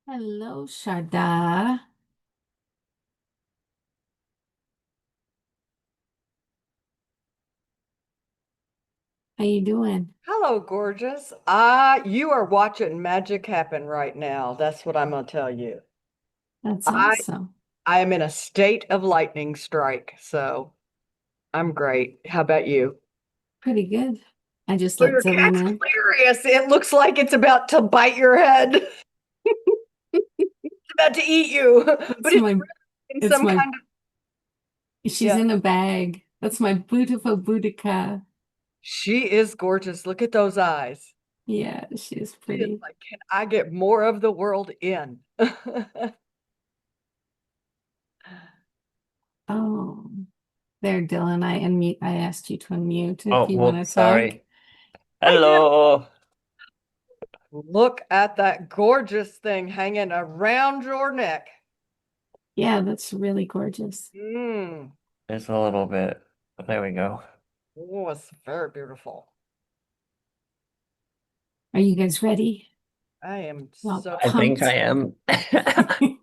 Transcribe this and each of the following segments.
Hello, Sharda. How you doing? Hello, gorgeous. You are watching magic happen right now. That's what I'm gonna tell you. That's I awesome. I am in a state of lightning strike, so I'm great. How about you? Pretty good. I just Well, let your Dylan cat's in. hilarious. It looks like it's about to bite your head. It's about to eat you, but It's it's my, in it's some my, kind of she's yeah. in a bag. That's my beautiful Boudica. She is gorgeous. Look at those eyes. Yeah, she's She is pretty. like, can I get more of the world in? Oh, there, Dylan. I asked you to unmute if Oh, you want to whoops, talk. sorry. Hi, Jen. Hello. Look at that gorgeous thing hanging around your neck. Yeah, that's really gorgeous. Mm. It's a little bit. There we go. Oh, it's very beautiful. Are you guys ready? I am Well, so, I think I pumped. am.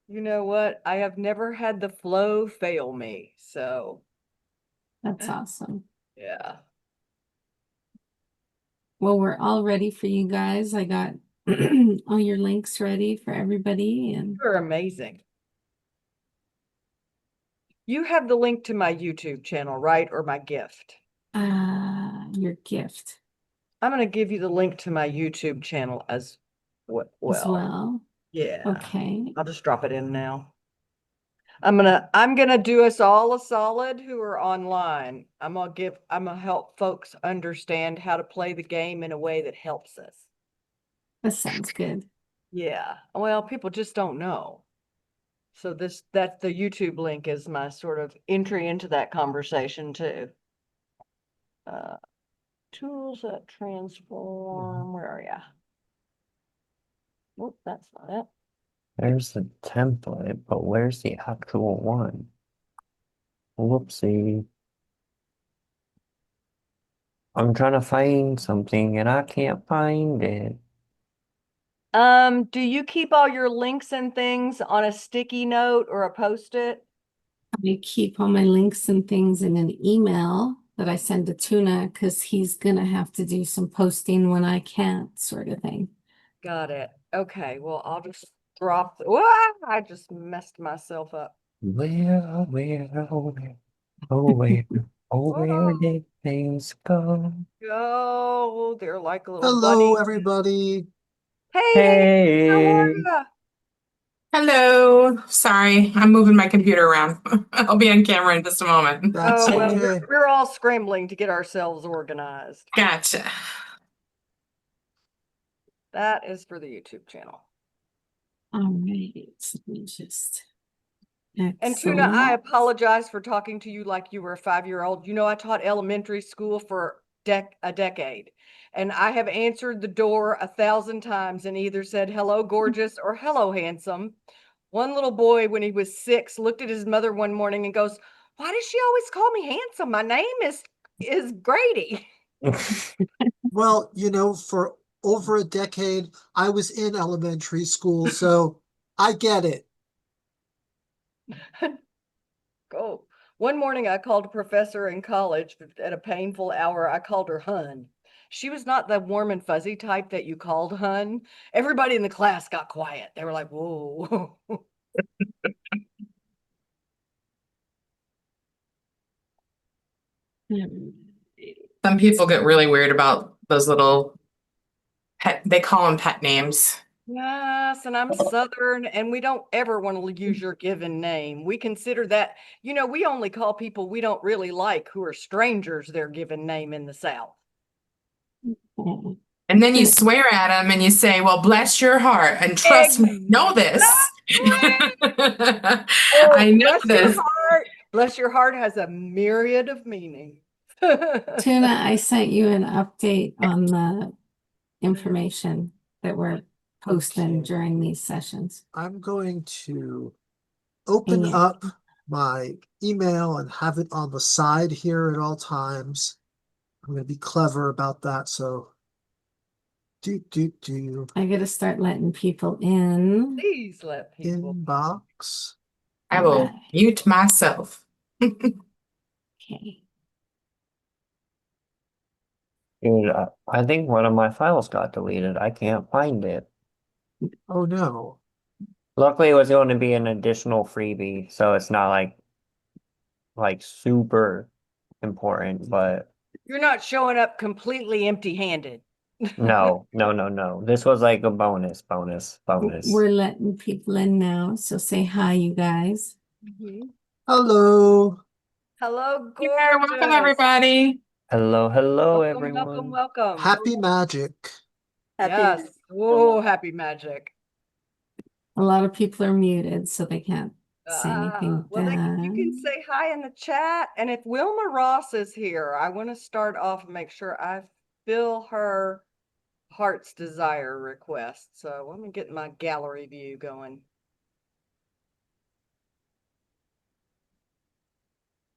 you know what? I have never had the flow fail me. So, That's awesome. yeah, Well, we're all ready for you guys. I got all your links ready for everybody and you're amazing. You have the link to my YouTube channel, right? Or my gift. your gift I'm going to give you the link to my YouTube channel as as well. well. Yeah, Okay. I'll just drop it in now. I'm gonna do us all a solid who are online. I'm gonna help folks understand how to play the game in a way that helps us. That sounds good. Yeah. Well, people just don't know. So that's the YouTube link is my sort of entry into that conversation too. Uh, tools that transform. Where are ya? Oh, that's not it. There's the template, but where's the actual one? Whoopsie. I'm trying to find something and I can't find it. Do you keep all your links and things on a sticky note or a post-it? I keep all my links and things in an email that I send to Tuna because he's gonna have to do some posting when I can't, sort of thing. Got it. Okay, well, I'll just drop. I just messed myself up. Where, oh, where, oh, where Oh, did things go? go. They're like little Hello, bunny. everybody. Hey, how are Hey. you? Hello. Sorry, I'm moving my computer around. I'll be on camera in just a moment. That's Oh, well, Okay. okay. we're all scrambling to get ourselves organized. Gotcha. That is for the YouTube channel. All right. Let me just And Tuna, I excellent. apologize for talking to you like you were a 5-year-old. You know, I taught elementary school for a decade, and I have answered the door 1,000 times and either said hello, gorgeous, or hello, handsome. One little boy, when he was 6, looked at his mother one morning and goes, "Why does she always call me handsome? My name is Grady." Well, for over a decade, I was in elementary school, so I get it. Go. One morning, I called a professor in college at a painful hour. I called her Hun. She was not the warm and fuzzy type that you called Hun. Everybody in the class got quiet. They were like, "Whoa." Some people get really weird about those little pet, they call them pet names. Yes, and I'm Southern, and we don't ever want to use your given name. We consider that, we only call people we don't really like who are strangers their given name in the South. And then you swear at them and you say, well, bless your heart. And trust me, I know this. Exactly. I Oh, know bless your this. heart. Bless your heart has a myriad of meaning. Tuna, I sent you an update on the information that we're posting Okay. during these sessions. I'm going to And open yeah, up my email and have it on the side here at all times. I'm going to be clever about that, so Do. I gotta start letting people in. Please let people. Inbox. I will Alright. mute myself. Okay. Dude, I think one of my files got deleted. I can't find it. Oh no. Luckily, it was going to be an additional freebie, so it's not like super important, but You're not showing up completely empty-handed. no, no, no, no. This was like a bonus. We're letting people in now, so say hi, you guys. Mhm. Hello. Hello, Yeah, welcome gorgeous. everybody. Hello, hello, Welcome, everyone. welcome. Happy magic. Yes. Whoa, happy magic. A lot of people are muted, so they can't say anything Well, you can back. say hi in the chat. And if Wilma Ross is here, I want to start off and make sure I fill her heart's desire request. So let me get my gallery view going.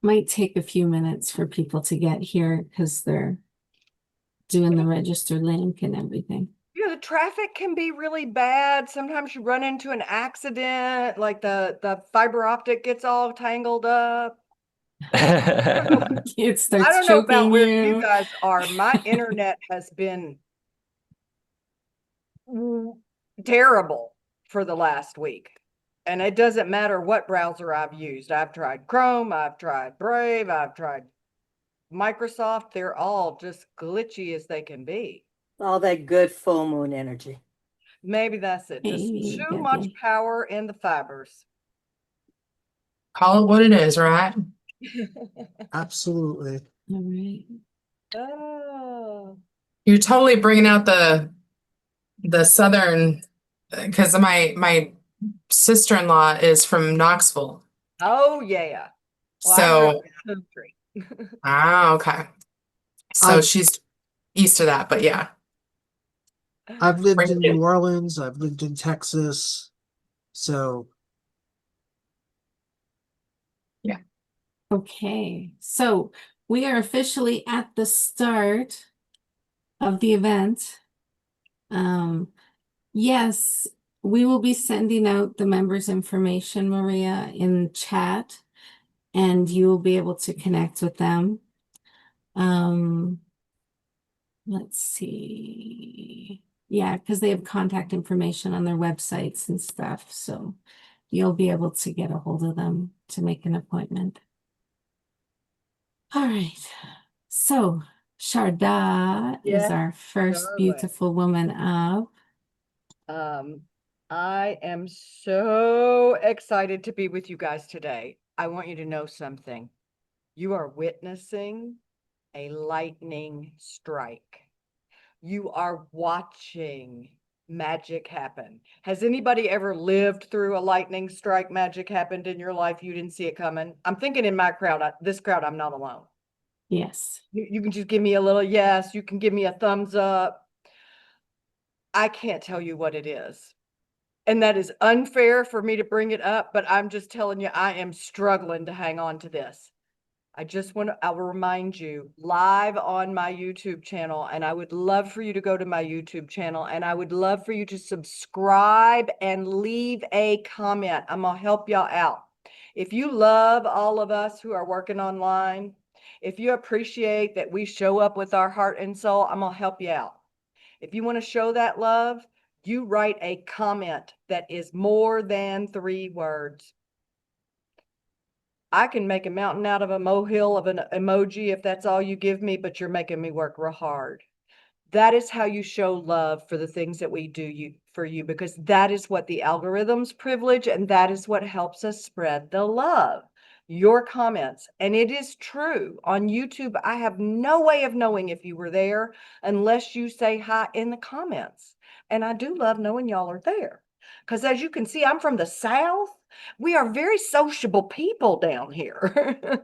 Might take a few minutes for people to get here because they're doing the register link and everything. You know, the traffic can be really bad. Sometimes you run into an accident, like the fiber optic gets all tangled up. It I starts don't know about choking where you you. guys are. My internet has been terrible for the last week. And it doesn't matter what browser I've used. I've tried Chrome, I've tried Brave, I've tried Microsoft. They're all just glitchy as they can be. All that good full moon energy. Maybe that's it. Just Hey, too much Debbie. power in the fibers. Call it what it is, right? Absolutely. All right. Oh, You're totally bringing out the southern, because my sister-in-law is from Knoxville. oh yeah. Well, I grew up So, in country. okay. So I've she's east of that, but yeah. I've lived Right. in New Orleans, I've lived in Texas. So Okay, so we are officially at the start of the event. Yes, we will be sending out the members' information, Maria, in chat, and you will be able to connect with them. Let's see. Yeah, because they have contact information on their websites and stuff, so you'll be able to get a hold of them to make an appointment. All right, so Sharda is Yes, our first darling. beautiful woman up. I am so excited to be with you guys today. I want you to know something. You are witnessing a lightning strike. You are watching magic happen. Has anybody ever lived through a lightning strike? Magic happened in your life. You didn't see it coming. I'm thinking in my crowd, this crowd, I'm not alone. Yes. You can just give me a little yes. You can give me a thumbs up. I can't tell you what it is. And that is unfair for me to bring it up, but I'm just telling you, I am struggling to hang on to this. I'll remind you live on my YouTube channel, and I would love for you to go to my YouTube channel, and I would love for you to subscribe and leave a comment. I'm gonna help y'all out. If you love all of us who are working online, if you appreciate that we show up with our heart and soul, I'm gonna help you out. If you want to show that love, you write a comment that is more than 3 words. I can make a mountain out of a molehill of an emoji if that's all you give me, but you're making me work real hard. That is how you show love for the things that we do for you, because that is what the algorithms privilege, and that is what helps us spread the love. Your comments. And it is true on YouTube. I have no way of knowing if you were there unless you say hi in the comments. And I do love knowing y'all are there. Because as you can see, I'm from the South. We are very sociable people down here.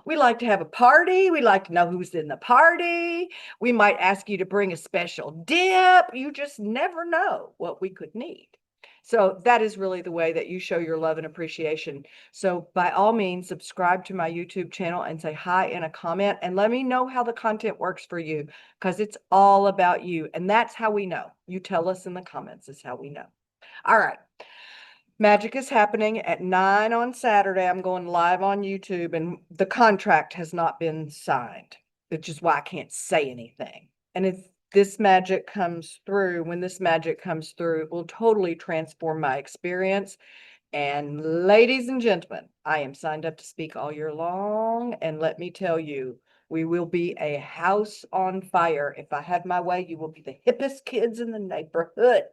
We like to have a party. We like to know who's in the party. We might ask you to bring a special dip. You just never know what we could need. So that is really the way that you show your love and appreciation. So by all means, subscribe to my YouTube channel and say hi in a comment and let me know how the content works for you, because it's all about you. And that's how we know. You tell us in the comments is how we know. All right. Magic is happening at 9 on Saturday. I'm going live on YouTube, and the contract has not been signed, which is why I can't say anything. And if this magic comes through, when this magic comes through, it will totally transform my experience. And ladies and gentlemen, I am signed up to speak all year long. And let me tell you, we will be a house on fire. If I had my way, you will be the hippest kids in the neighborhood.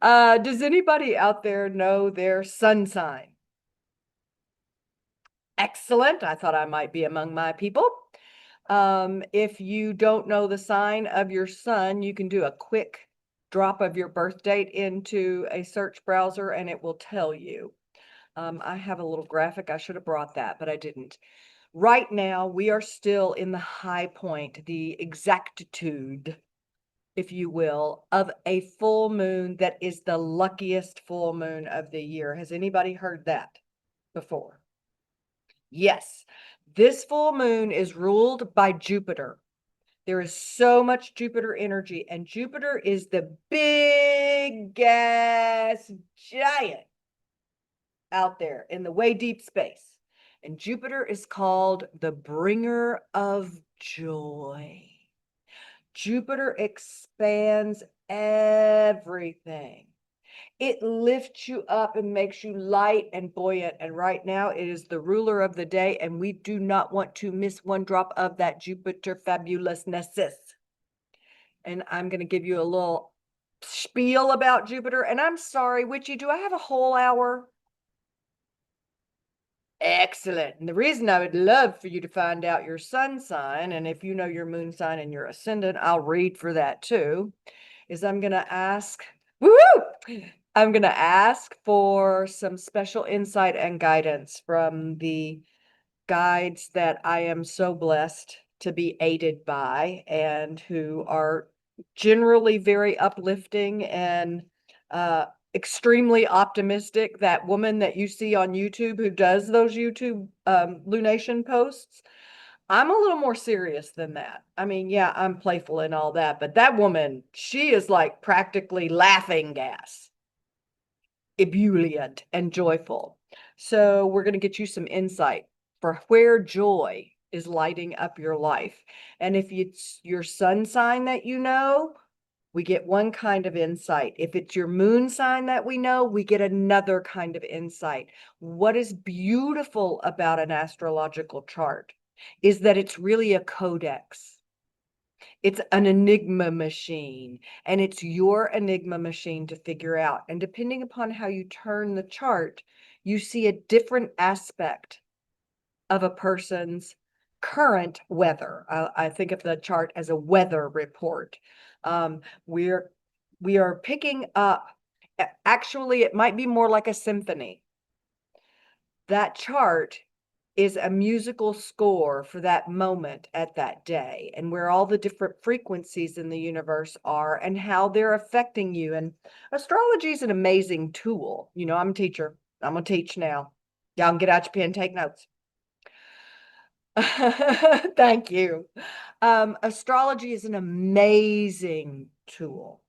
Does anybody out there know their sun sign? Excellent. I thought I might be among my people. If you don't know the sign of your sun, you can do a quick drop of your birth date into a search browser and it will tell you. I have a little graphic. I should have brought that, but I didn't. Right now, we are still in the high point, the exactitude, if you will, of a full moon that is the luckiest full moon of the year. Has anybody heard that before? Yes, this full moon is ruled by Jupiter. There is so much Jupiter energy, and Jupiter is the big gas giant out there in the way deep space. And Jupiter is called the bringer of joy. Jupiter expands everything. It lifts you up and makes you light and buoyant. And right now it is the ruler of the day. And we do not want to miss one drop of that Jupiter fabulousness. And I'm going to give you a little spiel about Jupiter. And I'm sorry, Witchy, do I have a whole hour? Excellent. And the reason I would love for you to find out your sun sign, and if you know your moon sign and your ascendant, I'll read for that too, is I'm going to ask, woo-hoo! I'm going to ask for some special insight and guidance from the guides that I am so blessed to be aided by and who are generally very uplifting and extremely optimistic. That woman that you see on YouTube who does those YouTube lunation posts, I'm a little more serious than that. I mean, yeah, I'm playful and all that, but that woman, she is like practically laughing gas, ebullient and joyful. So we're going to get you some insight for where joy is lighting up your life. And if it's your sun sign that you know, we get one kind of insight. If it's your moon sign that we know, we get another kind of insight. What is beautiful about an astrological chart is that it's really a codex. It's an enigma machine, and it's your enigma machine to figure out. And depending upon how you turn the chart, you see a different aspect of a person's current weather. I think of the chart as a weather report. We are picking up, actually, it might be more like a symphony. That chart is a musical score for that moment at that day, and where all the different frequencies in the universe are and how they're affecting you. And astrology is an amazing tool. You know, I'm a teacher. I'm gonna teach now. Y'all can get out your pen, take notes. Thank you. Astrology is an amazing tool,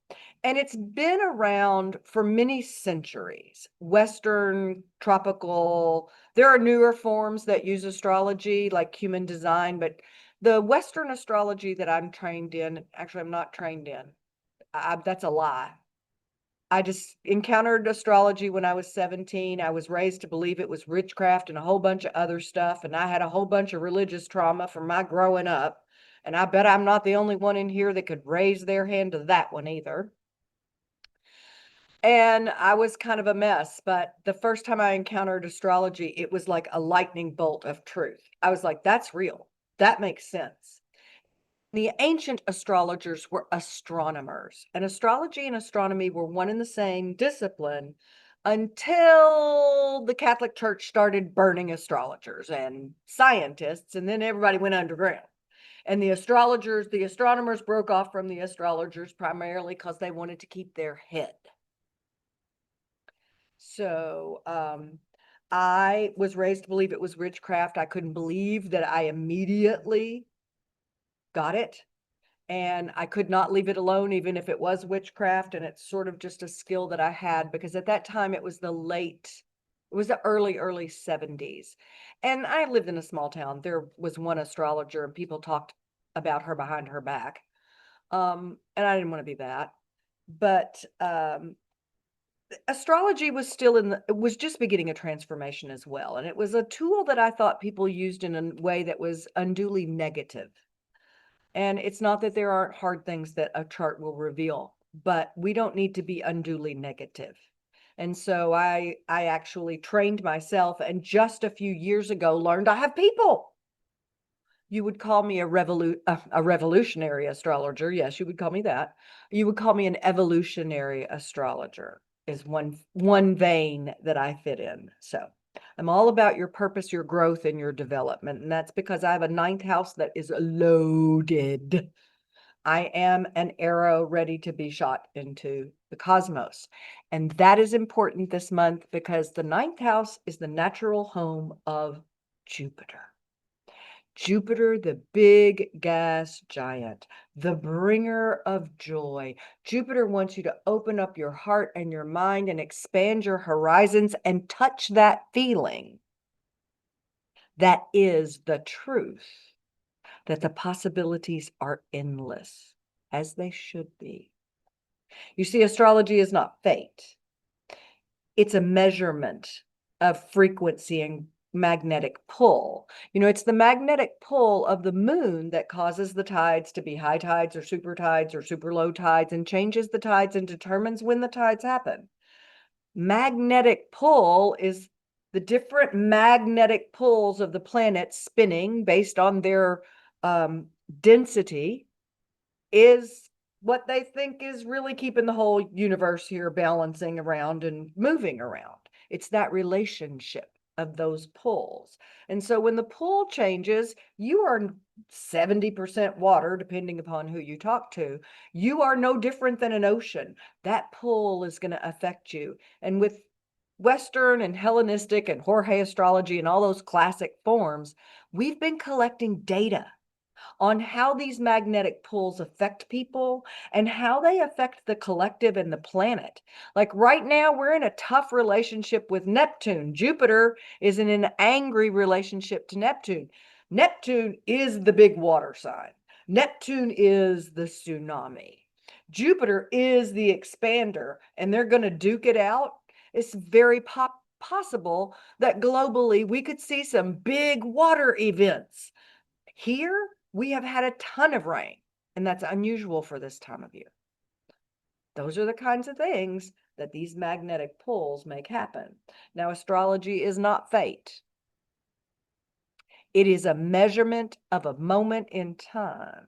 and it's been around for many centuries. Western, tropical, there are newer forms that use astrology like human design, but the Western astrology that I'm trained in, actually, I'm not trained in. That's a lie. I just encountered astrology when I was 17. I was raised to believe it was witchcraft and a whole bunch of other stuff. And I had a whole bunch of religious trauma from my growing up. And I bet I'm not the only one in here that could raise their hand to that one either. And I was kind of a mess. But the first time I encountered astrology, it was like a lightning bolt of truth. I was like, that's real. That makes sense. The ancient astrologers were astronomers, and astrology and astronomy were one and the same discipline until the Catholic Church started burning astrologers and scientists, and then everybody went underground. And the astronomers broke off from the astrologers primarily because they wanted to keep their head. So I was raised to believe it was witchcraft. I couldn't believe that I immediately got it. And I could not leave it alone, even if it was witchcraft. And it's sort of just a skill that I had, because at that time it was the early 70s. And I lived in a small town. There was one astrologer and people talked about her behind her back. And I didn't want to be that. But astrology was still it was just beginning a transformation as well. And it was a tool that I thought people used in a way that was unduly negative. And it's not that there aren't hard things that a chart will reveal, but we don't need to be unduly negative. And so I actually trained myself, and just a few years ago learned I have people. You would call me a revolutionary astrologer. Yes, you would call me that. You would call me an evolutionary astrologer, is one vein that I fit in. So I'm all about your purpose, your growth, and your development. And that's because I have a 9th house that is loaded. I am an arrow ready to be shot into the cosmos. And that is important this month because the 9th house is the natural home of Jupiter. Jupiter, the big gas giant, the bringer of joy. Jupiter wants you to open up your heart and your mind and expand your horizons and touch that feeling that is the truth, that the possibilities are endless, as they should be. You see, astrology is not fate. It's a measurement of frequency and magnetic pull. It's the magnetic pull of the moon that causes the tides to be high tides or super low tides, and changes the tides and determines when the tides happen. Magnetic pull is the different magnetic pulls of the planets spinning based on their density is what they think is really keeping the whole universe here balancing around and moving around. It's that relationship of those pulls. And so when the pull changes, you are 70% water, depending upon who you talk to. You are no different than an ocean. That pull is going to affect you. And with Western and Hellenistic and Jorge astrology and all those classic forms, we've been collecting data on how these magnetic pulls affect people and how they affect the collective and the planet. Like right now, we're in a tough relationship with Neptune. Jupiter is in an angry relationship to Neptune. Neptune is the big water sign. Neptune is the tsunami. Jupiter is the expander, and they're going to duke it out. It's very possible that globally we could see some big water events. Here, we have had a ton of rain, and that's unusual for this time of year. Those are the kinds of things that these magnetic pulls make happen. Now, astrology is not fate. It is a measurement of a moment in time.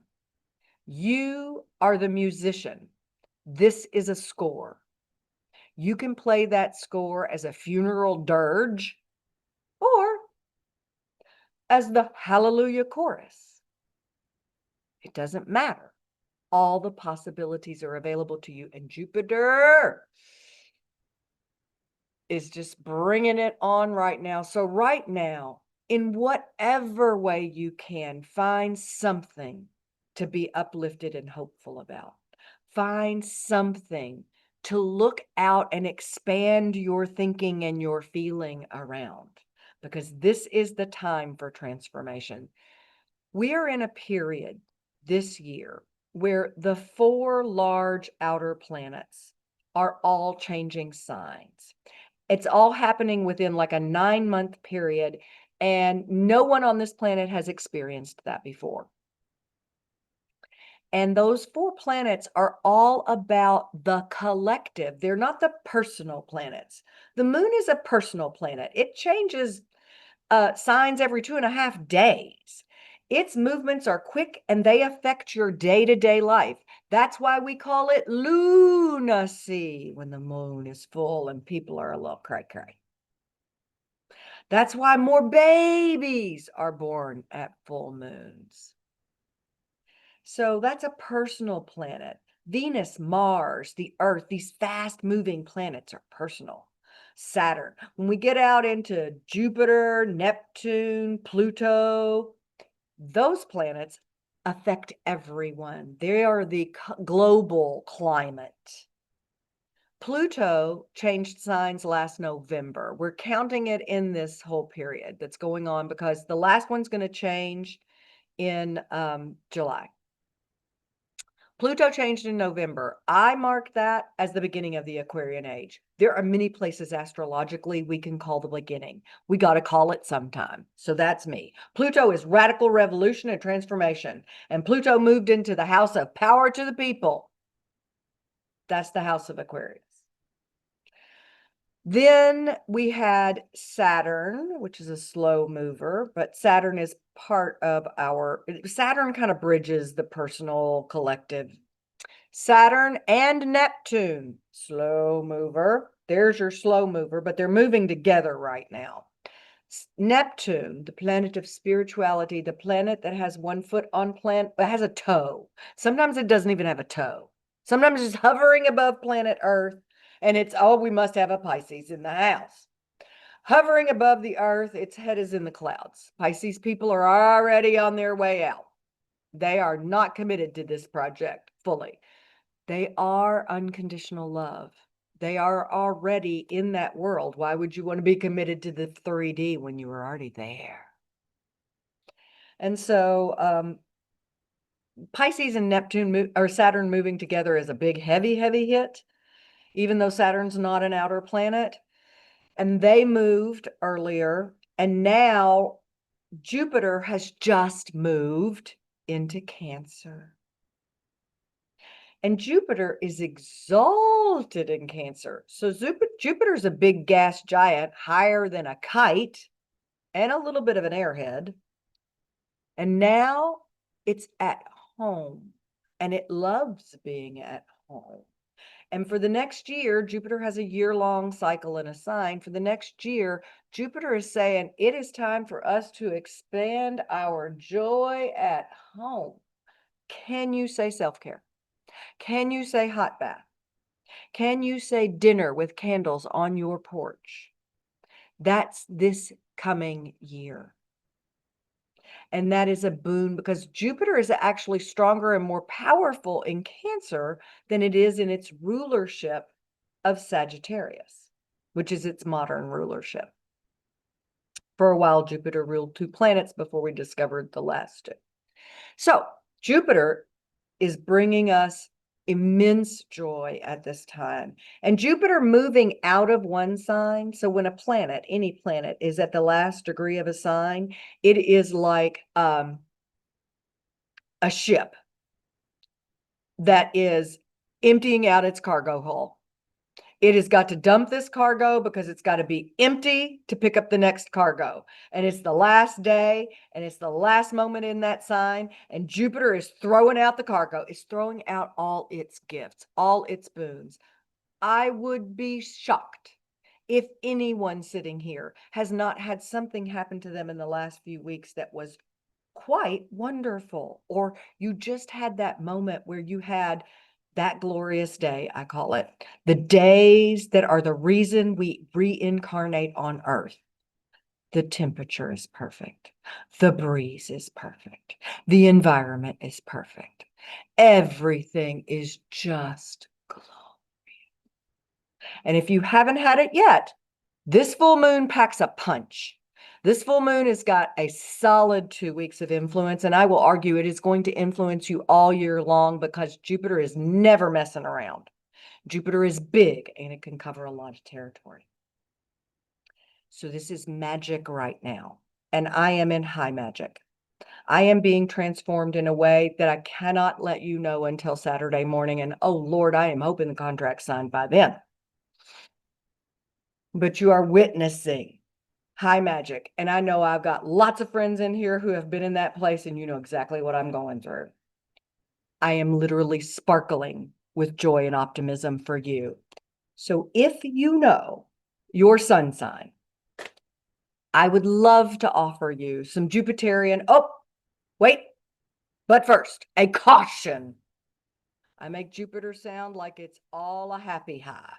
You are the musician. This is a score. You can play that score as a funeral dirge or as the Hallelujah chorus. It doesn't matter. All the possibilities are available to you. And Jupiter is just bringing it on right now. So right now, in whatever way you can, find something to be uplifted and hopeful about. Find something to look out and expand your thinking and your feeling around, because this is the time for transformation. We are in a period this year where the 4 large outer planets are all changing signs. It's all happening within like a 9-month period, and no one on this planet has experienced that before. And those 4 planets are all about the collective. They're not the personal planets. The moon is a personal planet. It changes signs every 2.5 days. Its movements are quick and they affect your day-to-day life. That's why we call it lunacy when the moon is full and people are a little cray-cray. That's why more babies are born at full moons. So that's a personal planet. Venus, Mars, the Earth, these fast moving planets are personal. Saturn, when we get out into Jupiter, Neptune, Pluto, those planets affect everyone. They are the global climate. Pluto changed signs last November. We're counting it in this whole period that's going on because the last one's going to change in July. Pluto changed in November. I mark that as the beginning of the Aquarian age. There are many places astrologically we can call the beginning. We got to call it sometime. So that's me. Pluto is radical revolution and transformation. And Pluto moved into the house of power to the people. That's the house of Aquarius. Then we had Saturn, which is a slow mover, but Saturn is part of Saturn kind of bridges the personal collective. Saturn and Neptune, slow mover. There's your slow mover, but they're moving together right now. Neptune, the planet of spirituality, the planet that has one foot on planet, it has a toe. Sometimes it doesn't even have a toe. Sometimes it's hovering above planet Earth. And it's, oh, we must have a Pisces in the house. Hovering above the earth, its head is in the clouds. Pisces people are already on their way out. They are not committed to this project fully. They are unconditional love. They are already in that world. Why would you want to be committed to the 3D when you were already there? And so Pisces and Neptune or Saturn moving together is a big, heavy hit, even though Saturn's not an outer planet. And they moved earlier. And now Jupiter has just moved into Cancer. And Jupiter is exalted in Cancer. So Jupiter's a big gas giant, higher than a kite and a little bit of an airhead. And now it's at home and it loves being at home. And for the next year, Jupiter has a year-long cycle in a sign. For the next year, Jupiter is saying it is time for us to expand our joy at home. Can you say self-care? Can you say hot bath? Can you say dinner with candles on your porch? That's this coming year. And that is a boon because Jupiter is actually stronger and more powerful in Cancer than it is in its rulership of Sagittarius, which is its modern rulership. For a while, Jupiter ruled 2 planets before we discovered the last 2. So Jupiter is bringing us immense joy at this time. And Jupiter moving out of one sign. So when a planet, any planet, is at the last degree of a sign, it is like a ship that is emptying out its cargo hold. It has got to dump this cargo because it's got to be empty to pick up the next cargo. And it's the last day and it's the last moment in that sign. And Jupiter is throwing out the cargo. It's throwing out all its gifts, all its boons. I would be shocked if anyone sitting here has not had something happen to them in the last few weeks that was quite wonderful. Or you just had that moment where you had that glorious day, I call it. The days that are the reason we reincarnate on Earth. The temperature is perfect. The breeze is perfect. The environment is perfect. Everything is just glorious. And if you haven't had it yet, this full moon packs a punch. This full moon has got a solid 2 weeks of influence, and I will argue it is going to influence you all year long because Jupiter is never messing around. Jupiter is big and it can cover a lot of territory. So this is magic right now, and I am in high magic. I am being transformed in a way that I cannot let you know until Saturday morning, and oh Lord, I am hoping the contract's signed by then. But you are witnessing high magic. And I know I've got lots of friends in here who have been in that place, and you know exactly what I'm going through. I am literally sparkling with joy and optimism for you. So if you know your sun sign, I would love to offer you some Jupiterian. Oh, wait. But first, a caution. I make Jupiter sound like it's all a happy high.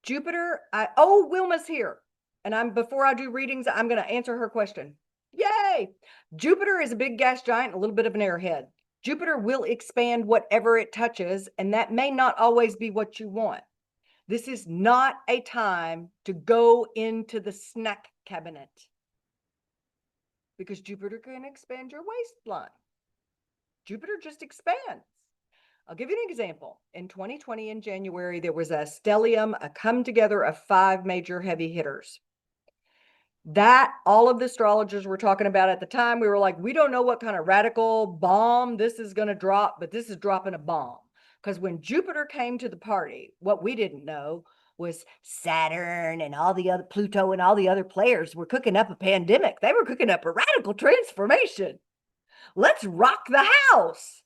Jupiter, oh, Wilma's here. And before I do readings, I'm going to answer her question. Yay! Jupiter is a big gas giant, a little bit of an airhead. Jupiter will expand whatever it touches, and that may not always be what you want. This is not a time to go into the snack cabinet because Jupiter can expand your waistline. Jupiter just expands. I'll give you an example. In 2020, in January, there was a stellium, a come together of 5 major heavy hitters. That all of the astrologers were talking about at the time, we were like, we don't know what kind of radical bomb this is going to drop, but this is dropping a bomb. Because when Jupiter came to the party, what we didn't know was Saturn and all the other Pluto and all the other players were cooking up a pandemic. They were cooking up a radical transformation. Let's rock the house.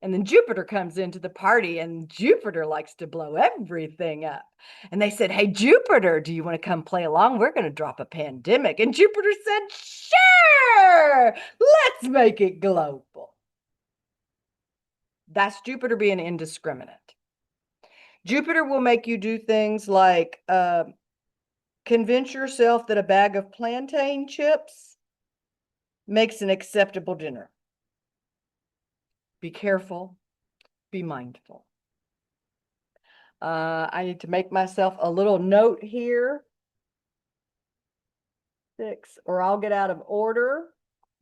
And then Jupiter comes into the party, and Jupiter likes to blow everything up. And they said, hey, Jupiter, do you want to come play along? We're going to drop a pandemic. And Jupiter said, sure, let's make it global. That's Jupiter being indiscriminate. Jupiter will make you do things like convince yourself that a bag of plantain chips makes an acceptable dinner. Be careful. Be mindful. I need to make myself a little note here. 6, or I'll get out of order.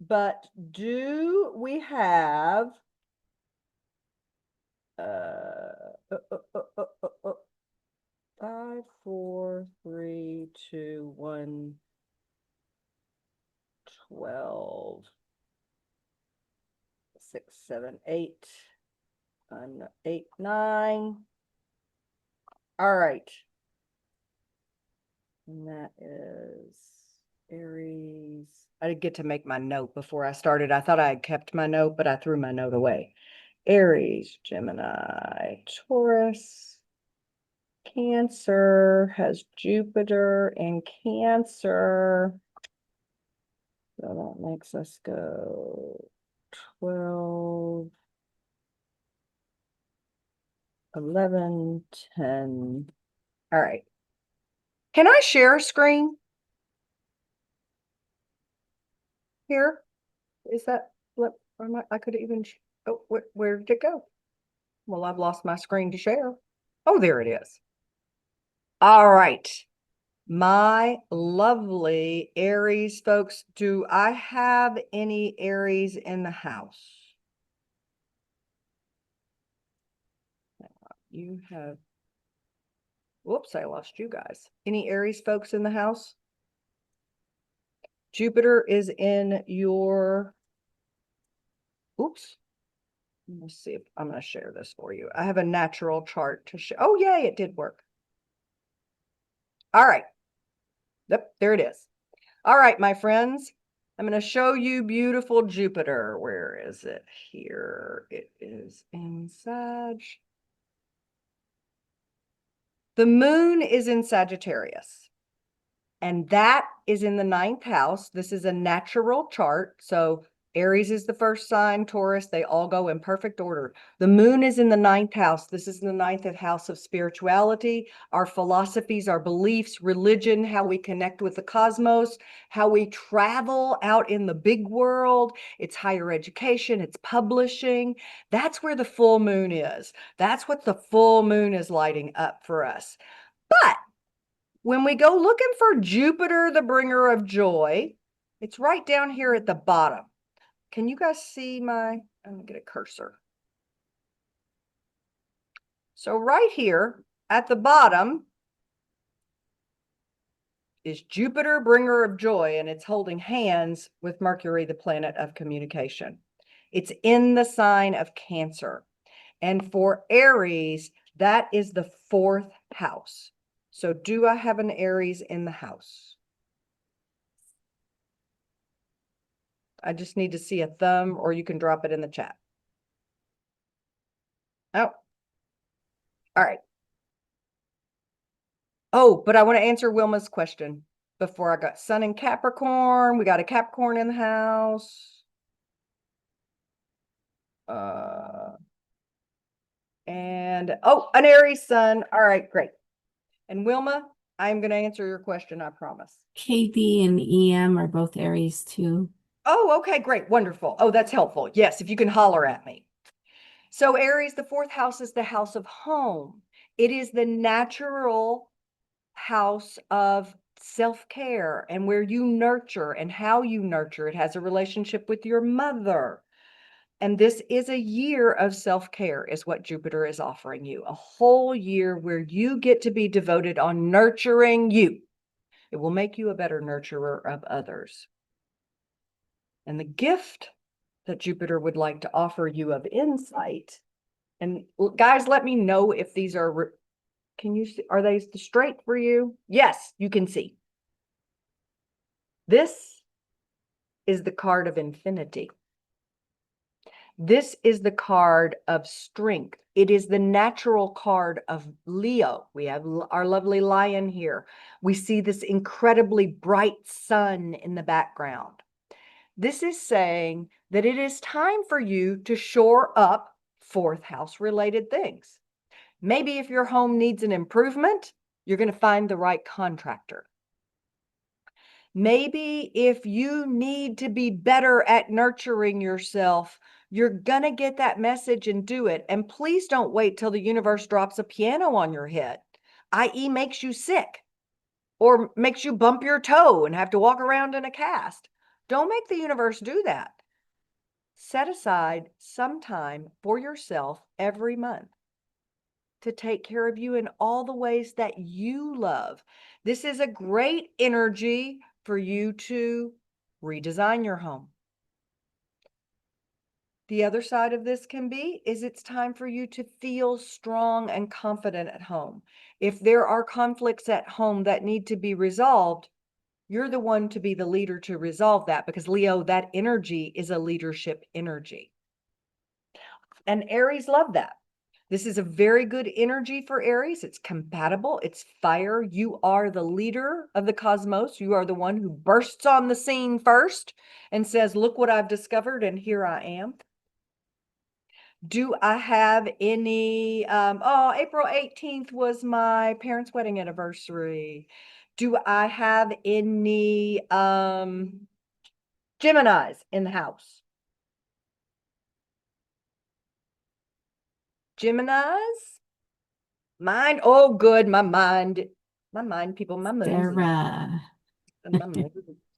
But do we have 5, 4, 3, 2, 1, 12, 6, 7, 8. 8, 9. All right. And that is Aries. I didn't get to make my note before I started. I thought I had kept my note, but I threw my note away. Aries, Gemini, Taurus, Cancer has Jupiter in Cancer. So that makes us go 12. 11, 10. All right. Can I share a screen? Here? Is that what I could even, oh, where did it go? Well, I've lost my screen to share. Oh, there it is. All right. My lovely Aries folks, do I have any Aries in the house? You have, whoops, I lost you guys. Any Aries folks in the house? Jupiter is in your, oops. Let's see if I'm going to share this for you. I have a natural chart to show. Oh, yay, it did work. All right. Yep, there it is. All right, my friends. I'm going to show you beautiful Jupiter. Where is it? Here. It is in Sag. The moon is in Sagittarius, and that is in the 9th house. This is a natural chart. So Aries is the first sign, Taurus, they all go in perfect order. The moon is in the 9th house. This is the 9th house of spirituality, our philosophies, our beliefs, religion, how we connect with the cosmos, how we travel out in the big world. It's higher education, it's publishing. That's where the full moon is. That's what the full moon is lighting up for us. But when we go looking for Jupiter, the bringer of joy, it's right down here at the bottom. Can you guys see I'm gonna get a cursor. So right here at the bottom is Jupiter, bringer of joy, and it's holding hands with Mercury, the planet of communication. It's in the sign of Cancer. And for Aries, that is the 4th house. So do I have an Aries in the house? I just need to see a thumb, or you can drop it in the chat. Oh, all right. Oh, but I want to answer Wilma's question before I got Sun in Capricorn. We got a Capricorn in the house. And, oh, an Aries sun. All right, great. And Wilma, I'm going to answer your question, I promise. KD and EM are both Aries too. Oh, okay, great, wonderful. Oh, that's helpful. Yes, if you can holler at me. So Aries, the fourth house is the house of home. It is the natural house of self-care and where you nurture and how you nurture. It has a relationship with your mother. And this is a year of self-care is what Jupiter is offering you. A whole year where you get to be devoted on nurturing you. It will make you a better nurturer of others. And the gift that Jupiter would like to offer you of insight. And guys, let me know if these are, can you see, are they straight for you? Yes, you can see. This is the card of infinity. This is the card of strength. It is the natural card of Leo. We have our lovely lion here. We see this incredibly bright sun in the background. This is saying that it is time for you to shore up fourth house related things. Maybe if your home needs an improvement, you're going to find the right contractor. Maybe if you need to be better at nurturing yourself, you're going to get that message and do it. And please don't wait till the universe drops a piano on your head, i.e. makes you sick or makes you bump your toe and have to walk around in a cast. Don't make the universe do that. Set aside some time for yourself every month to take care of you in all the ways that you love. This is a great energy for you to redesign your home. The other side of this can be is it's time for you to feel strong and confident at home. If there are conflicts at home that need to be resolved, you're the one to be the leader to resolve that, because Leo, that energy is a leadership energy. And Aries love that. This is a very good energy for Aries. It's compatible. It's fire. You are the leader of the cosmos. You are the one who bursts on the scene first and says, look what I've discovered, and here I am. Do I have any, April 18th was my parents' wedding anniversary. Do I have any Geminis in the house? Geminis? Mind? Oh, good. My mind, people, my moon's Sarah. my moon,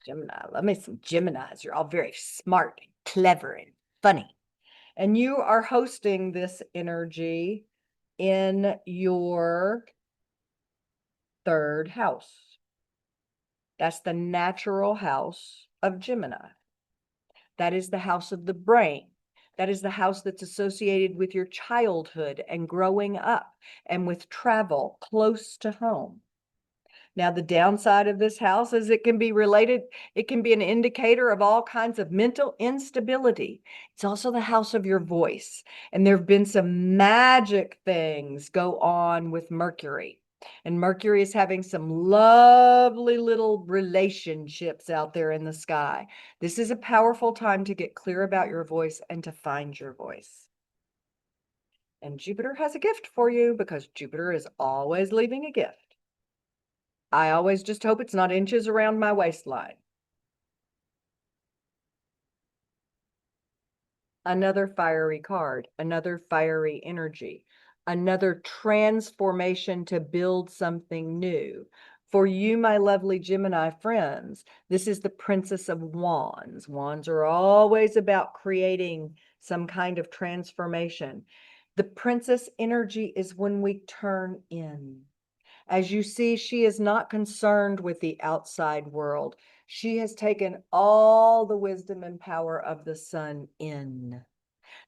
Gemini. Love me some Geminis. You're all very smart and clever and funny. And you are hosting this energy in your third house. That's the natural house of Gemini. That is the house of the brain. That is the house that's associated with your childhood and growing up and with travel close to home. Now, the downside of this house is it can be related, it can be an indicator of all kinds of mental instability. It's also the house of your voice. And there have been some magic things go on with Mercury. And Mercury is having some lovely little relationships out there in the sky. This is a powerful time to get clear about your voice and to find your voice. And Jupiter has a gift for you, because Jupiter is always leaving a gift. I always just hope it's not inches around my waistline. Another fiery card, another fiery energy, another transformation to build something new. For you, my lovely Gemini friends, this is the Princess of Wands. Wands are always about creating some kind of transformation. The Princess energy is when we turn in. As you see, she is not concerned with the outside world. She has taken all the wisdom and power of the sun in.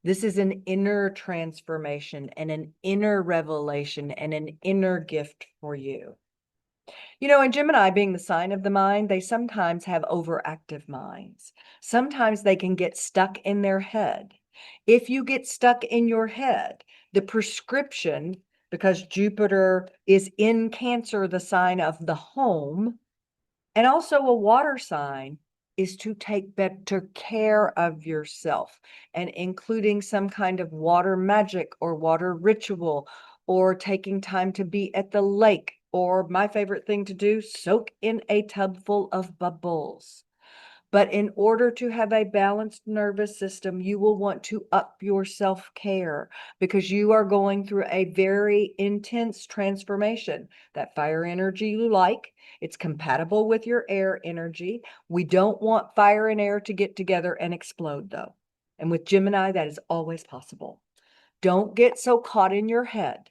This is an inner transformation and an inner revelation and an inner gift for you. You know, in Gemini being the sign of the mind, they sometimes have overactive minds. Sometimes they can get stuck in their head. If you get stuck in your head, the prescription, because Jupiter is in Cancer, the sign of the home, and also a water sign, is to take better care of yourself, and including some kind of water magic or water ritual, or taking time to be at the lake, or my favorite thing to do, soak in a tub full of bubbles. But in order to have a balanced nervous system, you will want to up your self-care, because you are going through a very intense transformation. That fire energy you like, it's compatible with your air energy. We don't want fire and air to get together and explode, though. And with Gemini, that is always possible. Don't get so caught in your head.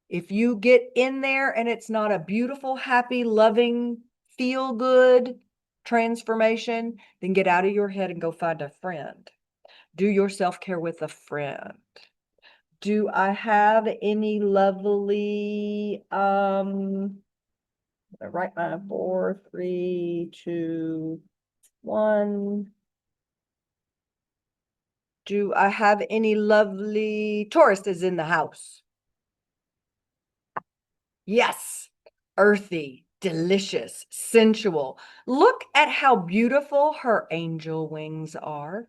If you get in there and it's not a beautiful, happy, loving, feel good transformation, then get out of your head and go find a friend. Do your self-care with a friend. Do I have any lovely, write my 4, 3, 2, 1. Do I have any lovely Taurus is in the house? Yes, earthy, delicious, sensual. Look at how beautiful her angel wings are.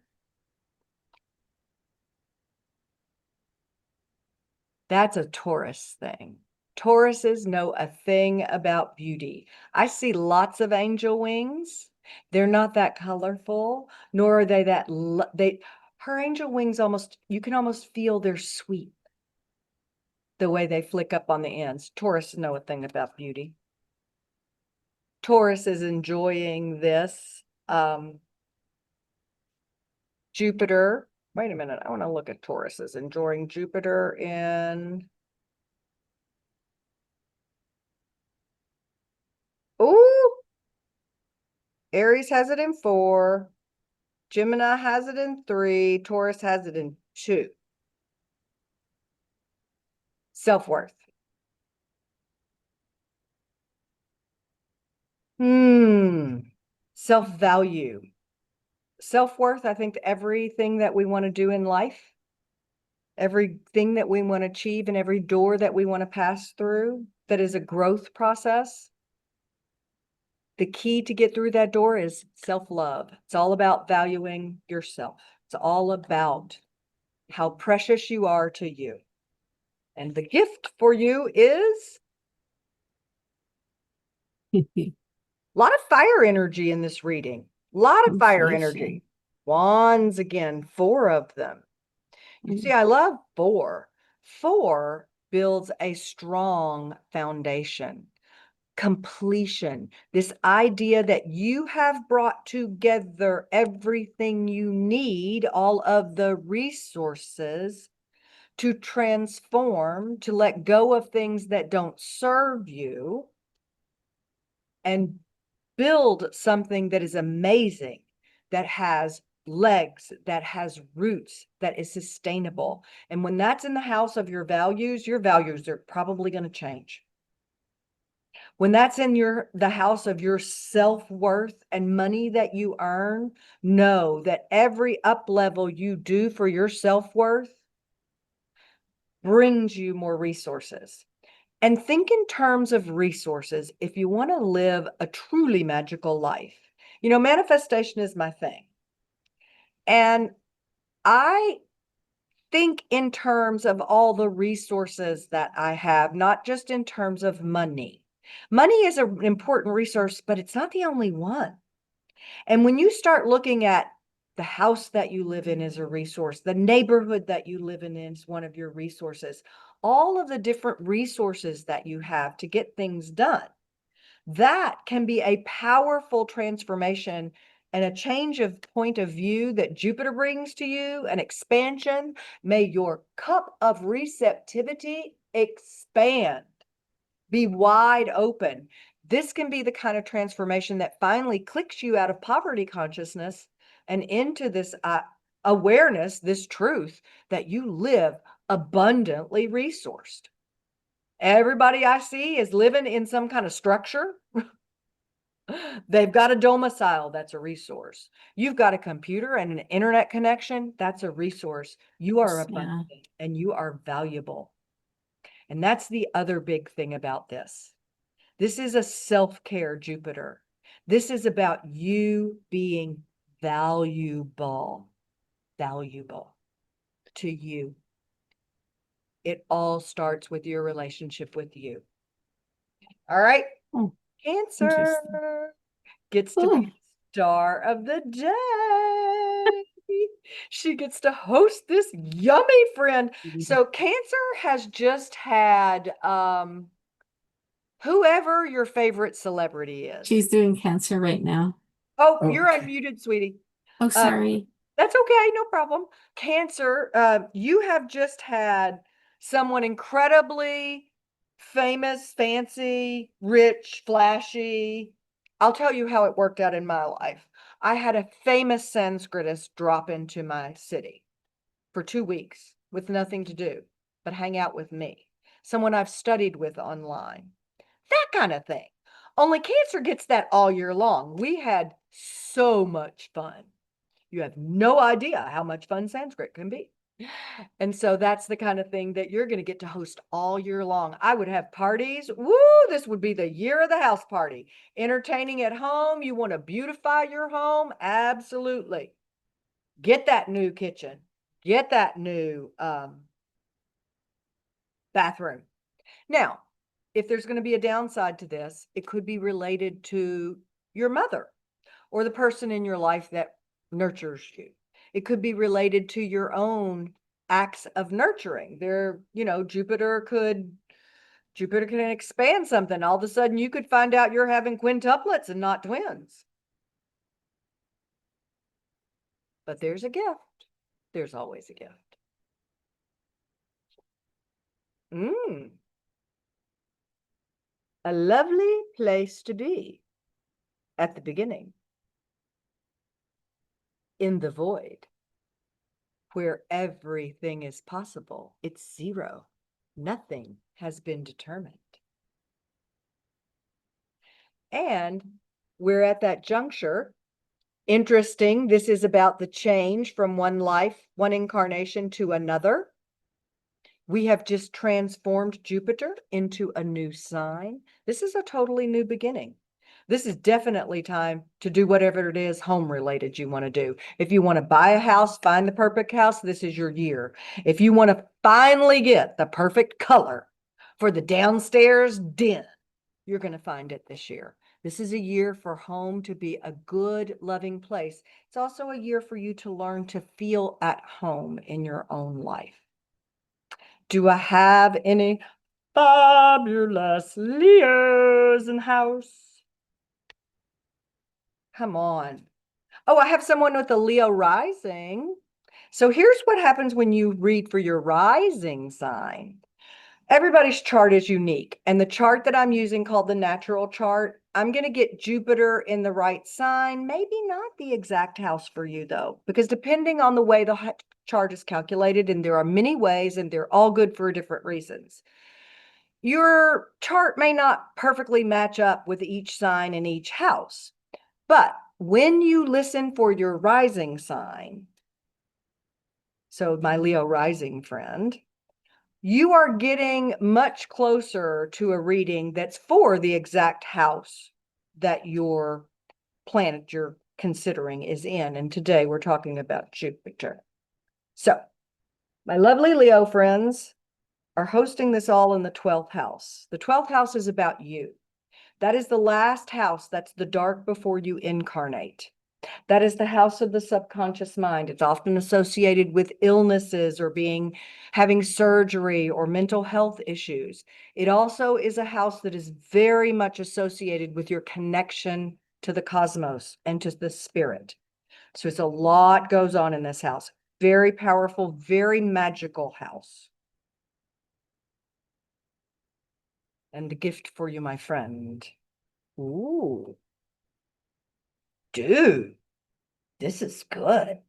That's a Taurus thing. Tauruses know a thing about beauty. I see lots of angel wings. They're not that colorful, nor are they that, her angel wings almost, you can almost feel they're sweet. The way they flick up on the ends. Taurus know a thing about beauty. Taurus is enjoying this. Jupiter. Wait a minute. I want to look at Taurus is enjoying Jupiter in. Ooh. Aries has it in 4. Gemini has it in 3. Taurus has it in 2. Self-worth. Self-value. Self-worth, I think everything that we want to do in life, everything that we want to achieve, and every door that we want to pass through, that is a growth process. The key to get through that door is self-love. It's all about valuing yourself. It's all about how precious you are to you. And the gift for you is a lot of fire energy in this reading. A lot of fire energy. Wands again, 4 of them. You see, I love 4. 4 builds a strong foundation. Completion, this idea that you have brought together everything you need, all of the resources to transform, to let go of things that don't serve you, and build something that is amazing, that has legs, that has roots, that is sustainable. And when that's in the house of your values are probably going to change. When that's in the house of your self-worth and money that you earn, know that every up level you do for your self-worth brings you more resources. And think in terms of resources if you want to live a truly magical life. You know, manifestation is my thing. And I think in terms of all the resources that I have, not just in terms of money. Money is an important resource, but it's not the only one. And when you start looking at the house that you live in is a resource, the neighborhood that you live in is one of your resources, all of the different resources that you have to get things done, that can be a powerful transformation and a change of point of view that Jupiter brings to you, an expansion. May your cup of receptivity expand. Be wide open. This can be the kind of transformation that finally clicks you out of poverty consciousness and into this awareness, this truth that you live abundantly resourced. Everybody I see is living in some kind of structure. They've got a domicile, that's a resource. You've got a computer and an internet connection, that's a resource. You are abundant and you are valuable. And that's the other big thing about this. This is a self-care Jupiter. This is about you being valuable to you. It all starts with your relationship with you. All right. Oh, Cancer gets to Oh. be star of the day. She gets to host this yummy friend. So Cancer has just had whoever your favorite celebrity is. she's doing cancer right now. Oh, Oh, you're okay. unmuted, sweetie. Oh, sorry. That's okay, no problem. Cancer, you have just had someone incredibly famous, fancy, rich, flashy. I'll tell you how it worked out in my life. I had a famous Sanskritist drop into my city for 2 weeks with nothing to do but hang out with me, someone I've studied with online, that kind of thing. Only Cancer gets that all year long. We had so much fun. You have no idea how much fun Sanskrit can be. And so that's the kind of thing that you're going to get to host all year long. I would have parties. Woo, this would be the year of the house party. Entertaining at home. You want to beautify your home? Absolutely. Get that new kitchen. Get that new bathroom. Now, if there's going to be a downside to this, it could be related to your mother or the person in your life that nurtures you. It could be related to your own acts of nurturing. Jupiter can expand something. All of a sudden you could find out you're having quintuplets and not twins. But there's a gift. There's always a gift. A lovely place to be at the beginning. In the void, where everything is possible. It's zero. Nothing has been determined. And we're at that juncture. Interesting. This is about the change from one life, one incarnation to another. We have just transformed Jupiter into a new sign. This is a totally new beginning. This is definitely time to do whatever it is home related you want to do. If you want to buy a house, find the perfect house, this is your year. If you want to finally get the perfect color for the downstairs den, you're going to find it this year. This is a year for home to be a good, loving place. It's also a year for you to learn to feel at home in your own life. Do I have any fabulous Leos in house? Come on. Oh, I have someone with a Leo rising. So here's what happens when you read for your rising sign. Everybody's chart is unique. And the chart that I'm using called the natural chart, I'm going to get Jupiter in the right sign, maybe not the exact house for you though, because depending on the way the chart is calculated, and there are many ways and they're all good for different reasons. Your chart may not perfectly match up with each sign in each house, but when you listen for your rising sign, so my Leo rising friend, you are getting much closer to a reading that's for the exact house that your planet you're considering is in. And today we're talking about Jupiter. So my lovely Leo friends are hosting this all in the 12th house. The 12th house is about you. That is the last house. That's the dark before you incarnate. That is the house of the subconscious mind. It's often associated with illnesses or having surgery or mental health issues. It also is a house that is very much associated with your connection to the cosmos and to the spirit. So it's a lot goes on in this house. Very powerful, very magical house. And a gift for you, my friend. Ooh. Dude, this is good.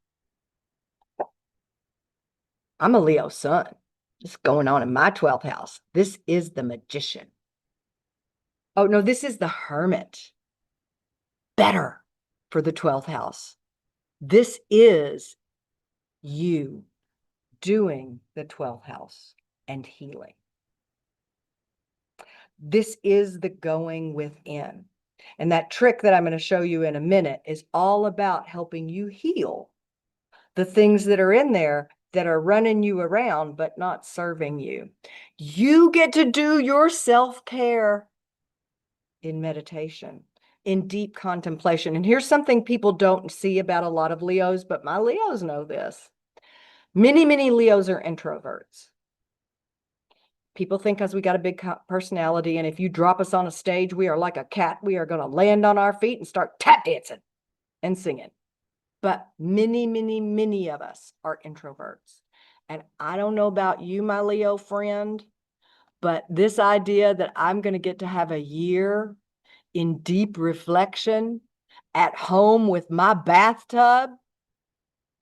I'm a Leo sun. Just going on in my 12th house. This is the Magician. Oh, no, this is the Hermit. Better for the 12th house. This is you doing the 12th house and healing. This is the going within. And that trick that I'm going to show you in a minute is all about helping you heal the things that are in there that are running you around but not serving you. You get to do your self-care in meditation, in deep contemplation. And here's something people don't see about a lot of Leos, but my Leos know this. Many, many Leos are introverts. People think because we got a big personality, and if you drop us on a stage, we are like a cat. We are going to land on our feet and start tap dancing and singing. But many, many, many of us are introverts. And I don't know about you, my Leo friend, but this idea that I'm going to get to have a year in deep reflection at home with my bathtub,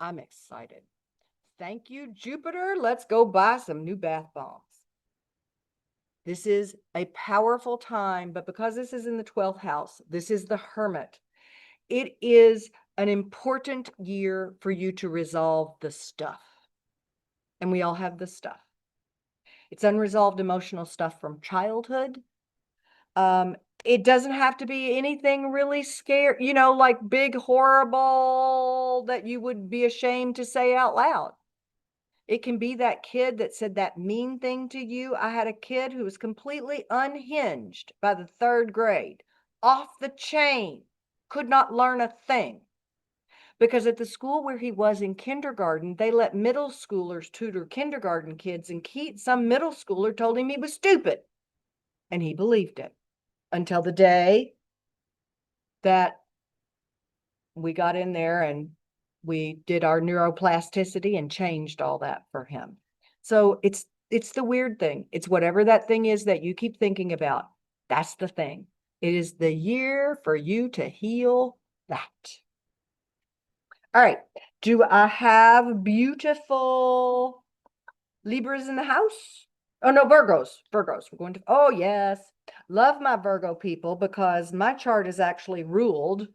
I'm excited. Thank you, Jupiter. Let's go buy some new bath bombs. This is a powerful time, but because this is in the 12th house, this is the Hermit. It is an important year for you to resolve the stuff. And we all have the stuff. It's unresolved emotional stuff from childhood. It doesn't have to be anything really scary, you know, like big, horrible that you would be ashamed to say out loud. It can be that kid that said that mean thing to you. I had a kid who was completely unhinged by the 3rd grade, off the chain, could not learn a thing. Because at the school where he was in kindergarten, they let middle schoolers tutor kindergarten kids, and some middle schooler told him he was stupid. And he believed it until the day that we got in there and we did our neuroplasticity and changed all that for him. So it's the weird thing. It's whatever that thing is that you keep thinking about. That's the thing. It is the year for you to heal that. All right. Do I have beautiful Libras in the house? Oh, no, Virgos. Virgos. We're going to, oh, yes. Love my Virgo people because my chart is actually ruled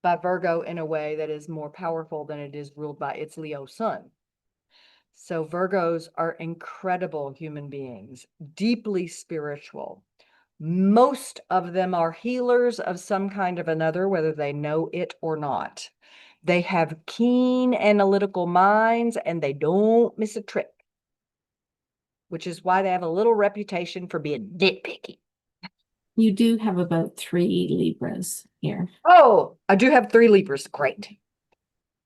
by Virgo in a way that is more powerful than it is ruled by its Leo sun. So Virgos are incredible human beings, deeply spiritual. Most of them are healers of some kind of another, whether they know it or not. They have keen analytical minds and they don't miss a trick, which is why they have a little reputation for being nitpicky. You do have about 3 Libras here. Oh, I do have 3 Libras. Great.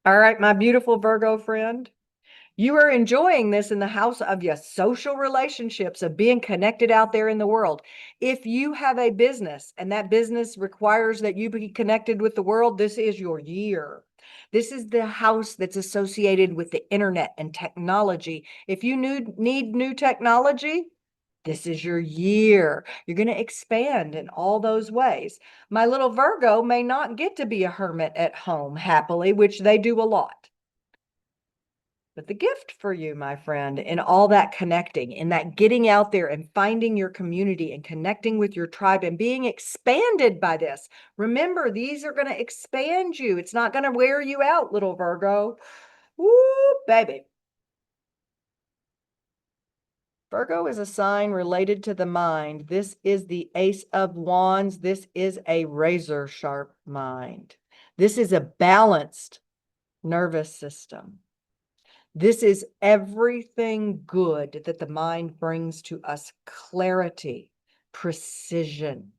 All right, my beautiful Virgo friend. You are enjoying this in the house of your social relationships, of being connected out there in the world. If you have a business and that business requires that you be connected with the world, this is your year. This is the house that's associated with the internet and technology. If you need new technology, this is your year. You're going to expand in all those ways. My little Virgo may not get to be a hermit at home happily, which they do a lot. But the gift for you, my friend, in all that connecting, in that getting out there and finding your community and connecting with your tribe and being expanded by this. Remember, these are going to expand you. It's not going to wear you out, little Virgo. Woo, baby. Virgo is a sign related to the mind. This is the Ace of Wands. This is a razor sharp mind. This is a balanced nervous system. This is everything good that the mind brings to us: clarity, precision,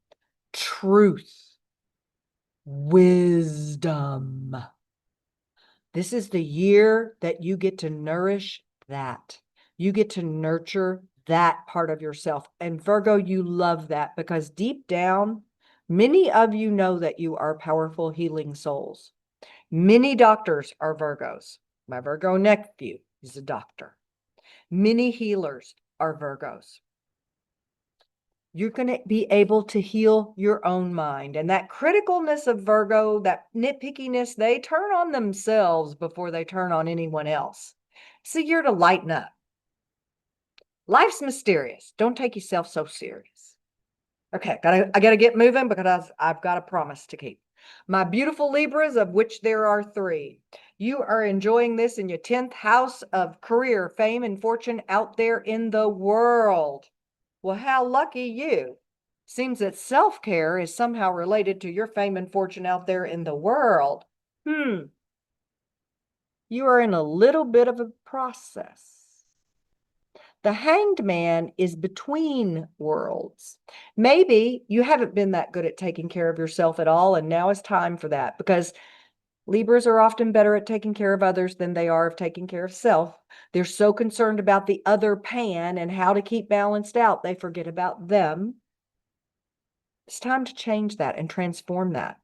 truth, wisdom. This is the year that you get to nourish that. You get to nurture that part of yourself. And Virgo, you love that because deep down, many of you know that you are powerful healing souls. Many doctors are Virgos. My Virgo nephew is a doctor. Many healers are Virgos. You're going to be able to heal your own mind. And that criticalness of Virgo, that nitpickiness, they turn on themselves before they turn on anyone else. It's a year to lighten up. Life's mysterious. Don't take yourself so serious. Okay, I gotta get moving because I've got a promise to keep. My beautiful Libras, of which there are 3. You are enjoying this in your 10th house of career, fame, and fortune out there in the world. Well, how lucky you. Seems that self-care is somehow related to your fame and fortune out there in the world. You are in a little bit of a process. The Hanged Man is between worlds. Maybe you haven't been that good at taking care of yourself at all, and now is time for that, because Libras are often better at taking care of others than they are of taking care of self. They're so concerned about the other pan and how to keep balanced out, they forget about them. It's time to change that and transform that.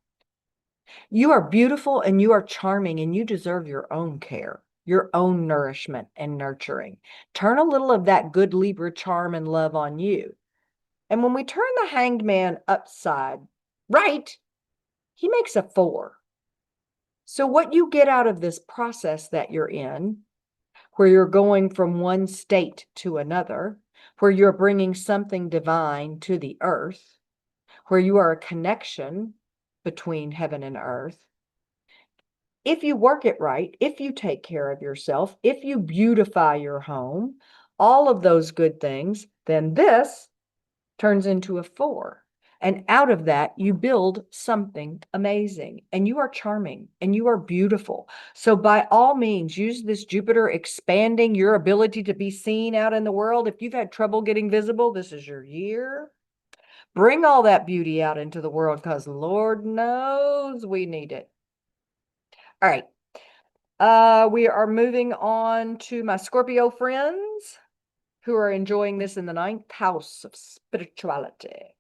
You are beautiful and you are charming, and you deserve your own care, your own nourishment and nurturing. Turn a little of that good Libra charm and love on you. And when we turn the Hanged Man upside right, he makes a 4. So what you get out of this process that you're in, where you're going from one state to another, where you're bringing something divine to the earth, where you are a connection between heaven and earth. If you work it right, if you take care of yourself, if you beautify your home, all of those good things, then this turns into a 4. And out of that, you build something amazing. And you are charming and you are beautiful. So by all means, use this Jupiter expanding your ability to be seen out in the world. If you've had trouble getting visible, this is your year. Bring all that beauty out into the world, because Lord knows we need it. All right. We are moving on to my Scorpio friends who are enjoying this in the 9th house of spirituality.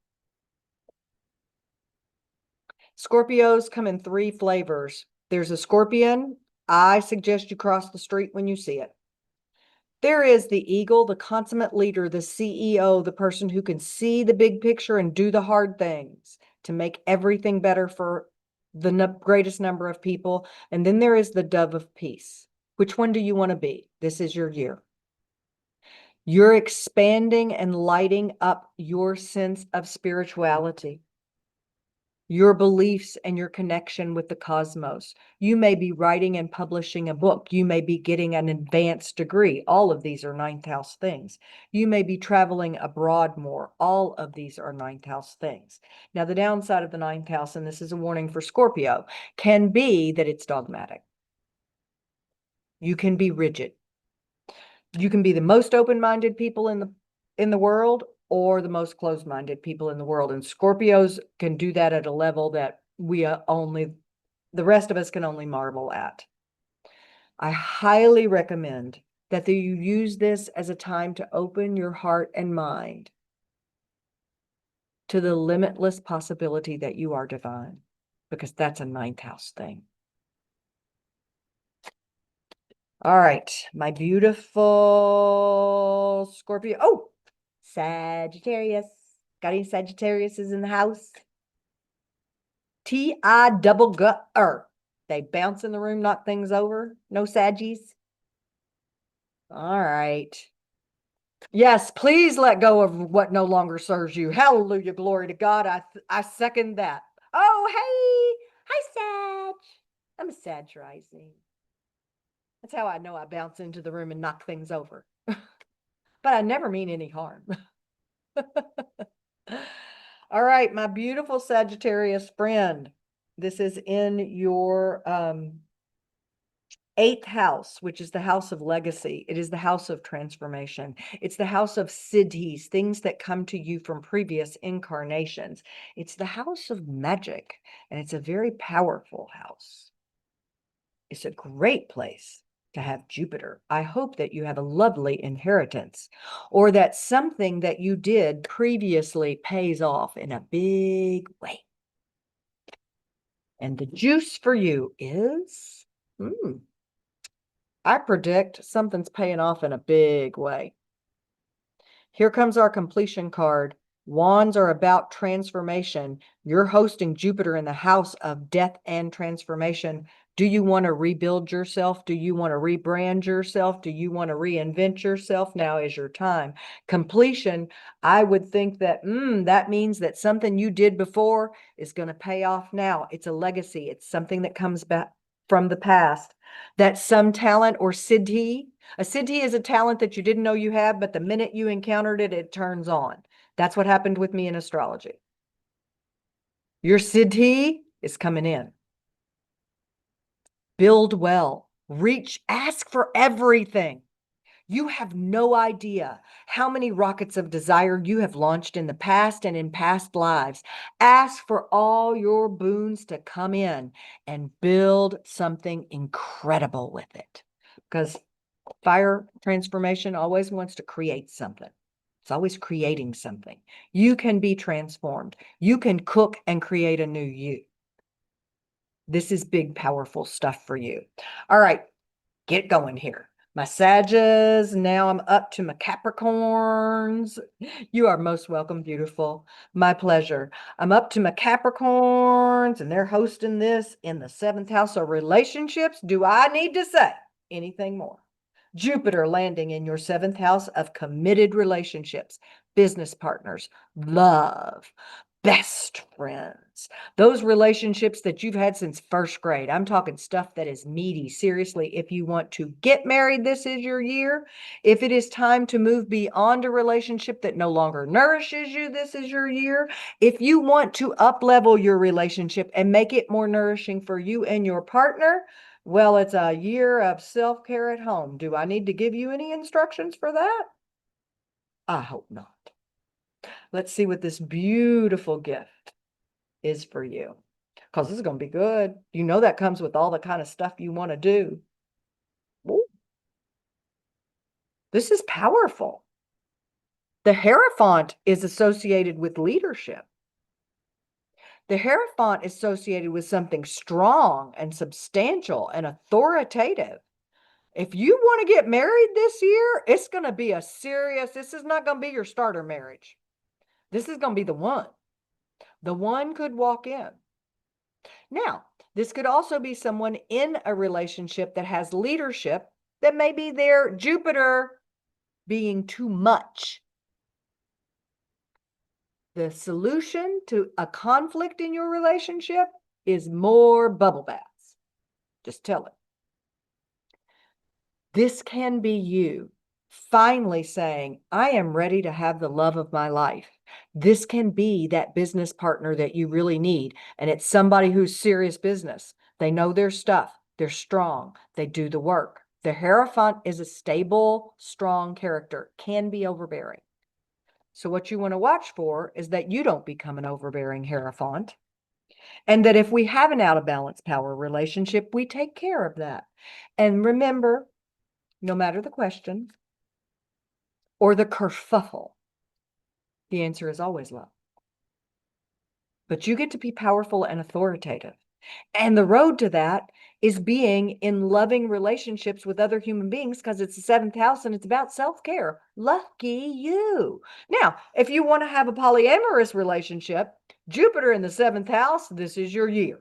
Scorpios come in 3 flavors. There's a scorpion. I suggest you cross the street when you see it. There is the eagle, the consummate leader, the CEO, the person who can see the big picture and do the hard things to make everything better for the greatest number of people. And then there is the dove of peace. Which one do you want to be? This is your year. You're expanding and lighting up your sense of spirituality, your beliefs and your connection with the cosmos. You may be writing and publishing a book. You may be getting an advanced degree. All of these are 9th house things. You may be traveling abroad more. All of these are 9th house things. Now, the downside of the 9th house, and this is a warning for Scorpio, can be that it's dogmatic. You can be rigid. You can be the most open-minded people in the world, or the most closed-minded people in the world. And Scorpios can do that at a level that the rest of us can only marvel at. I highly recommend that you use this as a time to open your heart and mind to the limitless possibility that you are divine, because that's a 9th house thing. All right, my beautiful Scorpio. Oh, Sagittarius. Got any Sagittariuses in the house? T-I-double-gut-er. They bounce in the room, knock things over. No Saggies? All right. Yes, please let go of what no longer serves you. Hallelujah, glory to God. I second that. Oh, hey. Hi, Sag. I'm a Sag rising. That's how I know I bounce into the room and knock things over. But I never mean any harm. All right, my beautiful Sagittarius friend. This is in your 8th house, which is the house of legacy. It is the house of transformation. It's the house of siddhis, things that come to you from previous incarnations. It's the house of magic, and it's a very powerful house. It's a great place to have Jupiter. I hope that you have a lovely inheritance, or that something that you did previously pays off in a big way. And the juice for you is, I predict something's paying off in a big way. Here comes our completion card. Wands are about transformation. You're hosting Jupiter in the house of death and transformation. Do you want to rebuild yourself? Do you want to rebrand yourself? Do you want to reinvent yourself? Now is your time. Completion, I would think that that means that something you did before is going to pay off now. It's a legacy. It's something that comes back from the past. That some talent or siddhi. A siddhi is a talent that you didn't know you had, but the minute you encountered it, it turns on. That's what happened with me in astrology. Your siddhi is coming in. Build well, reach, ask for everything. You have no idea how many rockets of desire you have launched in the past and in past lives. Ask for all your boons to come in and build something incredible with it. Because fire transformation always wants to create something. It's always creating something. You can be transformed. You can cook and create a new you. This is big, powerful stuff for you. All right, get going here. My Sages, now I'm up to my Capricorns. You are most welcome, beautiful. My pleasure. I'm up to my Capricorns, and they're hosting this in the 7th house of relationships. Do I need to say anything more? Jupiter landing in your 7th house of committed relationships, business partners, love, best friends, those relationships that you've had since 1st grade. I'm talking stuff that is meaty. Seriously, if you want to get married, this is your year. If it is time to move beyond a relationship that no longer nourishes you, this is your year. If you want to up-level your relationship and make it more nourishing for you and your partner, well, it's a year of self-care at home. Do I need to give you any instructions for that? I hope not. Let's see what this beautiful gift is for you. Because this is going to be good. You know that comes with all the kind of stuff you want to do. Ooh. This is powerful. The Hierophant is associated with leadership. The Hierophant is associated with something strong and substantial and authoritative. If you want to get married this year, it's going to be a serious, this is not going to be your starter marriage. This is going to be the one. The one could walk in. Now, this could also be someone in a relationship that has leadership that may be their Jupiter being too much. The solution to a conflict in your relationship is more bubble baths. Just tell it. This can be you finally saying, I am ready to have the love of my life. This can be that business partner that you really need. And it's somebody who's serious business. They know their stuff. They're strong. They do the work. The Hierophant is a stable, strong character, can be overbearing. So what you want to watch for is that you don't become an overbearing Hierophant. And that if we have an out of balance power relationship, we take care of that. And remember, no matter the question or the kerfuffle, the answer is always love. But you get to be powerful and authoritative. And the road to that is being in loving relationships with other human beings because it's the 7th house and it's about self-care. Lucky you. Now, if you want to have a polyamorous relationship, Jupiter in the 7th house, this is your year.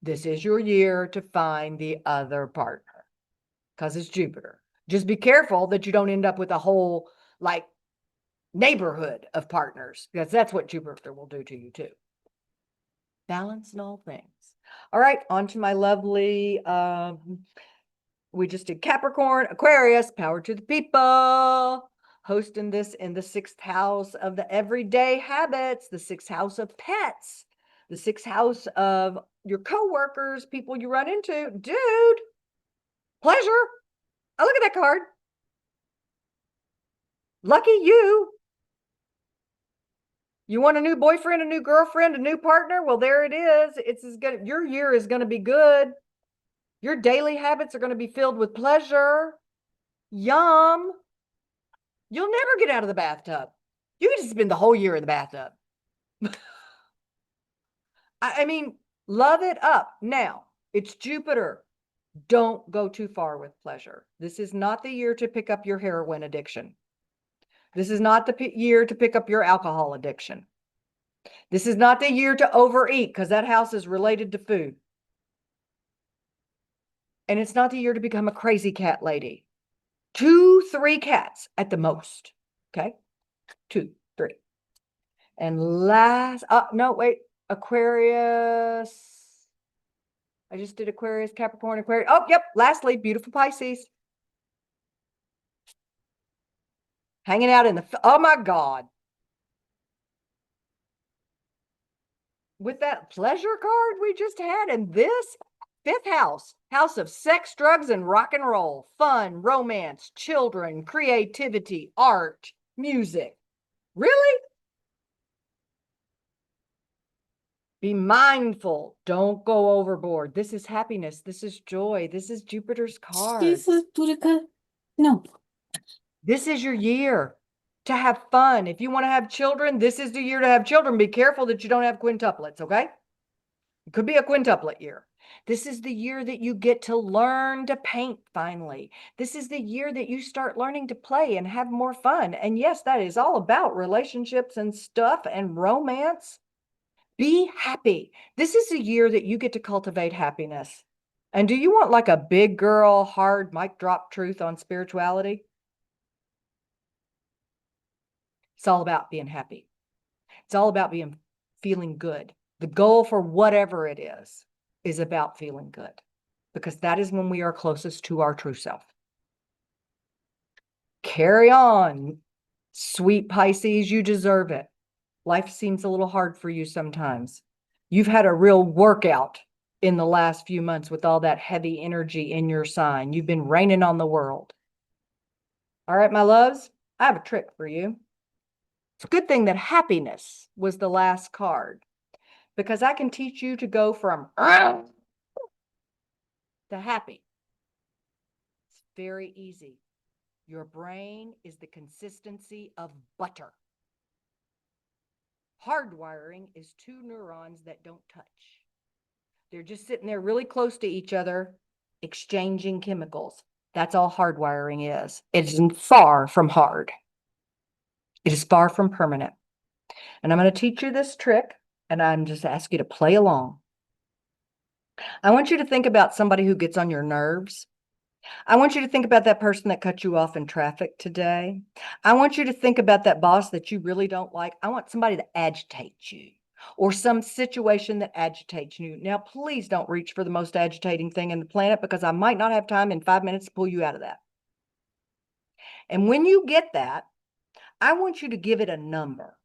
This is your year to find the other partner because it's Jupiter. Just be careful that you don't end up with a whole like neighborhood of partners because that's what Jupiter will do to you too. Balance in all things. All right, on to my lovely, we just did Capricorn, Aquarius, power to the people. Hosting this in the 6th house of the everyday habits, the 6th house of pets, the 6th house of your coworkers, people you run into. Dude, pleasure. Oh, look at that card. Lucky you. You want a new boyfriend, a new girlfriend, a new partner? Well, there it is. It's as good. Your year is going to be good. Your daily habits are going to be filled with pleasure. Yum. You'll never get out of the bathtub. You can just spend the whole year in the bathtub. I mean, love it up. Now, it's Jupiter. Don't go too far with pleasure. This is not the year to pick up your heroin addiction. This is not the year to pick up your alcohol addiction. This is not the year to overeat because that house is related to food. And it's not the year to become a crazy cat lady. 2, 3 cats at the most. Okay? 2, 3. And last, no, wait, Aquarius. I just did Aquarius, Capricorn, Aquarius. Oh, yep. Lastly, beautiful Pisces. Hanging out in the, oh my God. with that pleasure card we just had, and this fifth house, house of sex, drugs, and rock and roll, fun, romance, children, creativity, art, music. Really? Be mindful. Don't go overboard. This is happiness. This is joy. This is Jupiter's card. Jesus, Boudica. No. This is your year to have fun. If you want to have children, this is the year to have children. Be careful that you don't have quintuplets, okay? It could be a quintuplet year. This is the year that you get to learn to paint finally. This is the year that you start learning to play and have more fun. And yes, that is all about relationships and stuff and romance. Be happy. This is a year that you get to cultivate happiness. And do you want like a big girl, hard mic drop truth on spirituality? It's all about being happy. It's all about feeling good. The goal for whatever it is about feeling good, because that is when we are closest to our true self. Carry on, sweet Pisces, you deserve it. Life seems a little hard for you sometimes. You've had a real workout in the last few months with all that heavy energy in your sign. You've been raining on the world. All right, my loves, I have a trick for you. It's a good thing that happiness was the last card, because I can teach you to go from to happy. It's very easy. Your brain is the consistency of butter. Hardwiring is two neurons that don't touch. They're just sitting there really close to each other, exchanging chemicals. That's all hardwiring is. It isn't far from hard. It is far from permanent. And I'm going to teach you this trick, and I'm just asking you to play along. I want you to think about somebody who gets on your nerves. I want you to think about that person that cut you off in traffic today. I want you to think about that boss that you really don't like. I want somebody that agitates you, or some situation that agitates you. Now, please don't reach for the most agitating thing in the planet, because I might not have time in 5 minutes to pull you out of that. And when you get that, I want you to give it a number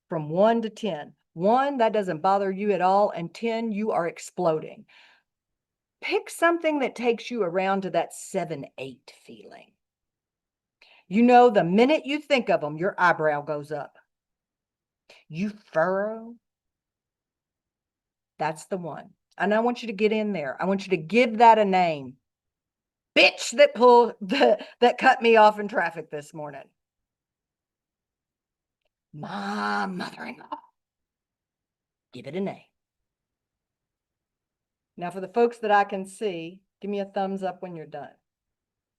from 1 to 10. 1, that doesn't bother you at all, and 10, you are exploding. Pick something that takes you around to that 7, 8 feeling. You know, the minute you think of them, your eyebrow goes up. You furrow. That's the one. And I want you to get in there. I want you to give that a name. Bitch that cut me off in traffic this morning. My mother-in-law. Give it a name. Now, for the folks that I can see, give me a thumbs up when you're done.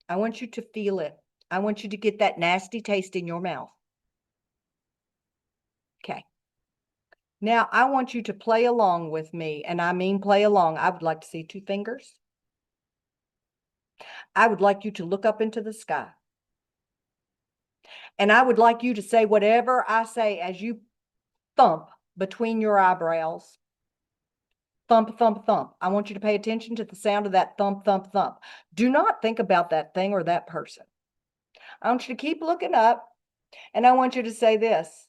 I want you to feel it. I want you to get that nasty taste in your mouth. Okay. Now, I want you to play along with me, and I mean play along. I would like to see 2 fingers. I would like you to look up into the sky. And I would like you to say whatever I say as you thump between your eyebrows. Thump, thump, thump. I want you to pay attention to the sound of that thump, thump, thump. Do not think about that thing or that person. I want you to keep looking up, and I want you to say this.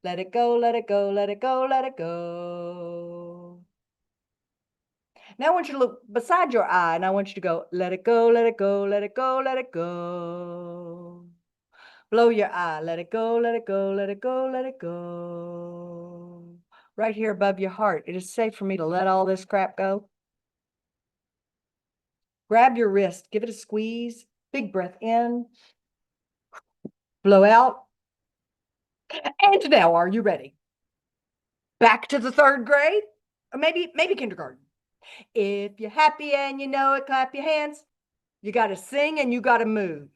Let it go, let it go, let it go, let it go. Now I want you to look beside your eye, and I want you to go, let it go, let it go, let it go, let it go. Blow your eye, let it go, let it go, let it go, let it go. Right here above your heart, it is safe for me to let all this crap go. Grab your wrist, give it a squeeze, big breath in, blow out. And now, are you ready? Back to the 3rd grade, or maybe kindergarten. If you're happy and you know it, clap your hands. You got to sing and you got to move.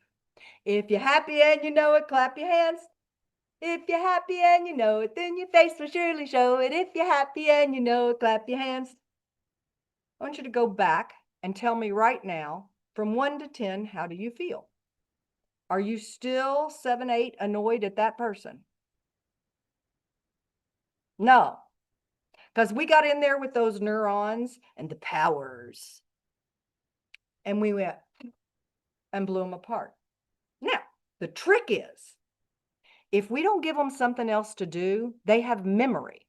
If you're happy and you know it, clap your hands. If you're happy and you know it, then your face will surely show it. If you're happy and you know it, clap your hands. I want you to go back and tell me right now, from 1 to 10, how do you feel? Are you still 7, 8 annoyed at that person? No, because we got in there with those neurons and the powers, and we went and blew them apart. Now, the trick is, if we don't give them something else to do, they have memory.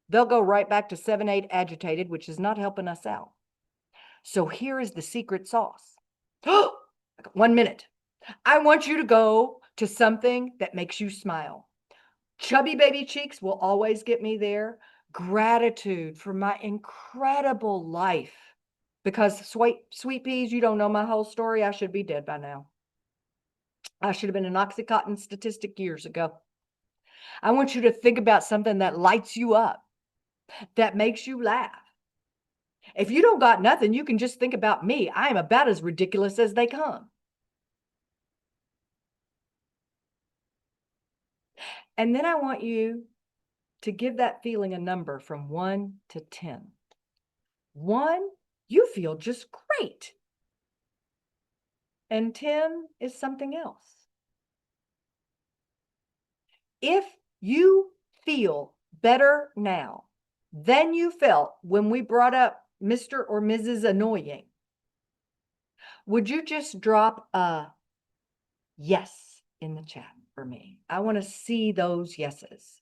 they'll go right back to 7-8 agitated, which is not helping us out. So here is the secret sauce. 1 minute. I want you to go to something that makes you smile. Chubby baby cheeks will always get me there. Gratitude for my incredible life. Because sweet peas, you don't know my whole story. I should be dead by now. I should have been an Oxycontin statistic years ago. I want you to think about something that lights you up, that makes you laugh. If you don't got nothing, you can just think about me. I am about as ridiculous as they come. And then I want you to give that feeling a number from 1 to 10. 1, you feel just great. And 10 is something else. If you feel better now than you felt when we brought up Mr. or Mrs. Annoying, would you just drop a yes in the chat for me? I want to see those yeses.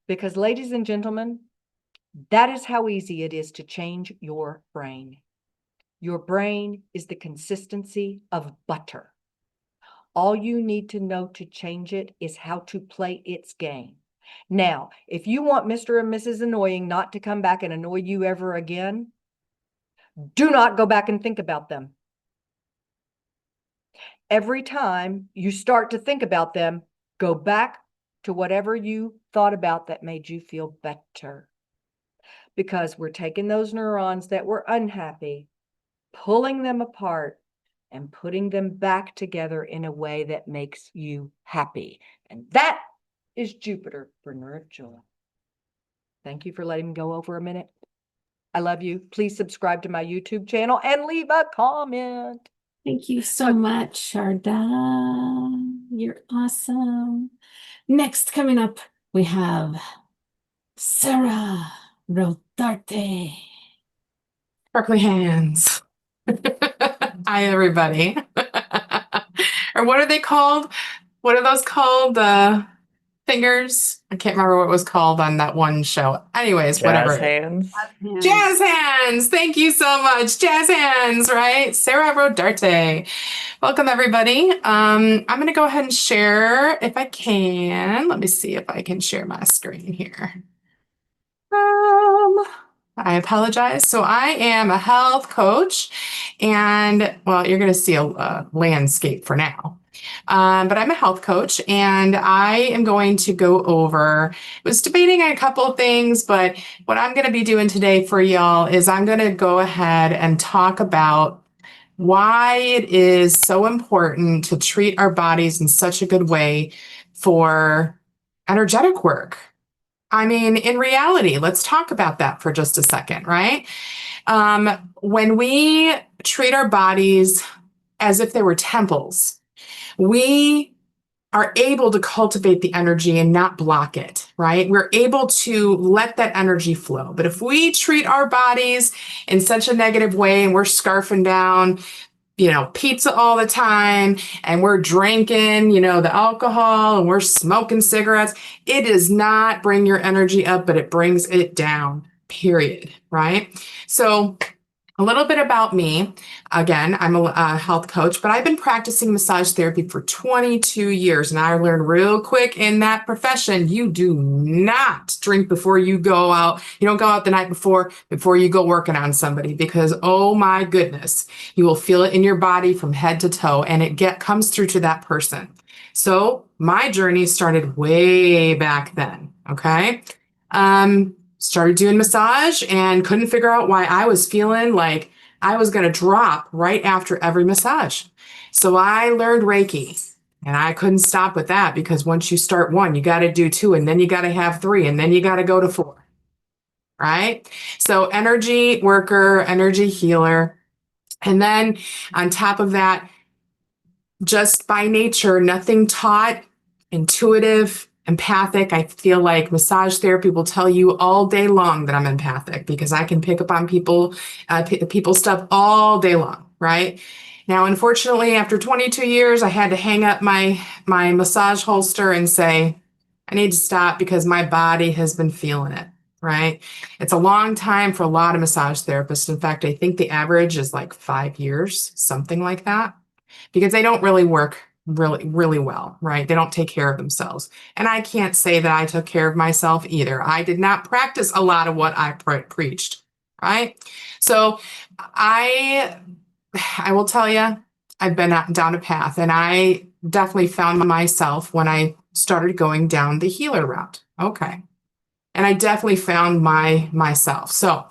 Because, ladies and gentlemen, that is how easy it is to change your brain. Your brain is the consistency of butter. All you need to know to change it is how to play its game. Now, if you want Mr. and Mrs. Annoying not to come back and annoy you ever again, do not go back and think about them. Every time you start to think about them, go back to whatever you thought about that made you feel better. Because we're taking those neurons that were unhappy, pulling them apart, and putting them back together in a way that makes you happy. And that is Jupiter for Nerve Joy. Thank you for letting me go over a minute. I love you. Please subscribe to my YouTube channel and leave a comment. Thank you so much, Sharda. You're awesome. Next, coming up, we have Sarah Rodarte. Sparkly hands. Hi, everybody. Or what are they called? What are those called? Fingers? I can't remember what it was called on that one show. Anyways, whatever. Jazz hands. Jazz hands. Thank you so much. Jazz hands, right? Sarah Rodarte. Welcome, everybody. I'm going to go ahead and share if I can. Let me see if I can share my screen here. I apologize. So I am a health coach, and well, you're going to see a landscape for now. But I'm a health coach, and I am going to go over, was debating on a couple of things, but what I'm going to be doing today for y'all is I'm going to go ahead and talk about why it is so important to treat our bodies in such a good way for energetic work. I mean, in reality, let's talk about that for just a second, right? When we treat our bodies as if they were temples, we are able to cultivate the energy and not block it, right? We're able to let that energy flow. But if we treat our bodies in such a negative way and we're scarfing down, pizza all the time, and we're drinking, the alcohol, and we're smoking cigarettes, it does not bring your energy up, but it brings it down, period, right? So a little bit about me. Again, I'm a health coach, but I've been practicing massage therapy for 22 years. And I learned real quick in that profession, you do not drink before you go out. You don't go out the night before you go working on somebody, because, oh my goodness, you will feel it in your body from head to toe, and it comes through to that person. So my journey started way back then. Okay. Started doing massage and couldn't figure out why I was feeling like I was going to drop right after every massage. So I learned Reiki, and I couldn't stop with that, because once you start 1, you got to do 2, and then you got to have 3, and then you got to go to 4, right? So energy worker, energy healer. And then on top of that, just by nature, nothing taught, intuitive, empathic. I feel like massage therapy will tell you all day long that I'm empathic, because I can pick up on people's stuff all day long, right? Now, unfortunately, after 22 years, I had to hang up my massage holster and say, I need to stop because my body has been feeling it, right? It's a long time for a lot of massage therapists. In fact, I think the average is like 5 years, something like that, because they don't really work really well, right? They don't take care of themselves. And I can't say that I took care of myself either. I did not practice a lot of what I preached, right? So I will tell you, I've been down a path, and I definitely found myself when I started going down the healer route. Okay. And I definitely found myself. So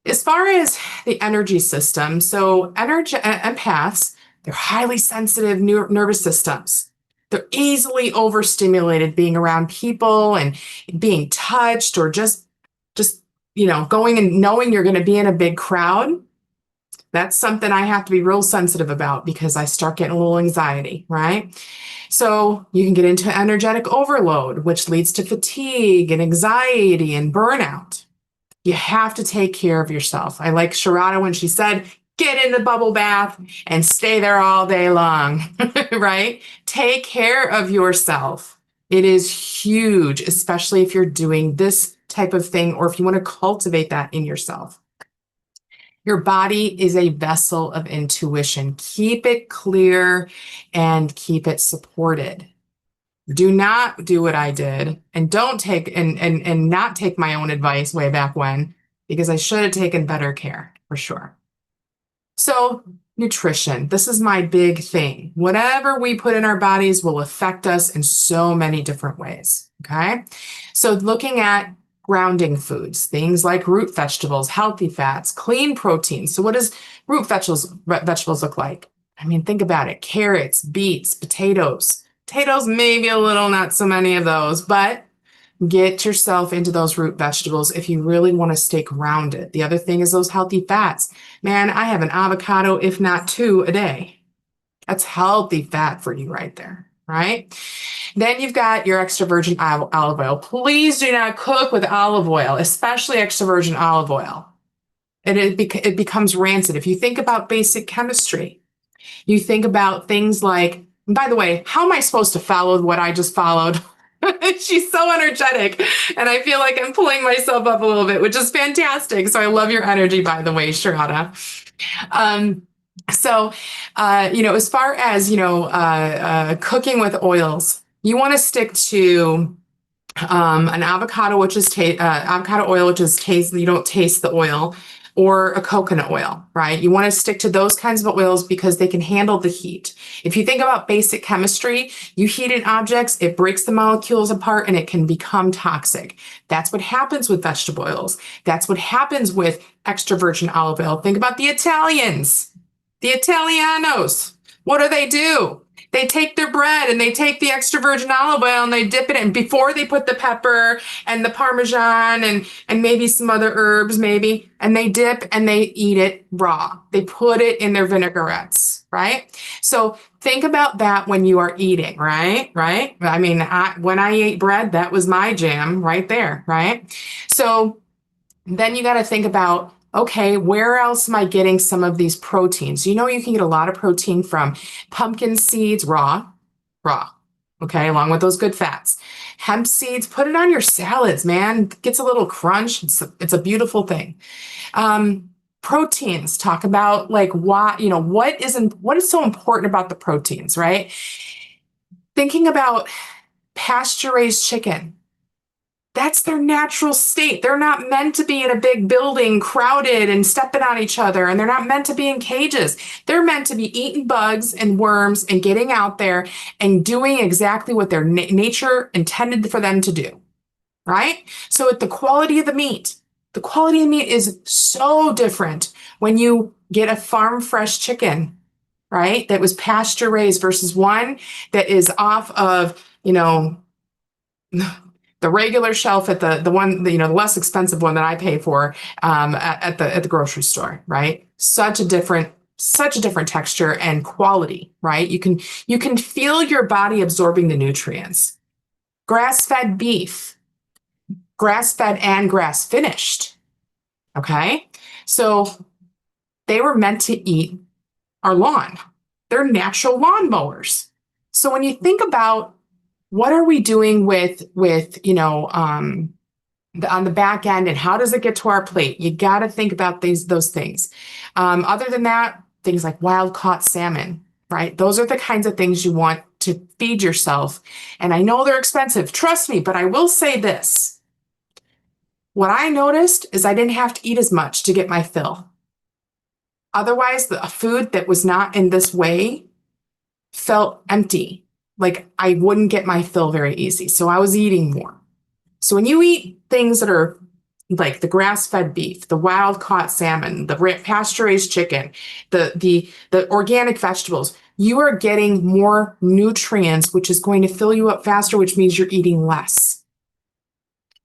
as far as the energy system, so empaths, they're highly sensitive nervous systems. They're easily overstimulated being around people and being touched, or just going and knowing you're going to be in a big crowd. That's something I have to be real sensitive about because I start getting a little anxiety, right? So you can get into energetic overload, which leads to fatigue and anxiety and burnout. You have to take care of yourself. I like Sharada when she said, get in the bubble bath and stay there all day long, right? Take care of yourself. It is huge, especially if you're doing this type of thing or if you want to cultivate that in yourself. Your body is a vessel of intuition. Keep it clear and keep it supported. Do not do what I did, and don't take and not take my own advice way back when, because I should have taken better care for sure. So nutrition, this is my big thing. Whatever we put in our bodies will affect us in so many different ways. Okay. So looking at grounding foods, things like root vegetables, healthy fats, clean proteins. So what does root vegetables look like? I mean, think about it. Carrots, beets, potatoes. Potatoes, maybe a little, not so many of those, but get yourself into those root vegetables if you really want to stay grounded. The other thing is those healthy fats. Man, I have an avocado, if not 2 a day. That's healthy fat for you right there, right? Then you've got your extra virgin olive oil. Please do not cook with olive oil, especially extra virgin olive oil. It becomes rancid. If you think about basic chemistry, you think about things like, and by the way, how am I supposed to follow what I just followed? She's so energetic, and I feel like I'm pulling myself up a little bit, which is fantastic. So I love your energy, by the way, Sharada. As far as, cooking with oils, you want to stick to an avocado, which is avocado oil, which is taste. You don't taste the oil, or a coconut oil, right? You want to stick to those kinds of oils because they can handle the heat. If you think about basic chemistry, you heat in objects, it breaks the molecules apart and it can become toxic. That's what happens with vegetable oils. That's what happens with extra virgin olive oil. Think about the Italians, the Italianos. What do? They take their bread and they take the extra virgin olive oil and they dip it in before they put the pepper and the Parmesan and maybe some other herbs, maybe, and they dip and they eat it raw. They put it in their vinaigrettes, right? So think about that when you are eating, right? Right? I mean, when I ate bread, that was my jam right there, right? So then you got to think about, okay, where else am I getting some of these proteins? You can get a lot of protein from pumpkin seeds, raw, okay, along with those good fats. Hemp seeds, put it on your salads, man. It gets a little crunch. It's a beautiful thing. Proteins, talk about like what is so important about the proteins, right? Thinking about pasture-raised chicken. That's their natural state. They're not meant to be in a big building, crowded and stepping on each other. And they're not meant to be in cages. They're meant to be eating bugs and worms and getting out there and doing exactly what their nature intended for them to do, right? So the quality of the meat is so different when you get a farm fresh chicken, right? That was pasture raised versus one that is off of, the regular shelf at the one, the less expensive one that I pay for at the grocery store, right? Such a different texture and quality, right? You can feel your body absorbing the nutrients. Grass-fed beef, grass-fed and grass-finished, okay? So they were meant to eat our lawn. They're natural lawn mowers. So when you think about what are we doing with on the back end, and how does it get to our plate? You got to think about those things. Other than that, things like wild caught salmon, right? Those are the kinds of things you want to feed yourself. And I know they're expensive, trust me, but I will say this. What I noticed is I didn't have to eat as much to get my fill. Otherwise, the food that was not in this way felt empty. Like I wouldn't get my fill very easy. So I was eating more. So when you eat things that are like the grass-fed beef, the wild-caught salmon, the pasture-raised chicken, the organic vegetables, you are getting more nutrients, which is going to fill you up faster, which means you're eating less.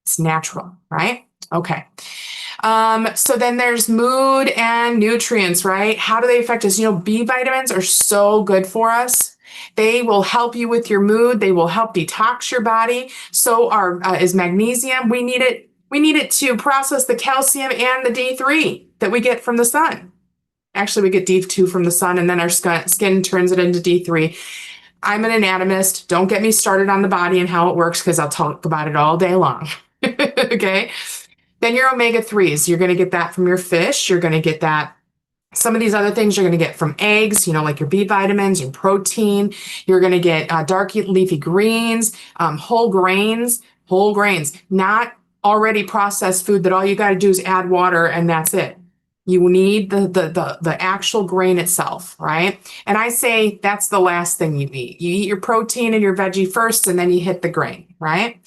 It's natural, right? Okay. So then there's mood and nutrients, right? How do they affect us? B vitamins are so good for us. They will help you with your mood. They will help detox your body. So is magnesium. We need it. We need it to process the calcium and the D3 that we get from the sun. Actually, we get D2 from the sun, and then our skin turns it into D3. I'm an anatomist. Don't get me started on the body and how it works, because I'll talk about it all day long. Okay. Then your omega-3s, you're going to get that from your fish. You're going to get that. Some of these other things you're going to get from eggs, like your B vitamins, your protein. You're going to get dark leafy greens, whole grains, not already processed food that all you got to do is add water and that's it. You need the actual grain itself, right? And I say that's the last thing you eat. You eat your protein and your veggie first, and then you hit the grain, right?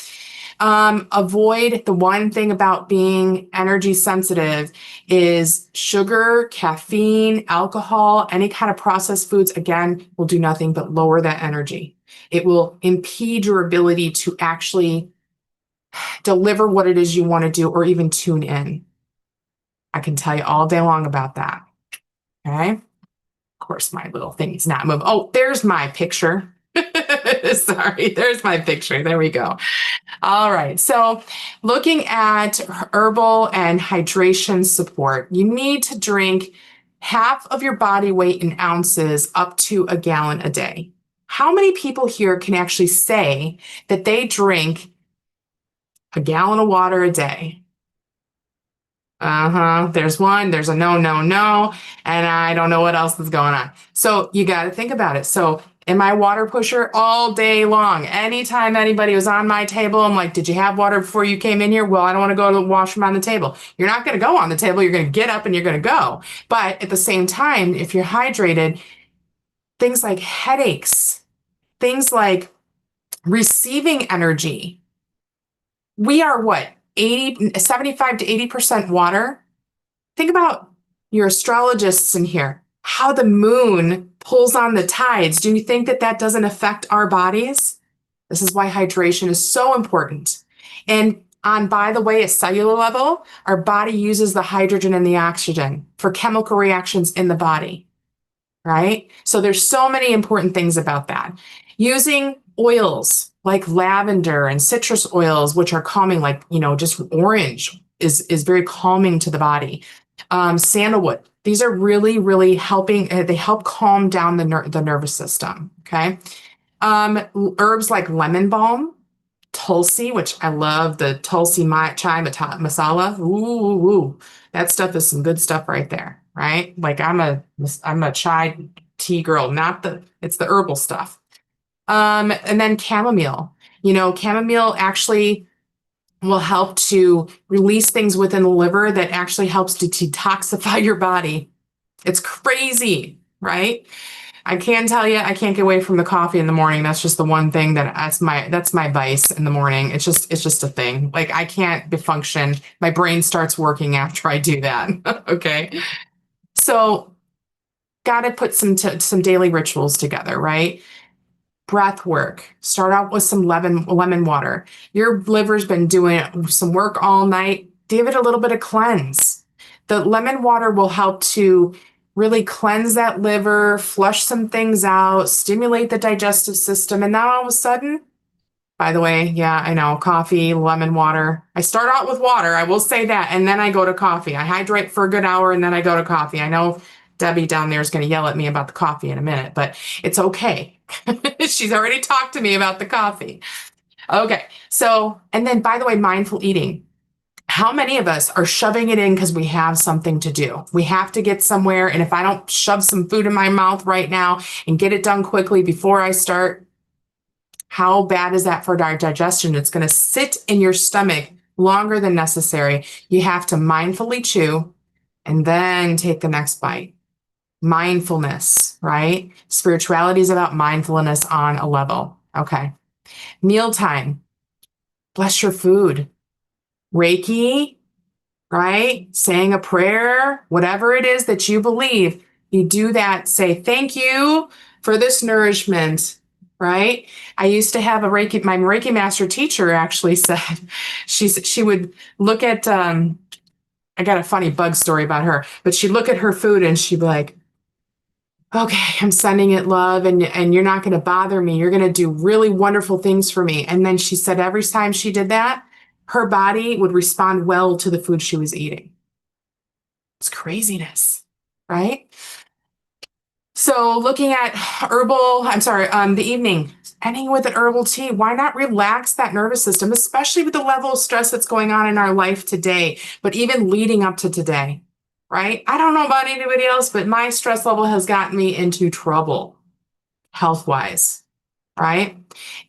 Avoid the one thing about being energy sensitive is sugar, caffeine, alcohol, any kind of processed foods, again, will do nothing but lower that energy. It will impede your ability to actually deliver what it is you want to do or even tune in. I can tell you all day long about that. Okay. Of course, my little thing is not moving. Oh, there's my picture. Sorry, there's my picture. There we go. All right. So looking at herbal and hydration support, you need to drink half of your body weight in ounces up to a gallon a day. How many people here can actually say that they drink a gallon of water a day? There's one, there's a no, and I don't know what else is going on. So you got to think about it. So am I a water pusher all day long? Anytime anybody was on my table, I'm like, did you have water before you came in here? Well, I don't want to go to the washroom on the table. You're not going to go on the table. You're going to get up and you're going to go. But at the same time, if you're hydrated, things like headaches, things like receiving energy, we are what? 75 to 80% water. Think about your astrologists in here, how the moon pulls on the tides. Do you think that doesn't affect our bodies? This is why hydration is so important. And by the way, at cellular level, our body uses the hydrogen and the oxygen for chemical reactions in the body, right? So there's so many important things about that. Using oils like lavender and citrus oils, which are calming, like, just orange is very calming to the body. Sandalwood. These are really, really helping. They help calm down the nervous system. Okay. Herbs like lemon balm, tulsi, which I love, the tulsi chai masala. Ooh, that stuff is some good stuff right there. Right. Like I'm a chai tea girl, it's the herbal stuff. And then chamomile. Chamomile actually will help to release things within the liver that actually helps to detoxify your body. It's crazy, right? I can tell you, I can't get away from the coffee in the morning. That's just the one thing that's my vice in the morning. It's just a thing. Like I can't function. My brain starts working after I do that. Okay. So got to put some daily rituals together, right? Breath work. Start out with some lemon water. Your liver's been doing some work all night. Give it a little bit of cleanse. The lemon water will help to really cleanse that liver, flush some things out, stimulate the digestive system. And now all of a sudden, by the way, yeah, I know, coffee, lemon water. I start out with water, I will say that, and then I go to coffee. I hydrate for a good hour and then I go to coffee. I know Debbie down there is going to yell at me about the coffee in a minute, but it's okay. She's already talked to me about the coffee. Okay. So, and then by the way, mindful eating. How many of us are shoving it in because we have something to do? We have to get somewhere. And if I don't shove some food in my mouth right now and get it done quickly before I start, how bad is that for our digestion? It's going to sit in your stomach longer than necessary. You have to mindfully chew and then take the next bite. Mindfulness, right? Spirituality is about mindfulness on a level. Okay. Mealtime. Bless your food. Reiki, right? Saying a prayer, whatever it is that you believe, you do that. Say, thank you for this nourishment, right? I used to have my Reiki master teacher actually said, she would look at, I got a funny bug story about her, but she'd look at her food and she'd be like, okay, I'm sending it love and you're not going to bother me. You're going to do really wonderful things for me. And then she said every time she did that, her body would respond well to the food she was eating. It's craziness, right? So looking at the evening, ending with an herbal tea. Why not relax that nervous system, especially with the level of stress that's going on in our life today, but even leading up to today, right? I don't know about anybody else, but my stress level has gotten me into trouble health-wise, right?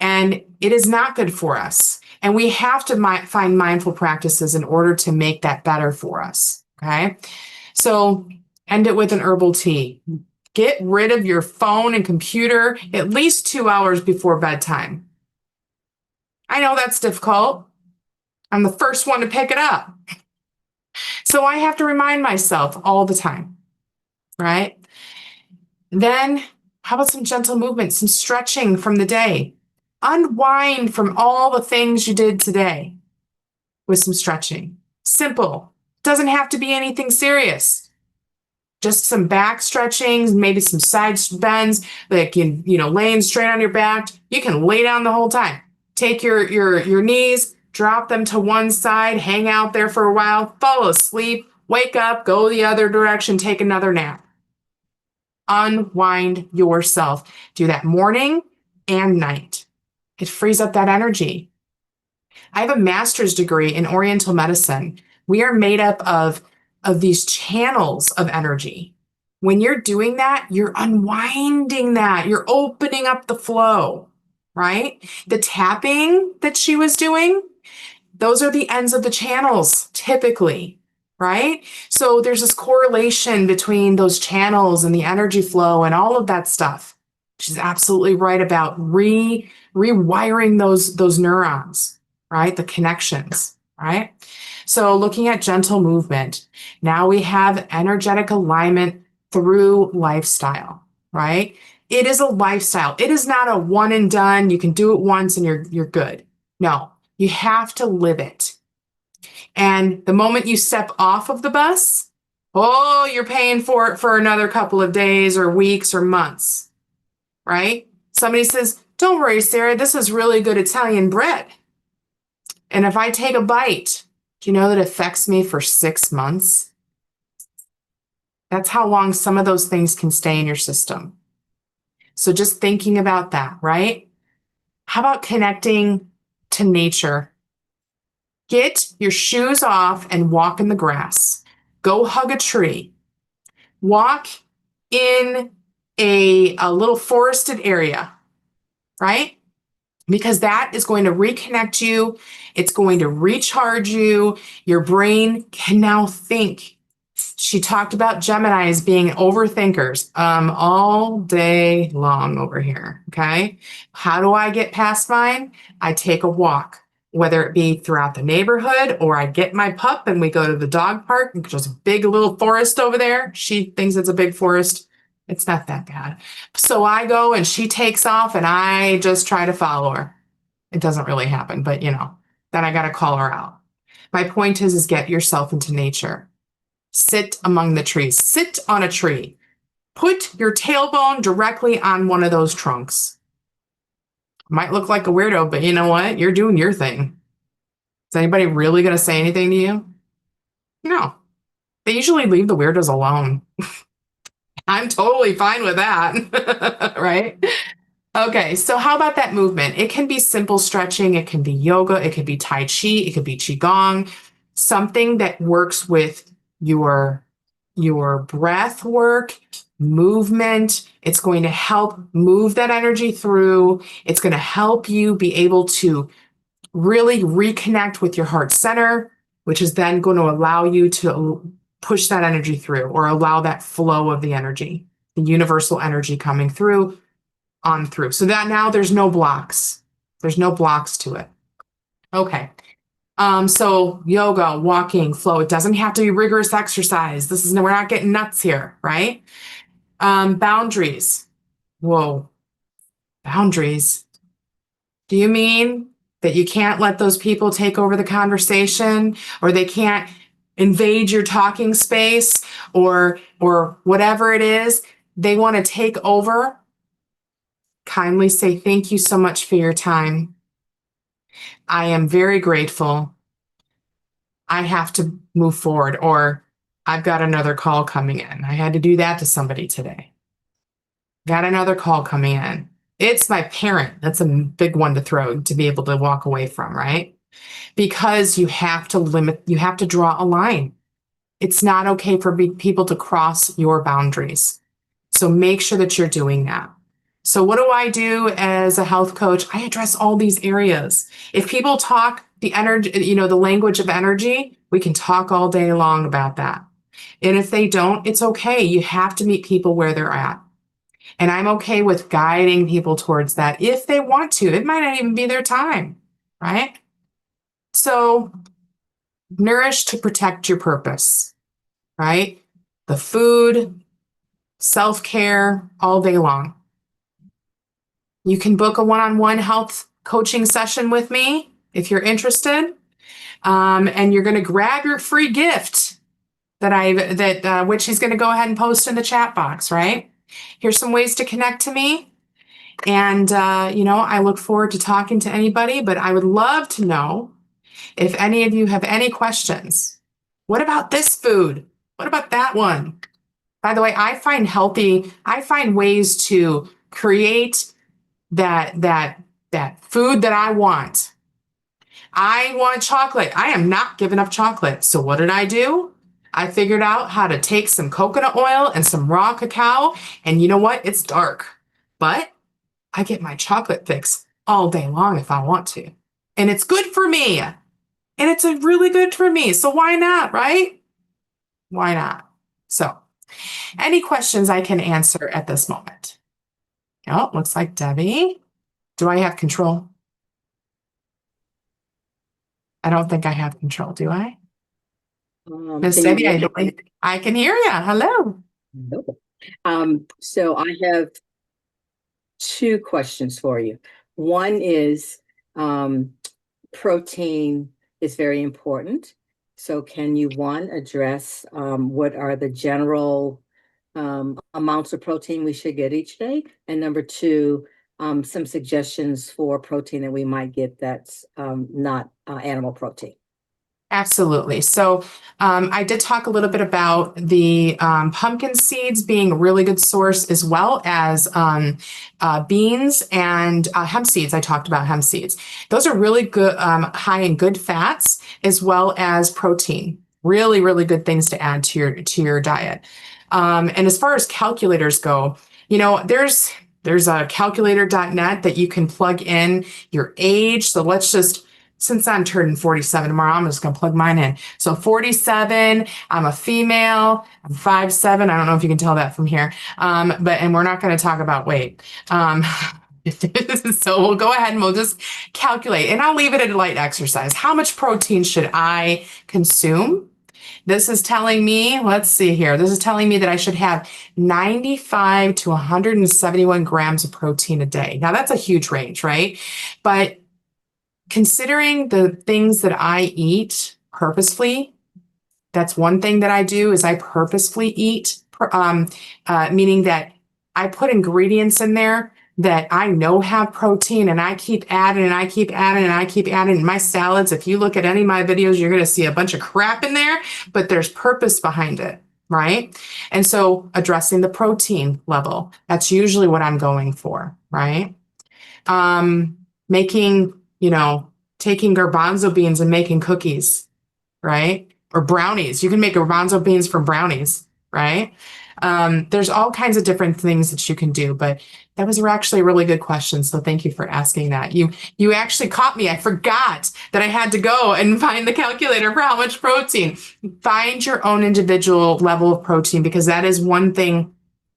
And it is not good for us. And we have to find mindful practices in order to make that better for us, okay? So end it with an herbal tea. Get rid of your phone and computer at least 2 hours before bedtime. I know that's difficult. I'm the first one to pick it up. So I have to remind myself all the time, right? Then how about some gentle movement, some stretching from the day? Unwind from all the things you did today with some stretching. Simple. Doesn't have to be anything serious. Just some back stretchings, maybe some side bends, like laying straight on your back. You can lay down the whole time. Take your knees, drop them to one side, hang out there for a while, fall asleep, wake up, go the other direction, take another nap. Unwind yourself. Do that morning and night. It frees up that energy. I have a master's degree in Oriental medicine. We are made up of these channels of energy. When you're doing that, you're unwinding that. You're opening up the flow, right? The tapping that she was doing, those are the ends of the channels typically, right? So there's this correlation between those channels and the energy flow and all of that stuff. She's absolutely right about rewiring those neurons, right? The connections, right? So looking at gentle movement, now we have energetic alignment through lifestyle, right? It is a lifestyle. It is not a one and done. You can do it once and you're good. No, you have to live it. And the moment you step off of the bus, oh, you're paying for it for another couple of days or weeks or months, right? Somebody says, don't worry, Sarah, this is really good Italian bread. And if I take a bite, do you know that it affects me for 6 months? That's how long some of those things can stay in your system. So just thinking about that, right? How about connecting to nature? Get your shoes off and walk in the grass. Go hug a tree. Walk in a little forested area, right? Because that is going to reconnect you. It's going to recharge you. Your brain can now think. She talked about Geminis being overthinkers all day long over here, okay? How do I get past mine? I take a walk, whether it be throughout the neighborhood or I get my pup and we go to the dog park. There's a big little forest over there. She thinks it's a big forest. It's not that bad. So I go and she takes off and I just try to follow her. It doesn't really happen, but then I got to call her out. My point is get yourself into nature. Sit among the trees. Sit on a tree. Put your tailbone directly on one of those trunks. Might look like a weirdo, but you know what? You're doing your thing. Is anybody really going to say anything to you? No. They usually leave the weirdos alone. I'm totally fine with that. Right? Okay, so how about that movement? It can be simple stretching, it can be yoga, it could be Tai Chi, it could be Qigong, something that works with your breath work, movement. It's going to help move that energy through. It's going to help you be able to really reconnect with your heart center, which is then going to allow you to push that energy through or allow that flow of the energy, the universal energy coming through on through. So that now there's no blocks. There's no blocks to it. Okay. So yoga, walking, flow, it doesn't have to be rigorous exercise. We're not getting nuts here, right? Boundaries. Whoa. Boundaries. Do you mean that you can't let those people take over the conversation, or they can't invade your talking space, or whatever it is they want to take over? Kindly say thank you so much for your time. I am very grateful. I have to move forward, or I've got another call coming in. I had to do that to somebody today. Got another call coming in. It's my parent. That's a big one to be able to walk away from, right? Because you have to draw a line. It's not okay for people to cross your boundaries. So make sure that you're doing that. So what do I do as a health coach? I address all these areas. If people talk the energy, the language of energy, we can talk all day long about that. And if they don't, it's okay. You have to meet people where they're at. And I'm okay with guiding people towards that if they want to. It might not even be their time, right? So nourish to protect your purpose, right? The food, self-care, all day long. You can book a one-on-one health coaching session with me if you're interested. And you're going to grab your free gift which he's going to go ahead and post in the chat box, right? Here's some ways to connect to me. And, I look forward to talking to anybody, but I would love to know if any of you have any questions. What about this food? What about that one? By the way, I find ways to create that food that I want. I want chocolate. I am not giving up chocolate. So what did I do? I figured out how to take some coconut oil and some raw cacao. And you know what? It's dark, but I get my chocolate fix all day long if I want to. And it's good for me. And it's really good for me. So why not, right? Why not? So any questions I can answer at this moment? Oh, looks like Debbie. Do I have control? I don't think I have control, do I? Miss Can you Debbie, hear me? I can hear you. Hello. Nope. So I have two questions for you. One is protein is very important. So can you, one, address what are the general amounts of protein we should get each day? And number two, some suggestions for protein that we might get that's not animal protein. Absolutely. So I did talk a little bit about the pumpkin seeds being a really good source, as well as beans and hemp seeds. I talked about hemp seeds. Those are really good, high in good fats, as well as protein. Really, really good things to add to your diet. And as far as calculators go, there's a calculator.net that you can plug in your age. So since I'm turning 47 tomorrow, I'm just going to plug mine in. So 47, I'm a female, I'm 5'7". I don't know if you can tell that from here. And we're not going to talk about weight. So we'll go ahead and we'll just calculate, and I'll leave it at a light exercise. How much protein should I consume? This is telling me, let's see here. This is telling me that I should have 95 to 171 grams of protein a day. Now that's a huge range, right? But considering the things that I eat purposefully, that's one thing that I do is I purposefully eat, meaning that I put ingredients in there that I know have protein, and I keep adding and I keep adding and I keep adding. My salads, if you look at any of my videos, you're going to see a bunch of crap in there, but there's purpose behind it. right? And so addressing the protein level, that's usually what I'm going for, right? Making, taking garbanzo beans and making cookies, right? Or brownies. You can make garbanzo beans from brownies, right? There's all kinds of different things that you can do, but that was actually a really good question. So thank you for asking that. You actually caught me. I forgot that I had to go and find the calculator for how much protein. Find your own individual level of protein, because that is one thing.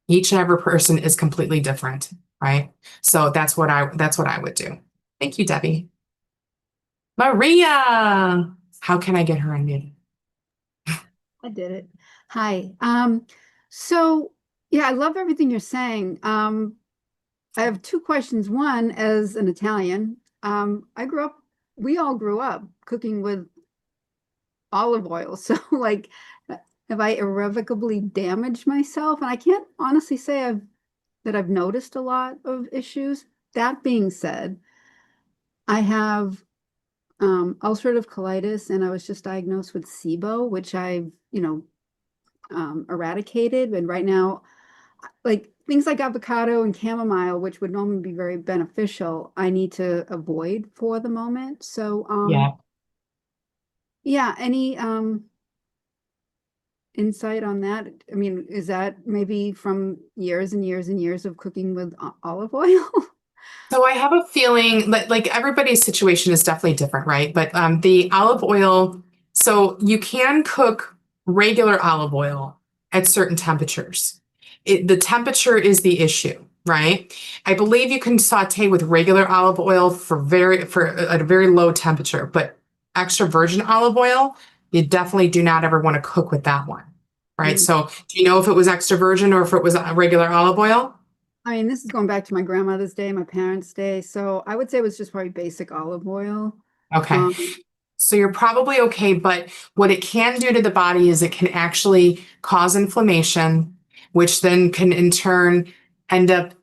Each and every person is completely different, right? So that's what I would do. Thank you, Debbie. Maria, how can I get her unmuted? I did it. Hi. So yeah, I love everything you're saying. I have two questions. One, as an Italian, we all grew up cooking with olive oil. So like, have I irrevocably damaged myself? And I can't honestly say that I've noticed a lot of issues. That being said, I have ulcerative colitis, and I was just diagnosed with SIBO, which I've, eradicated. And right now, like things like avocado and chamomile, which would normally be very beneficial, I need to avoid for the moment. So, yeah, any insight on that? I mean, is that maybe from years and years and years of cooking with olive oil? So I have a feeling that like everybody's situation is definitely different, right? But the olive oil, so you can cook regular olive oil at certain temperatures. The temperature is the issue, right? I believe you can saute with regular olive oil at a very low temperature, but extra virgin olive oil, you definitely do not ever want to cook with that one, right? Mm. So do you know if it was extra virgin or if it was a regular olive oil? I mean, this is going back to my grandmother's day, my parents' day. So I would say it was just probably basic olive oil. Okay. So you're probably okay, but what it can do to the body is it can actually cause inflammation, which then can in turn end up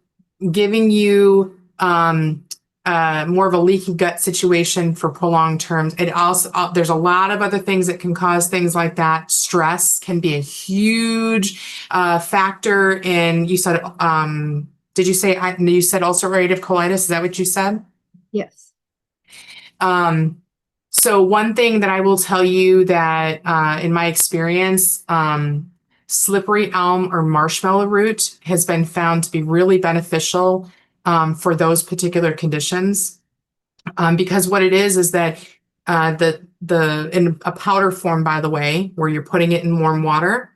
giving you more of a leaky gut situation for prolonged terms. It also, there's a lot of other things that can cause things like that. Stress can be a huge factor in, you said, did you say, you said ulcerative colitis? Is that what you said? Yes. So one thing that I will tell you that in my experience, slippery elm or marshmallow root has been found to be really beneficial for those particular conditions. Because what it is that in a powder form, by the way, where you're putting it in warm water,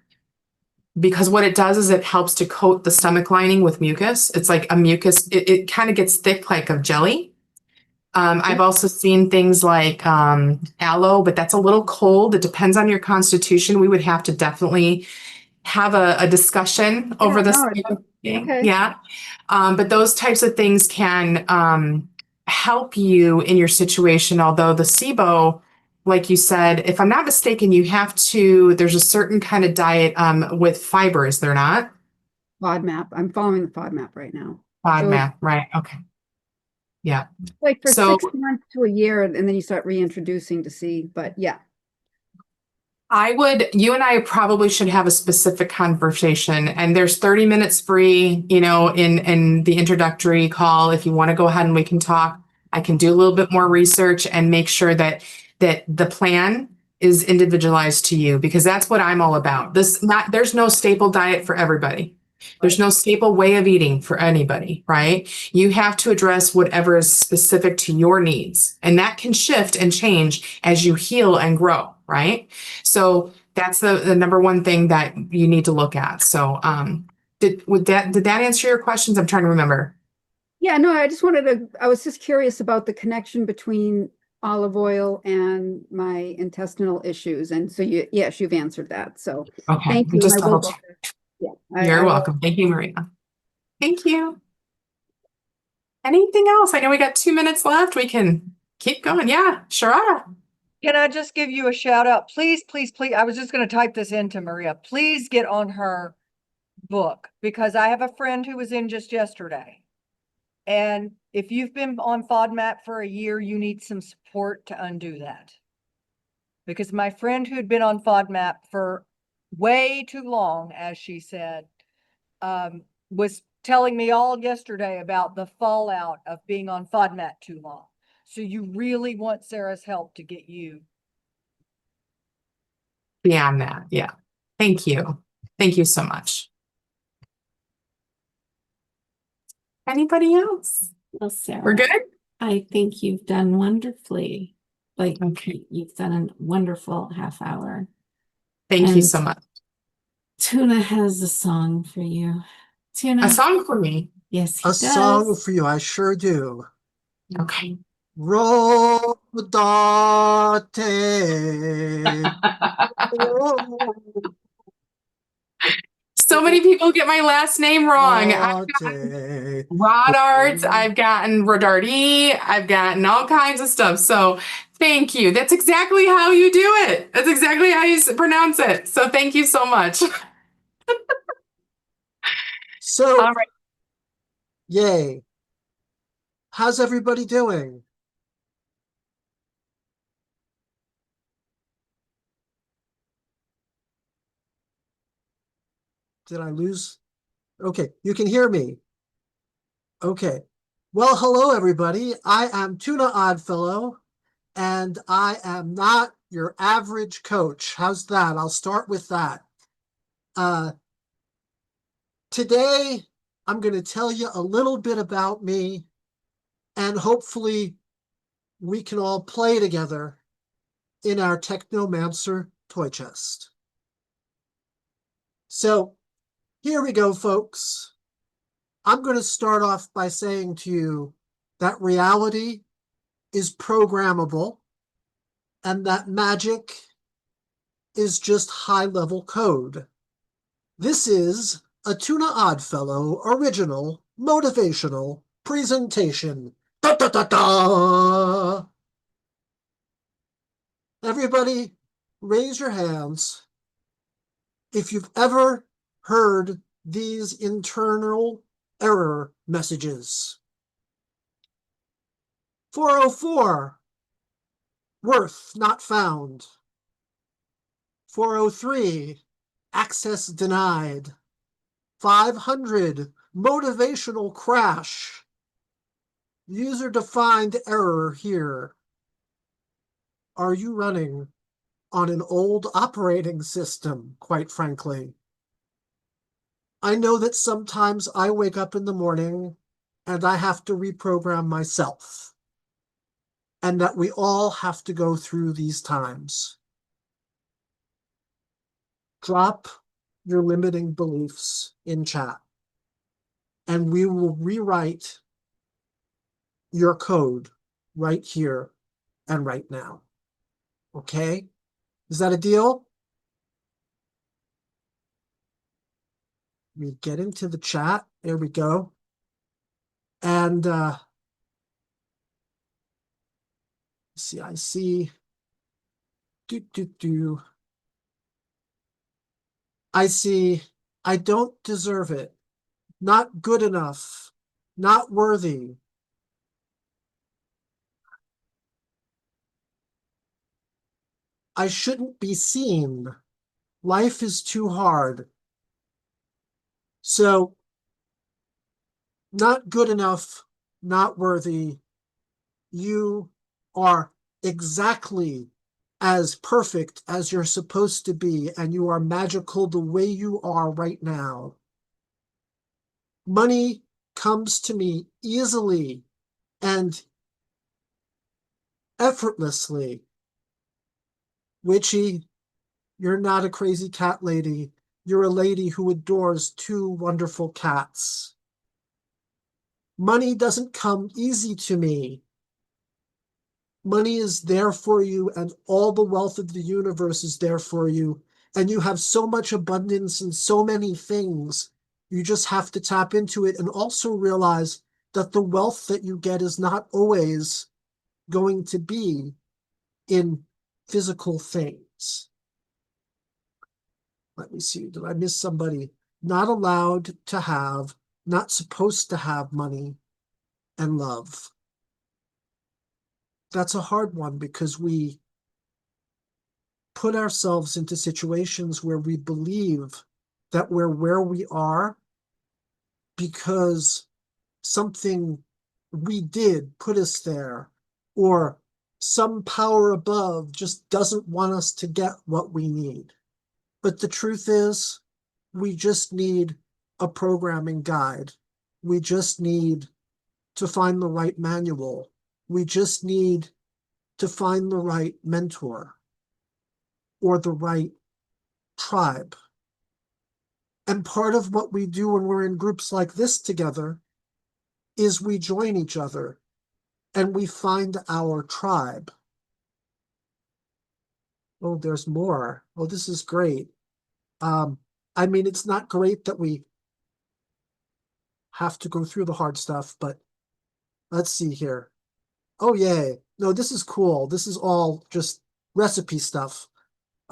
because what it does is it helps to coat the stomach lining with mucus. It's like a mucus, it kind of gets thick like a jelly. I've also seen things like aloe, but that's a little cold. It depends on your constitution. We would have to definitely have a discussion over this. Okay. Yeah. But those types of things can help you in your situation. Although the SIBO, like you said, if I'm not mistaken, there's a certain kind of diet with fiber, is there not? FODMAP. I'm following the FODMAP right now. FODMAP, right. Okay. Yeah. Like for So 6 months to a year, and then you start reintroducing to see, but yeah. You and I probably should have a specific conversation, and there's 30 minutes free, in the introductory call. If you want to go ahead and we can talk, I can do a little bit more research and make sure that the plan is individualized to you, because that's what I'm all about. There's no staple diet for everybody. There's no staple way of eating for anybody, right? You have to address whatever is specific to your needs, and that can shift and change as you heal and grow, right? So that's the number one thing that you need to look at. So did that answer your questions? I'm trying to remember. Yeah, no, I was just curious about the connection between olive oil and my intestinal issues. And so yes, you've answered that. So Okay, thank you. just And I will double check. Yeah, You're welcome. Thank you, Maria. Thank you. Anything else? I know we got 2 minutes left. We can keep going. Yeah, Sharada. Can I just give you a shout out? Please, please, please. I was just going to type this into Maria. Please get on her book, because I have a friend who was in just yesterday. And if you've been on FODMAP for a year, you need some support to undo that. Because my friend who'd been on FODMAP for way too long, as she said, was telling me all yesterday about the fallout of being on FODMAP too long. So you really want Sarah's help to get you. Beyond that, yeah. Thank you. Thank you so much. Anybody else? Well, Sarah, We're good? I think you've done wonderfully. Like, Okay. you've done a wonderful half hour. Thank you And so much. Tuna has a song for you. Tuna. A song for me. Yes, he A song does. for you, I sure do. Okay. Rodate. So many people get my last name wrong. Rodate. Rod Arts, I've gotten Rodarty, I've gotten all kinds of stuff. So thank you. That's exactly how you do it. That's exactly how you pronounce it. So thank you so much. So, All right. yay. How's everybody doing? Did I lose? Okay, you can hear me. Okay. Well, hello, everybody. I am Tuna Oddfellow, and I am not your average coach. How's that? I'll start with that. Today, I'm going to tell you a little bit about me, and hopefully we can all play together in our Technomancer toy chest. So here we go, folks. I'm going to start off by saying to you that reality is programmable and that magic is just high-level code. This is a Tuna Oddfellow original motivational presentation. Da, da, da, da. Everybody, raise your hands if you've ever heard these internal error messages. 404, worth not found. 403, access denied. 500, motivational crash. User-defined error here. Are you running on an old operating system, quite frankly? I know that sometimes I wake up in the morning and I have to reprogram myself, and that we all have to go through these times. Drop your limiting beliefs in chat, and we will rewrite your code right here and right now. Okay? Is that a deal? We get into the chat. There we go. And see, I see. I see. I don't deserve it. Not good enough. Not worthy. I shouldn't be seen. Life is too hard. So, not good enough, not worthy. You are exactly as perfect as you're supposed to be, and you are magical the way you are right now. Money comes to me easily and effortlessly. Witchy, you're not a crazy cat lady. You're a lady who adores two wonderful cats. Money doesn't come easy to me. Money is there for you, and all the wealth of the universe is there for you. And you have so much abundance and so many things. You just have to tap into it and also realize that the wealth that you get is not always going to be in physical things. Let me see, did I miss somebody? Not allowed to have, not supposed to have money and love. That's a hard one because we put ourselves into situations where we believe that we're where we are because something we did put us there, or some power above just doesn't want us to get what we need. But the truth is, we just need a programming guide. We just need to find the right manual. We just need to find the right mentor or the right tribe. And part of what we do when we're in groups like this together is we join each other and we find our tribe. Oh, there's more. Oh, this is great. I mean, it's not great that we have to go through the hard stuff, but let's see here. Oh, yay. No, this is cool. This is all just recipe stuff.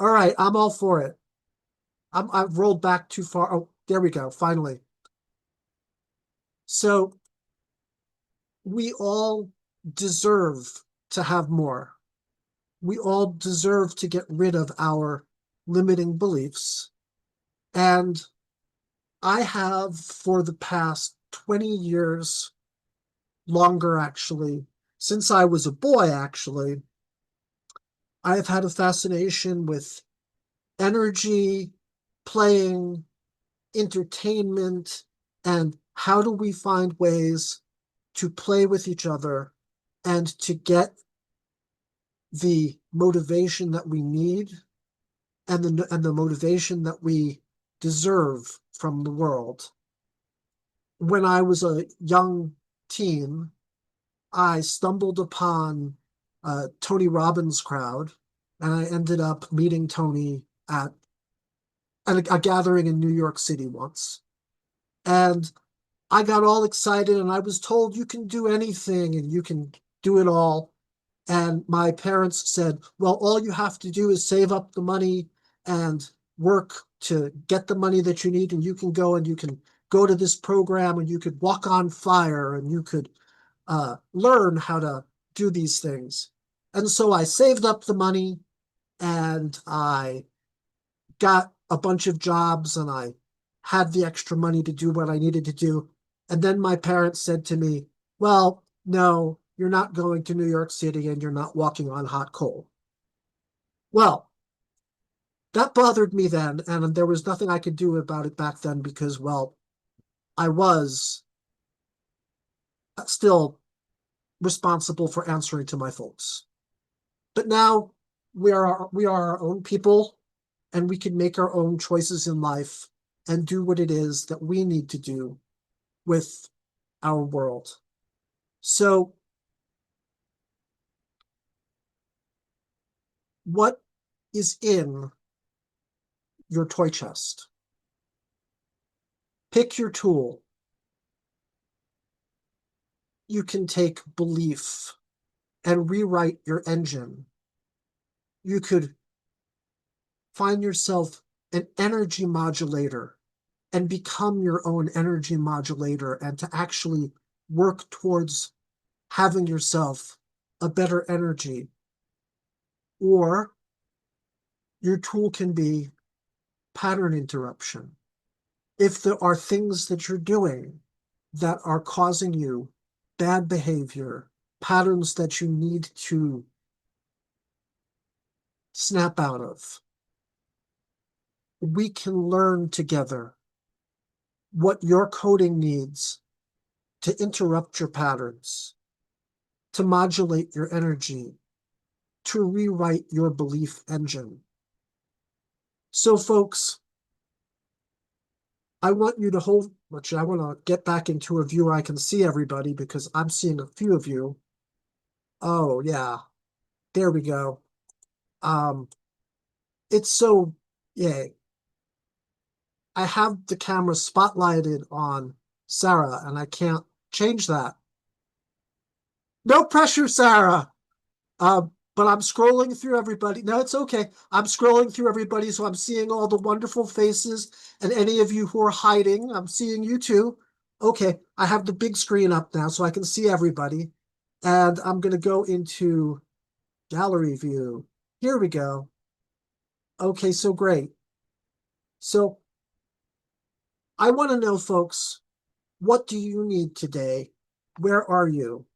All right, I'm all for it. I've rolled back too far. Oh, there we go, finally. So we all deserve to have more. We all deserve to get rid of our limiting beliefs. And I have, for the past 20 years, longer actually, since I was a boy actually, I've had a fascination with energy, playing, entertainment, and how do we find ways to play with each other and to get the motivation that we need and the motivation that we deserve from the world. When I was a young teen, I stumbled upon Tony Robbins' crowd, and I ended up meeting Tony at a gathering in New York City once. And I got all excited, and I was told you can do anything and you can do it all. And my parents said, well, all you have to do is save up the money and work to get the money that you need, and you can go to this program and you could walk on fire and you could learn how to do these things. And so I saved up the money and I got a bunch of jobs and I had the extra money to do what I needed to do. And then my parents said to me, well, no, you're not going to New York City and you're not walking on hot coal. Well, that bothered me then, and there was nothing I could do about it back then because, well, I was still responsible for answering to my folks. But now we are our own people, and we can make our own choices in life and do what it is that we need to do with our world. So what is in your toy chest? Pick your tool. You can take belief and rewrite your engine. You could find yourself an energy modulator and become your own energy modulator and to actually work towards having yourself a better energy. Or your tool can be pattern interruption. If there are things that you're doing that are causing you bad behavior, patterns that you need to snap out of, we can learn together what your coding needs to interrupt your patterns, to modulate your energy, to rewrite your belief engine. So folks, I want you to hold, which I want to get back into a view where I can see everybody because I'm seeing a few of you. Oh yeah, there we go. It's so, yay. I have the camera spotlighted on Sarah and I can't change that. No pressure, Sarah. But I'm scrolling through everybody. No, it's okay. I'm scrolling through everybody, so I'm seeing all the wonderful faces, and any of you who are hiding, I'm seeing you too. Okay, I have the big screen up now, so I can see everybody. And I'm going to go into gallery view. Here we go. Okay, so great. So I want to know, folks, what do you need today? Where are you?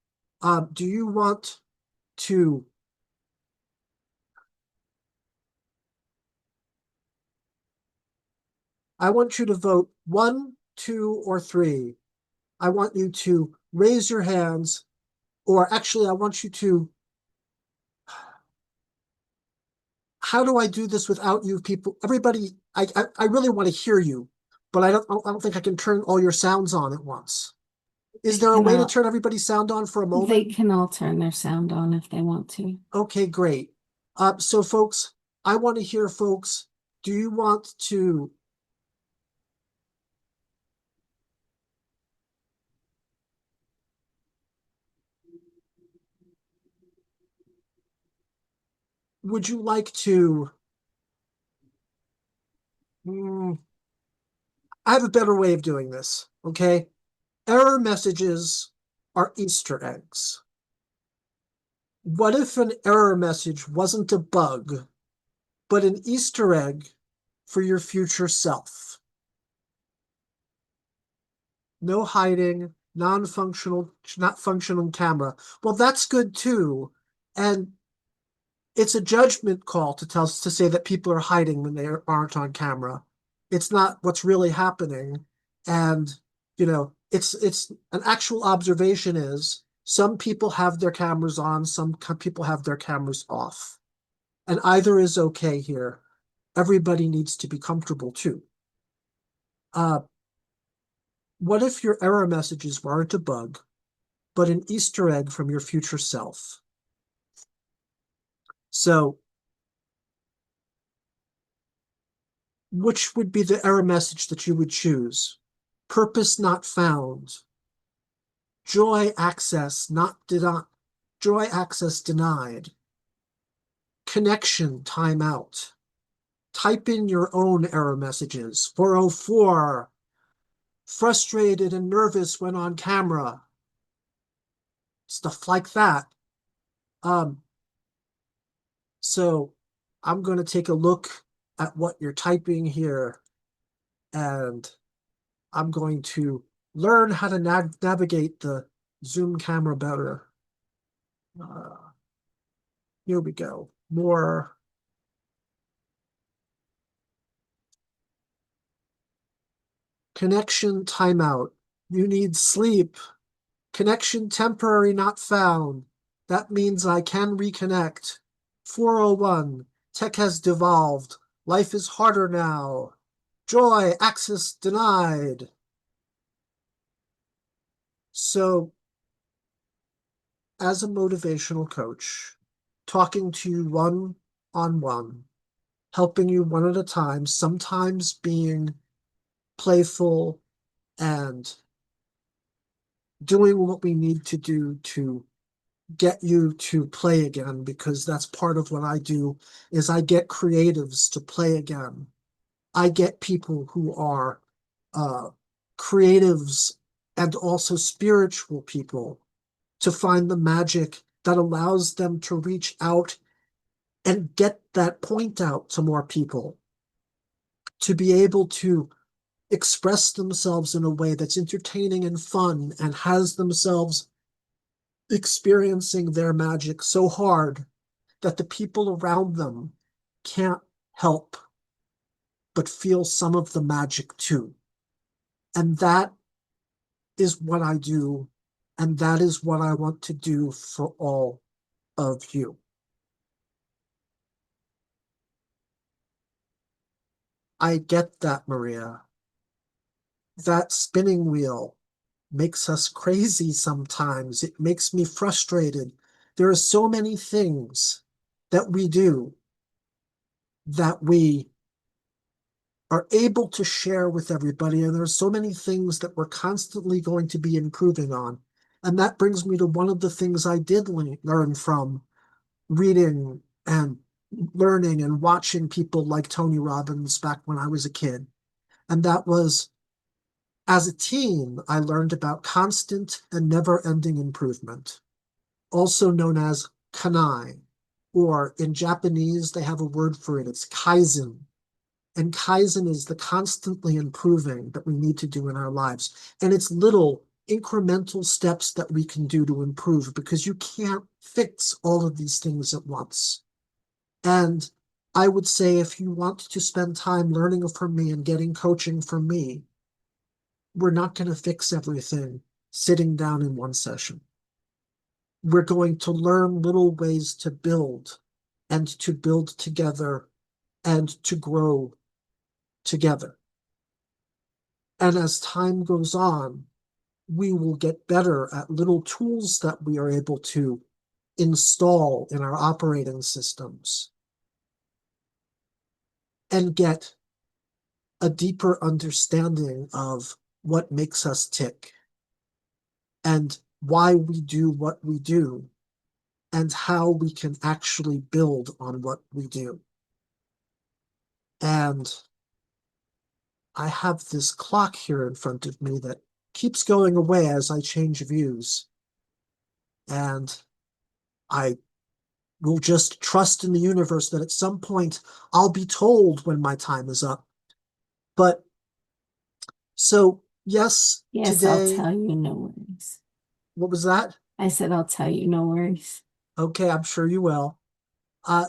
Do you want to I want you to vote 1, 2, or 3. I want you to raise your hands, or actually, I want you to. How do I do this without you people? Everybody, I really want to hear you, but I don't think I can turn all your sounds on at once. Is there a way to turn everybody's sound on for a They moment? can all turn their sound on if they want to. Okay, great. So folks, I want to hear folks. Do you want to would you like to Hmm, I have a better way of doing this, okay? Error messages are Easter eggs. What if an error message wasn't a bug, but an Easter egg for your future self? No hiding, non-functional, not functional camera. Well, that's good too. And it's a judgment call to say that people are hiding when they aren't on camera. It's not what's really happening. And, it's an actual observation is some people have their cameras on, some people have their cameras off. And either is okay here. Everybody needs to be comfortable too. What if your error messages weren't a bug, but an Easter egg from your future self? So, which would be the error message that you would choose? Purpose not found. Joy access joy access denied. Connection timeout. Type in your own error messages. 404. Frustrated and nervous when on camera. Stuff like that. So I'm going to take a look at what you're typing here, and I'm going to learn how to navigate the Zoom camera better. Here we go. More. Connection timeout. You need sleep. Connection temporary not found. That means I can reconnect. 401. Tech has devolved. Life is harder now. Joy access denied. So, as a motivational coach, talking to you one on one, helping you one at a time, sometimes being playful and doing what we need to do to get you to play again, because that's part of what I do is I get creatives to play again. I get people who are creatives and also spiritual people to find the magic that allows them to reach out and get that point out to more people, to be able to express themselves in a way that's entertaining and fun and has themselves experiencing their magic so hard that the people around them can't help but feel some of the magic too. And that is what I do, and that is what I want to do for all of you. I get that, Maria. That spinning wheel makes us crazy sometimes. It makes me frustrated. There are so many things that we do that we are able to share with everybody, and there are so many things that we're constantly going to be improving on. And that brings me to one of the things I did learn from reading and learning and watching people like Tony Robbins back when I was a kid. And that was, as a teen, I learned about constant and never-ending improvement, also known as KANAI. Or in Japanese, they have a word for it. It's kaizen. And kaizen is the constantly improving that we need to do in our lives. And it's little incremental steps that we can do to improve, because you can't fix all of these things at once. And I would say, if you want to spend time learning from me and getting coaching from me, we're not going to fix everything sitting down in one session. We're going to learn little ways to build and to build together and to grow together. And as time goes on, we will get better at little tools that we are able to install in our operating systems and get a deeper understanding of what makes us tick and why we do what we do and how we can actually build on what we do. And I have this clock here in front of me that keeps going away as I change views. And I will just trust in the universe that at some point I'll be told when my time is up. But so, yes, Yes, I'll today, tell you, no worries. what was that? I said, I'll tell you, no worries. Okay, I'm sure you will.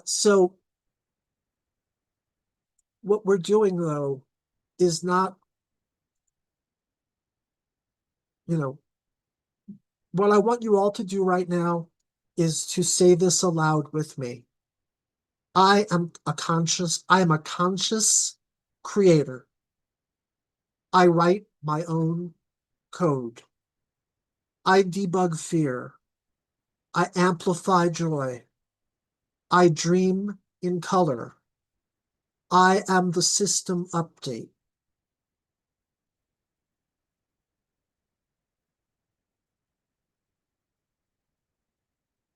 So what we're doing, though, is not, what I want you all to do right now is to say this aloud with me. I am a conscious creator. I write my own code. I debug fear. I amplify joy. I dream in color. I am the system update.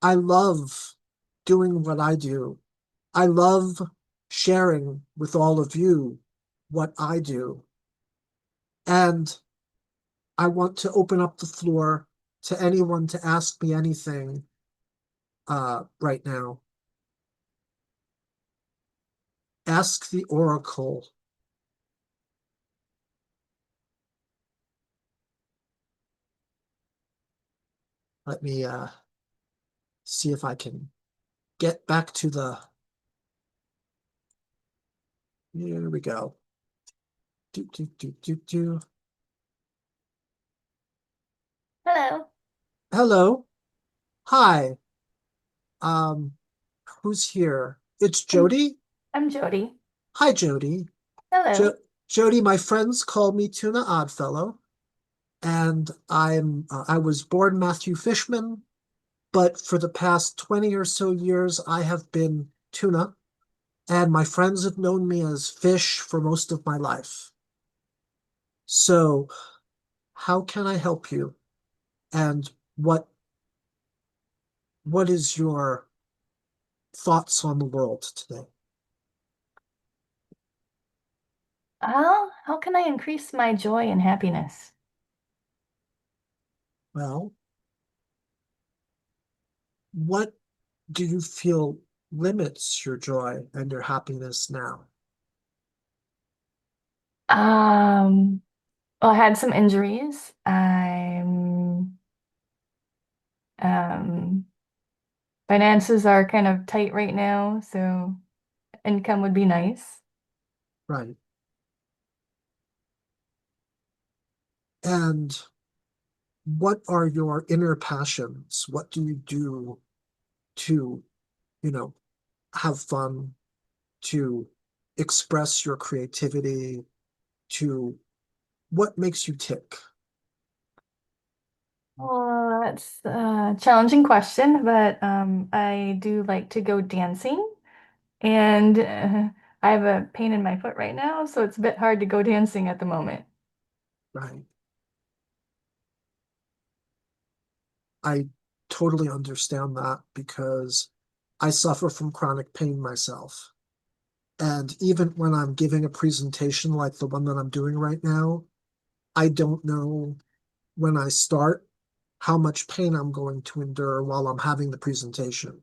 I love doing what I do. I love sharing with all of you what I do. And I want to open up the floor to anyone to ask me anything right now. Ask the Oracle. Let me see if I can get back to the. Here we go. Do. Hello, Hello. Hi. Um, who's here? It's Jody. I'm Jody. Hi, Jody. Hello. Jody, my friends call me Tuna Oddfellow, and I was born Matthew Fishman, but for the past 20 or so years, I have been Tuna, and my friends have known me as Fish for most of my life. So, how can I help you? And what is your thoughts on the world today? How can I increase my joy and happiness? Well, what do you feel limits your joy and your happiness now? Well, I had some injuries. I'm um finances are kind of tight right now, so income would be nice. Right. And what are your inner passions? What do you do to, have fun, to express your creativity, to what makes you tick? Well, that's a challenging question, but I do like to go dancing, and I have a pain in my foot right now, so it's a bit hard to go dancing at the moment. Right. I totally understand that because I suffer from chronic pain myself. And even when I'm giving a presentation like the one that I'm doing right now, I don't know when I start how much pain I'm going to endure while I'm having the presentation.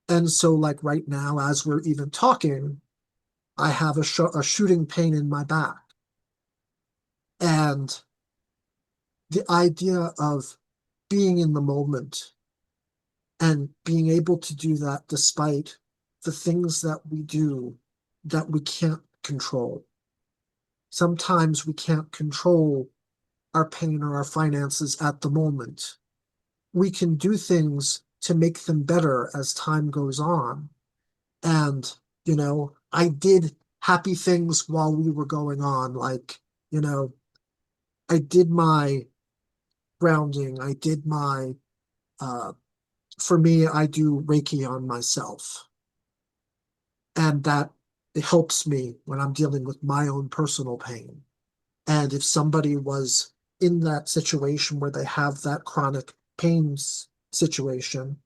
And so, like right now, as we're even talking, I have a shooting pain in my back. And the idea of being in the moment and being able to do that despite the things that we do that we can't control. Sometimes we can't control our pain or our finances at the moment. We can do things to make them better as time goes on. And, I did happy things while we were going on. Like, I did my grounding. I did my, for me, I do Reiki on myself. And that it helps me when I'm dealing with my own personal pain. And if somebody was in that situation where they have that chronic pain situation,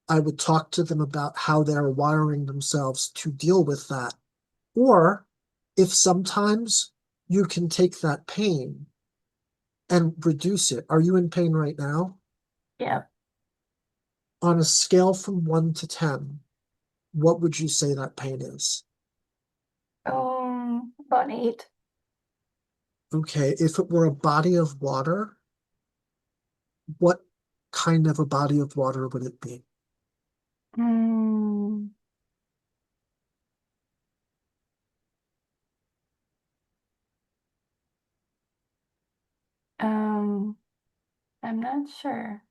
I would talk to them about how they're wiring themselves to deal with that. Or if sometimes you can take that pain and reduce it. Are you in pain right now? Yeah. On a scale from 1 to 10, what would you say that pain is? About an 8. Okay, if it were a body of water, what kind of a body of water would it be? Mm, I'm not sure.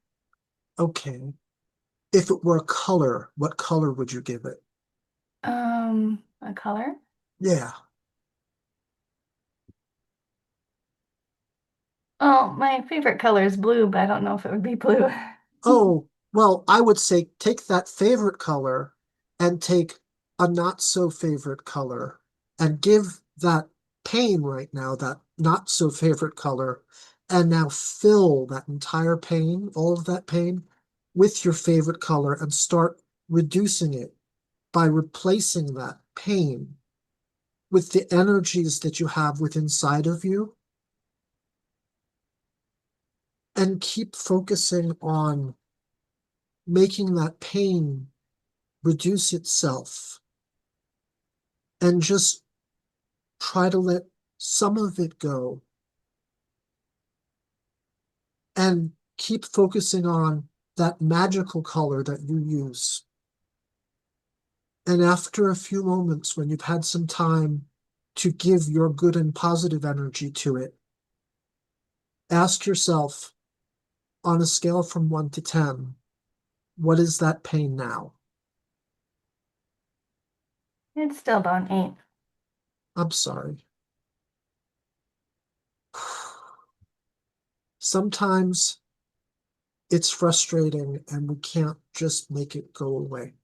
Okay. If it were a color, what color would you give it? A color? Yeah. Oh, my favorite color is blue, but I don't know if it would be blue. Oh, well, I would say take that favorite color and take a not so favorite color and give that pain right now, that not so favorite color, and now fill that entire pain, all of that pain, with your favorite color and start reducing it by replacing that pain with the energies that you have within inside of you, and keep focusing on making that pain reduce itself, and just try to let some of it go and keep focusing on that magical color that you use. And after a few moments, when you've had some time to give your good and positive energy to it, ask yourself, on a scale from 1 to 10, what is that pain now? It's still about an 8. I'm sorry. Sometimes it's frustrating and we can't just make it go away.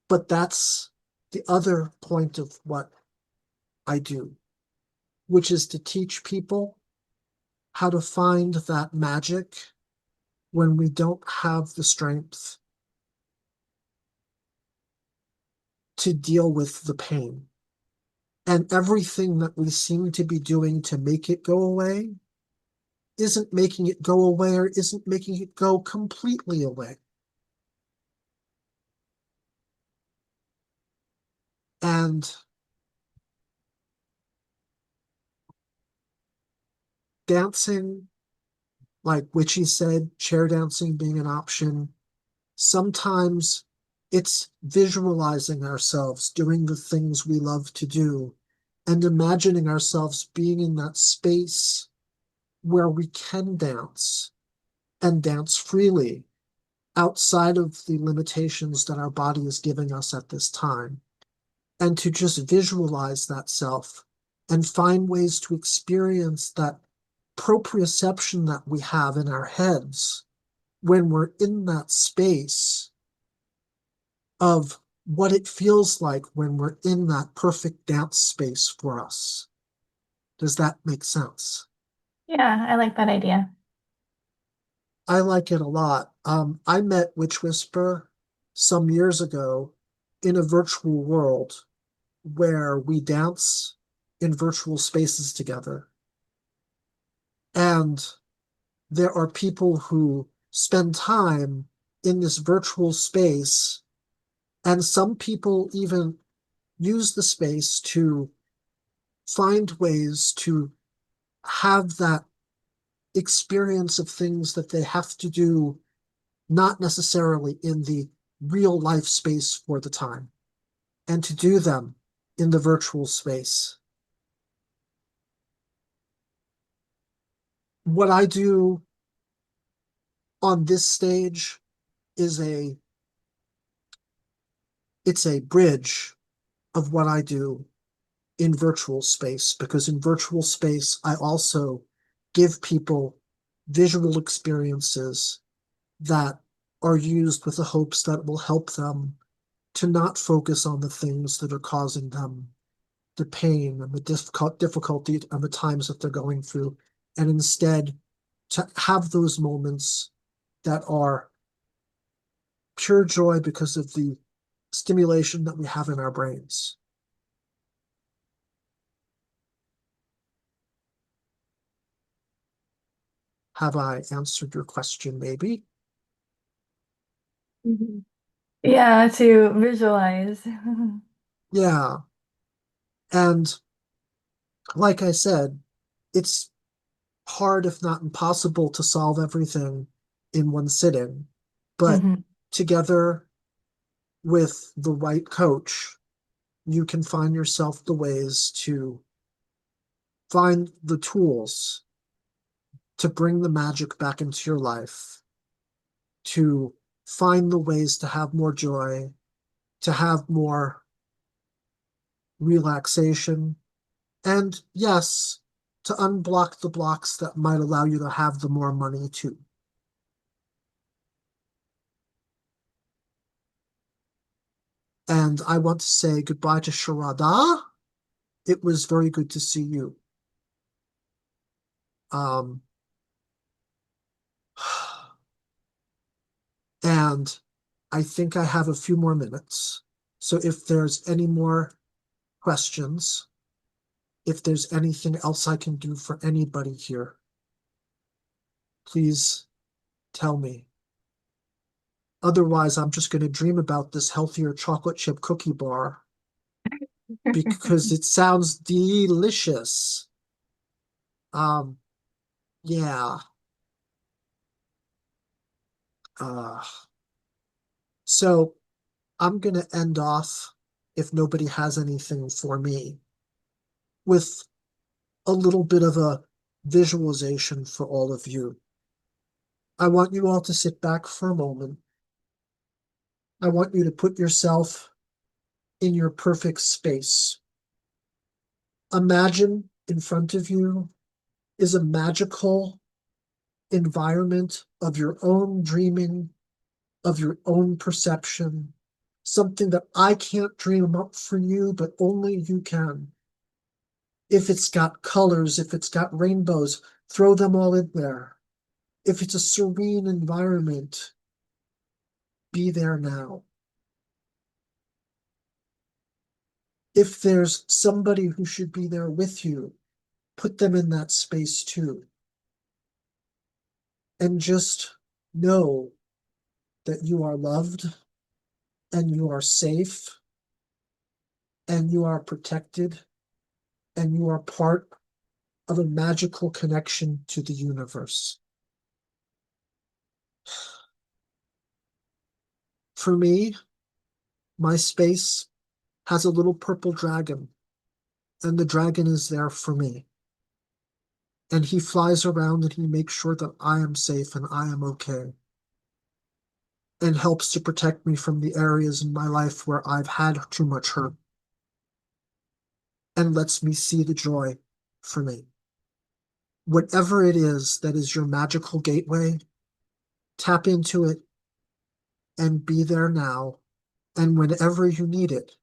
But that's the other point of what I do, which is to teach people how to find that magic when we don't have the strength to deal with the pain. And everything that we seem to be doing to make it go away isn't making it go away, or isn't making it go completely away. And dancing, like Witchy said, chair dancing being an option, sometimes it's visualizing ourselves doing the things we love to do and imagining ourselves being in that space where we can dance and dance freely outside of the limitations that our body is giving us at this time. And to just visualize that self and find ways to experience that proprioception that we have in our heads when we're in that space of what it feels like when we're in that perfect dance space for us. Does that make sense? Yeah, I like that idea. I like it a lot. I met Wytchwhisper some years ago in a virtual world where we dance in virtual spaces together. And there are people who spend time in this virtual space. And some people even use the space to find ways to have that experience of things that they have to do, not necessarily in the real life space for the time, and to do them in the virtual space. What I do on this stage is it's a bridge of what I do in virtual space, because in virtual space, I also give people visual experiences that are used with the hopes that it will help them to not focus on the things that are causing them the pain and the difficulty and the times that they're going through, and instead to have those moments that are pure joy because of the stimulation that we have in our brains. Have I answered your question, maybe? Yeah, to visualize. Yeah. And like I said, it's hard, if not impossible, to solve everything in one sitting. But Mhm. together with the right coach, you can find yourself the ways to find the tools to bring the magic back into your life, to find the ways to have more joy, to have more relaxation, and yes, to unblock the blocks that might allow you to have the more money too. And I want to say goodbye to Sharada. It was very good to see you. Um, and I think I have a few more minutes. So if there's any more questions, if there's anything else I can do for anybody here, please tell me. Otherwise, I'm just going to dream about this healthier chocolate chip cookie bar because it sounds delicious. Um, yeah. Uh, so I'm going to end off, if nobody has anything for me, with a little bit of a visualization for all of you. I want you all to sit back for a moment. I want you to put yourself in your perfect space. Imagine in front of you is a magical environment of your own dreaming, of your own perception, something that I can't dream up for you, but only you can. If it's got colors, if it's got rainbows, throw them all in there. If it's a serene environment, be there now. If there's somebody who should be there with you, put them in that space too. And just know that you are loved and you are safe and you are protected and you are part of a magical connection to the universe. For me, my space has a little purple dragon, and the dragon is there for me. And he flies around and he makes sure that I am safe and I am okay, and helps to protect me from the areas in my life where I've had too much hurt, and lets me see the joy for me. Whatever it is that is your magical gateway, tap into it and be there now. And whenever you need it,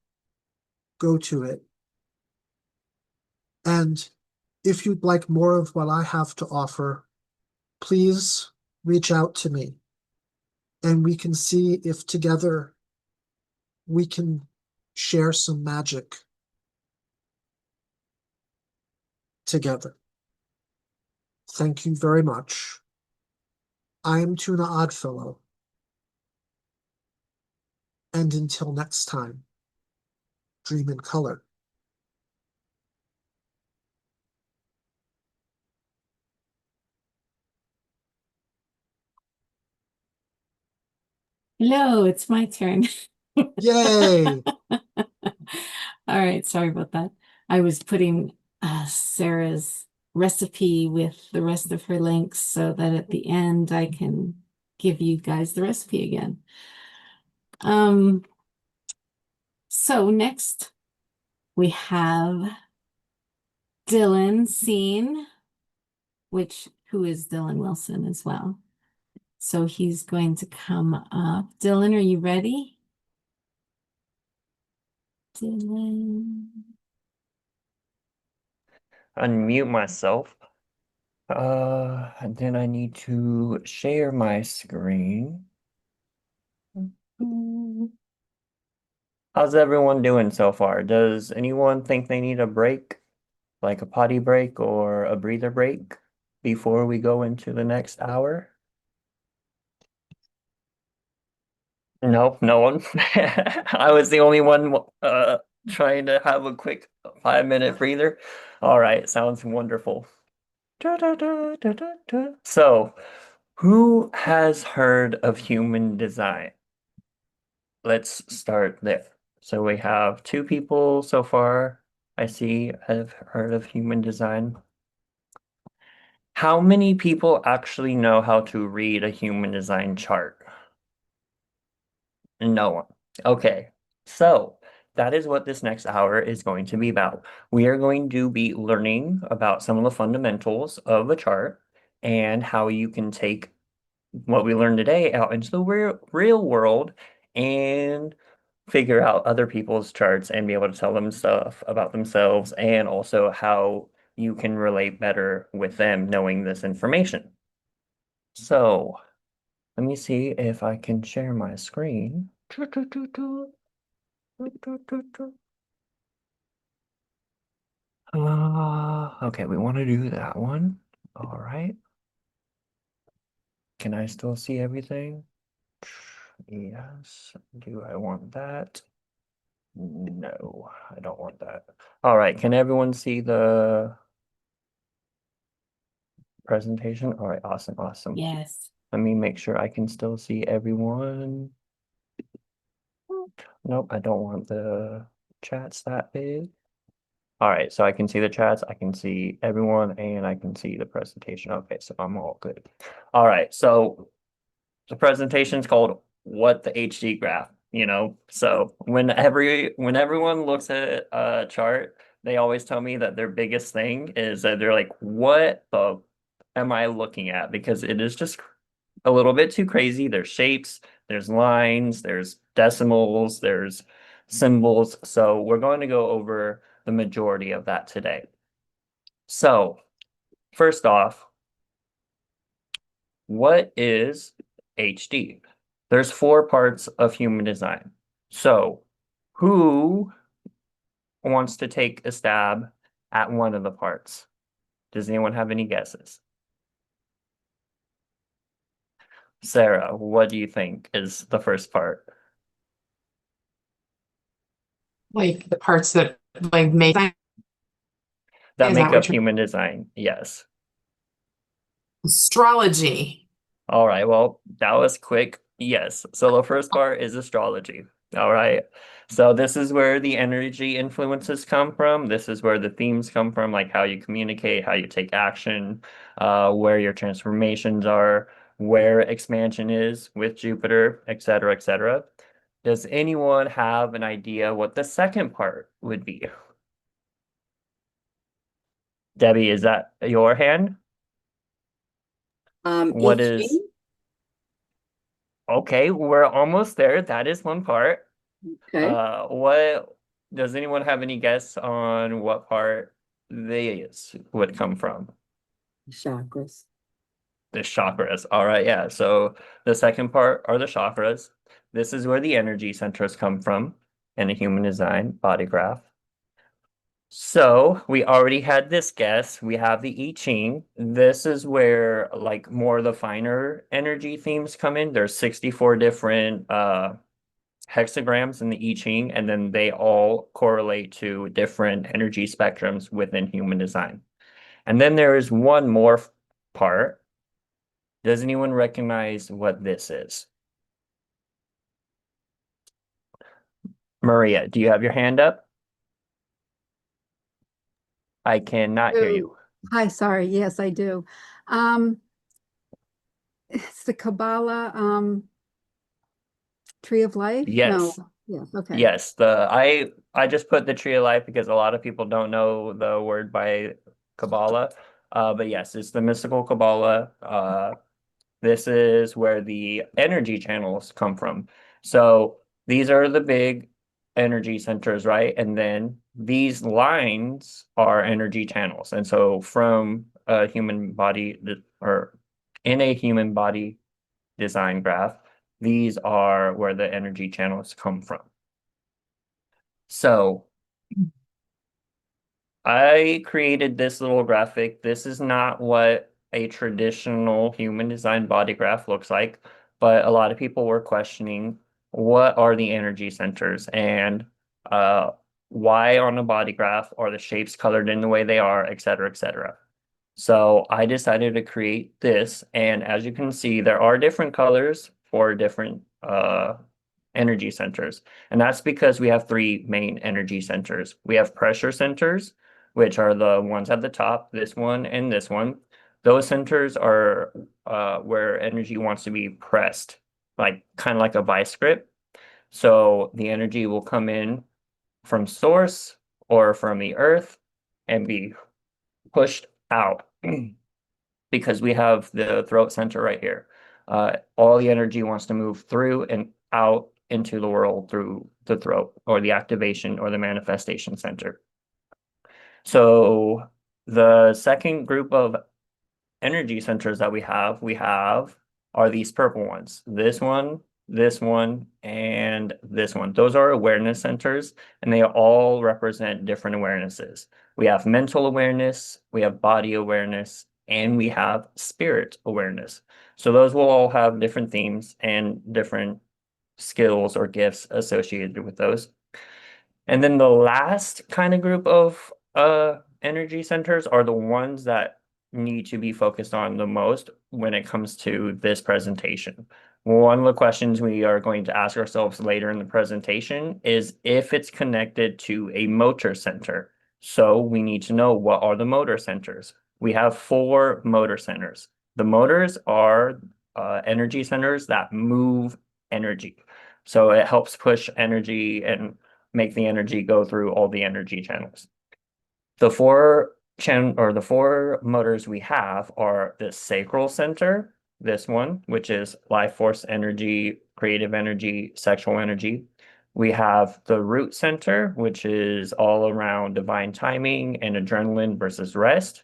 go to it. And if you'd like more of what I have to offer, please reach out to me and we can see if together we can share some magic together. Thank you very much. I am Tuna Oddfellow, And until next time, dream in color. Hello, it's my turn. Yay! All right, sorry about that. I was putting Sarah's recipe with the rest of her links so that at the end I can give you guys the recipe again. So next we have Dylan Scene, who is Dylan Wilson as well. So he's going to come up. Dylan, are you ready? Dylan. Unmute myself. And then I need to share my screen. How's everyone doing so far? Does anyone think they need a break, like a potty break or a breather break, before we go into the next hour? Nope, no one. I was the only one trying to have a quick 5-minute breather. All right, sounds wonderful. So, who has heard of human design? Let's start there. So we have 2 people so far I see have heard of human design. How many people actually know how to read a human design chart? No one. Okay, so that is what this next hour is going to be about. We are going to be learning about some of the fundamentals of a chart and how you can take what we learned today out into the real world and figure out other people's charts and be able to tell them stuff about themselves and also how you can relate better with them knowing this information. So let me see if I can share my screen. Okay, we want to do that one. All right. Can I still see everything? Yes. Do I want that? No, I don't want that. All right, can everyone see the presentation? All right, awesome, awesome. Yes. Let me make sure I can still see everyone. Nope, I don't want the chats that big. All right, so I can see the chats, I can see everyone, and I can see the presentation. Okay, so I'm all good. All right, so the presentation is called What the HD Graph, So when everyone looks at a chart, they always tell me that their biggest thing is that they're like, what the am I looking at? Because it is just a little bit too crazy. There's shapes, there's lines, there's decimals, there's symbols. So we're going to go over the majority of that today. So first off, what is HD? There's 4 parts of human design. So who wants to take a stab at one of the parts? Does anyone have any guesses? Sarah, what do you think is the first part? Like the parts that like make That Is make that what up you're- human design, yes. astrology. All right, well, that was quick. Yes. So the first part is astrology. All right. So this is where the energy influences come from. This is where the themes come from, like how you communicate, how you take action, where your transformations are, where expansion is with Jupiter, et cetera, et cetera. Does anyone have an idea what the second part would be? Debbie, is that your hand? What each is? week? Okay, we're almost there. That is one part. Okay, What does anyone have any guess on what part these would come from? chakras. The chakras. All right, yeah. So the second part are the chakras. This is where the energy centers come from in a human design body graph. So we already had this guess. We have the I Ching. This is where like more of the finer energy themes come in. There's 64 different hexagrams in the I Ching, and then they all correlate to different energy spectrums within human design. And then there is one more part. Does anyone recognize what this is? Maria, do you have your hand up? I cannot hear you. Hi, sorry. Yes, I do. It's the Kabbalah Tree of Life? No. Yes. Yes, okay. Yes, I just put the tree of life because a lot of people don't know the word by Kabbalah. But yes, it's the mystical Kabbalah. This is where the energy channels come from. So these are the big energy centers, right? And then these lines are energy channels. And so from a human body or in a human body design graph, these are where the energy channels come from. So I created this little graphic. This is not what a traditional human design body graph looks like, but a lot of people were questioning what are the energy centers and why on a body graph are the shapes colored in the way they are, et cetera, et cetera. So I decided to create this, and as you can see, there are different colors for different energy centers. And that's because we have three main energy centers. We have pressure centers, which are the ones at the top, this one and this one. Those centers are where energy wants to be pressed, like kind of like a vice grip. So the energy will come in from source or from the earth and be pushed out because we have the throat center right here. All the energy wants to move through and out into the world through the throat or the activation or the manifestation center. So the second group of energy centers that we have are these purple ones. This one, and this one. Those are awareness centers, and they all represent different awarenesses. We have mental awareness, we have body awareness, and we have spirit awareness. So those will all have different themes and different skills or gifts associated with those. And then the last kind of group of energy centers are the ones that need to be focused on the most when it comes to this presentation. One of the questions we are going to ask ourselves later in the presentation is if it's connected to a motor center. So we need to know, what are the motor centers? We have 4 motor centers. The motors are energy centers that move energy. So it helps push energy and make the energy go through all the energy channels. The 4 motors we have are the sacral center, this one, which is life force energy, creative energy, sexual energy. We have the root center, which is all around divine timing and adrenaline versus rest.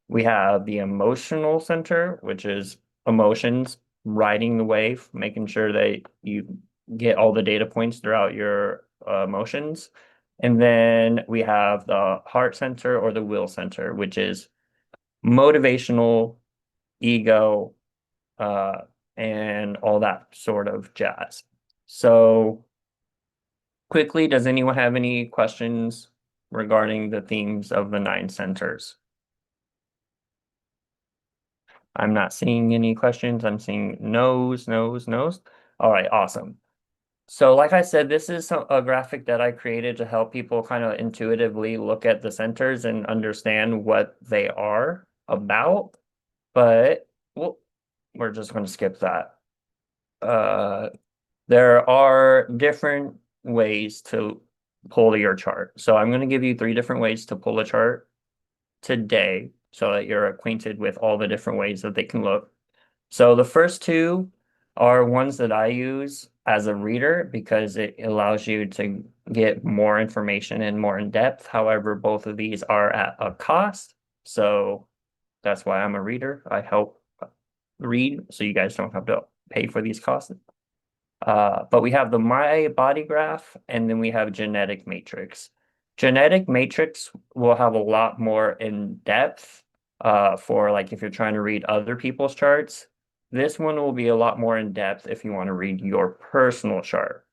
We have the emotional center, which is emotions, riding the wave, making sure that you get all the data points throughout your emotions. And then we have the heart center or the will center, which is motivational, ego, and all that sort of jazz. So quickly, does anyone have any questions regarding the themes of the 9 centers? I'm not seeing any questions. I'm seeing no's. All right, awesome. So like I said, this is a graphic that I created to help people kind of intuitively look at the centers and understand what they are about. But we're just going to skip that. There are different ways to pull your chart. So I'm going to give you 3 different ways to pull a chart today so that you're acquainted with all the different ways that they can look. So the first 2 are ones that I use as a reader because it allows you to get more information and more in depth. However, both of these are at a cost. So that's why I'm a reader. I help read so you guys don't have to pay for these costs. But we have the My Body Graph, and then we have Genetic Matrix. Genetic Matrix will have a lot more in depth for like if you're trying to read other people's charts. This one will be a lot more in depth if you want to read your personal chart.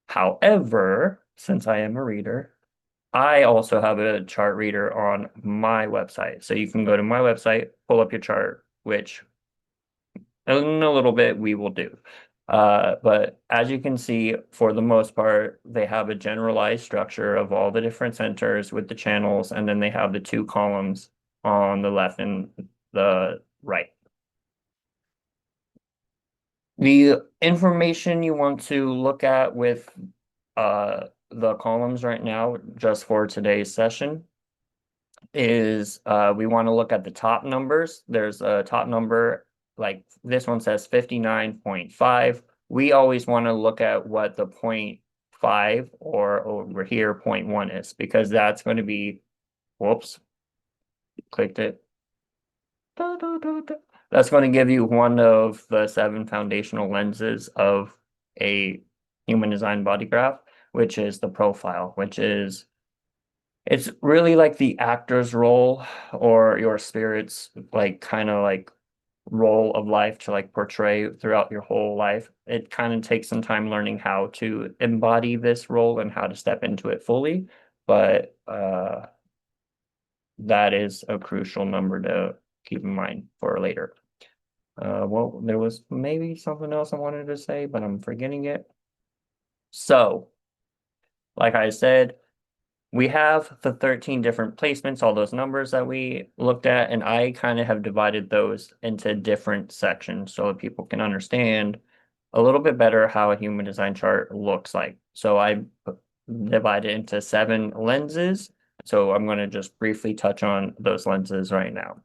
However, since I am a reader, I also have a chart reader on my website. So you can go to my website, pull up your chart, which in a little bit we will do. But as you can see, for the most part, they have a generalized structure of all the different centers with the channels, and then they have the two columns on the left and the right. The information you want to look at with the columns right now, just for today's session, is we want to look at the top numbers. There's a top number, like this one says 59.5. We always want to look at what the 0.5 or over here 0.1 is, because that's going to be, whoops, clicked it. That's going to give you one of the 7 foundational lenses of a human design body graph, which is the profile, which is, it's really like the actor's role or your spirit's like kind of like role of life to like portray throughout your whole life. It kind of takes some time learning how to embody this role and how to step into it fully, but that is a crucial number to keep in mind for later. Well, there was maybe something else I wanted to say, but I'm forgetting it. So, like I said, we have the 13 different placements, all those numbers that we looked at, and I kind of have divided those into different sections so that people can understand a little bit better how a human design chart looks like. So I divided into 7 lenses. So I'm going to just briefly touch on those lenses right now.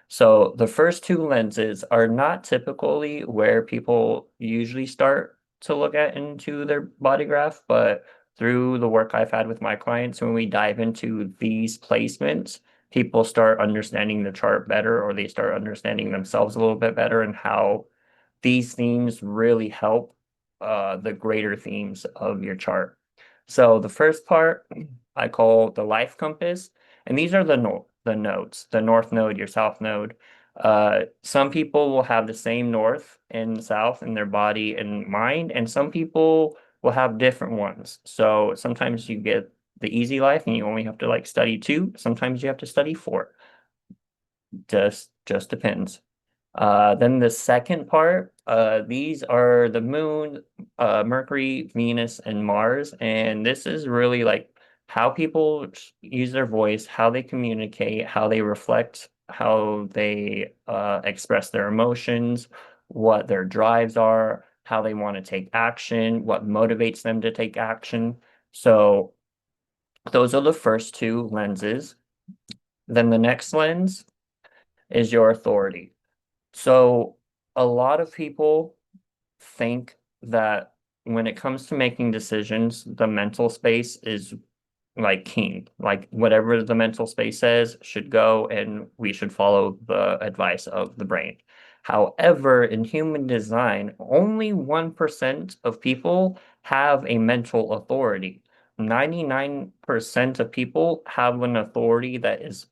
So the first 2 lenses are not typically where people usually start to look at into their body graph, but through the work I've had with my clients, when we dive into these placements, people start understanding the chart better, or they start understanding themselves a little bit better, and how these themes really help the greater themes of your chart. So the first part I call the life compass, and these are the nodes, the north node, your south node. Some people will have the same north and south in their body and mind, and some people will have different ones. So sometimes you get the easy life and you only have to like study 2. Sometimes you have to study 4. Just depends. Then the second part, these are the moon, Mercury, Venus, and Mars. And this is really like how people use their voice, how they communicate, how they reflect, how they express their emotions, what their drives are, how they want to take action, what motivates them to take action. So those are the first 2 lenses. Then the next lens is your authority. So a lot of people think that when it comes to making decisions, the mental space is like king. Like whatever the mental space says should go, and we should follow the advice of the brain. However, in human design, only 1% of people have a mental authority. 99% of people have an authority that is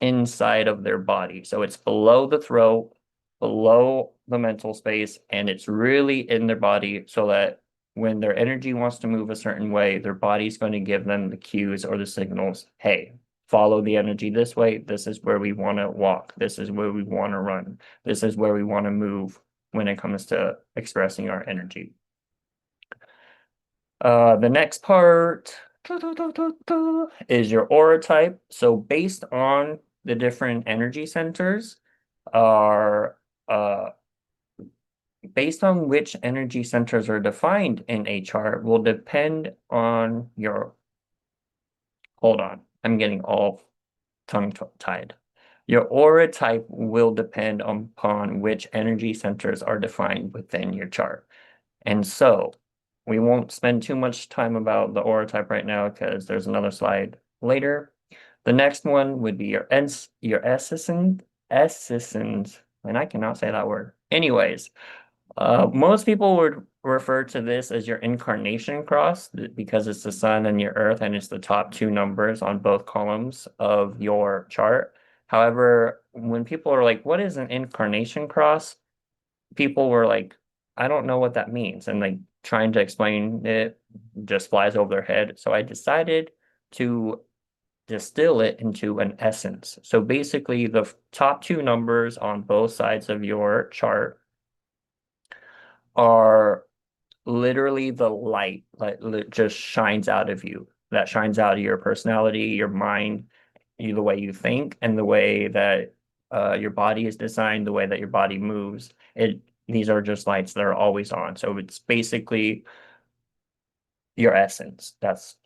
inside of their body. So it's below the throat, below the mental space, and it's really in their body, so that when their energy wants to move a certain way, their body's going to give them the cues or the signals. Hey, follow the energy this way. This is where we want to walk. This is where we want to run. This is where we want to move when it comes to expressing our energy. The next part is your aura type. So based on the different energy centers are based on which energy centers are defined in a chart will depend on your, hold on, I'm getting all tongue-tied. Your aura type will depend upon which energy centers are defined within your chart. And so we won't spend too much time about the aura type right now because there's another slide later. The next one would be your essence, and I cannot say that word. Anyways, most people would refer to this as your incarnation cross because it's the sun and your earth, and it's the top 2 numbers on both columns of your chart. However, when people are like, what is an incarnation cross? People were like, I don't know what that means, and like trying to explain it just flies over their head. So I decided to distill it into an essence. So basically, the top two numbers on both sides of your chart are literally the light that just shines out of you, that shines out of your personality, your mind, the way you think, and the way that your body is designed, the way that your body moves. These are just lights that are always on. So it's basically your essence. That's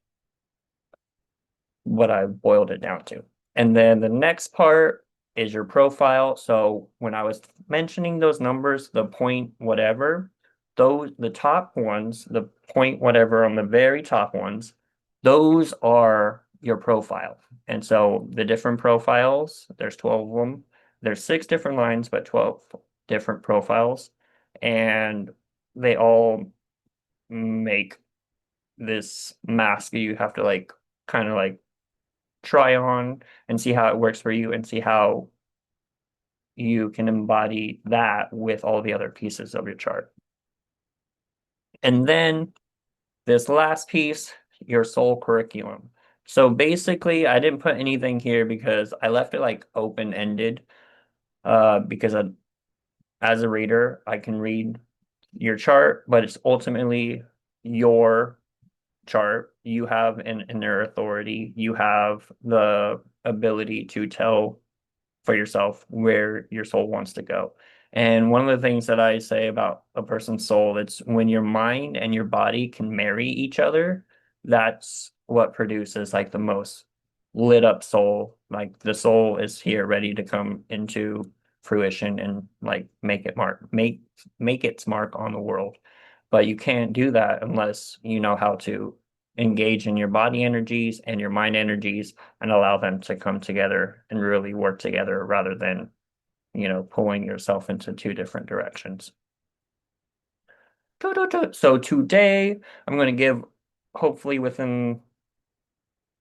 what I boiled it down to. And then the next part is your profile. So when I was mentioning those numbers, the point whatever, the top ones, the point whatever on the very top ones, those are your profile. And so the different profiles, there's 12 of them. There's 6 different lines, but 12 different profiles. And they all make this mask you have to like kind of like try on and see how it works for you and see how you can embody that with all the other pieces of your chart. And then this last piece, your soul curriculum. So basically, I didn't put anything here because I left it like open-ended because as a reader, I can read your chart, but it's ultimately your chart. You have an inner authority. You have the ability to tell for yourself where your soul wants to go. And one of the things that I say about a person's soul, it's when your mind and your body can marry each other, that's what produces like the most lit up soul. Like the soul is here ready to come into fruition and like make its mark on the world. But you can't do that unless you know how to engage in your body energies and your mind energies and allow them to come together and really work together rather than, pulling yourself into 2 different directions. So today I'm going to give, hopefully within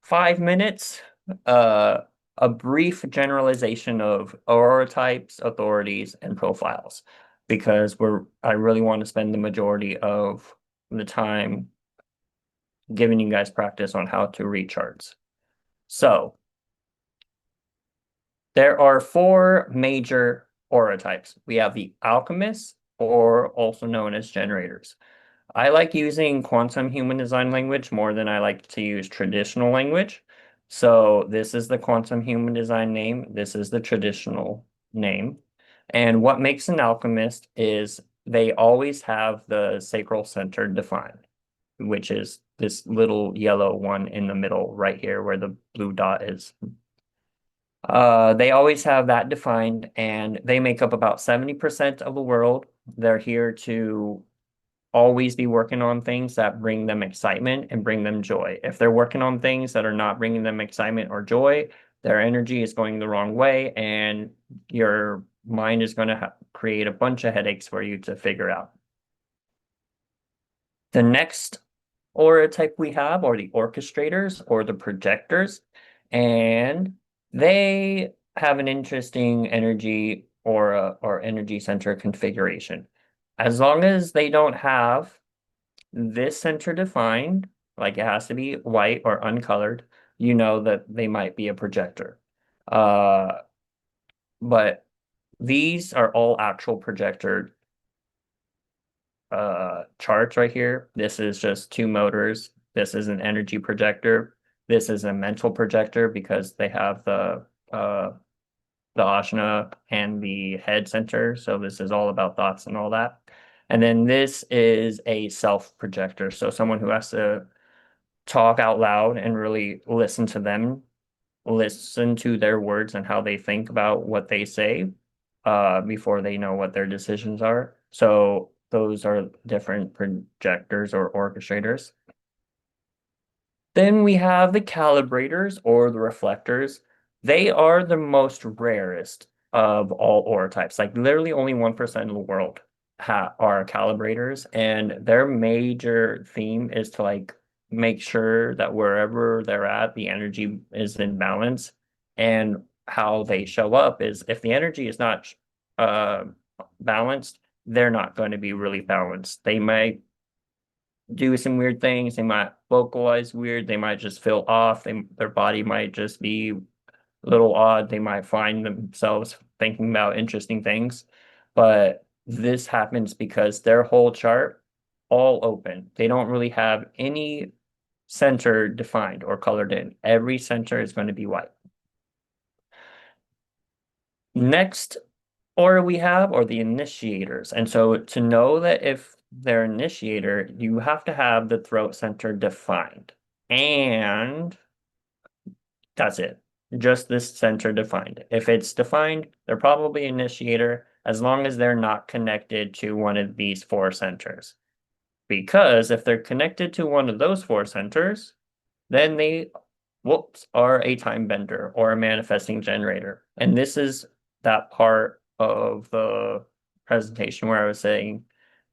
5 minutes, a brief generalization of aura types, authorities, and profiles, because I really want to spend the majority of the time giving you guys practice on how to read charts. So there are 4 major aura types. We have the alchemists, or also known as generators. I like using quantum human design language more than I like to use traditional language. So this is the quantum human design name. This is the traditional name. And what makes an alchemist is they always have the sacral center defined, which is this little yellow one in the middle right here where the blue dot is. They always have that defined, and they make up about 70% of the world. They're here to always be working on things that bring them excitement and bring them joy. If they're working on things that are not bringing them excitement or joy, their energy is going the wrong way, and your mind is going to create a bunch of headaches for you to figure out. The next aura type we have are the orchestrators or the projectors, and they have an interesting energy aura or energy center configuration. As long as they don't have this center defined, like it has to be white or uncolored, you know that they might be a projector. But these are all actual projector charts right here. This is just 2 motors. This is an energy projector. This is a mental projector because they have the ashna and the head center. So this is all about thoughts and all that. And then this is a self projector. So someone who has to talk out loud and really listen to them, listen to their words and how they think about what they say before they know what their decisions are. So those are different projectors or orchestrators. Then we have the calibrators or the reflectors. They are the most rarest of all aura types. Like literally only 1% of the world are calibrators, and their major theme is to like make sure that wherever they're at, the energy is in balance. And how they show up is if the energy is not balanced, they're not going to be really balanced. They might do some weird things. They might vocalize weird. They might just feel off. Their body might just be a little odd. They might find themselves thinking about interesting things. But this happens because their whole chart all open. They don't really have any center defined or colored in. Every center is going to be white. Next order we have are the initiators. And so to know that if they're initiator, you have to have the throat center defined. And that's it. Just this center defined. If it's defined, they're probably initiator as long as they're not connected to one of these four centers. Because if they're connected to one of those four centers, then they are a time bender or a manifesting generator. And this is that part of the presentation where I was saying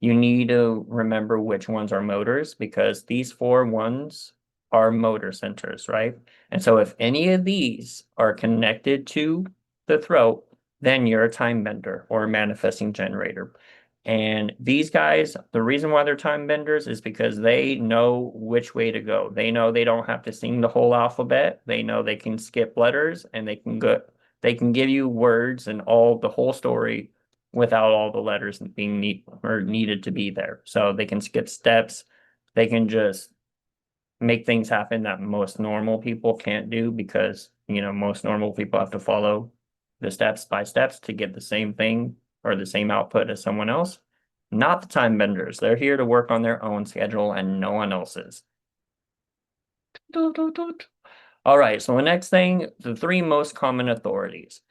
you need to remember which ones are motors, because these four ones are motor centers, right? And so if any of these are connected to the throat, then you're a time bender or a manifesting generator. And these guys, the reason why they're time benders is because they know which way to go. They know they don't have to sing the whole alphabet. They know they can skip letters, and they can give you words and the whole story without all the letters being needed to be there. So they can skip steps. They can just make things happen that most normal people can't do, because, most normal people have to follow the steps by steps to get the same thing or the same output as someone else. Not the time benders. They're here to work on their own schedule and no one else's. All right, so the next thing, the three most common authorities.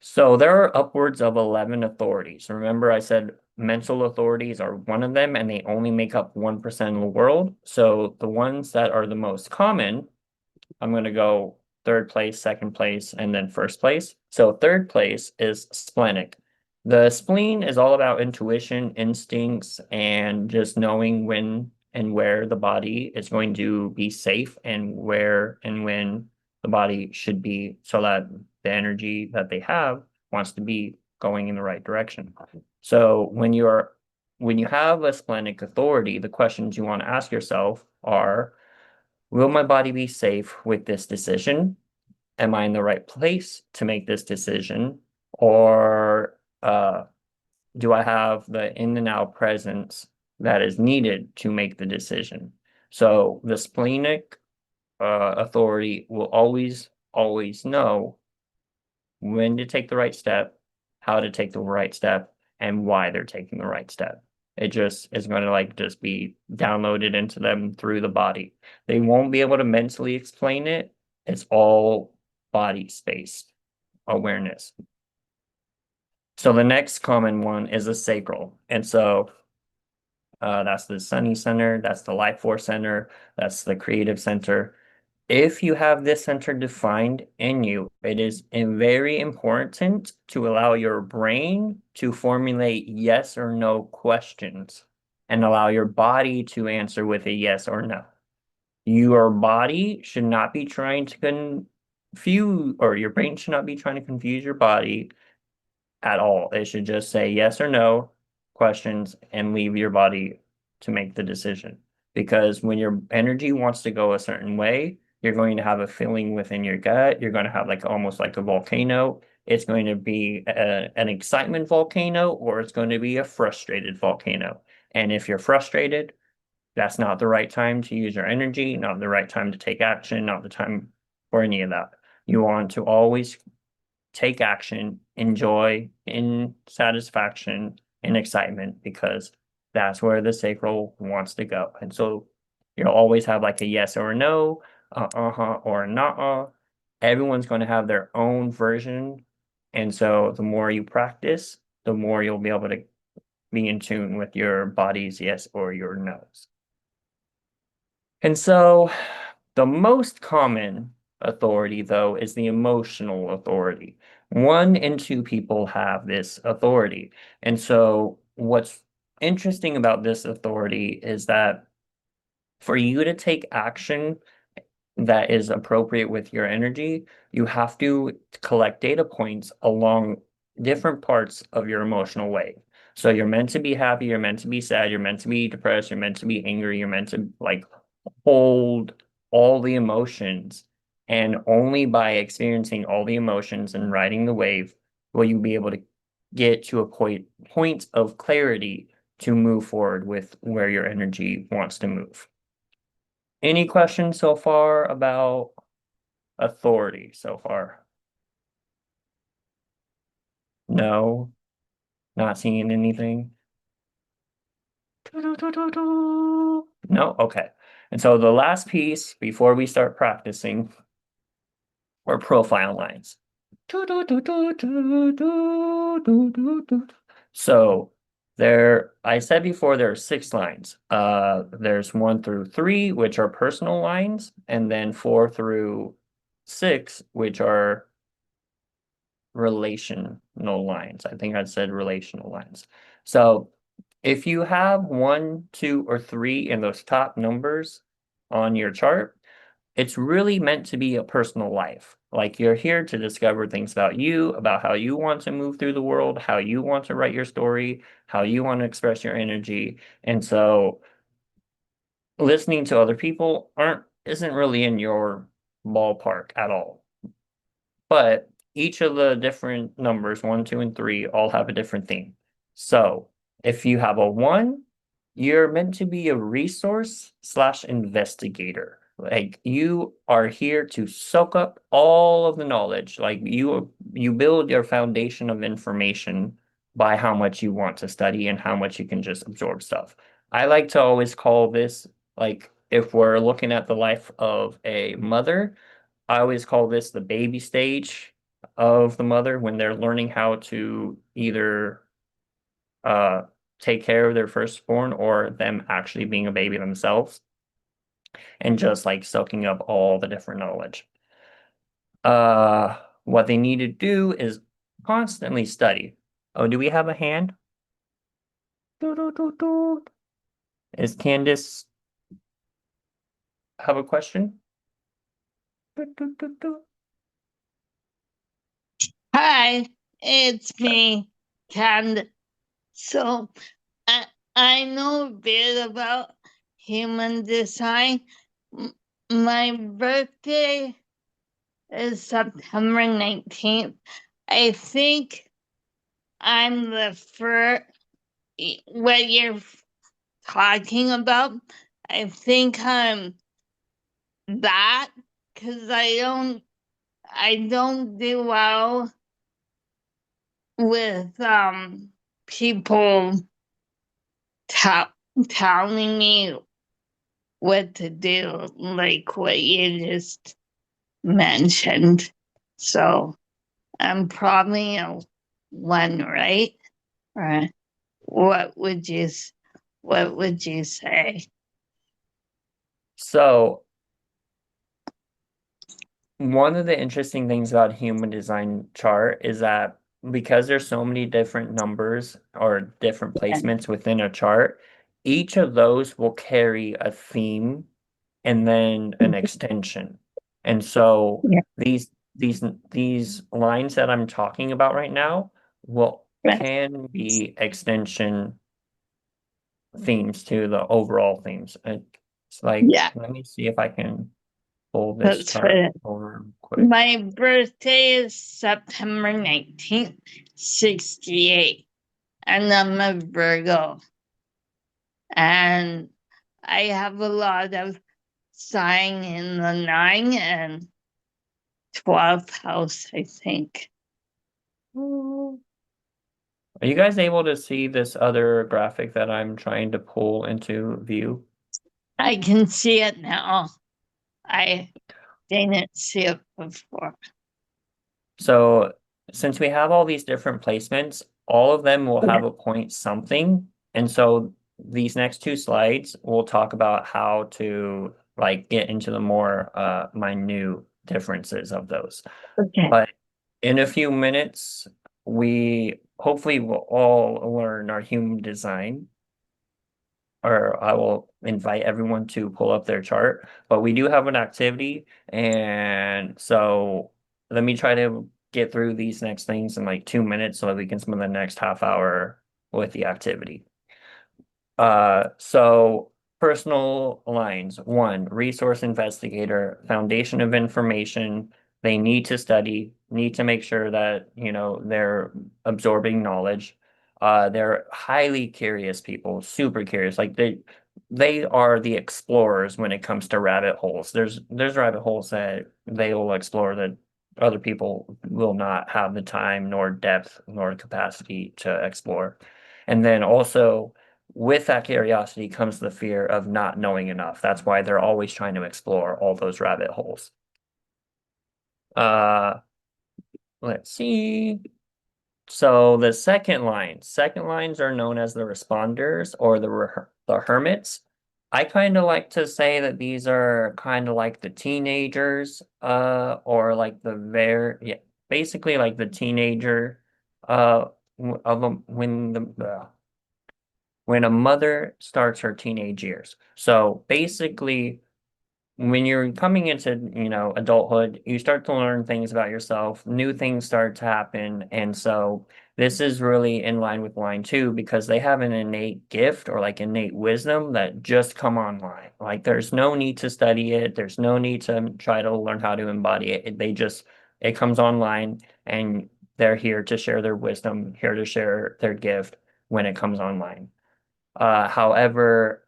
So there are upwards of 11 authorities. Remember, I said mental authorities are one of them, and they only make up 1% of the world. So the ones that are the most common, I'm going to go third place, second place, and then first place. So third place is splenic. The spleen is all about intuition, instincts, and just knowing when and where the body is going to be safe, and where and when the body should be, so that the energy that they have wants to be going in the right direction. So when you have a splenic authority, the questions you want to ask yourself are, will my body be safe with this decision? Am I in the right place to make this decision? Or do I have the in and out presence that is needed to make the decision? So the splenic authority will always know when to take the right step, how to take the right step, and why they're taking the right step. It just is going to just be downloaded into them through the body. They won't be able to mentally explain it. It's all body space awareness. So the next common one is a sacral. And so that's the sunny center, that's the life force center, that's the creative center. If you have this center defined in you, it is very important to allow your brain to formulate yes or no questions and allow your body to answer with a yes or no. Your body should not be trying to confuse, or your brain should not be trying to confuse your body at all. It should just say yes or no questions and leave your body to make the decision. Because when your energy wants to go a certain way, you're going to have a feeling within your gut. You're going to have almost like a volcano. It's going to be an excitement volcano, or it's going to be a frustrated volcano. And if you're frustrated, that's not the right time to use your energy, not the right time to take action, not the time for any of that. You want to always take action, enjoy, in satisfaction, in excitement, because that's where the sacral wants to go. And so you'll always have a yes or a no, or a nah. Everyone's going to have their own version. And so the more you practice, the more you'll be able to be in tune with your body's yes or your no's. And so the most common authority, though, is the emotional authority. 1 in 2 people have this authority. And so what's interesting about this authority is that for you to take action that is appropriate with your energy, you have to collect data points along different parts of your emotional wave. So you're meant to be happy, you're meant to be sad, you're meant to be depressed, you're meant to be angry, you're meant to like hold all the emotions. And only by experiencing all the emotions and riding the wave will you be able to get to a point of clarity to move forward with where your energy wants to move. Any questions so far about authority so far? No, not seeing anything. No, okay. And so the last piece before we start practicing are profile lines. So there, I said before there are 6 lines. There's 1 through 3, which are personal lines, and then 4 through 6, which are relational lines. I think I said relational lines. So if you have 1, 2, or 3 in those top numbers on your chart, it's really meant to be a personal life. Like you're here to discover things about you, about how you want to move through the world, how you want to write your story, how you want to express your energy. And so listening to other people isn't really in your ballpark at all. But each of the different numbers, 1, 2, and 3, all have a different theme. So if you have a 1, you're meant to be a resource / investigator. Like you are here to soak up all of the knowledge. Like you build your foundation of information by how much you want to study and how much you can just absorb stuff. I like to always call this, like, if we're looking at the life of a mother, I always call this the baby stage of the mother when they're learning how to either take care of their firstborn or them actually being a baby themselves and just like soaking up all the different knowledge. What they need to do is constantly study. Oh, do we have a hand? Is Candace have a question? Hi, it's me, Cand. So I know a bit about human design. My birthday is September 19th. I think I'm the first, what you're talking about. I think I'm that because I don't do well with people telling me what to do, like what you just mentioned. So I'm probably a 1, right? Or what would you say? So one of the interesting things about human design chart is that because there's so many different numbers or different placements within a chart, each of those will carry a theme and then an extension. And so Yeah. these lines that I'm talking about right now Right. can be extension themes to the overall themes. It's like, Yeah. let me see if I can pull this That's chart right. over quick. My birthday is September 19th, 68, and I'm a Virgo. And I have a lot of sign in the 9 and 12th house, I think. Are you guys able to see this other graphic that I'm trying to pull into view? I can see it now. I didn't see it before. So since we have all these different placements, all of them will have a point something. And so these next 2 slides will talk about how to like get into the more minute differences of those. Okay. But in a few minutes, we hopefully will all learn our human design. Or I will invite everyone to pull up their chart, but we do have an activity. And so let me try to get through these next things in like 2 minutes so that we can spend the next half hour with the activity. So personal lines, one, resource investigator, foundation of information. They need to study, need to make sure that, they're absorbing knowledge. They're highly curious people, super curious. Like they are the explorers when it comes to rabbit holes. There's rabbit holes that they will explore that other people will not have the time nor depth nor capacity to explore. And then also with that curiosity comes the fear of not knowing enough. That's why they're always trying to explore all those rabbit holes. Let's see. So the second lines are known as the responders or the hermits. I kind of like to say that these are kind of like the teenagers, or like basically like the teenager, of them when a mother starts her teenage years. So basically, when you're coming into, adulthood, you start to learn things about yourself, new things start to happen. And so this is really in line with line two because they have an innate gift or like innate wisdom that just come online. Like there's no need to study it. There's no need to try to learn how to embody it. It comes online and they're here to share their wisdom, here to share their gift when it comes online. However,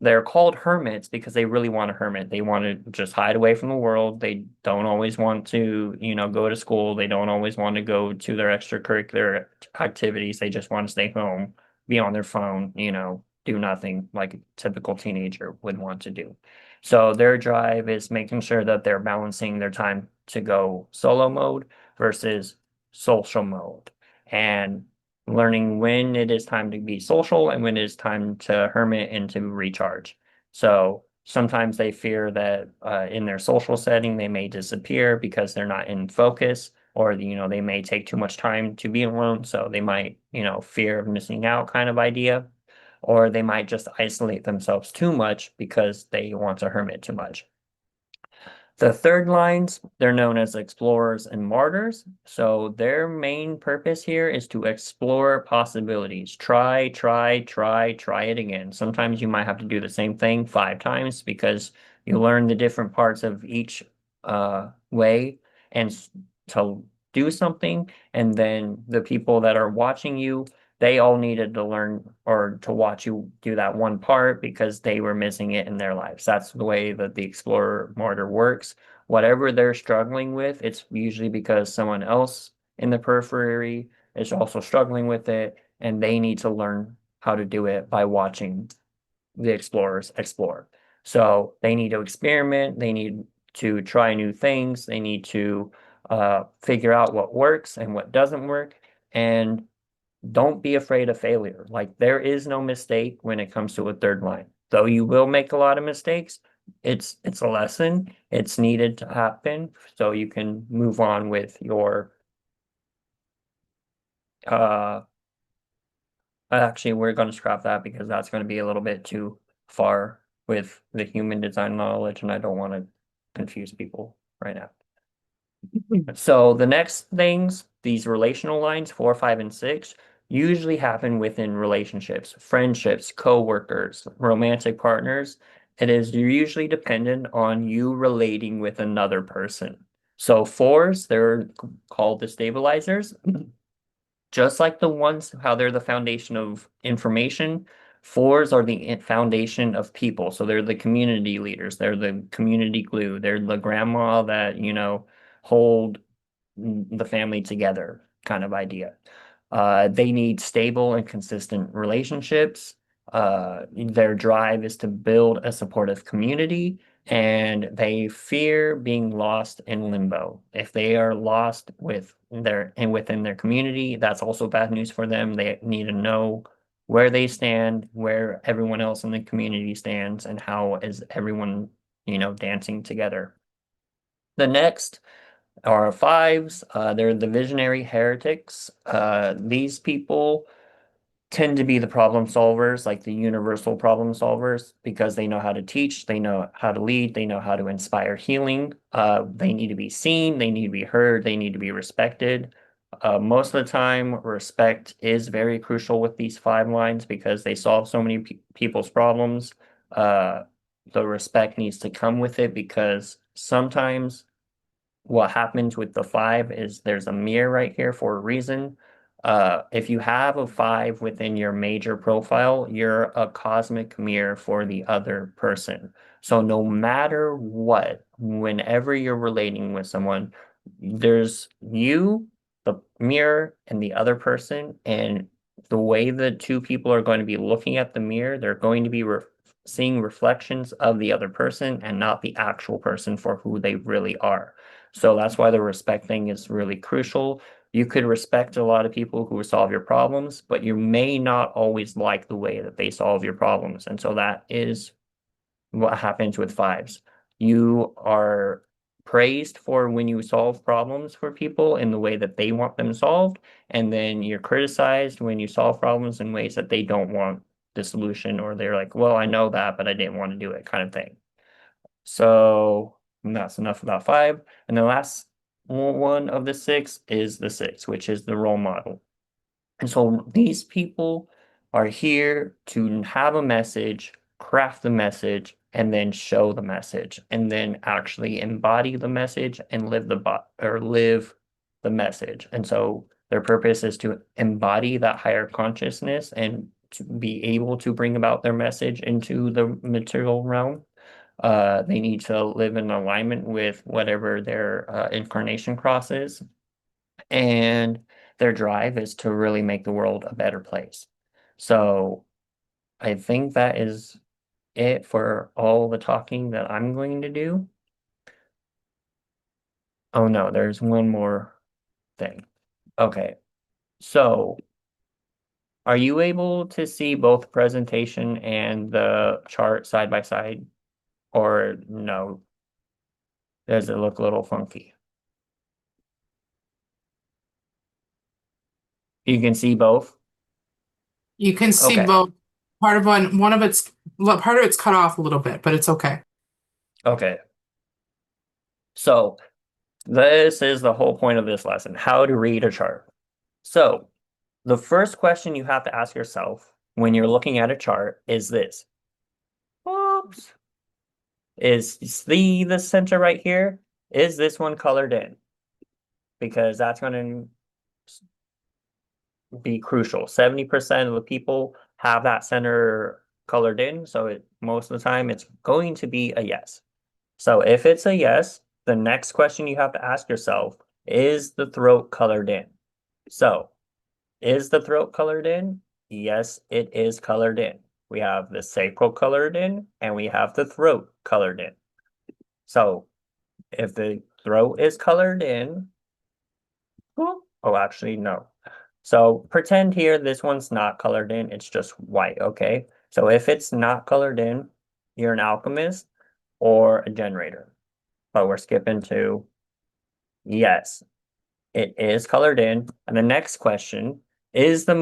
they're called hermits because they really want a hermit. They want to just hide away from the world. They don't always want to, go to school. They don't always want to go to their extracurricular activities. They just want to stay home, be on their phone, do nothing like a typical teenager would want to do. So their drive is making sure that they're balancing their time to go solo mode versus social mode. And learning when it is time to be social and when it is time to hermit and to recharge. So sometimes they fear that in their social setting, they may disappear because they're not in focus or, they may take too much time to be alone. So they might, fear of missing out kind of idea, or they might just isolate themselves too much because they want to hermit too much. The third lines, they're known as explorers and martyrs. So their main purpose here is to explore possibilities. Try it again. Sometimes you might have to do the same thing 5 times because you learn the different parts of each way and to do something. And then the people that are watching you, they all needed to learn or to watch you do that one part because they were missing it in their lives. That's the way that the explorer martyr works. Whatever they're struggling with, it's usually because someone else in the periphery is also struggling with it, and they need to learn how to do it by watching the explorers explore. So they need to experiment, they need to try new things, they need to figure out what works and what doesn't work. And don't be afraid of failure. Like there is no mistake when it comes to a third line. Though you will make a lot of mistakes, it's a lesson. It's needed to happen so you can move on with your actually we're going to scrap that because that's going to be a little bit too far with the human design knowledge and I don't want to confuse people right now. So the next things, these relational lines, 4, 5, and 6, usually happen within relationships, friendships, co-workers, romantic partners. It is usually dependent on you relating with another person. So 4s, they're called the stabilizers. Just like the ones, how they're the foundation of information, 4s are the foundation of people. So they're the community leaders, they're the community glue, they're the grandma that, hold the family together kind of idea. They need stable and consistent relationships. Their drive is to build a supportive community and they fear being lost in limbo. If they are lost within their community, that's also bad news for them. They need to know where they stand, where everyone else in the community stands, and how is everyone, dancing together. The next are 5s. They're the visionary heretics. These people tend to be the problem solvers, like the universal problem solvers, because they know how to teach, they know how to lead, they know how to inspire healing. They need to be seen, they need to be heard, they need to be respected. Most of the time, respect is very crucial with these 5 lines because they solve so many people's problems. The respect needs to come with it because sometimes what happens with the 5 is there's a mirror right here for a reason. If you have a 5 within your major profile, you're a cosmic mirror for the other person. So no matter what, whenever you're relating with someone, there's you, the mirror, and the other person, and the way the 2 people are going to be looking at the mirror, they're going to be seeing reflections of the other person and not the actual person for who they really are. So that's why the respect thing is really crucial. You could respect a lot of people who solve your problems, but you may not always like the way that they solve your problems. And so that is what happens with 5s. You are praised for when you solve problems for people in the way that they want them solved, and then you're criticized when you solve problems in ways that they don't want the solution, or they're like, well, I know that, but I didn't want to do it, kind of thing. So that's enough about 5. And the last one of the 6 is the 6, which is the role model. And so these people are here to have a message, craft the message, and then show the message, and then actually embody the message and live the message. And so their purpose is to embody that higher consciousness and to be able to bring about their message into the material realm. They need to live in alignment with whatever their incarnation cross is. And their drive is to really make the world a better place. So I think that is it for all the talking that I'm going to do. Oh no, there's one more thing. Okay, so are you able to see both presentation and the chart side by side? Or no? Does it look a little funky? You can see both? You can see Okay. both. Part of part of it's cut off a little bit, but it's okay. Okay. So this is the whole point of this lesson, how to read a chart. So the first question you have to ask yourself when you're looking at a chart is this. Oops. The center right here, is this one colored in? Because that's going to be crucial. 70% of the people have that center colored in, so most of the time it's going to be a yes. So if it's a yes, the next question you have to ask yourself, is the throat colored in? So, is the throat colored in? Yes, it is colored in. We have the sacral colored in, and we have the throat colored in. So, if the throat is colored in, oh, actually, no. So pretend here this one's not colored in, it's just white, okay? So if it's not colored in, you're an alchemist or a generator. But we're skipping to yes, it is colored in. And the next question, is the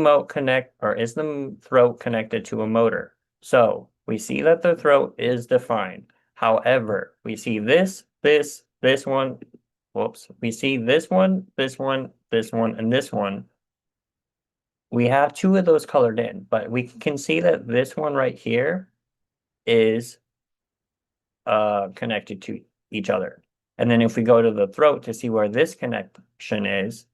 throat connected to a motor? So we see that the throat is defined. However, we see this one. Whoops. We see this one, and this one. We have 2 of those colored in, but we can see that this one right here is connected to each other. And then if we go to the throat to see where this connection is,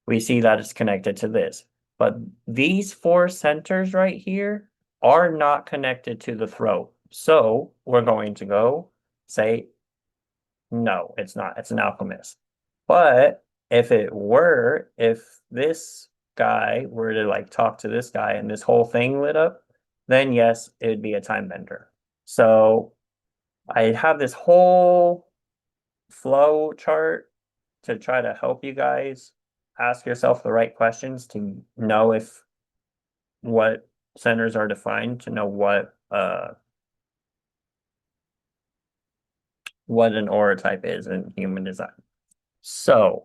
we see that it's connected to this. But these 4 centers right here are not connected to the throat. So we're going to go say, no, it's not. It's an alchemist. But if this guy were to like talk to this guy and this whole thing lit up, then yes, it would be a time bender. So I have this whole flow chart to try to help you guys ask yourself the right questions to know if what centers are defined, to know what an aura type is in human design. So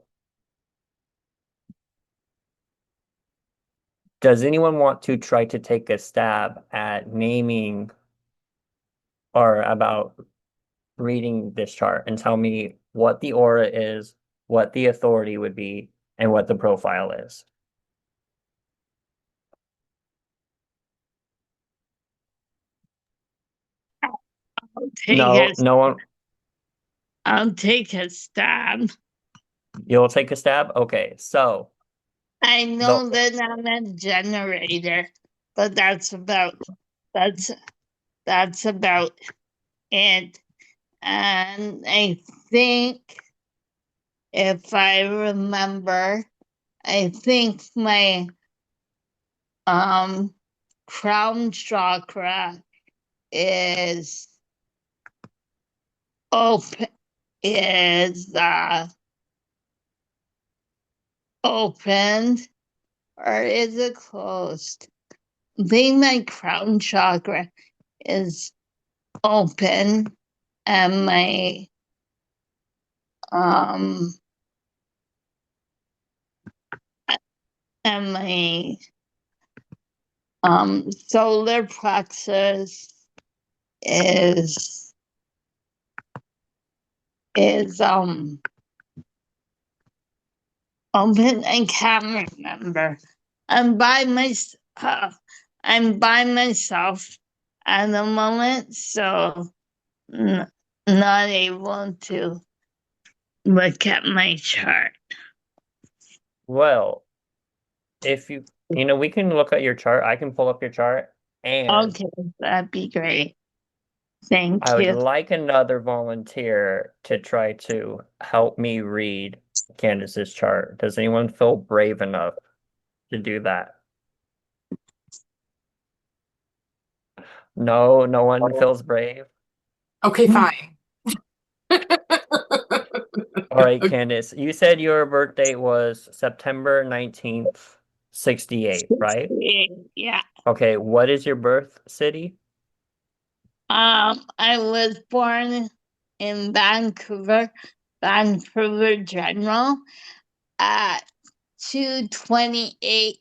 does anyone want to try to take a stab at naming or about reading this chart and tell me what the aura is, what the authority would be, and what the profile is. Take No, a, no one. I'll take a stab. You'll take a stab? Okay, so I know that I'm a generator, but that's about it. And I think if I remember, I think my crown chakra is open is opened, or is it closed? I think my crown chakra is open, and my um and my solar plexus is open. I can't remember. I'm by myself at the moment, so not able to look at my chart. well, if we can look at your chart. I can pull up your chart, and Okay, that'd be great. Thank I would you. like another volunteer to try to help me read Candace's chart. Does anyone feel brave enough to do that? No, no one feels brave. Okay, fine. All right, Candace, you said your birthday was September 19th, 68, right? Yeah. Okay, what is your birth city? I was born in Vancouver General at 2:28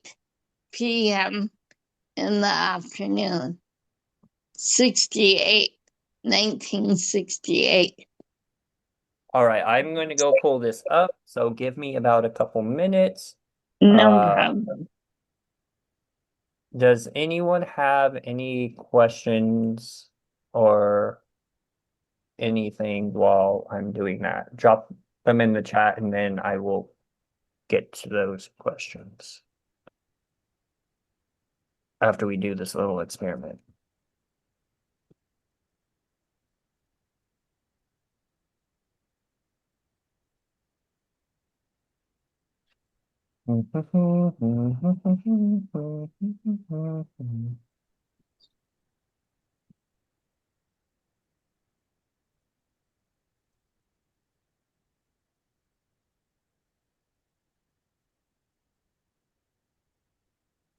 p.m. in the afternoon. 1968. All right, I'm going to go pull this up, so give me about a couple minutes. No Uh, problem. Does anyone have any questions or anything while I'm doing that? Drop them in the chat and then I will get to those questions after we do this little experiment.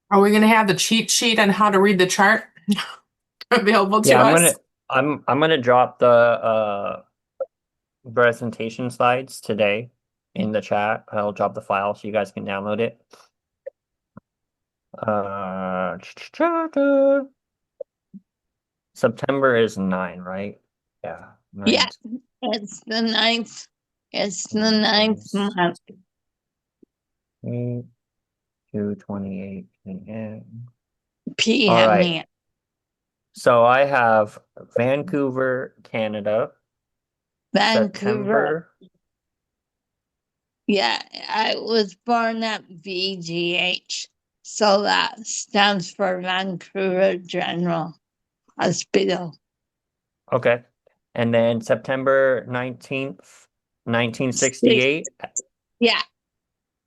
Are we gonna have the cheat sheet on how to read the chart available to Yeah, us? I'm gonna drop the presentation slides today in the chat. I'll drop the file so you guys can download it. September is 9, right? Yeah. Yeah, 9. it's the ninth. It's the ninth month. 2:28 p.m. PM. All right. So I have Vancouver, Canada, Vancouver. September. Yeah, I was born at VGH. So that stands for Vancouver General Hospital. Okay. And then September 19th, 1968 Yeah,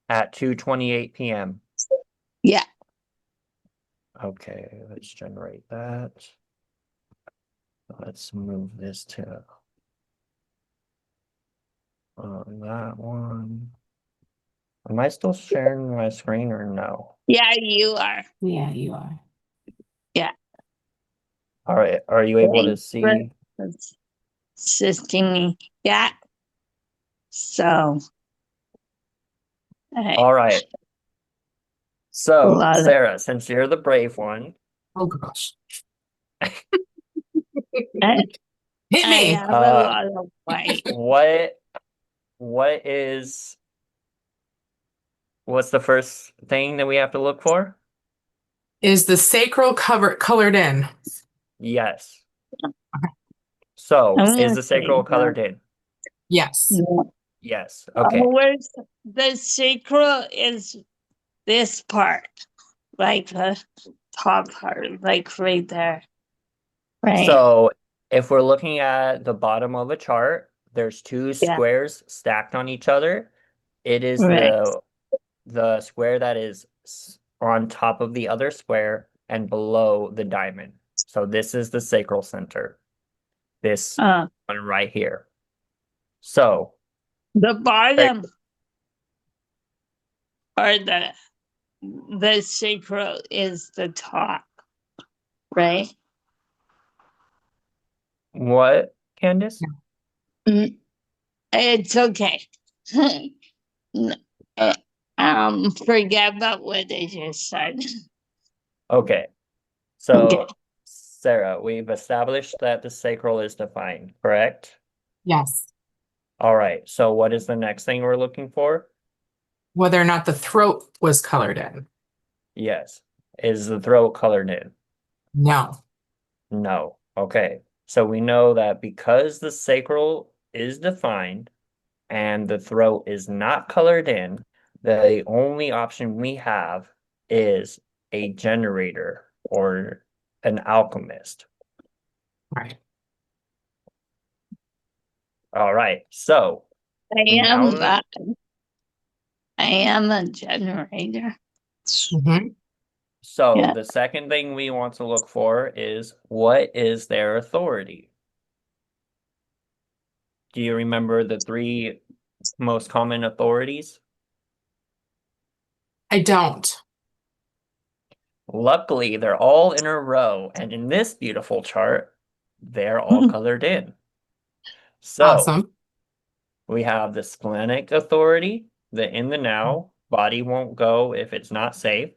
at 2:28 p.m. yeah. Okay, let's generate that. Let's move this to that one. Am I still sharing my screen or no? Yeah, you are. Yeah, you are. Yeah. All right, are you able to Thanks for see? assisting me. Yeah. So, I All right. So, love it. Sarah, since you're the brave one, Oh gosh. I, Hit I me. have a lot of white. what is What's the first thing that we have to look for? Is the sacral colored in? Yes. So, I'm is gonna the say sacral no. colored in? Yes. No. Yes. Okay. Where's the sacral is this part, like the top part, like right there. Right. So, if we're looking at the bottom of a chart, there's two Yeah. squares stacked on each other. It is Right. the square that is on top of the other square and below the diamond. So this is the sacral center. This one right here. So The bottom or the sacral is the top, right? what, Candace? It's okay. Forget about what I just said. Okay. So Okay. Sarah, we've established that the sacral is defined, correct? Yes. All right. So what is the next thing we're looking for? Whether or not the throat was colored in? Yes. Is the throat colored in? No. No. Okay. So we know that because the sacral is defined and the throat is not colored in, the only option we have is a generator or an alchemist. Right. All right. So I now am that. I am a generator. Mhm. so Yeah. the second thing we want to look for is what is their authority? Do you remember the three most common authorities? I don't. Luckily, they're all in a row, and in this beautiful chart, they're all colored in. So Awesome. we have the splenic authority, the in the now, body won't go if it's not safe.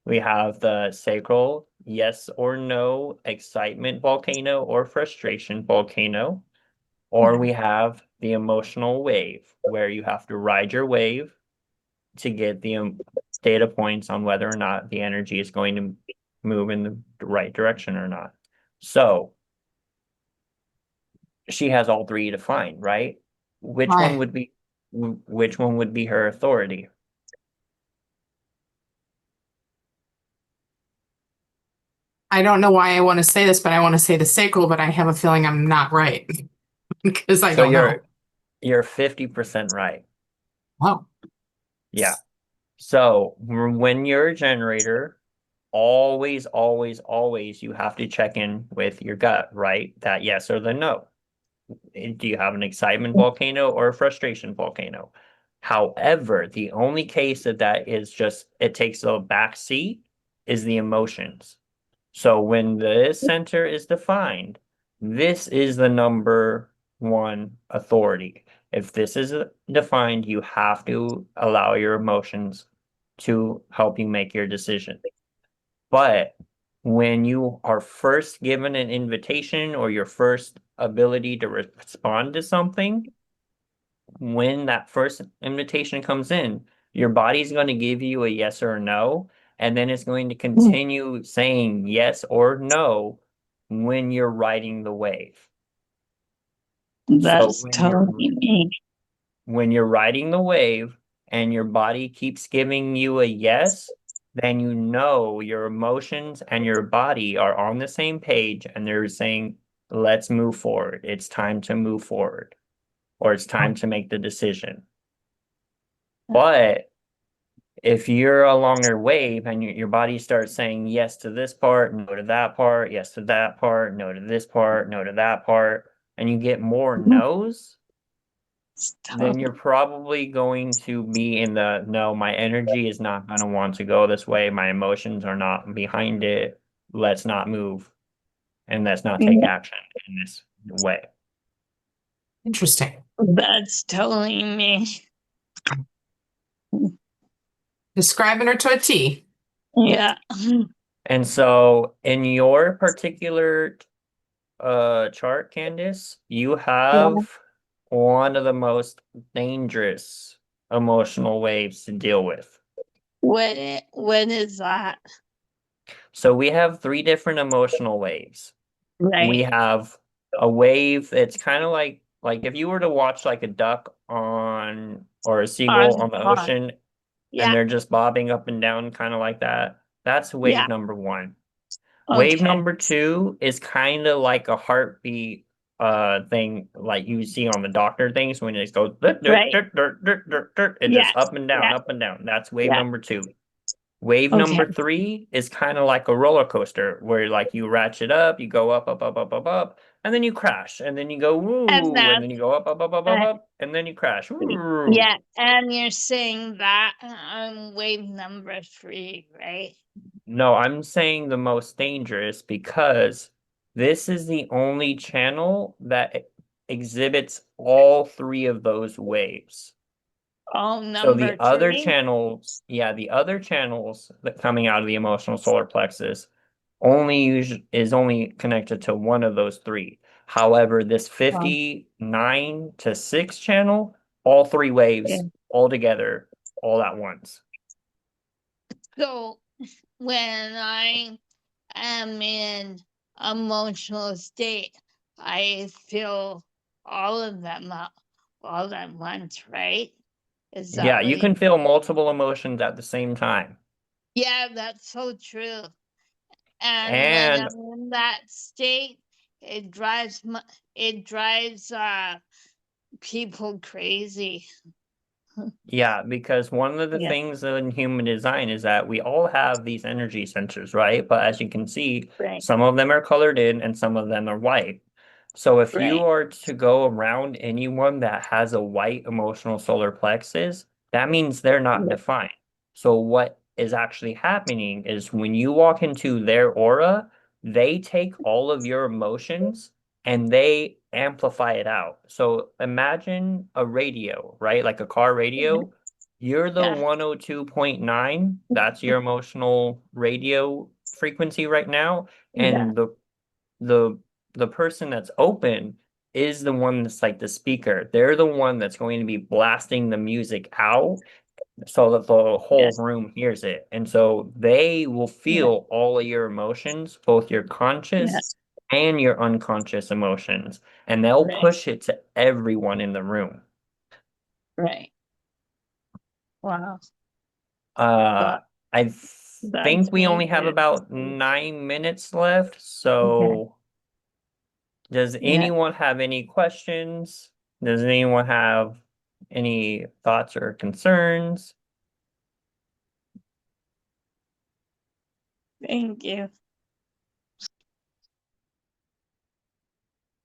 We have the sacral, yes or no, excitement volcano or frustration volcano. Or we have the emotional wave, where you have to ride your wave to get the data points on whether or not the energy is going to move in the right direction or not. So she has all three defined, right? Which one Right. would be which one would be her authority? I don't know why I want to say this, but I want to say the sacral, but I have a feeling I'm not right because I So don't know. you're 50% right. Oh, Yeah. So when you're a generator, always, always, always you have to check in with your gut, right? That yes or the no. Do you have an excitement volcano or a frustration volcano? However, the only case that is just it takes a back seat is the emotions. So when this center is defined, this is the number one authority. If this is defined, you have to allow your emotions to help you make your decision. But when you are first given an invitation or your first ability to respond to something, when that first invitation comes in, your body's going to give you a yes or a no, and then it's going to continue saying yes or no when you're riding the wave. So That's totally me. when you're riding the wave and your body keeps giving you a yes, then you know your emotions and your body are on the same page and they're saying, let's move forward. It's time to move forward, or it's time to make the decision. But if you're along your wave and your body starts saying yes to this part, no to that part, yes to that part, no to this part, no to that part, and you get more no's, then you're probably going to be in the no, my energy is not going to want to go this way. My emotions are not behind it. Let's not move and let's not take action in this way. interesting. That's totally me. Describing her to a T. Yeah. And so in your particular chart, Candice, you have one of the most dangerous emotional waves to deal with. When is that? So we have 3 different emotional waves. We Right. have a wave that's kind of like if you were to watch like a duck on or a seagull on the On. ocean and Yeah. they're just bobbing up and down kind of like that. That's wave Yeah. number 1. Wave Okay. number 2 is kind of like a heartbeat thing like you see on the doctor things when it just goes Right. it just Yes. up and down, Yeah. up and down. That's wave Yeah. number 2. Wave Okay. number 3 is kind of like a roller coaster where like you ratchet up, you go up, up, up, up, up, up, and then you crash, and then you go And woo, and that's then you go up, up, up, up, up, up, and then you crash. Woo. yeah. And you're saying that on wave number 3, right? No, I'm saying the most dangerous because this is the only channel that exhibits all 3 of those waves. Oh, So the number other 3. channels, yeah, the other channels that coming out of the emotional solar plexus is only connected to one of those 3. However, this 59 to 6 channel, all 3 Yeah. waves all together, all at once. So when I am in emotional state, I feel all of them up all at once, right? Is that Yeah, what you you? can feel multiple emotions at the same time. Yeah, that's so true. And when And I'm in that state, it drives people crazy. yeah, because one of the Yeah. things in human design is that we all have these energy sensors, right? But as you can see, Right. some of them are colored in and some of them are white. So if you Right. are to go around anyone that has a white emotional solar plexus, that means they're not Yeah. defined. So what is actually happening is when you walk into their aura, they take all of your emotions and they amplify it out. So imagine a radio, right? Like a car radio. You're the Yeah. 102.9. That's your emotional radio frequency right now. Yeah. And the the person that's open is the one that's like the speaker. They're the one that's going to be blasting the music out so that the Yeah. whole room hears it. And so they will Yeah. feel all of your emotions, both your Yeah. conscious and your unconscious emotions, and they'll Right. push it to everyone in the room. Right. Wow. Uh, That I that's think we only really have good. about 9 minutes left. Okay. So does Yeah. anyone have any questions? Does anyone have any thoughts or concerns? Thank you.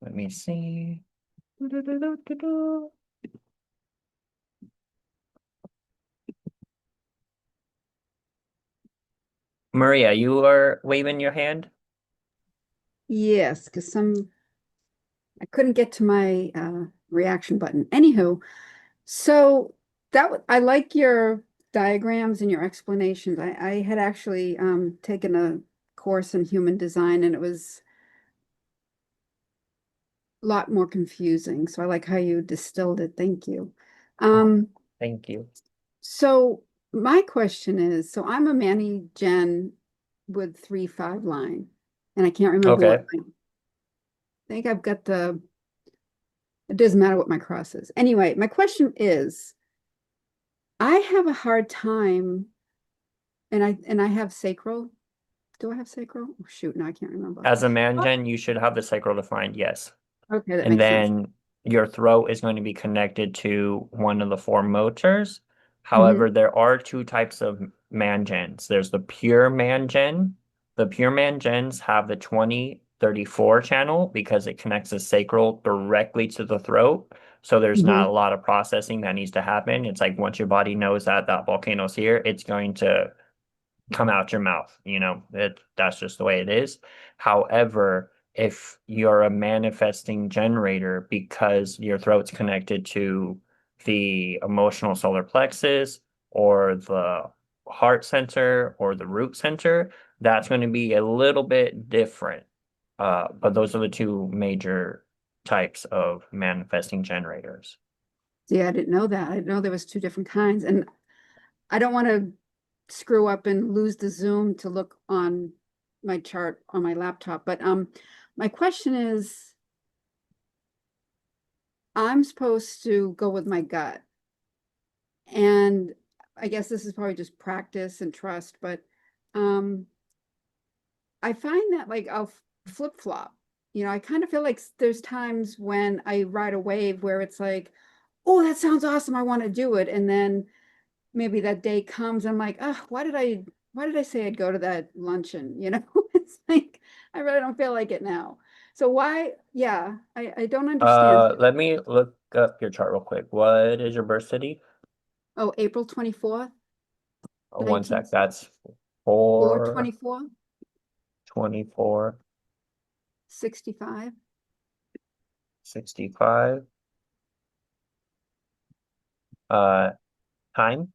Let me see. Maria, you are waving your hand? Yes, because I couldn't get to my reaction button. Anywho, so I like your diagrams and your explanations. I had actually taken a course in human design and it was a lot more confusing. So I like how you distilled it. Thank you. Thank you. So my question is, so I'm a Manny Gen with 3-5 line, and I can't remember Okay. I think I've got it doesn't matter what my cross is. Anyway, my question is, I have a hard time, and I have sacral. Do I have sacral? Oh, shoot, no, I can't remember. As a man gen, you should have the sacral defined, yes. Okay, that And makes sense. then your throat is going to be connected to one of the 4 motors. Mm-hmm. However, there are 2 types of man gens. There's the pure man gen. The pure man gens have the 2034 channel because it connects the sacral directly to the throat. So there's not a lot of processing that needs to happen. It's like once your body knows that that volcano's here, it's going to come out your mouth. That's just the way it is. However, if you're a manifesting generator because your throat's connected to the emotional solar plexus or the heart center or the root center, that's going to be a little bit different. But those are the 2 major types of manifesting generators. See, I didn't know that. I didn't know there was two different kinds, and I don't want to screw up and lose the Zoom to look on my chart on my laptop. But my question is, I'm supposed to go with my gut. And I guess this is probably just practice and trust, but I find that like I'll flip-flop. You know, I kind of feel like there's times when I ride a wave where it's like, oh, that sounds awesome. I want to do it. And then maybe that day comes, I'm like, oh, why did I say I'd go to that luncheon? You know, it's like I really don't feel like it now. So why, yeah, I don't understand. Let me look up your chart real quick. What is your birth city? Oh, April 24th, One sec. 19th, That's or 4 24, 24 65. 65. Time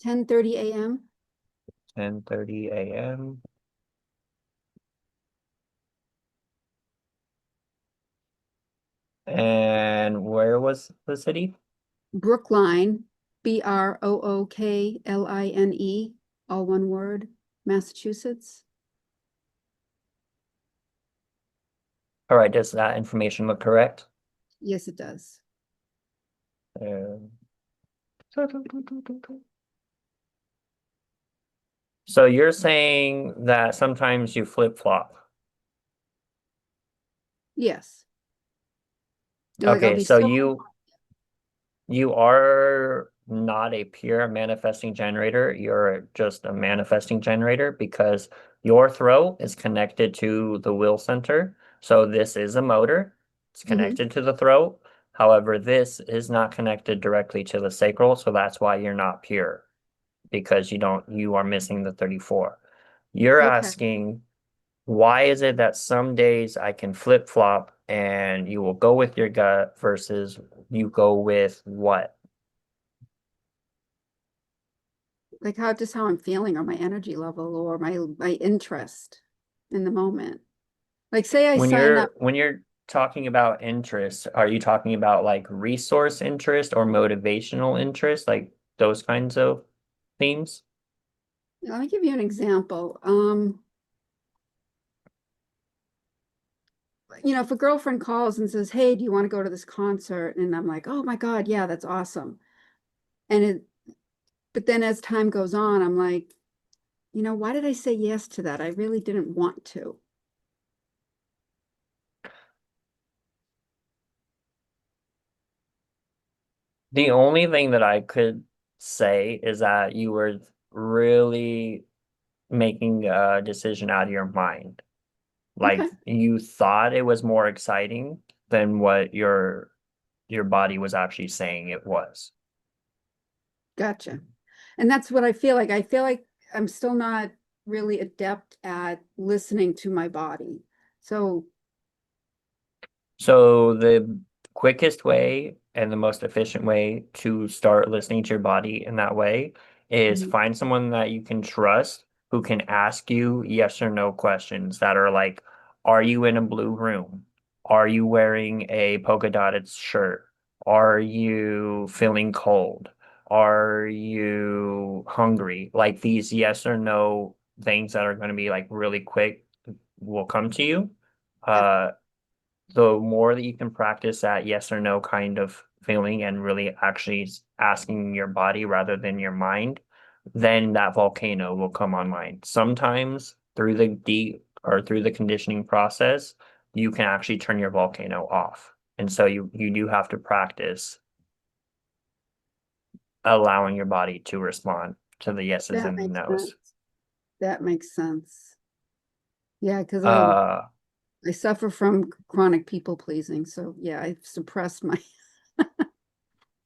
10:30 a.m. 10:30 a.m. And where was the city? Brookline, Brookline, all one word, Massachusetts. All right, does that information look correct? Yes, it does. Um, So you're saying that sometimes you flip-flop. Yes. Like I'll Okay, be so so you are not a pure manifesting generator. You're just a manifesting generator because your throat is connected to the will center. So this is a motor. It's Mhm. connected to the throat. However, this is not connected directly to the sacral, so that's why you're not pure because you are missing the 34. You're Okay. asking, why is it that some days I can flip-flop and you will go with your gut versus you go with what? Like how I'm feeling or my energy level or my interest in the moment. Like say I sign up. When you're talking about interest, are you talking about like resource interest or motivational interest, like those kinds of themes? Let me give you an example. You know, if a girlfriend calls and says, "Hey, do you want to go to this concert?" And I'm like, "Oh my God, yeah, that's awesome." And but then as time goes on, I'm like, you know, why did I say yes to that? I really didn't want to. The only thing that I could say is that you were really making a decision out of your mind. Like Okay, you thought it was more exciting than what your body was actually saying it was. gotcha. And that's what I feel like. I feel like I'm still not really adept at listening to my body. So, So the quickest way and the most efficient way to start listening to your body in that way is mhm, find someone that you can trust who can ask you yes or no questions that are like, are you in a blue room? Are you wearing a polka dotted shirt? Are you feeling cold? Are you hungry? Like these yes or no things that are going to be like really quick will come to you. yep, Uh, the more that you can practice that yes or no kind of feeling and really actually asking your body rather than your mind, then that volcano will come online. Sometimes through the deep or through the conditioning process, you can actually turn your volcano off. And so you do have to practice allowing your body to respond to the yeses that and the makes nos. sense. That makes sense. Yeah, because Uh, I suffer from chronic people pleasing. So yeah, I've suppressed my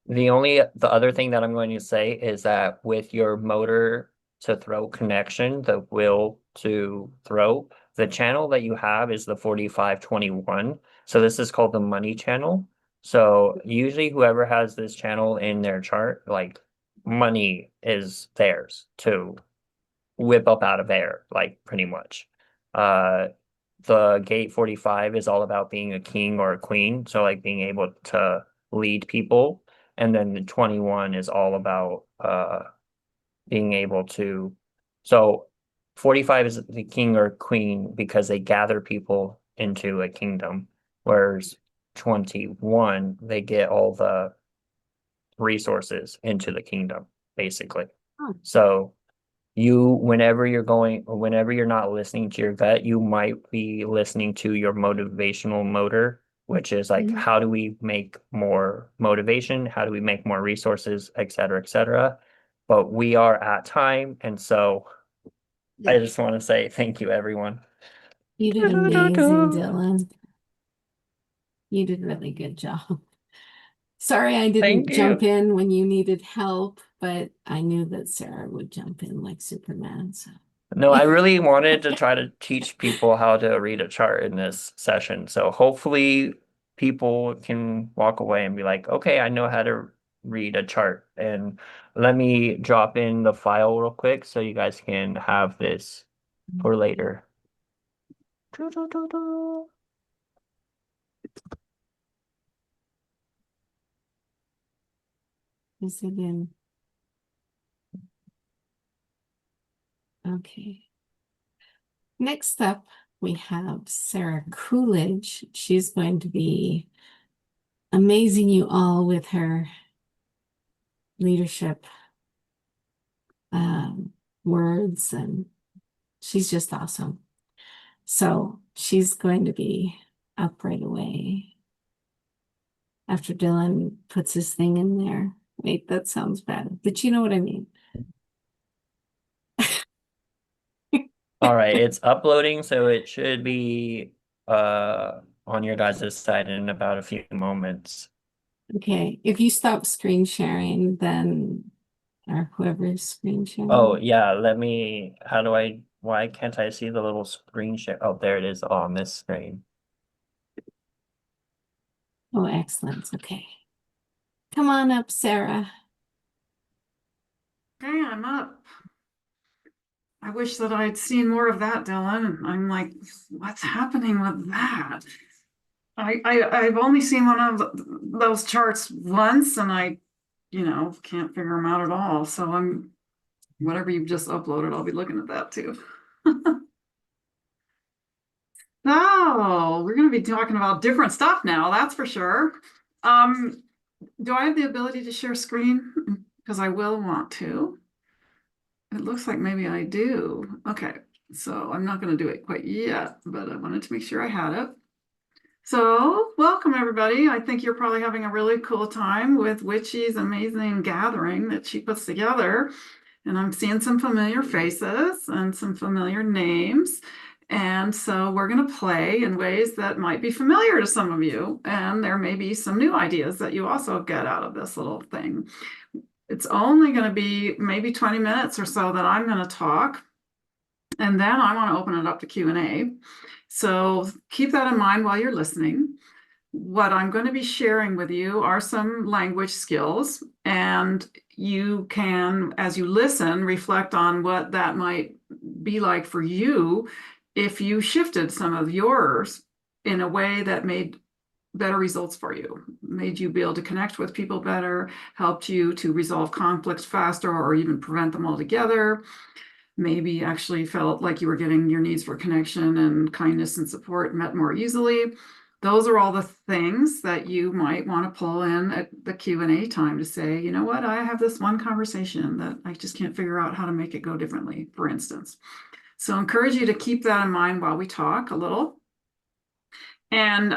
the other thing that I'm going to say is that with your motor to throat connection, the will to throat, the channel that you have is the 4521. So this is called the money channel. So usually whoever has this channel in their chart, like money is theirs to whip up out of air, like pretty much. Uh, the gate 45 is all about being a king or a queen. So like being able to lead people. And then the 21 is all about being able to, so 45 is the king or queen because they gather people into a kingdom, whereas 21 they get all the resources into the kingdom, basically. Oh. So whenever you're not listening to your gut, you might be listening to your motivational motor, which is like, Mhm. how do we make more motivation? How do we make more resources, et cetera, et cetera. But we are at time. And so I Yeah. just want to say thank you, everyone. You did amazing, Dylan. You did a really good job. Sorry I didn't Thank jump you. in when you needed help, but I knew that Sarah would jump in like Superman. So No, I really wanted to try to teach people how to read a chart in this session. So hopefully people can walk away and be like, okay, I know how to read a chart. And let me drop in the file real quick so you guys can have this for later. yes, again. Okay. Next up, we have Sarah Coolidge. She's going to be amazing you all with her leadership words, and she's just awesome. So she's going to be up right away after Dylan puts his thing in there. Wait, that sounds bad, but you know what I mean. All right, it's uploading, so it should be on your guys' side in about a few moments. Okay, if you stop screen sharing, then or whoever's screen sharing. Oh, yeah, why can't I see the little screen share? Oh, there it is on this screen. Oh, excellent. Okay. Come on up, Sarah. Okay, I'm up. I wish that I'd seen more of that, Dylan. I'm like, what's happening with that? I've only seen one of those charts once, and I, can't figure them out at all. So whatever you've just uploaded, I'll be looking at that too. Oh, we're going to be talking about different stuff now, that's for sure. Do I have the ability to share screen? Because I will want to. It looks like maybe I do. Okay, so I'm not going to do it quite yet, but I wanted to make sure I had it. So welcome everybody. I think you're probably having a really cool time with Witchy's amazing gathering that she puts together. And I'm seeing some familiar faces and some familiar names. And so we're going to play in ways that might be familiar to some of you. And there may be some new ideas that you also get out of this little thing. It's only going to be maybe 20 minutes or so that I'm going to talk. And then I want to open it up to Q&A. So keep that in mind while you're listening. What I'm going to be sharing with you are some language skills, and you can, as you listen, reflect on what that might be like for you if you shifted some of yours in a way that made better results for you, made you be able to connect with people better, helped you to resolve conflicts faster or even prevent them altogether. Maybe actually felt like you were getting your needs for connection and kindness and support met more easily. Those are all the things that you might want to pull in at the Q&A time to say, you know what, I have this one conversation that I just can't figure out how to make it go differently, for instance. So I encourage you to keep that in mind while we talk a little. And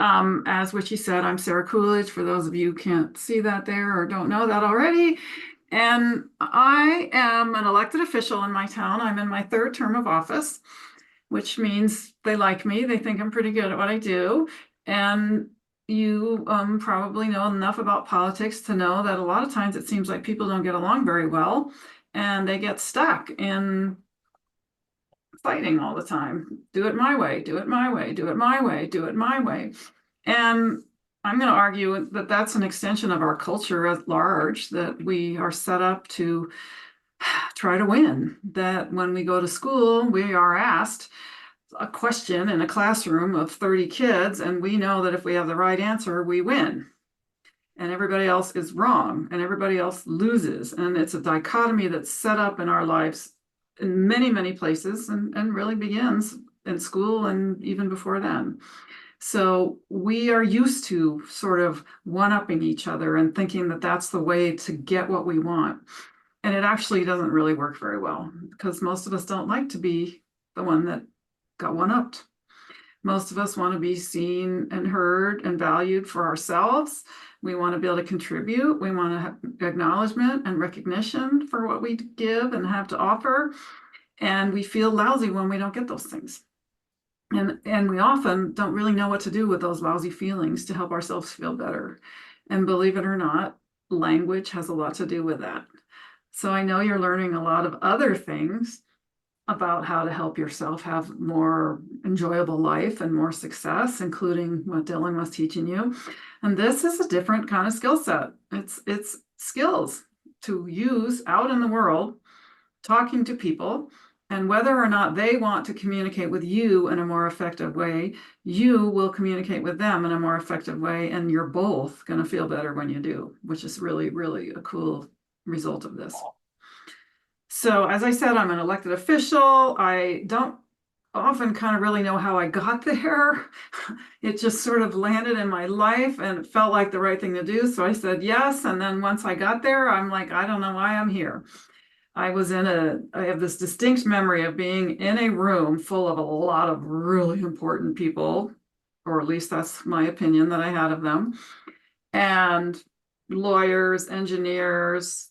as Witchy said, I'm Sarah Coolidge, for those of you who can't see that there or don't know that already. And I am an elected official in my town. I'm in my third term of office, which means they like me. They think I'm pretty good at what I do. And you probably know enough about politics to know that a lot of times it seems like people don't get along very well, and they get stuck in fighting all the time. Do it my way, do it my way, do it my way, do it my way. And I'm going to argue that that's an extension of our culture at large, that we are set up to try to win. That when we go to school, we are asked a question in a classroom of 30 kids, and we know that if we have the right answer, we win. and everybody else is wrong and everybody else loses. And it's a dichotomy that's set up in our lives in many, many places and really begins in school and even before then. So we are used to sort of one-upping each other and thinking that that's the way to get what we want. And it actually doesn't really work very well, because most of us don't like to be the one that got one-upped. Most of us want to be seen and heard and valued for ourselves. We want to be able to contribute. We want to have acknowledgement and recognition for what we give and have to offer. And we feel lousy when we don't get those things. And we often don't really know what to do with those lousy feelings to help ourselves feel better. And believe it or not, language has a lot to do with that. So I know you're learning a lot of other things about how to help yourself have more enjoyable life and more success, including what Dylan was teaching you. And this is a different kind of skill set. It's skills to use out in the world, talking to people, and whether or not they want to communicate with you in a more effective way, you will communicate with them in a more effective way, and you're both going to feel better when you do, which is really, really a cool result of this. So as I said, I'm an elected official. I don't often kind of really know how I got there. It just sort of landed in my life and it felt like the right thing to do. So I said yes. And then once I got there, I'm like, I don't know why I'm here. I have this distinct memory of being in a room full of a lot of really important people, or at least that's my opinion that I had of them, and lawyers, engineers,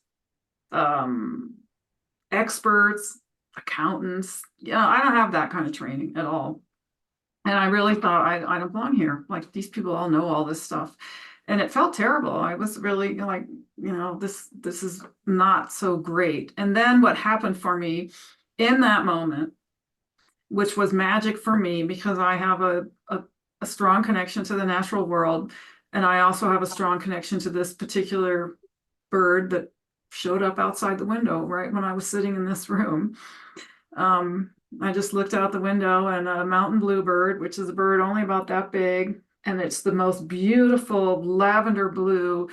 experts, accountants. Yeah, I don't have that kind of training at all. And I really thought I don't belong here. Like, these people all know all this stuff. And it felt terrible. I was really like, this is not so great. And then what happened for me in that moment, which was magic for me, because I have a strong connection to the natural world. And I also have a strong connection to this particular bird that showed up outside the window right when I was sitting in this room. I just looked out the window, and a mountain bluebird, which is a bird only about that big, and it's the most beautiful lavender blue.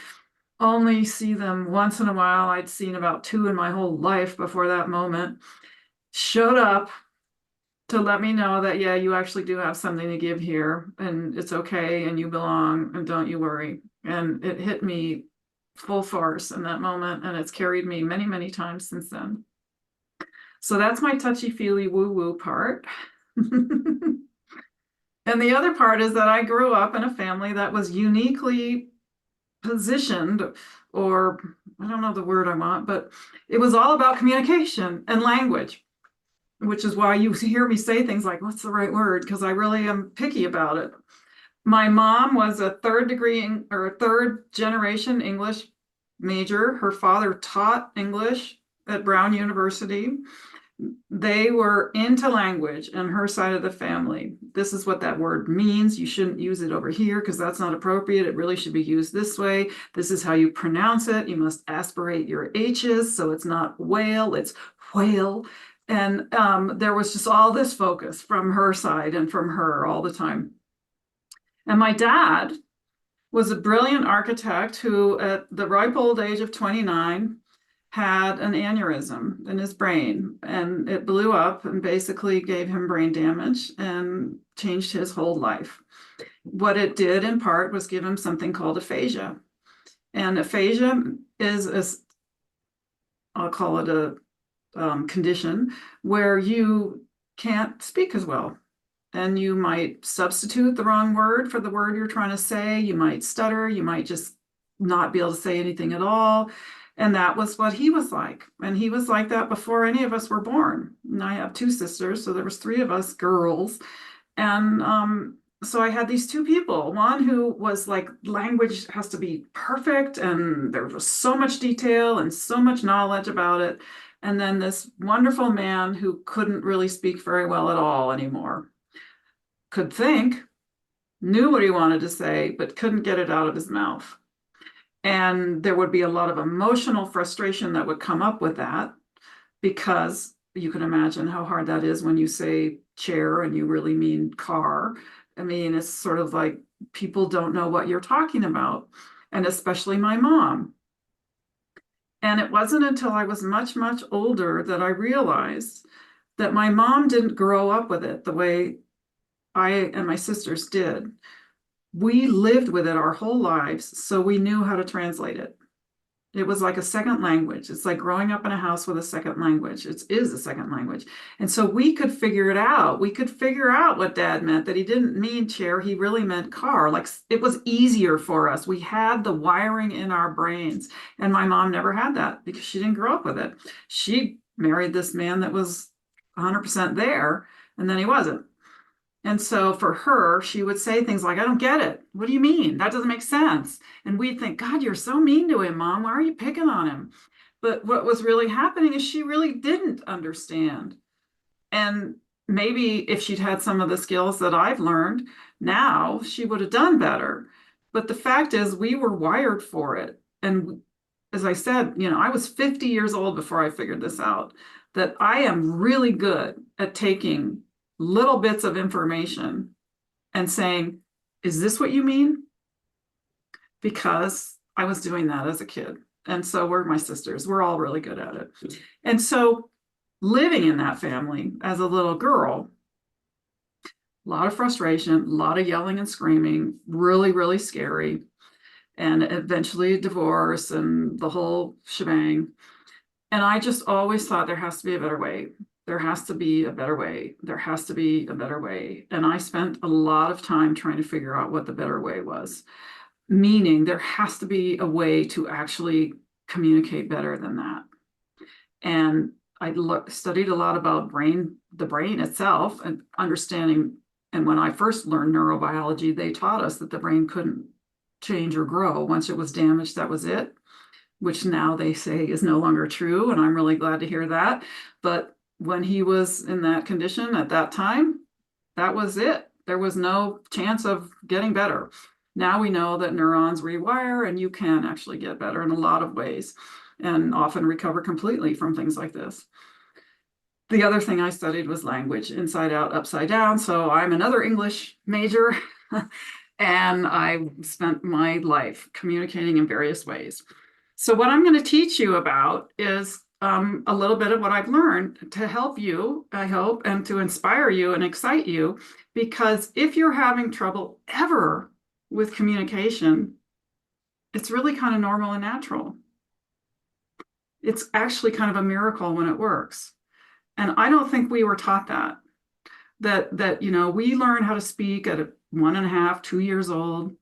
Only see them once in a while. I'd seen about 2 in my whole life before that moment. Showed up to let me know that, yeah, you actually do have something to give here, and it's okay, and you belong, and don't you worry. And it hit me full force in that moment, and it's carried me many, many times since then. So that's my touchy-feely woo-woo part. And the other part is that I grew up in a family that was uniquely positioned, or I don't know the word I want, but it was all about communication and language, which is why you hear me say things like, what's the right word? Because I really am picky about it. My mom was a third generation English major. Her father taught English at Brown University. They were into language on her side of the family. This is what that word means. You shouldn't use it over here because that's not appropriate. It really should be used this way. This is how you pronounce it. You must aspirate your H's, so it's not whale, it's whale. And there was just all this focus from her side and from her all the time. And my dad was a brilliant architect who, at the ripe old age of 29, had an aneurysm in his brain, and it blew up and basically gave him brain damage and changed his whole life. What it did in part was give him something called aphasia. And aphasia is I'll call it a condition where you can't speak as well. And you might substitute the wrong word for the word you're trying to say. You might stutter. You might just not be able to say anything at all. And that was what he was like. And he was like that before any of us were born. And I have 2 sisters, so there was 3 of us girls. And so I had these 2 people, one who was like, language has to be perfect, and there was so much detail and so much knowledge about it. And then this wonderful man who couldn't really speak very well at all anymore. Could think, knew what he wanted to say, but couldn't get it out of his mouth. And there would be a lot of emotional frustration that would come up with that, because you can imagine how hard that is when you say chair and you really mean car. I mean, it's sort of like people don't know what you're talking about. and especially my mom. And it wasn't until I was much, much older that I realized that my mom didn't grow up with it the way I and my sisters did. We lived with it our whole lives, so we knew how to translate it. It was like a second language. It's like growing up in a house with a second language. It is a second language. And so we could figure it out. We could figure out what Dad meant, that he didn't mean chair, he really meant car. Like, it was easier for us. We had the wiring in our brains. And my mom never had that because she didn't grow up with it. She married this man that was 100% there, and then he wasn't. And so for her, she would say things like, I don't get it. What do you mean? That doesn't make sense. And we'd think, God, you're so mean to him, Mom. Why are you picking on him? But what was really happening is she really didn't understand. And maybe if she'd had some of the skills that I've learned now, she would have done better. But the fact is, we were wired for it. And as I said, I was 50 years old before I figured this out, that I am really good at taking little bits of information and saying, is this what you mean? Because I was doing that as a kid. And so were my sisters. We're all really good at it. And so living in that family as a little girl, a lot of frustration, a lot of yelling and screaming, really, really scary. And eventually a divorce and the whole shebang. And I just always thought there has to be a better way. There has to be a better way. There has to be a better way. And I spent a lot of time trying to figure out what the better way was. Meaning there has to be a way to actually communicate better than that. And I studied a lot about the brain itself and understanding. And when I first learned neurobiology, they taught us that the brain couldn't change or grow. Once it was damaged, that was it, which now they say is no longer true. And I'm really glad to hear that. But when he was in that condition at that time, that was it. There was no chance of getting better. Now we know that neurons rewire and you can actually get better in a lot of ways and often recover completely from things like this. The other thing I studied was language, inside out, upside down. So I'm another English major and I spent my life communicating in various ways. So what I'm going to teach you about is a little bit of what I've learned to help you, I hope, and to inspire you and excite you. Because if you're having trouble ever with communication, it's really kind of normal and natural. It's actually kind of a miracle when it works. And I don't think we were taught that we learn how to speak at 1.5, 2 years old.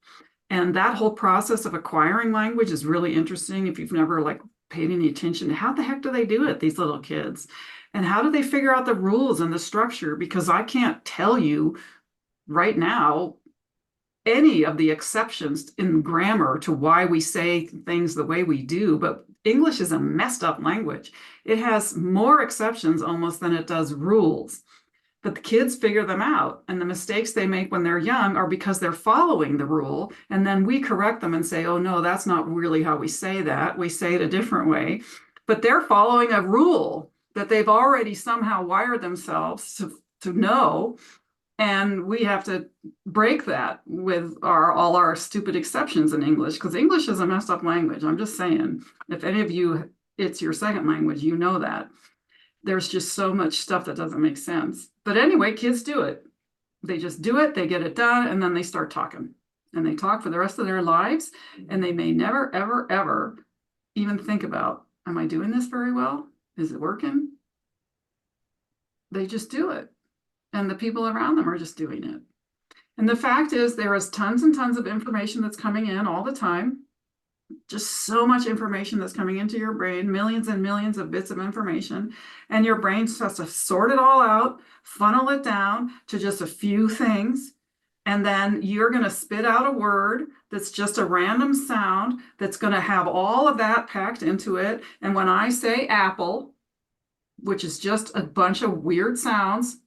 And that whole process of acquiring language is really interesting. If you've never paid any attention to how the heck do they do it, these little kids? And how do they figure out the rules and the structure? Because I can't tell you right now any of the exceptions in grammar to why we say things the way we do, but English is a messed up language. It has more exceptions almost than it does rules. But the kids figure them out, and the mistakes they make when they're young are because they're following the rule, and then we correct them and say, oh no, that's not really how we say that. We say it a different way. But they're following a rule that they've already somehow wired themselves to know, and we have to break that with all our stupid exceptions in English, because English is a messed up language. I'm just saying, if any of you, it's your second language, you know that. There's just so much stuff that doesn't make sense. But anyway, kids do it. They just do it, they get it done, and then they start talking. And they talk for the rest of their lives, and they may never, ever, ever even think about, am I doing this very well? Is it working? They just do it. And the people around them are just doing it. And the fact is, there is tons and tons of information that's coming in all the time. Just so much information that's coming into your brain, millions and millions of bits of information, and your brain has to sort it all out, funnel it down to just a few things, and then you're going to spit out a word that's just a random sound that's going to have all of that packed into it. And when I say apple, which is just a bunch of weird sounds,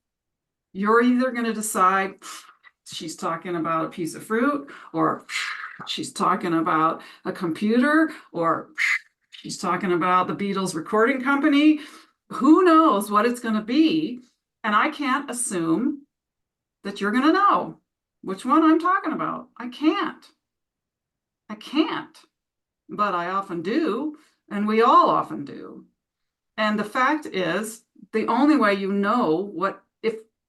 you're either going to decide she's talking about a piece of fruit, or she's talking about a computer, or she's talking about the Beatles recording company. Who knows what it's going to be? And I can't assume that you're going to know which one I'm talking about. I can't. I can't, but I often do, and we all often do. And the fact is, the only way you know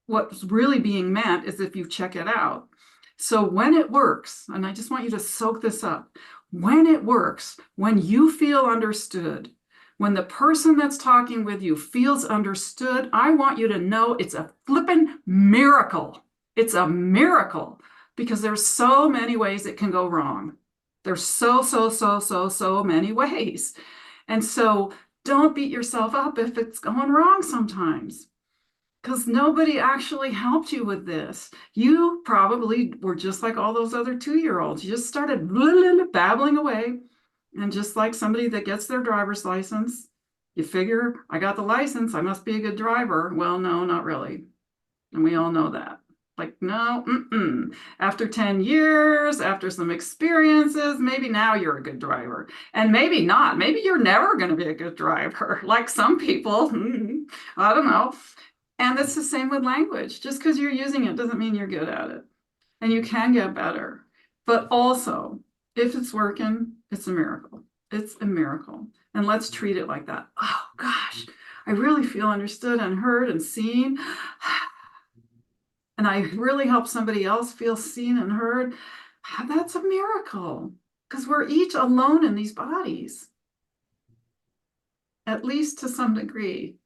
what's really being meant is if you check it out. So when it works, and I just want you to soak this up, when it works, when you feel understood, when the person that's talking with you feels understood, I want you to know it's a flippin' miracle. It's a miracle because there's so many ways it can go wrong. There's so many ways. And so don't beat yourself up if it's going wrong sometimes, because nobody actually helped you with this. You probably were just like all those other 2-year-olds. You just started babbling away. And just like somebody that gets their driver's license, you figure, I got the license, I must be a good driver. Well, no, not really. And we all know that. Like, no, after 10 years, after some experiences, maybe now you're a good driver. And maybe not. Maybe you're never going to be a good driver, like some people. I don't know. And it's the same with language. Just because you're using it doesn't mean you're good at it. And you can get better. But also, if it's working, it's a miracle. It's a miracle. And let's treat it like that. Oh, gosh, I really feel understood and heard and seen. And I really help somebody else feel seen and heard. That's a miracle, because we're each alone in these bodies, at least to some degree.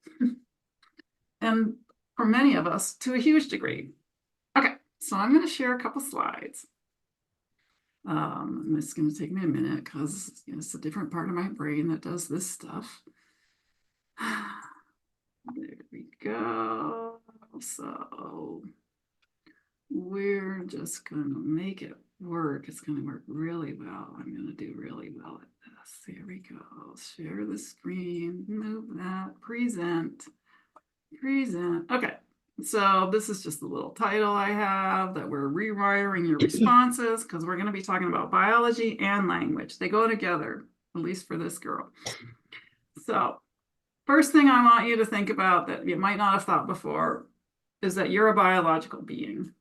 And for many of us, to a huge degree. Okay, so I'm going to share a couple slides. It's going to take me a minute because it's a different part of my brain that does this stuff. There we go. So we're just going to make it work. It's going to work really well. I'm going to do really well at this. Here we go. Share the screen, move that, present. Okay, so this is just the little title I have, that we're rewiring your responses, because we're going to be talking about biology and language. They go together, at least for this girl. So first thing I want you to think about that you might not have thought before is that you're a biological being.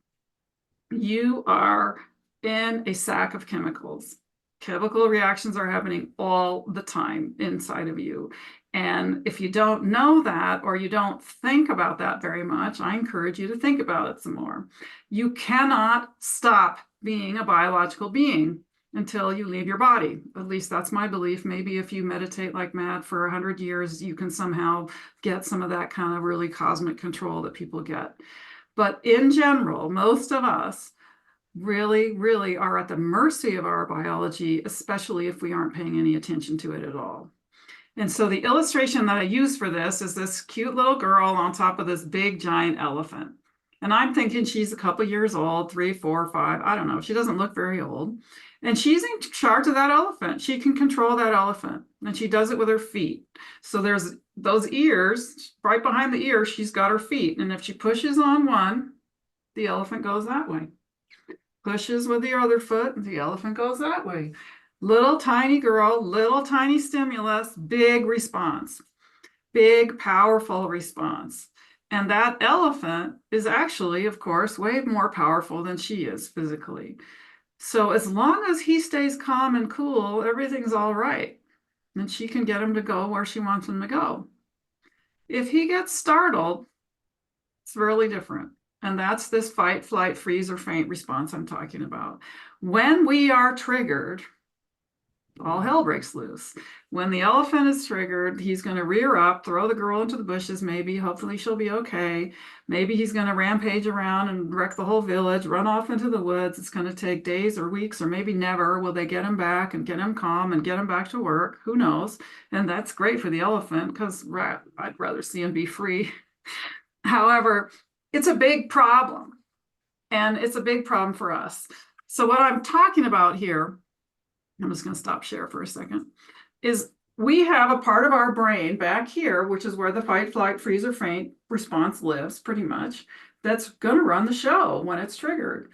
You are in a sack of chemicals. Chemical reactions are happening all the time inside of you. And if you don't know that, or you don't think about that very much, I encourage you to think about it some more. You cannot stop being a biological being until you leave your body. At least that's my belief. Maybe if you meditate like mad for 100 years, you can somehow get some of that kind of really cosmic control that people get. But in general, most of us really are at the mercy of our biology, especially if we aren't paying any attention to it at all. And so the illustration that I use for this is this cute little girl on top of this big giant elephant. And I'm thinking she's a couple years old, 3, 4, 5, I don't know. She doesn't look very old. And she's in charge of that elephant. She can control that elephant, and she does it with her feet. So there's those ears, right behind the ear, she's got her feet. And if she pushes on one, the elephant goes that way. Pushes with the other foot, and the elephant goes that way. Little tiny girl, little tiny stimulus, big response, big, powerful response. And that elephant is actually, of course, way more powerful than she is physically. So as long as he stays calm and cool, everything's all right. And she can get him to go where she wants him to go. If he gets startled, it's really different. And that's this fight, flight, freeze, or faint response I'm talking about. When we are triggered, all hell breaks loose. When the elephant is triggered, he's going to rear up, throw the girl into the bushes, maybe. Hopefully she'll be okay. Maybe he's going to rampage around and wreck the whole village, run off into the woods. It's going to take days or weeks or maybe never. Will they get him back and get him calm and get him back to work? Who knows? And that's great for the elephant, because I'd rather see him be free. However, it's a big problem, and it's a big problem for us. So what I'm talking about here, I'm just going to stop share for a second, is we have a part of our brain back here, which is where the fight, flight, freeze, or faint response lives, pretty much, that's going to run the show when it's triggered.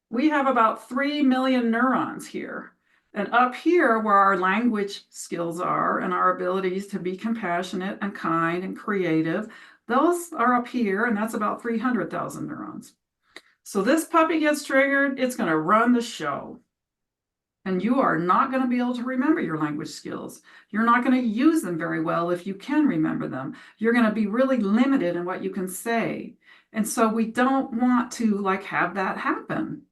We have about 3 million neurons here. And up here, where our language skills are and our abilities to be compassionate and kind and creative, those are up here, and that's about 300,000 neurons. So this puppy gets triggered, it's going to run the show. And you are not going to be able to remember your language skills. You're not going to use them very well if you can remember them. You're going to be really limited in what you can say. And so we don't want to like have that happen.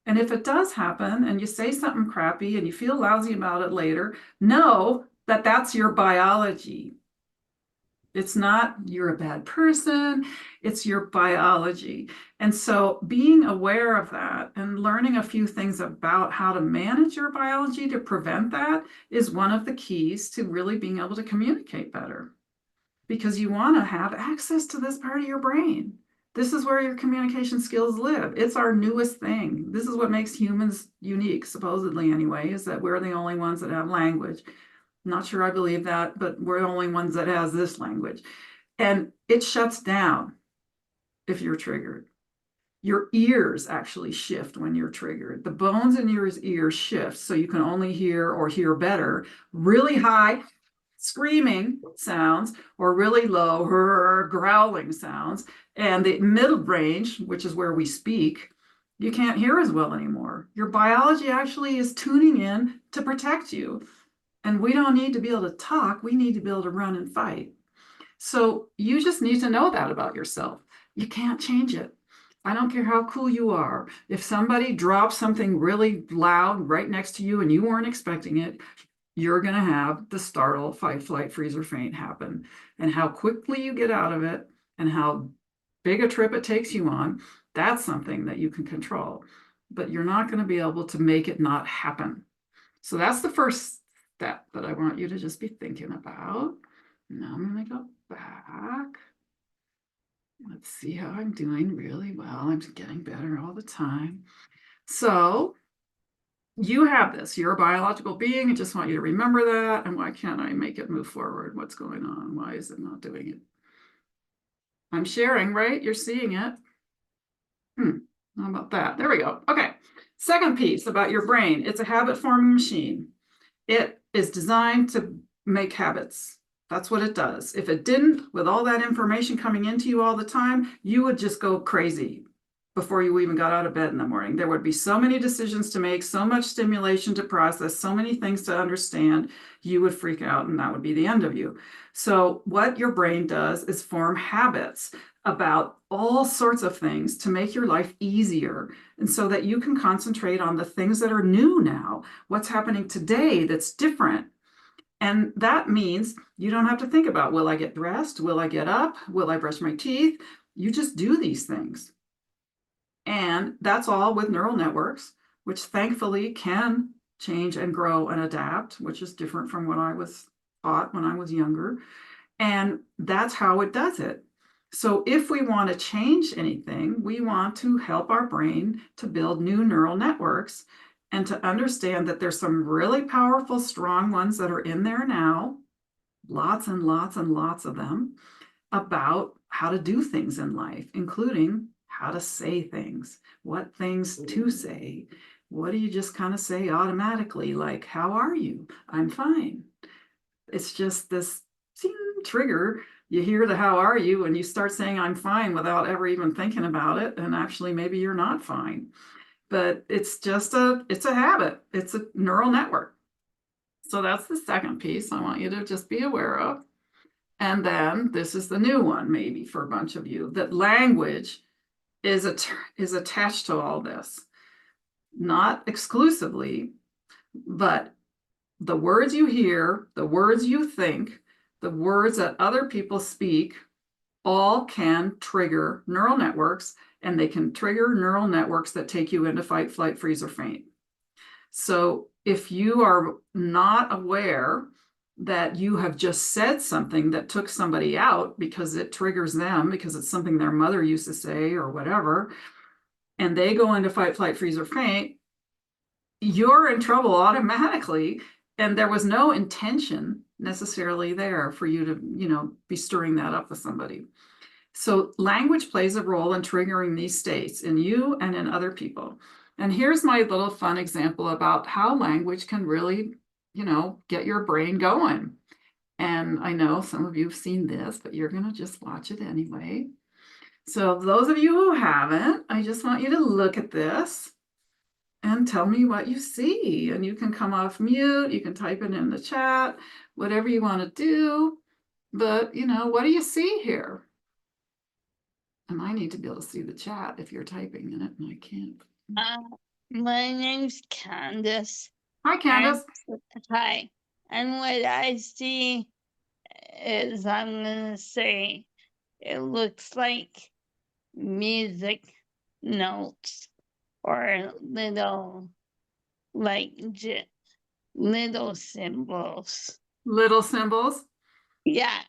And if it does happen and you say something crappy and you feel lousy about it later, know that that's your biology. It's not you're a bad person, it's your biology. And so being aware of that and learning a few things about how to manage your biology to prevent that is one of the keys to really being able to communicate better. Because you want to have access to this part of your brain. This is where your communication skills live. It's our newest thing. This is what makes humans unique, supposedly anyway, is that we're the only ones that have language. Not sure I believe that, but we're the only ones that has this language. And it shuts down if you're triggered. Your ears actually shift when you're triggered. The bones in your ears shift so you can only hear or hear better really high screaming sounds or really low growling sounds. And the middle range, which is where we speak, you can't hear as well anymore. Your biology actually is tuning in to protect you. And we don't need to be able to talk. We need to be able to run and fight. So you just need to know that about yourself. You can't change it. I don't care how cool you are. If somebody drops something really loud right next to you and you weren't expecting it, you're going to have the startle, fight, flight, freeze, or faint happen. And how quickly you get out of it and how big a trip it takes you on, that's something that you can control. But you're not going to be able to make it not happen. So that's the first step that I want you to just be thinking about. Now I'm going to go back. Let's see how I'm doing really well. I'm getting better all the time. So you have this. You're a biological being. I just want you to remember that. And why can't I make it move forward? What's going on? Why is it not doing it? I'm sharing, right? You're seeing it. How about that? There we go. Okay. Second piece about your brain. It's a habit-forming machine. It is designed to make habits. That's what it does. If it didn't, with all that information coming into you all the time, you would just go crazy before you even got out of bed in the morning. There would be so many decisions to make, so much stimulation to process, so many things to understand, you would freak out and that would be the end of you. So what your brain does is form habits about all sorts of things to make your life easier. And so that you can concentrate on the things that are new now, what's happening today that's different. And that means you don't have to think about, will I get dressed? Will I get up? Will I brush my teeth? You just do these things. And that's all with neural networks, which thankfully can change and grow and adapt, which is different from what I was taught when I was younger. And that's how it does it. So if we want to change anything, we want to help our brain to build new neural networks and to understand that there's some really powerful, strong ones that are in there now, lots and lots and lots of them, about how to do things in life, including how to say things, what things to say. What do you just kind of say automatically? Like, how are you? I'm fine. It's just this trigger. You hear the how are you and you start saying I'm fine without ever even thinking about it. And actually, maybe you're not fine. But it's just it's a habit. It's a neural network. So that's the second piece I want you to just be aware of. And then this is the new one, maybe for a bunch of you, that language is attached to all this. Not exclusively, but the words you hear, the words you think, the words that other people speak, all can trigger neural networks, and they can trigger neural networks that take you into fight, flight, freeze, or faint. So if you are not aware that you have just said something that took somebody out because it triggers them, because it's something their mother used to say or whatever, and they go into fight, flight, freeze, or faint, you're in trouble automatically. And there was no intention necessarily there for you to, be stirring that up with somebody. So language plays a role in triggering these states in you and in other people. And here's my little fun example about how language can really, get your brain going. And I know some of you have seen this, but you're going to just watch it anyway. So those of you who haven't, I just want you to look at this. and tell me what you see. And you can come off mute, you can type it in the chat, whatever you want to do. But, you know, what do you see here? And I need to be able to see the chat if you're typing in it, and I can't. My name's Candace. Hi, Candace. Hi. And what I see is, I'm gonna say, it looks like music notes or little, like, little symbols. Little symbols. Yeah,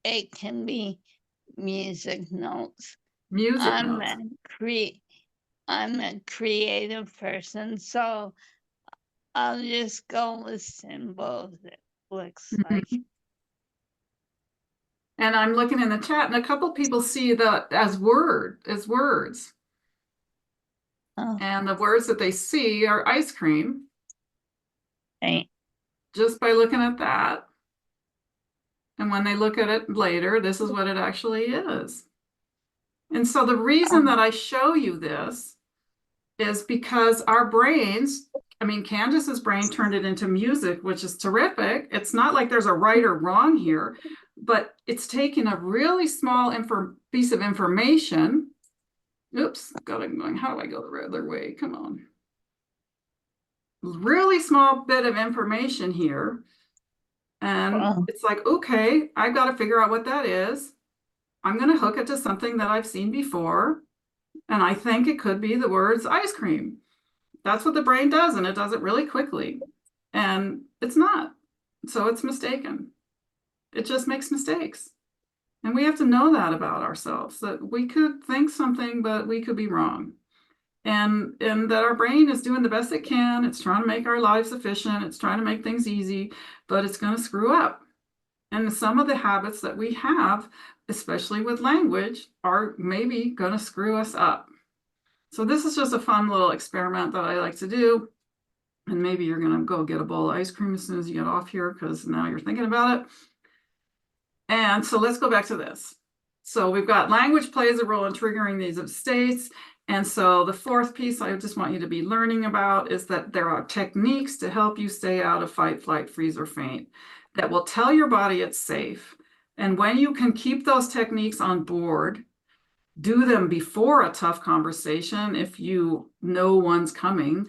it can be music notes. Music I'm notes. I'm a creative person, so I'll just go with symbols, it looks like. And I'm looking in the chat, and a couple people see that as words. Oh, And the words that they see are ice cream, right. just by looking at that. And when they look at it later, this is what it actually is. And so the reason that I show you this is because our brains, I mean, Candace's brain turned it into music, which is terrific. It's not like there's a right or wrong here, but it's taking a really small piece of information. Oops, got it going. How do I go the other way? Come on. Really small bit of information here. And it's like, okay, I've got to figure out what that is. I'm going to hook it to something that I've seen before. And I think it could be the words ice cream. That's what the brain does, and it does it really quickly. And it's not. So it's mistaken. It just makes mistakes. And we have to know that about ourselves, that we could think something, but we could be wrong. And that our brain is doing the best it can. It's trying to make our lives efficient. It's trying to make things easy, but it's going to screw up. And some of the habits that we have, especially with language, are maybe going to screw us up. So this is just a fun little experiment that I like to do. And maybe you're going to go get a bowl of ice cream as soon as you get off here, because now you're thinking about it. And so let's go back to this. So we've got language plays a role in triggering these states. And so the fourth piece I just want you to be learning about is that there are techniques to help you stay out of fight, flight, freeze, or faint that will tell your body it's safe. And when you can keep those techniques on board, do them before a tough conversation. If you know one's coming,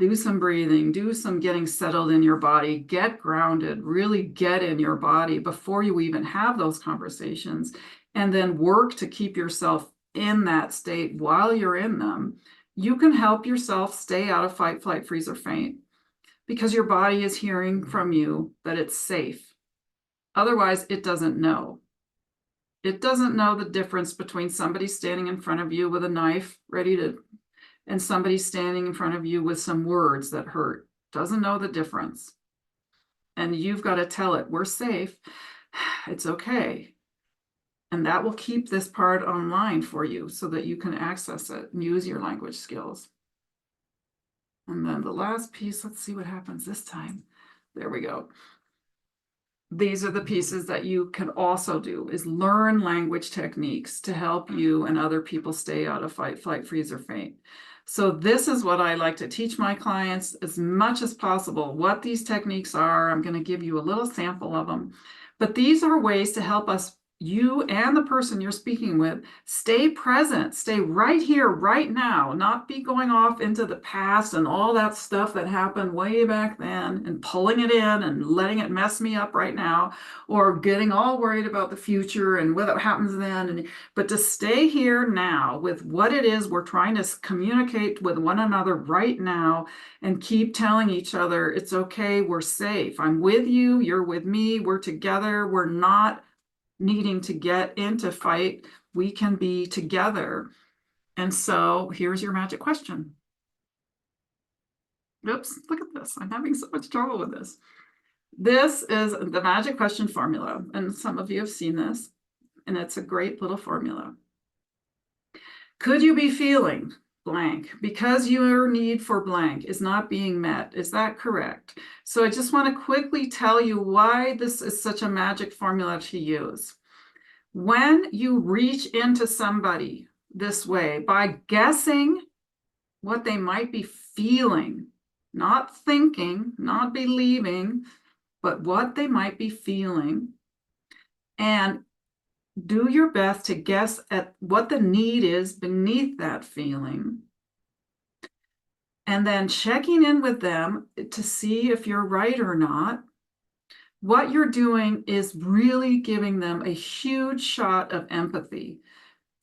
do some breathing, do some getting settled in your body, get grounded, really get in your body before you even have those conversations, and then work to keep yourself in that state while you're in them. You can help yourself stay out of fight, flight, freeze, or faint because your body is hearing from you that it's safe. Otherwise, it doesn't know. It doesn't know the difference between somebody standing in front of you with a knife and somebody standing in front of you with some words that hurt. Doesn't know the difference. And you've got to tell it, we're safe. It's okay. And that will keep this part online for you so that you can access it and use your language skills. And then the last piece, let's see what happens this time. There we go. These are the pieces that you can also do, is learn language techniques to help you and other people stay out of fight, flight, freeze, or faint. So this is what I like to teach my clients as much as possible, what these techniques are. I'm going to give you a little sample of them. But these are ways to help us, you and the person you're speaking with, stay present, stay right here, right now, not be going off into the past and all that stuff that happened way back then and pulling it in and letting it mess me up right now, or getting all worried about the future and what happens then. But to stay here now with what it is we're trying to communicate with one another right now and keep telling each other, it's okay, we're safe. I'm with you, you're with me, we're together, we're not needing to get into fight, we can be together. And so here's your magic question. Oops, look at this. I'm having so much trouble with this. This is the magic question formula. And some of you have seen this, and it's a great little formula. Could you be feeling blank because your need for blank is not being met? Is that correct? So I just want to quickly tell you why this is such a magic formula to use. When you reach into somebody this way by guessing what they might be feeling, not thinking, not believing, but what they might be feeling. And do your best to guess at what the need is beneath that feeling. And then checking in with them to see if you're right or not. What you're doing is really giving them a huge shot of empathy,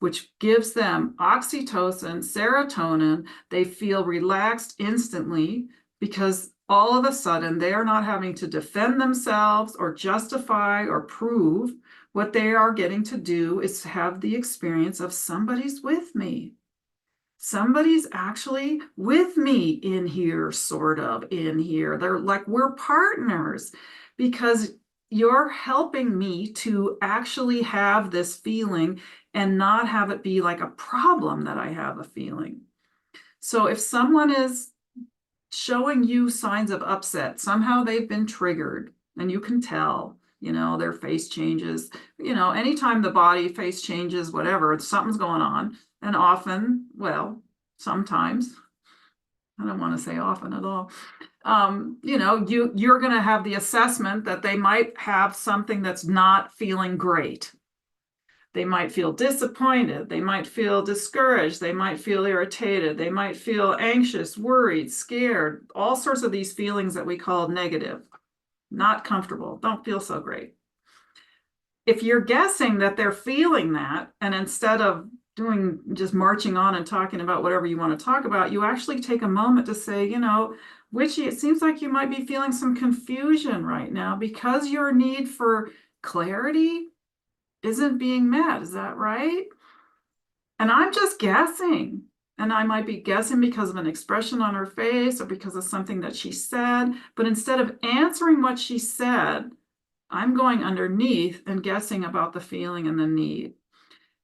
which gives them oxytocin, serotonin. They feel relaxed instantly because all of a sudden they are not having to defend themselves or justify or prove. What they are getting to do is to have the experience of somebody's with me. Somebody's actually with me in here, sort of in here. They're like, we're partners because you're helping me to actually have this feeling and not have it be like a problem that I have a feeling. So if someone is showing you signs of upset, somehow they've been triggered and you can tell, their face changes, anytime the body face changes, whatever, something's going on. And often, well, sometimes, I don't want to say often at all, you're going to have the assessment that they might have something that's not feeling great. They might feel disappointed. They might feel discouraged. They might feel irritated. They might feel anxious, worried, scared, all sorts of these feelings that we call negative, not comfortable, don't feel so great. If you're guessing that they're feeling that, and instead of just marching on and talking about whatever you want to talk about, you actually take a moment to say, Witchy, it seems like you might be feeling some confusion right now because your need for clarity isn't being met. Is that right? And I'm just guessing. And I might be guessing because of an expression on her face or because of something that she said. But instead of answering what she said, I'm going underneath and guessing about the feeling and the need.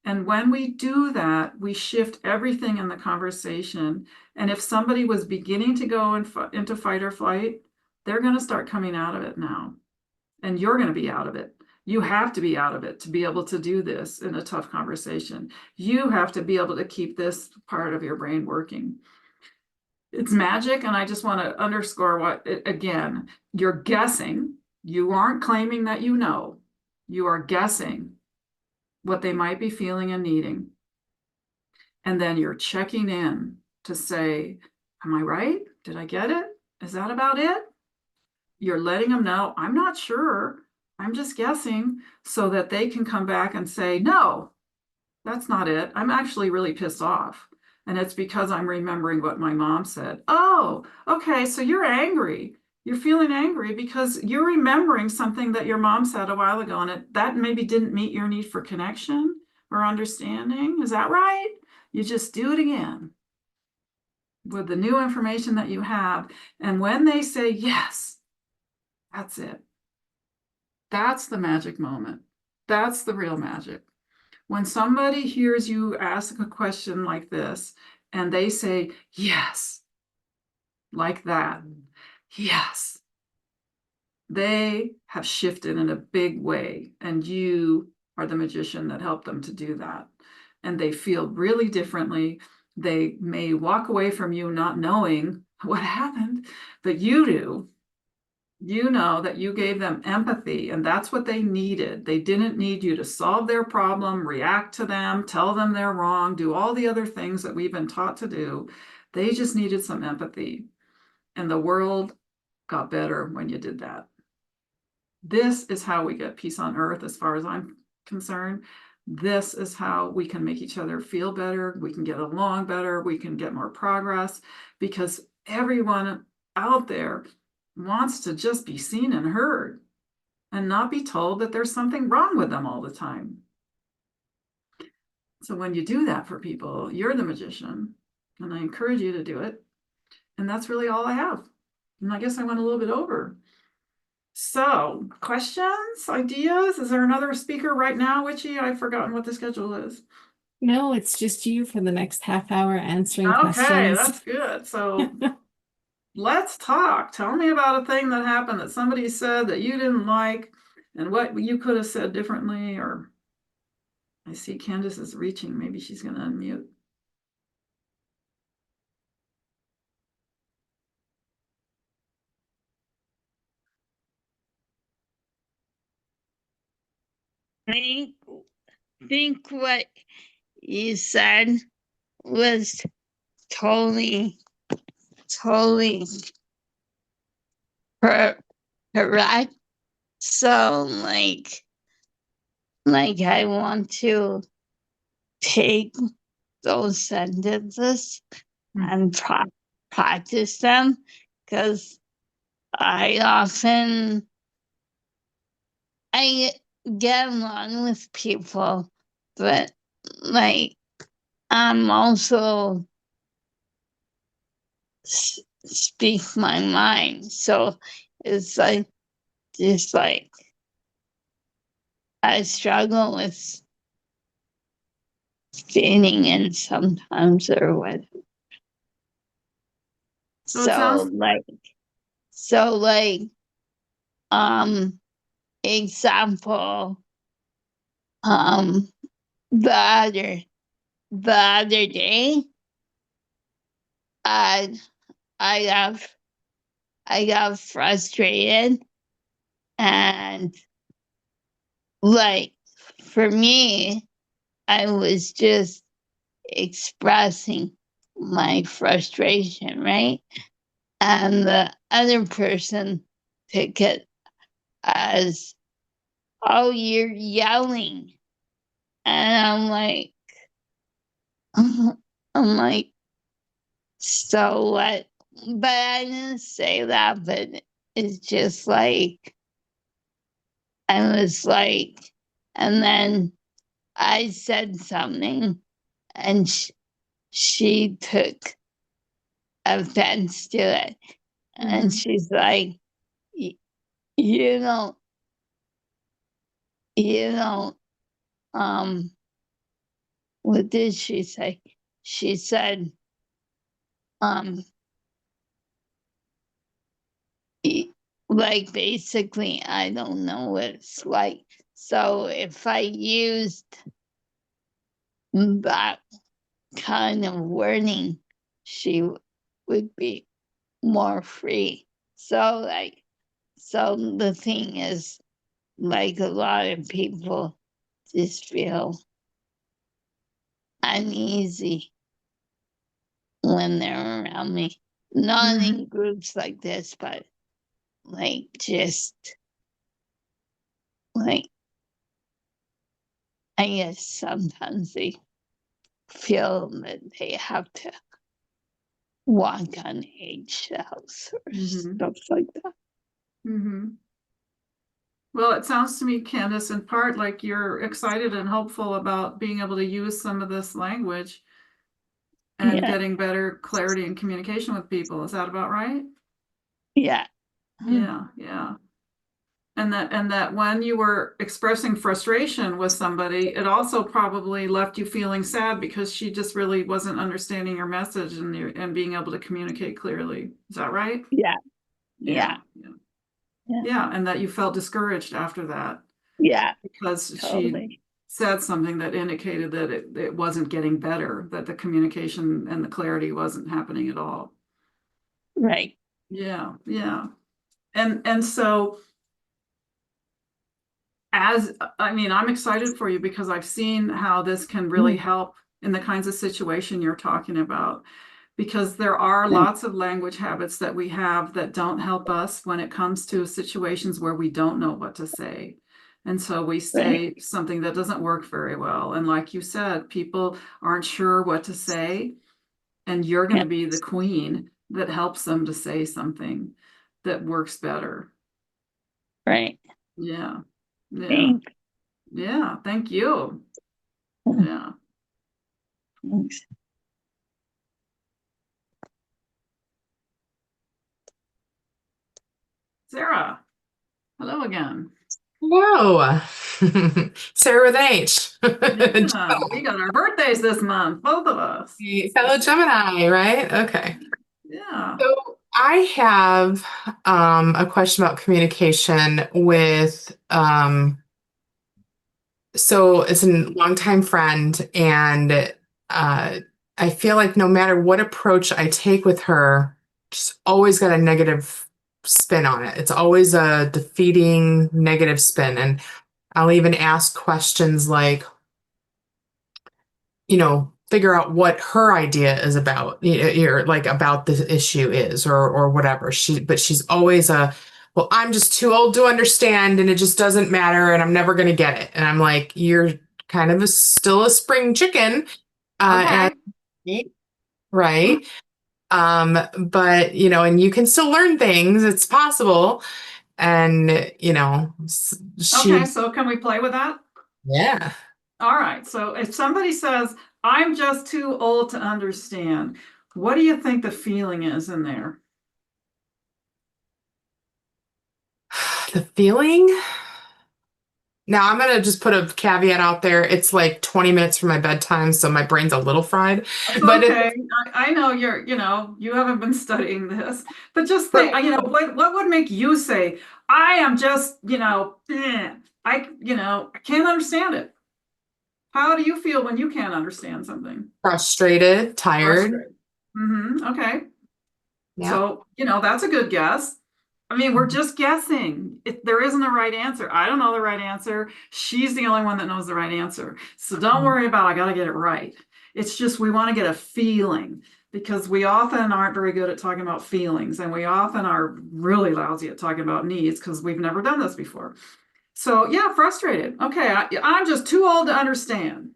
And when we do that, we shift everything in the conversation. And if somebody was beginning to go into fight or flight, they're going to start coming out of it now. And you're going to be out of it. You have to be out of it to be able to do this in a tough conversation. You have to be able to keep this part of your brain working. It's magic. And I just want to underscore again, you're guessing. You aren't claiming that you know. You are guessing what they might be feeling and needing. And then you're checking in to say, am I right? Did I get it? Is that about it? You're letting them know, I'm not sure. I'm just guessing, so that they can come back and say, no, that's not it. I'm actually really pissed off. And it's because I'm remembering what my mom said. Oh, okay, so you're angry. You're feeling angry because you're remembering something that your mom said a while ago, and that maybe didn't meet your need for connection or understanding. Is that right? You just do it again with the new information that you have. And when they say yes, that's it. That's the magic moment. That's the real magic. When somebody hears you ask a question like this and they say, yes, like that, yes, they have shifted in a big way, and you are the magician that helped them to do that. And they feel really differently. They may walk away from you not knowing what happened, but you do. You know that you gave them empathy, and that's what they needed. They didn't need you to solve their problem, react to them, tell them they're wrong, do all the other things that we've been taught to do. They just needed some empathy. And the world got better when you did that. This is how we get peace on earth, as far as I'm concerned. This is how we can make each other feel better. We can get along better. We can get more progress, because everyone out there wants to just be seen and heard and not be told that there's something wrong with them all the time. So when you do that for people, you're the magician, and I encourage you to do it. And that's really all I have. And I guess I went a little bit over. So questions, ideas? Is there another speaker right now, Witchy? I've forgotten what the schedule is. No, it's just you for the next half hour answering Okay, questions. that's good. So let's talk. Tell me about a thing that happened that somebody said that you didn't like and what you could have said differently, or I see Candace is reaching. Maybe she's going to unmute. I think what you said was totally, totally correct. So like I want to take those sentences and practice them, because I get along with people, but like I'm also speak my mind. So it's like just like I struggle with fitting in sometimes or what. So it sounds So like example, the other day I I got frustrated, and like for me, I was just expressing my frustration, right? And the other person took it as, oh, you're yelling. And I'm like, so what? But I didn't say that, but it's just like, I was like, and then I said something, and she took offense to it. And she's like, you don't, you don't, what did she say? She said, like basically, I don't know what it's like. So if I used that kind of wording, she would be more free. So the thing is, like a lot of people just feel uneasy when they're around me. Not in groups like this, but like just like I guess sometimes they feel that they have to walk on eggshells or stuff like that. Well, it sounds to me, Candace, in part like you're excited and hopeful about being able to use some of this language and getting better clarity and communication with people. Is that about right? Yeah. Yeah. And that when you were expressing frustration with somebody, it also probably left you feeling sad because she just really wasn't understanding your message and being able to communicate clearly. Is that right? Yeah. Yeah, and that you felt discouraged after that. Yeah. Because Totally. she said something that indicated that it wasn't getting better, that the communication and the clarity wasn't happening at all. Right. Yeah. And so I'm excited for you because I've seen how this can really help in the kinds of situation you're talking about. Because there are lots of language habits that we have that don't help us when it comes to situations where we don't know what to say. And so we say something that doesn't work very well. And like you said, people aren't sure what to say. And you're going to be the queen that helps them to say something that works better. Right. Yeah. Thanks. Yeah. Thank you. Yeah. Thanks. Sarah, hello again. Hello. Sarah with an H. Yeah, we got our birthdays this month, both of us. Fellow Gemini, right? Okay. Yeah. So I have a question about communication with So it's a longtime friend, and I feel like no matter what approach I take with her, she's always got a negative spin on it. It's always a defeating negative spin. And I'll even ask questions like, figure out what her idea is about, or like about the issue is, or whatever. But she's always well, I'm just too old to understand, and it just doesn't matter, and I'm never going to get it. And I'm like, you're kind of still a spring chicken, Okay. and right. But and you can still learn things. It's possible. And Okay, she, so can we play with that? yeah. All right, so if somebody says, I'm just too old to understand, what do you think the feeling is in there? The feeling. Now I'm gonna just put a caveat out there. It's like 20 minutes from my bedtime, so my brain's a little fried. It's But okay. I know you haven't been studying this, but just think, right. what would make you say, I am just, I can't understand it. How do you feel when you can't understand something? Frustrated, tired. Frustrated. Okay. Yeah. So, that's a good guess. I mean, we're just guessing. There isn't a right answer. I don't know the right answer. She's the only one that knows the right answer. So don't worry about, I got to get it right. It's just we want to get a feeling, because we often aren't very good at talking about feelings, and we often are really lousy at talking about needs because we've never done this before. So yeah, frustrated. Okay, I'm just too old to understand.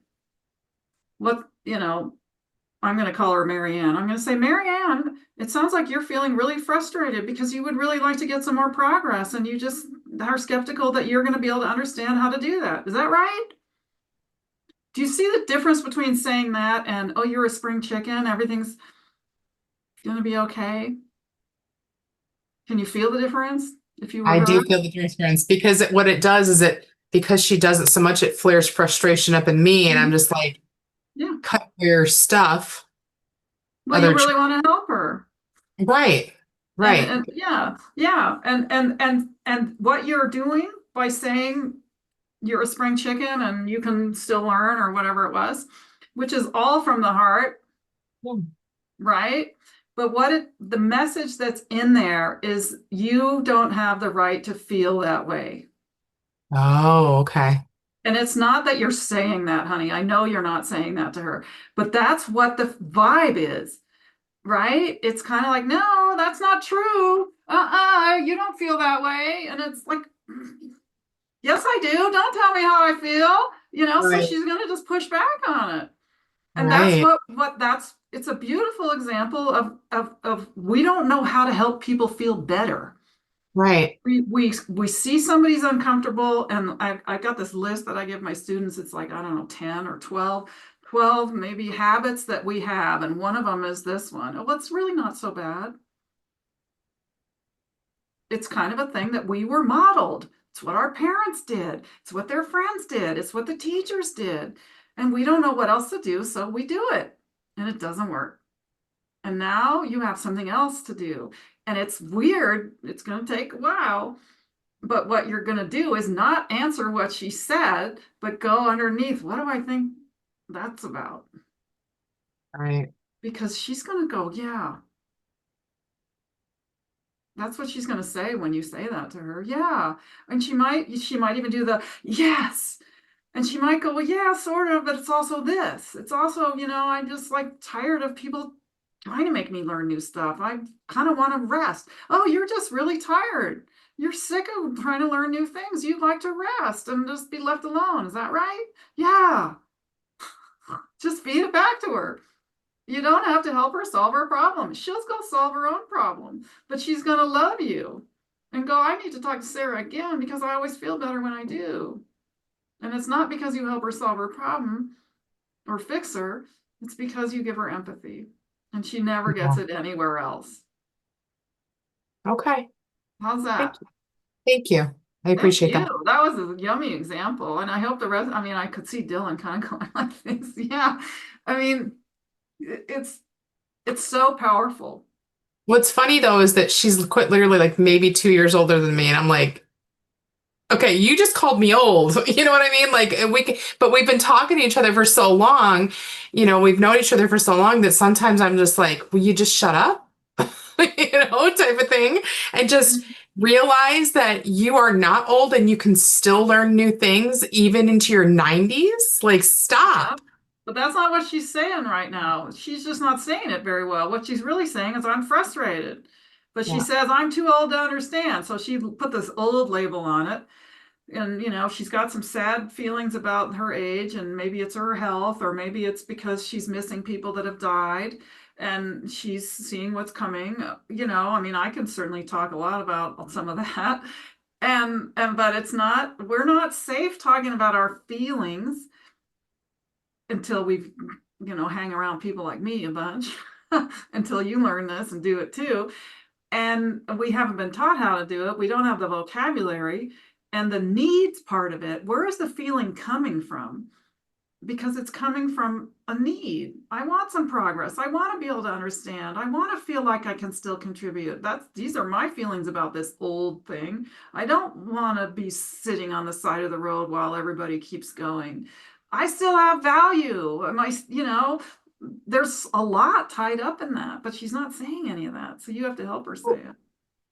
What, I'm going to call her Marianne. I'm going to say, Marianne, it sounds like you're feeling really frustrated because you would really like to get some more progress, and you just are skeptical that you're going to be able to understand how to do that. Is that right? Do you see the difference between saying that and, oh, you're a spring chicken, everything's going to be okay? Can you feel the difference if you were I her? do feel the difference, because what it does is because she does it so much, it flares frustration up in me, and I'm just like, Yeah. cut your stuff. Well, you really want to help her. Right. Right. And yeah. And what you're doing by saying you're a spring chicken and you can still learn, or whatever it was, which is all from the heart, right? But the message that's in there is, you don't have the right to feel that way. Oh, okay. And it's not that you're saying that, honey. I know you're not saying that to her, but that's what the vibe is, right? It's kind of like, no, that's not true. You don't feel that way. And it's like, yes, I do. Don't tell me how I feel, so Right. she's going to just push back on it. And that's Right. it's a beautiful example of we don't know how to help people feel better. Right. We see somebody's uncomfortable, and I got this list that I give my students. It's like, I don't know, 10 or 12 maybe habits that we have, and one of them is this one. Well, it's really not so bad. It's kind of a thing that we were modeled. It's what our parents did. It's what their friends did. It's what the teachers did. And we don't know what else to do, so we do it. And it doesn't work. And now you have something else to do. And it's weird. It's going to take a while. But what you're going to do is not answer what she said, but go underneath. What do I think that's about? Right. Because she's going to go, yeah. That's what she's going to say when you say that to her. Yeah. And she might even do the yes. And she might go, well, yeah, sort of, but it's also this. It's also, I'm just like tired of people trying to make me learn new stuff. I kind of want to rest. Oh, you're just really tired. You're sick of trying to learn new things. You'd like to rest and just be left alone. Is that right? Yeah. Just feed it back to her. You don't have to help her solve her problem. She'll go solve her own problem, but she's going to love you and go, I need to talk to Sarah again because I always feel better when I do. And it's not because you help her solve her problem or fix her. It's because you give her empathy, and she never gets it anywhere else. Okay. How's that? Thank you. I appreciate Thank that. you. That was a yummy example. And I hope the rest, I could see Dylan kind of going like this. Yeah. I mean, it's so powerful. What's funny though is that she's quite literally like maybe 2 years older than me, and I'm like, Okay, you just called me old. You know what I mean? Like but we've been talking to each other for so long. We've known each other for so long that sometimes I'm just like, will you just shut up? Type of thing. And just realize that you are not old and you can still learn new things even into your 90s. Like, stop. But that's not what she's saying right now. She's just not saying it very well. What she's really saying is, I'm frustrated. But she Yeah. says, I'm too old to understand. So she put this old label on it. And, she's got some sad feelings about her age, and maybe it's her health, or maybe it's because she's missing people that have died and she's seeing what's coming. I mean, I can certainly talk a lot about some of that. But we're not safe talking about our feelings until we hang around people like me a bunch, until you learn this and do it too. And we haven't been taught how to do it. We don't have the vocabulary and the needs part of it. Where is the feeling coming from? Because it's coming from a need. I want some progress. I want to be able to understand. I want to feel like I can still contribute. These are my feelings about this old thing. I don't want to be sitting on the side of the road while everybody keeps going. I still have value. There's a lot tied up in that, but she's not saying any of that. So you have to help her say it.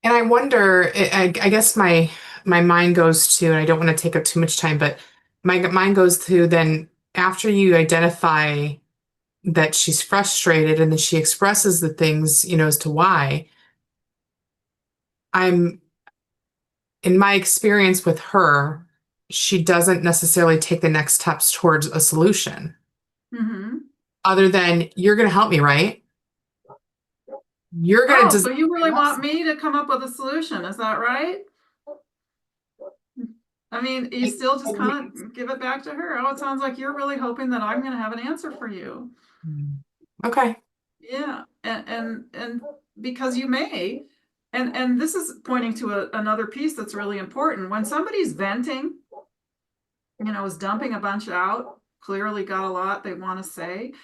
And I wonder, I guess my mind goes to, and I don't want to take up too much time, but my mind goes to then after you identify that she's frustrated and that she expresses the things, as to why, in my experience with her, she doesn't necessarily take the next steps towards a solution. Mm-hmm. Other than, you're going to help me, right? You're going to so you really want me to come up with a solution, is that right? I mean, you still just kind of give it back to her. Oh, it sounds like you're really hoping that I'm going to have an answer for you. Okay. Yeah, and because you may, and this is pointing to another piece that's really important. When somebody's venting, is dumping a bunch out, clearly got a lot they want to say,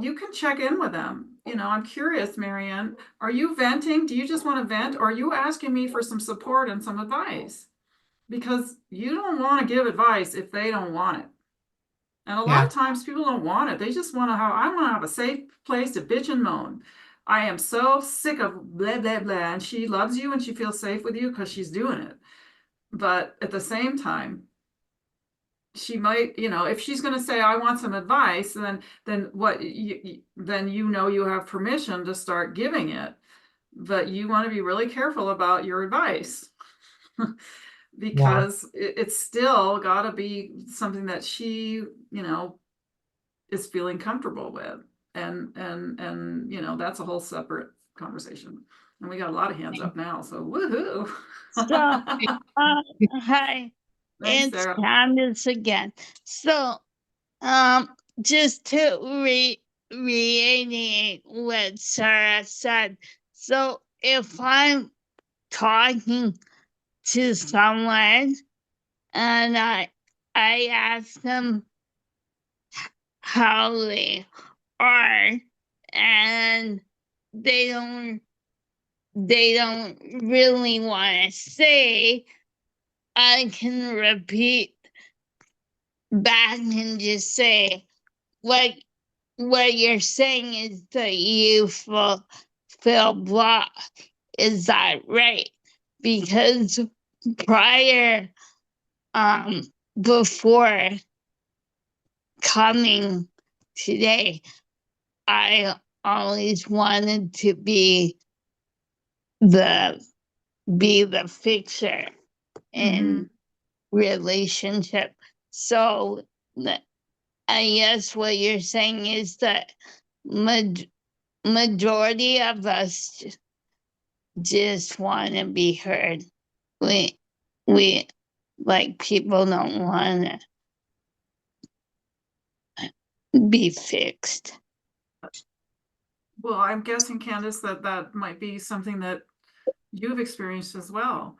you can check in with them. I'm curious, Marianne, are you venting? Do you just want to vent? Or are you asking me for some support and some advice? Because you don't want to give advice if they don't want it. And a lot of times people don't want it. They just want to I want to have a safe place to bitch and moan. I am so sick of blah, blah, blah. And she loves you and she feels safe with you because she's doing it. But at the same time, she might, if she's going to say, I want some advice, then what then you have permission to start giving it. But you want to be really careful about your advice. Because it's still got to be something that she, is feeling comfortable with. And that's a whole separate conversation. And we got a lot of hands up now, so woohoo. So, hi, Thanks, it's Sarah. Candace again. So, just to reiterate what Sarah said. So, if I'm talking to someone and I ask them how they are, and they don't really want to say, I can repeat back and just say, what you're saying is that you feel blah. Is that right? Because prior, before coming today, I always wanted to be the fixer in relationship. So I guess what you're saying is that majority of us just want to be heard. We like, people don't want to be fixed. Well, I'm guessing, Candace, that might be something that you've experienced as well.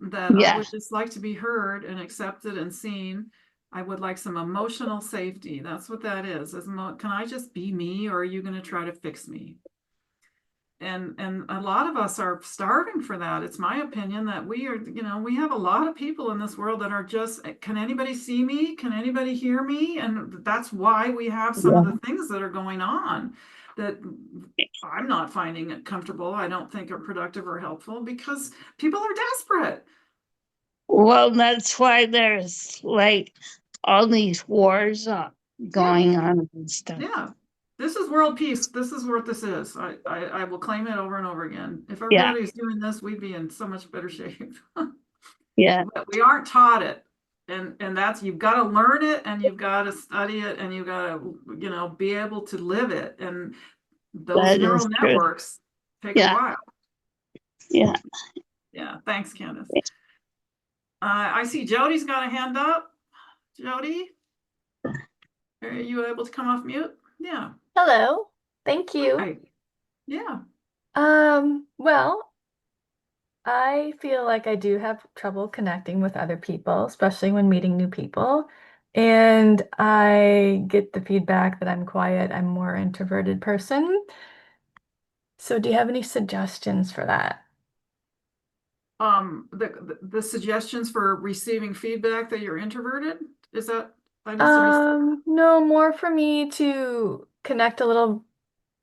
That I would just like to be heard and accepted and seen. I would like some emotional safety. That's what that is. Can I just be me, or are you going to try to fix me? And a lot of us are starving for that. It's my opinion that we are, we have a lot of people in this world that are just, can anybody see me? Can anybody hear me? And that's why we have some of the things that are going on that I'm not finding it comfortable. I don't think are productive or helpful because people are desperate. Well, that's why there's like all these wars going on and stuff. Yeah. This is world peace. This is what this is. I will claim it over and over again. If Yeah. everybody's doing this, we'd be in so much better shape. Yeah. But we aren't taught it. And that's, you've got to learn it and you've got to study it and you've got to, be able to live it. And those That neural is true. networks take a Yeah. while. Yeah. Yeah. Thanks, Candace. I see Jody's got a hand up. Jody, are you able to come off mute? Yeah. Hello. Thank you. Hi. Yeah. Well, I feel like I do have trouble connecting with other people, especially when meeting new people. And I get the feedback that I'm quiet, I'm more introverted person. So do you have any suggestions for that? The suggestions for receiving feedback that you're introverted, is that, I misunderstood? No, more for me to connect a little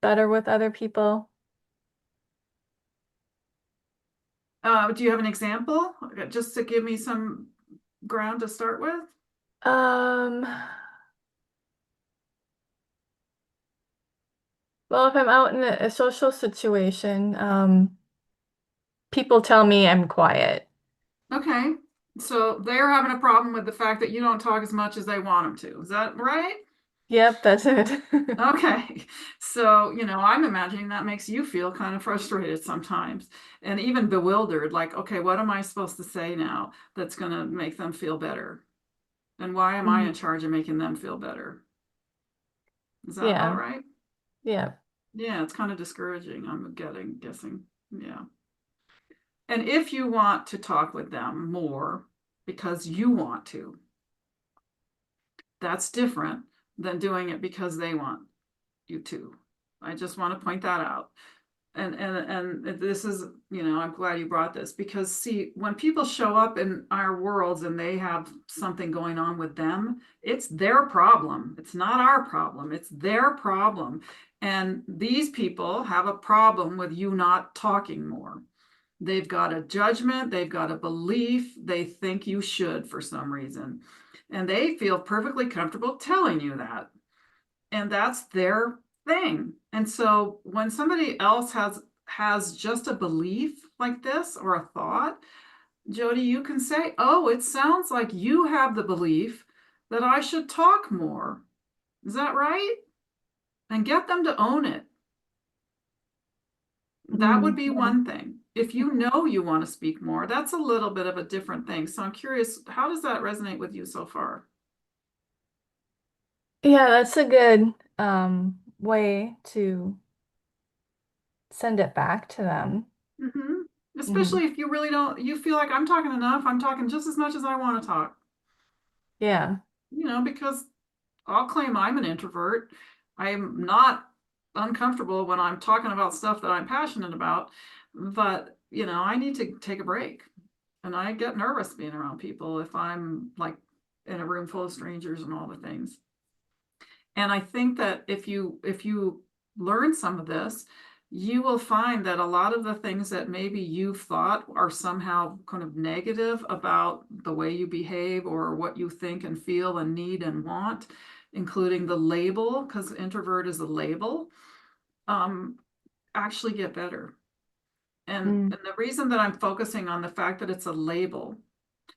better with other people. Do you have an example just to give me some ground to start with? Um, well, if I'm out in a social situation, people tell me I'm quiet. Okay, so they're having a problem with the fact that you don't talk as much as they want them to. Is that right? Yep, that's it. Okay, so, I'm imagining that makes you feel kind of frustrated sometimes and even bewildered, like, okay, what am I supposed to say now that's going to make them feel better? And why am I in charge of making them feel better? Is that about Yeah, right? yeah. Yeah, it's kind of discouraging, I'm guessing. Yeah. And if you want to talk with them more because you want to, that's different than doing it because they want you to. I just want to point that out. And this is, I'm glad you brought this because see, when people show up in our worlds and they have something going on with them, it's their problem. It's not our problem. It's their problem. And these people have a problem with you not talking more. They've got a judgment, they've got a belief, they think you should for some reason. And they feel perfectly comfortable telling you that. And that's their thing. And so when somebody else has just a belief like this or a thought, Jody, you can say, "Oh, it sounds like you have the belief that I should talk more." Is that right? And get them to own it. That would be one thing. If you know you want to speak more, that's a little bit of a different thing. So I'm curious, how does that resonate with you so far? Yeah, that's a good way to send it back to them. Especially if you really don't, you feel like I'm talking enough, I'm talking just as much as I want to talk. Yeah. Because I'll claim I'm an introvert. I'm not uncomfortable when I'm talking about stuff that I'm passionate about, but I need to take a break. And I get nervous being around people if I'm like in a room full of strangers and all the things. And I think that if you learn some of this, you will find that a lot of the things that maybe you've thought are somehow kind of negative about the way you behave or what you think and feel and need and want, including the label, because introvert is a label, actually get better. And the reason that I'm focusing on the fact that it's a label,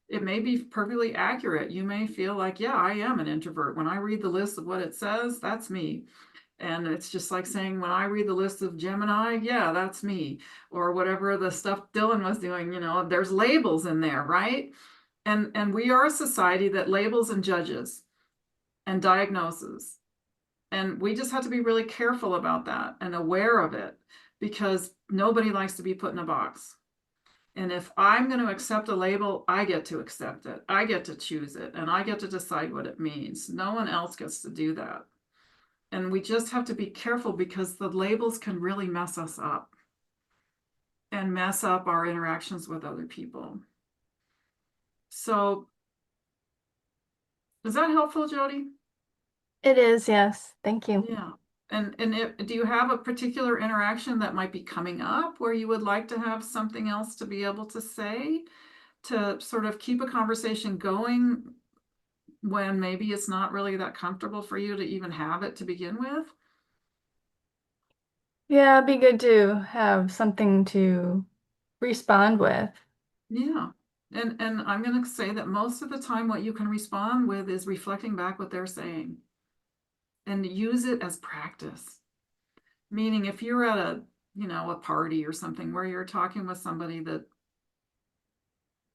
it may be perfectly accurate. You may feel like, yeah, I am an introvert. When I read the list of what it says, that's me. And it's just like saying, when I read the list of Gemini, yeah, that's me. Or whatever the stuff Dylan was doing, there's labels in there, right? And we are a society that labels and judges and diagnoses. And we just have to be really careful about that and aware of it because nobody likes to be put in a box. And if I'm going to accept a label, I get to accept it. I get to choose it and I get to decide what it means. No one else gets to do that. And we just have to be careful because the labels can really mess us up. and mess up our interactions with other people. So, is that helpful, Jody? It is, yes. Thank you. Yeah. And do you have a particular interaction that might be coming up where you would like to have something else to be able to say to sort of keep a conversation going when maybe it's not really that comfortable for you to even have it to begin with? Yeah, it'd be good to have something to respond with. Yeah. And I'm going to say that most of the time what you can respond with is reflecting back what they're saying and use it as practice. Meaning if you're at a, you know, a party or something where you're talking with somebody that,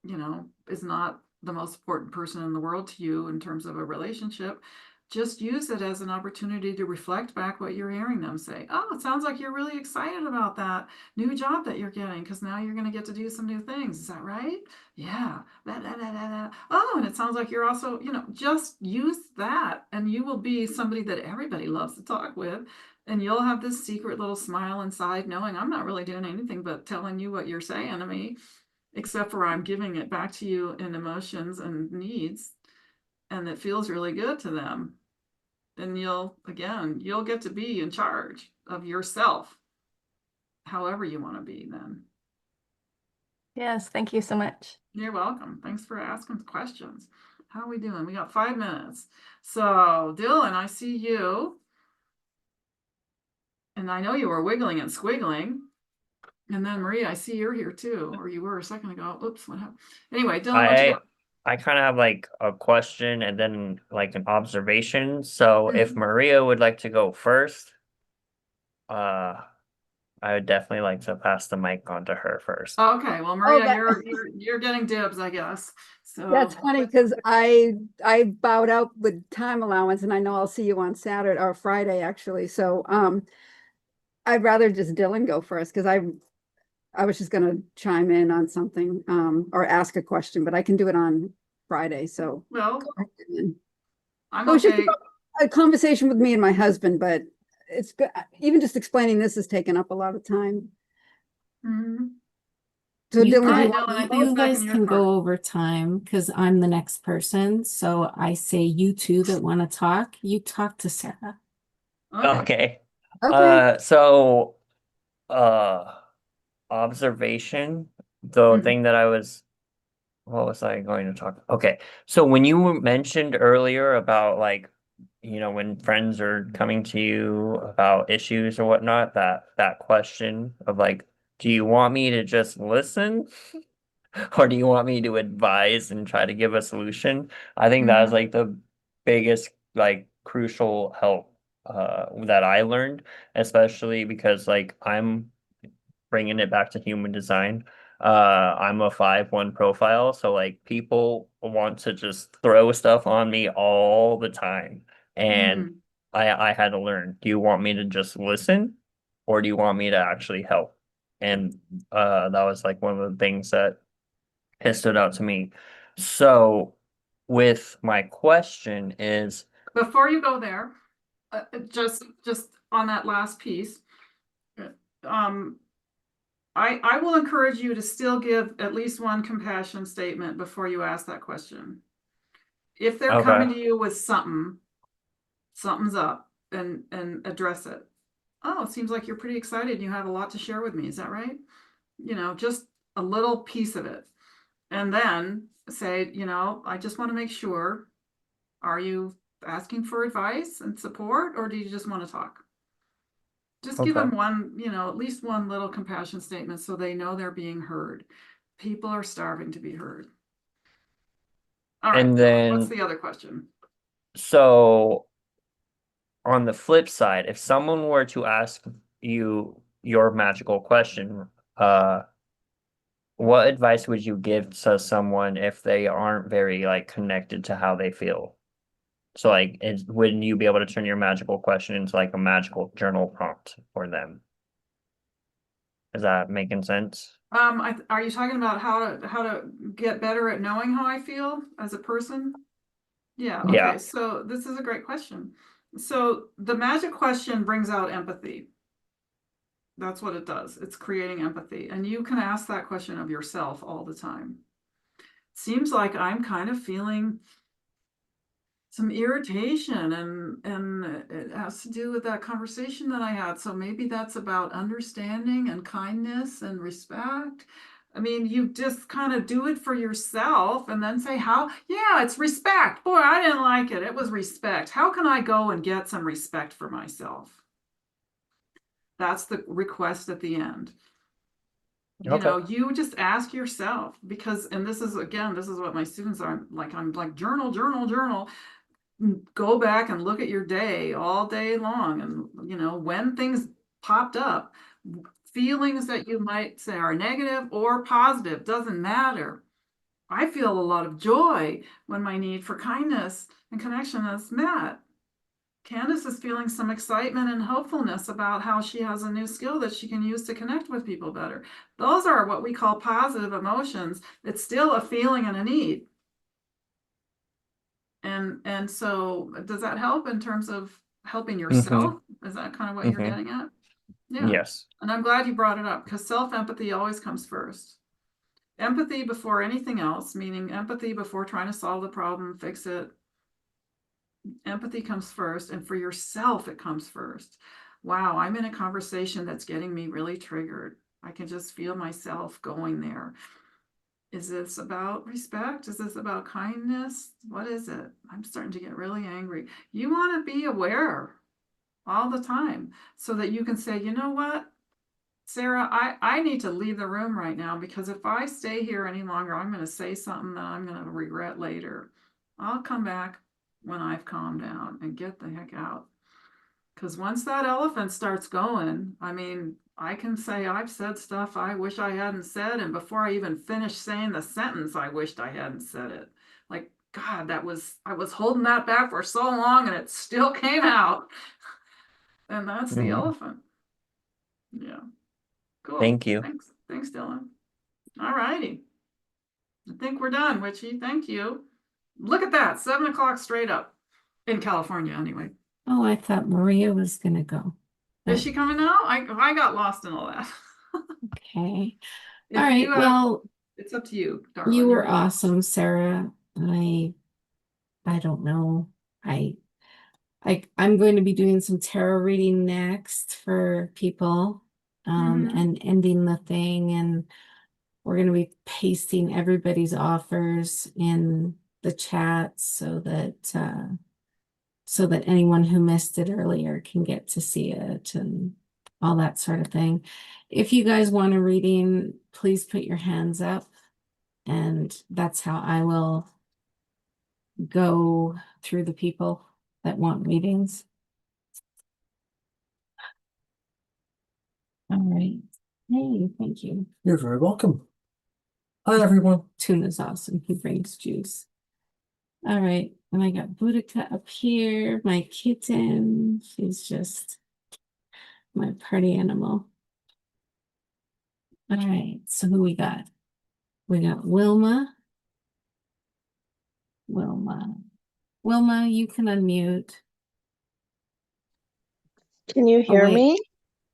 you know, is not the most important person in the world to you in terms of a relationship, just use it as an opportunity to reflect back what you're hearing them say. Oh, it sounds like you're really excited about that new job that you're getting because now you're going to get to do some new things. Is that right? Yeah. Oh, and it sounds like you're also, you know, just use that and you will be somebody that everybody loves to talk with. And you'll have this secret little smile inside knowing I'm not really doing anything but telling you what you're saying to me, except for I'm giving it back to you in emotions and needs. And it feels really good to them. And you'll get to be in charge of yourself, however you want to be then. Yes, thank you so much. You're welcome. Thanks for asking questions. How are we doing? We got 5 minutes. So Dylan, I see you. And I know you were wiggling and squiggling. And then Maria, I see you're here too, or you were a second ago. Oops, what happened? Anyway, Dylan, what you got? I kind of have like a question and then like an observation. So if Maria would like to go first, I would definitely like to pass the mic on to her first. Okay, well, Maria, that- you're getting dibs, I guess. So That's funny because I bowed out with time allowance, and I know I'll see you on Saturday or Friday actually. So I'd rather just Dylan go first because I was just gonna chime in on something or ask a question, but I can do it on Friday. So well, go ahead, Dylan. I'm It was just okay. a conversation with me and my husband, but it's good. Even just explaining this has taken up a lot of time. Mhm. So You Dylan, do you Dylan, want? I think it's you back guys in your can court. go over time because I'm the next person. So I say you two that want to talk, you talk to Sarah. Okay. Okay. So observation, the thing that what was I going to talk? Okay. So when you mentioned earlier about like, you know, when friends are coming to you about issues or whatnot, that question of like, do you want me to just listen or do you want me to advise and try to give a solution? I think that was like the biggest like crucial help that I learned, especially because like I'm bringing it back to human design. I'm a 5/1 profile, so like people want to just throw stuff on me all the time. And I had to learn, do you want me to just listen or do you want me to actually help? And that was like one of the things that has stood out to me. So with my question is, Before you go there, just on that last piece, um, I will encourage you to still give at least one compassion statement before you ask that question. If they're coming to okay, you with something's up, and address it. Oh, it seems like you're pretty excited. You have a lot to share with me. Is that right? You know, just a little piece of it. And then say, you know, I just want to make sure, are you asking for advice and support, or do you just want to talk? Just give okay. them one, you know, at least one little compassion statement so they know they're being heard. People are starving to be heard. All right, And Dylan, what's then, the other question? so on the flip side, if someone were to ask you your magical question, what advice would you give to someone if they aren't very like connected to how they feel? So like, wouldn't you be able to turn your magical question into like a magical journal prompt for them? Is that making sense? Are you talking about how to get better at knowing how I feel as a person? Yeah, okay, Yeah. so this is a great question. So the magic question brings out empathy. That's what it does. It's creating empathy. And you can ask that question of yourself all the time. Seems like I'm kind of feeling some irritation, and it has to do with that conversation that I had. So maybe that's about understanding and kindness and respect. I mean, you just kind of do it for yourself and then say, how, yeah, it's respect. Boy, I didn't like it. It was respect. How can I go and get some respect for myself? That's the request at the end. You Okay. know, you just ask yourself, because, and this is, again, this is what my students are like, I'm like, journal, journal, journal. Go back and look at your day all day long, and you know, when things popped up, feelings that you might say are negative or positive, doesn't matter. I feel a lot of joy when my need for kindness and connection is met. Candace is feeling some excitement and hopefulness about how she has a new skill that she can use to connect with people better. Those are what we call positive emotions. It's still a feeling and a need. And so does that help in terms of helping yourself? Is that kind of what you're Mhm. getting at? Yeah. Yes. And I'm glad you brought it up, because self-empathy always comes first. Empathy before anything else, meaning empathy before trying to solve the problem, fix it. Empathy comes first, and for yourself, it comes first. Wow, I'm in a conversation that's getting me really triggered. I can just feel myself going there. Is this about respect? Is this about kindness? What is it? I'm starting to get really angry. You want to be aware all the time so that you can say, you know what, Sarah, I need to leave the room right now, because if I stay here any longer, I'm going to say something that I'm going to regret later. I'll come back when I've calmed down and get the heck out. Because once that elephant starts going, I mean, I can say I've said stuff I wish I hadn't said, and before I even finish saying the sentence, I wished I hadn't said it. Like, God, I was holding that back for so long and it still came out. And that's the Mhm. elephant. Yeah. Cool. Thank you. Thanks, Dylan. All righty. I think we're done, Witchy. Thank you. Look at that, 7 o'clock straight up in California, anyway. Oh, I thought Maria was gonna go. Is she coming now? I got lost in all that. Okay. If All right. you have, Well, it's up to you, darling. you You're were the awesome, Sarah. I don't know. I'm going to be doing some tarot reading next for people, Mhm. and ending the thing, and we're going to be pasting everybody's offers in the chat so that anyone who missed it earlier can get to see it and all that sort of thing. If you guys want a reading, please put your hands up, and that's how I will go through the people that want readings. All right. Hey, thank you. You're very welcome. Hi, everyone. Tuna's awesome. He brings juice. All right. And I got Boudica up here, my kitten. She's just my party animal. All right. So who we got? We got Wilma. Wilma, you can unmute. Can you Oh, hear wait. me?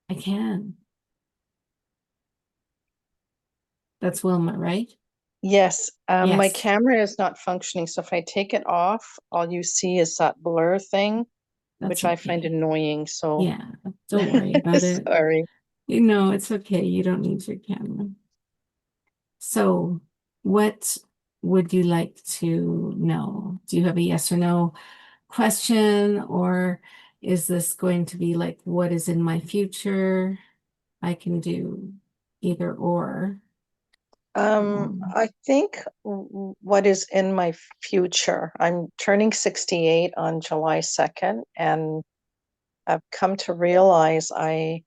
I can. That's Wilma, right? Yes. My Yes. camera is not functioning, so if I take it off, all you see is that blur thing, That's which I find okay. annoying. So Yeah, don't worry about it. sorry. You know, it's okay. You don't need your camera. So, what would you like to know? Do you have a yes or no question, or is this going to be like, what is in my future? I can do either or. I think what is in my future, I'm turning 68 on July 2nd, and I've come to realize I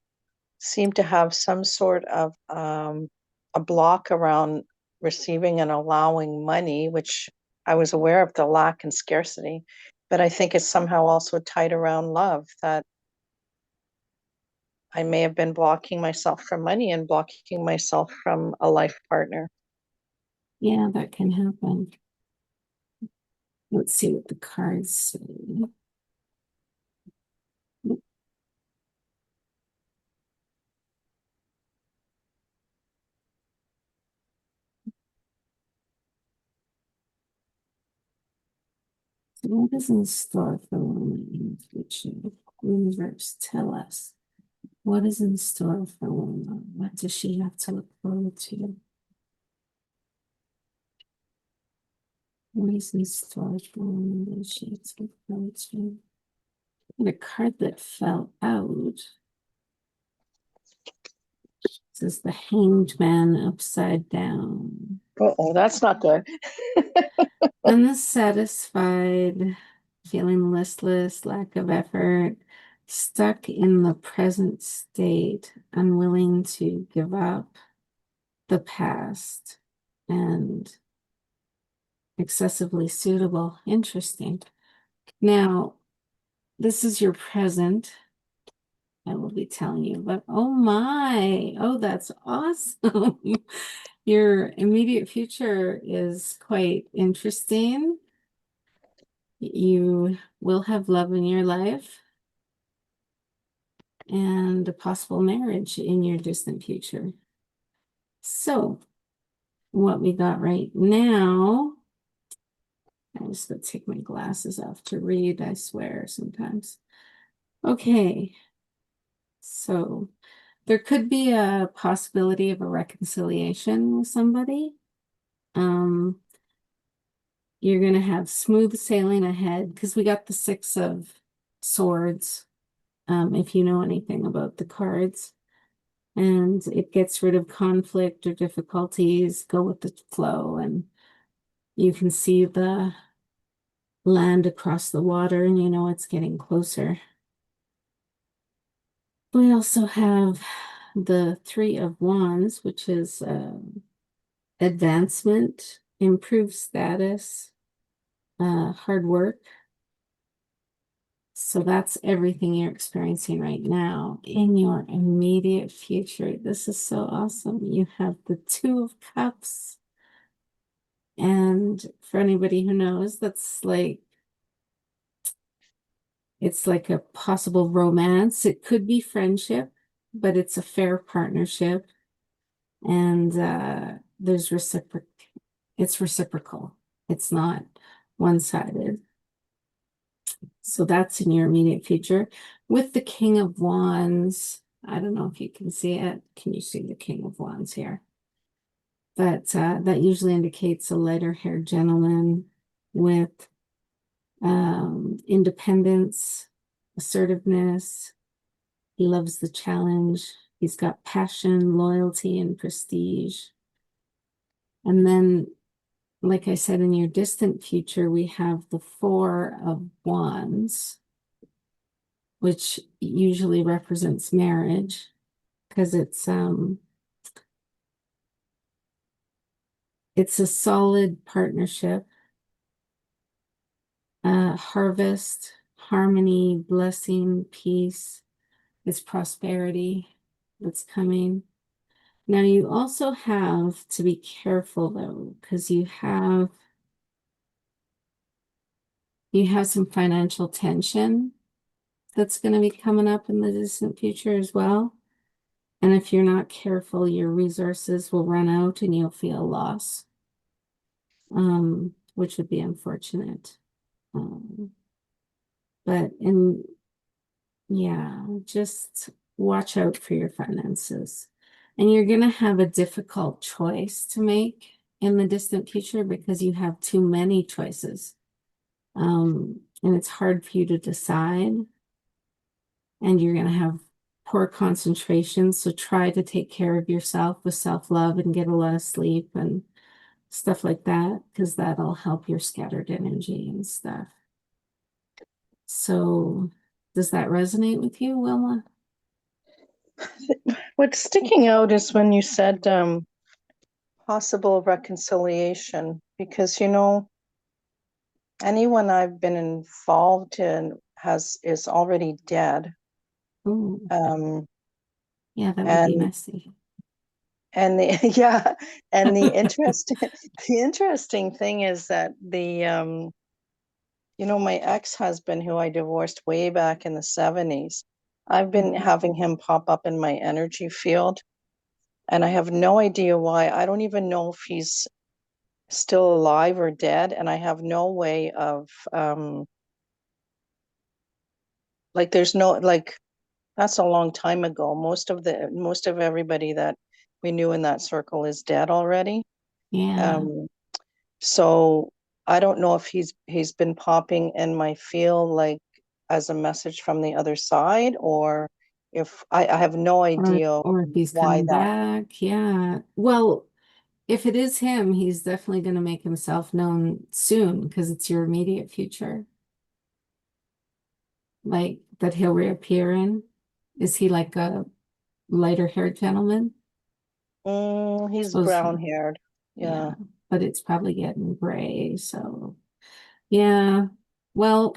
seem to have some sort of a block around receiving and allowing money, which I was aware of the lack and scarcity, but I think it's somehow also tied around love, that I may have been blocking myself from money and blocking myself from a life partner. Yeah, that can happen. Let's see what the cards say. What is in store for women in the future? Universe, tell us. What is in store for women? What does she have to look forward to? What is in store for women? What does she have to look forward to? And a card that fell out says the Hanged Man upside down. Oh, that's not good. Unsatisfied, feeling listless, lack of effort, stuck in the present state, unwilling to give up the past, and excessively suitable. Interesting. Now, this is your present. I will be telling you, but oh my, oh, that's awesome. Your immediate future is quite interesting. You will have love in your life and a possible marriage in your distant future. So, what we got right now, I'm just going to take my glasses off to read, I swear sometimes. Okay, so there could be a possibility of a reconciliation with somebody. You're going to have smooth sailing ahead because we got the 6 of Swords, if you know anything about the cards. And it gets rid of conflict or difficulties, go with the flow, and you can see the land across the water and you know it's getting closer. We also have the 3 of Wands, which is advancement, improved status, hard work. So that's everything you're experiencing right now in your immediate future. This is so awesome. You have the 2 of Cups. And for anybody who knows, that's like, it's like a possible romance. It could be friendship, but it's a fair partnership. And there's it's reciprocal. It's not one-sided. So that's in your immediate future. With the King of Wands, I don't know if you can see it. Can you see the King of Wands here? But that usually indicates a lighter-haired gentleman with independence, assertiveness. He loves the challenge. He's got passion, loyalty, and prestige. And then, like I said, in your distant future, we have the 4 of Wands, which usually represents marriage because it's a solid partnership, harvest, harmony, blessing, peace. It's prosperity that's coming. Now you also have to be careful though, because you have some financial tension that's going to be coming up in the distant future as well. And if you're not careful, your resources will run out and you'll feel loss, which would be unfortunate. Yeah, just watch out for your finances. And you're going to have a difficult choice to make in the distant future because you have too many choices. And it's hard for you to decide. And you're going to have poor concentration. So try to take care of yourself with self-love and get a lot of sleep and stuff like that, because that'll help your scattered energy and stuff. So does that resonate with you, Wilma? What's sticking out is when you said possible reconciliation, because anyone I've been involved in is already dead. Ooh. Yeah, that would be And messy. and the yeah, and the interesting thing is that my ex-husband, who I divorced way back in the 70s, I've been having him pop up in my energy field, and I have no idea why. I don't even know if he's still alive or dead, and I have no way of like there's no like that's a long time ago. Most of everybody that we knew in that circle is dead already. Yeah. So I don't know if he's been popping in my field like as a message from the other side, or if I have no idea Or if he's why coming that. back. Yeah. Well, if it is him, he's definitely going to make himself known soon because it's your immediate future. Like that he'll reappear in. Is he like a lighter haired gentleman? He's Suppose brown haired. Yeah. yeah, but it's probably getting gray. So yeah. Well,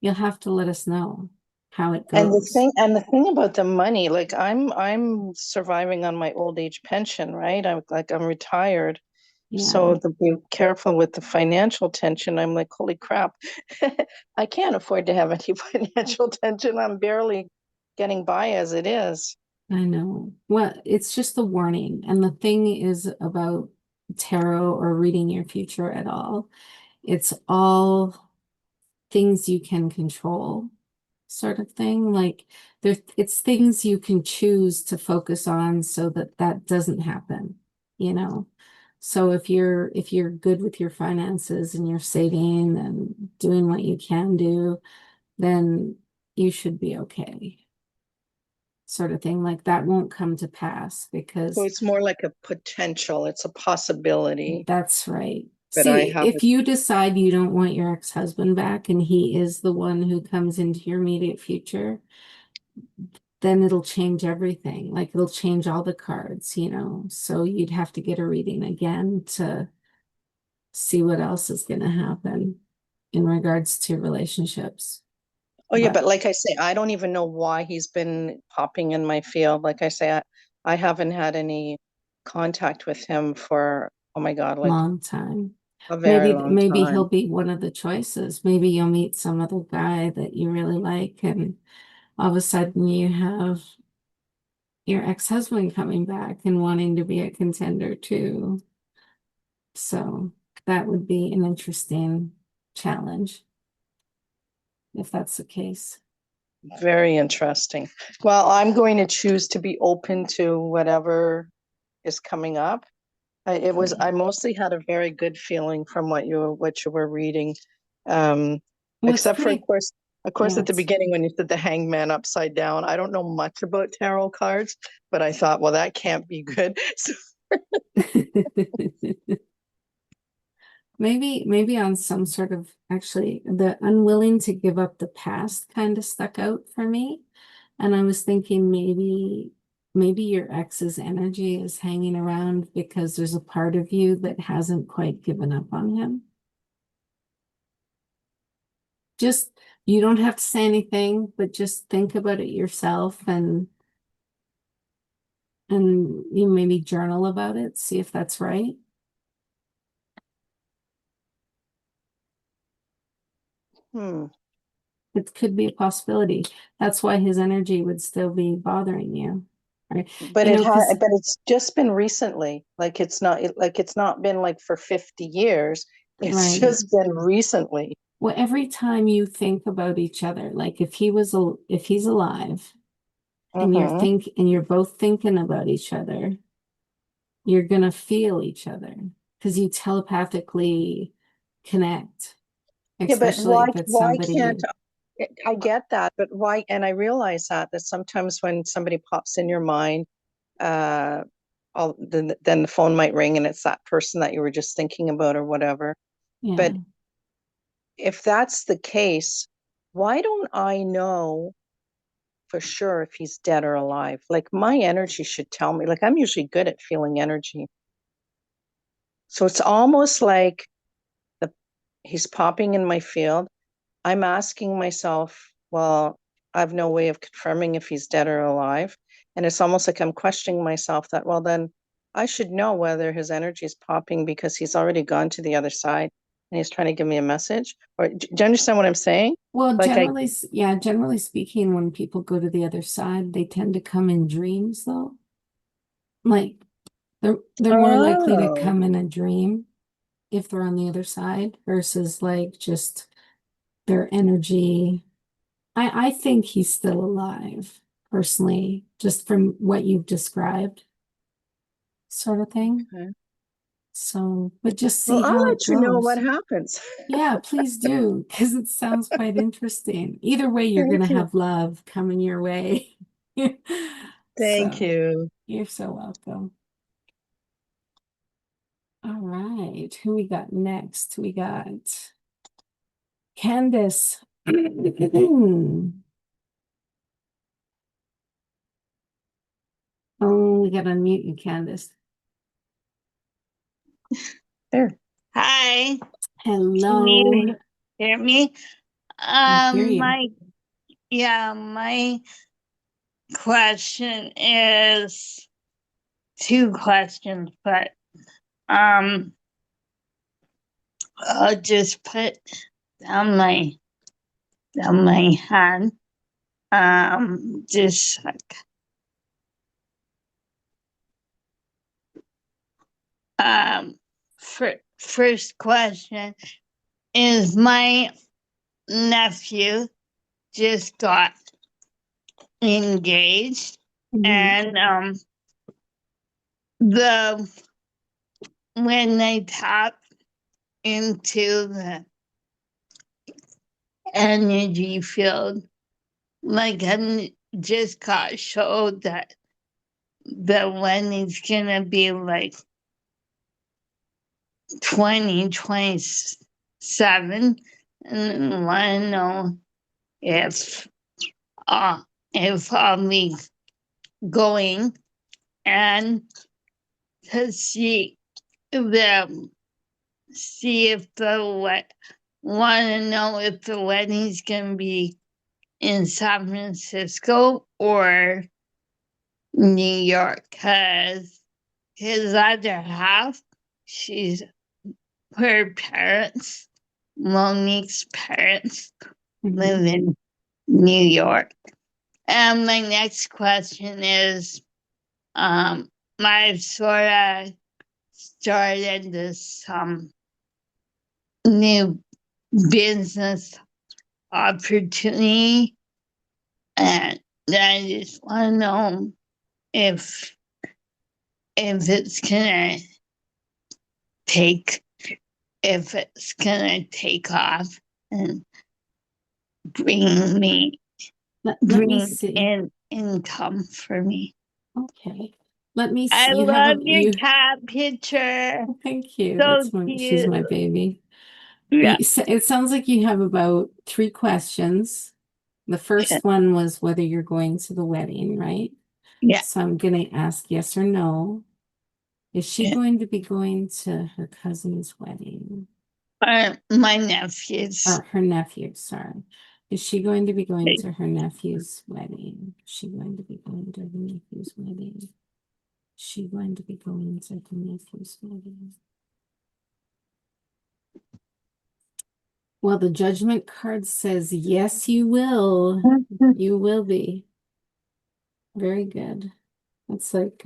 you'll have to let us know how it And goes. the thing about the money, like I'm surviving on my old age pension, right? I'm retired. So Yeah, to be careful with the financial tension, I'm like, holy crap, I can't afford to have any financial tension. I'm barely getting by as it is. I know. Well, it's just a warning. And the thing is about tarot or reading your future at all. It's all things you can control, sort of thing. Like it's things you can choose to focus on so that that doesn't happen, you know. So if you're good with your finances and you're saving and doing what you can do, then you should be okay. Sort of thing. Like that won't come to pass So because it's more like a potential, it's a possibility, that's right. but I See, have if you decide you don't want your ex-husband back and he is the one who comes into your immediate future, then it'll change everything. Like it'll change all the cards, you know. So you'd have to get a reading again to see what else is going to happen in regards to relationships. Oh yeah, But but like I say, I don't even know why he's been popping in my field. Like I say, I haven't had any contact with him for, oh my God, like long time. a very long Maybe he'll time. be one of the choices. Maybe you'll meet some other guy that you really like, and all of a sudden you have your ex-husband coming back and wanting to be a contender too. So that would be an interesting challenge if that's the case. Very interesting. Well, I'm going to choose to be open to whatever is coming up. I mostly had a very good feeling from what you were reading. Well, it's Except for pretty, of course yeah, at the beginning when you said the hangman upside down. I don't know much about tarot cards, but I thought, well, that can't be good. So maybe on some sort of actually the unwilling to give up the past kind of stuck out for me. And I was thinking maybe your ex's energy is hanging around because there's a part of you that hasn't quite given up on him. Just you don't have to say anything, but just think about it yourself and you maybe journal about it, see if that's right. It could be a possibility. That's why his energy would still be bothering you. Right. but You know, because but it's just been recently. Like it's not been like for 50 years. It's right. just been recently. Well, every time you think about each other, like if he's alive and you're both thinking about each other, you're gonna feel each other because you telepathically connect, Yeah, but especially if it's why somebody can't you I get that, but why? And I realize that sometimes when somebody pops in your mind, uh, then the phone might ring and it's that person that you were just thinking about or whatever. yeah. But if that's the case, why don't I know for sure if he's dead or alive? Like my energy should tell me. Like I'm usually good at feeling energy. So it's almost like the he's popping in my field. I'm asking myself, well, I have no way of confirming if he's dead or alive. And it's almost like I'm questioning myself that, well, then I should know whether his energy is popping because he's already gone to the other side and he's trying to give me a message. Or do you understand what I'm saying? Well, Like I, generally speaking, when people go to the other side, they tend to come in dreams though. Like they're more likely to oh, come in a dream. if they're on the other side versus like just their energy. I think he's still alive, personally, just from what you've described, sort of thing. Okay. So, but just see Well, I'll how it let you know what goes. happens. Yeah, please do, because it sounds quite interesting. Either way, you're Thank gonna you. have love coming your way. Thank So, you. you're so welcome. All right, who we got next? We got Candace. Oh, we gotta unmute you, Candace. There. Hi, Hello. can you hear me? I hear you. My question is two questions, but I'll just put down my hand. Just like first question is my nephew just got engaged, and when they tap into the energy field, like I just got showed that the wedding's gonna be like 2027, and I want to know if I'll be going, and to see if the want to know if the wedding's gonna be in San Francisco or New York, because his other half, her parents, Monique's parents, live in New York. And my next question is, I've sort of started this new business opportunity, and I just want to know if it's gonna take off and bring Let me see. in income for me. Okay. Let me I see. love your cat picture. Oh, thank you. So She's my cute. baby. Yeah. It sounds like you have about 3 questions. The first one was whether you're going to the wedding, right? Yeah. So I'm gonna ask yes or no. Is she going to be going to her cousin's wedding? My nephew's. Or her nephew, sorry. Is she going to be going to her nephew's wedding? Is she going to be going to her nephew's wedding? Is she going to be going to her nephew's wedding? Well, the judgment card says, yes, you will. You will be. Very good. It's like,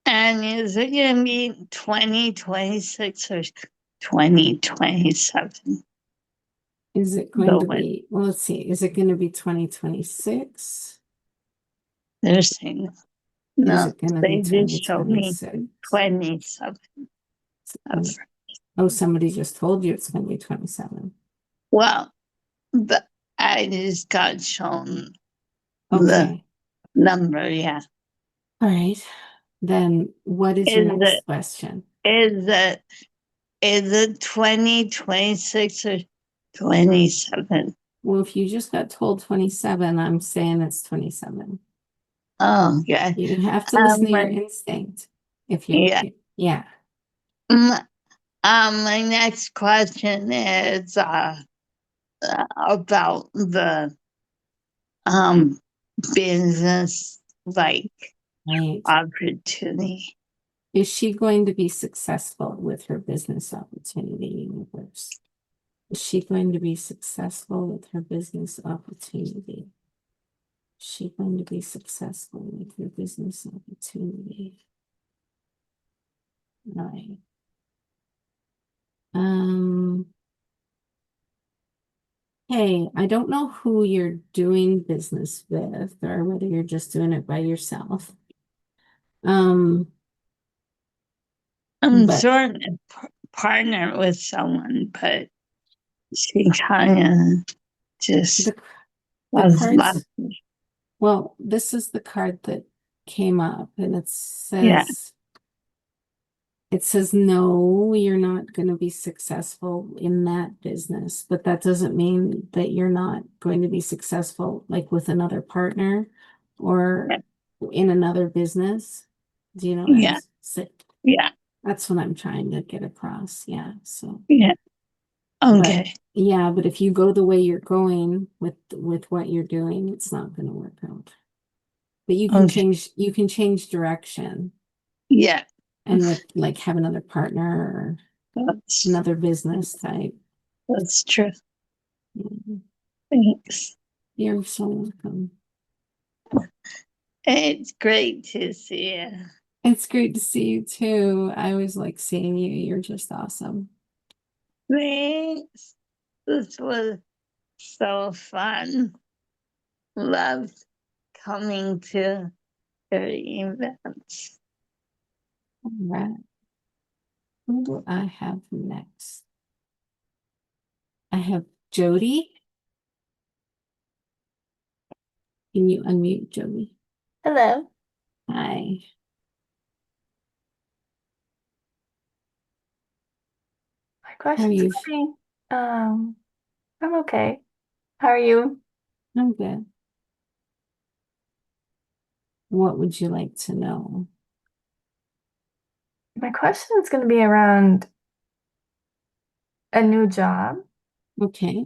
And is it going to be 2026 or 2027? is it going to be, well, let's see, is it going to be 2026? They're saying, Is no, it going to they be just showed me 2026? 27. Oh, somebody just told you it's going to be 27. Well, I just got shown the Okay. number, yeah. All right. Then what is your next question? Is it 2026 or 27? Well, if you just got told 27, I'm saying it's 27. Oh, yeah. You have to listen to your instinct. If you, yeah. My next question is about the business opportunity. Is she going to be successful with her business opportunity, universe? Is she going to be successful with her business opportunity? Is she going to be successful with her business opportunity? Right. Hey, I don't know who you're doing business with or whether you're just doing it by yourself. I'm But sort of partner with someone, but she kind of just the was cards, like, well, this is the card that came up and yeah, it says, no, you're not going to be successful in that business, but that doesn't mean that you're not going to be successful like with another partner or in another business. Do you know what I'm yeah, saying? yeah, That's what I'm trying to get across. Yeah. So, yeah. but Okay, yeah, but if you go the way you're going with what you're doing, it's not going to work out. But okay, you can change direction yeah. and with like have another partner or That's another business type. that's true. Mhm. Thanks. You're so welcome. It's great to see you. It's great to see you too. I always like seeing you. You're just awesome. Thanks. This was so fun. Loved coming to your events. All right. Who do I have next? I have Jody. Can you unmute Jody? Hello. Hi. My How are question's you? gonna be, I'm okay. How are you? I'm good. What would you like to know? My question is gonna be around a new job. Okay.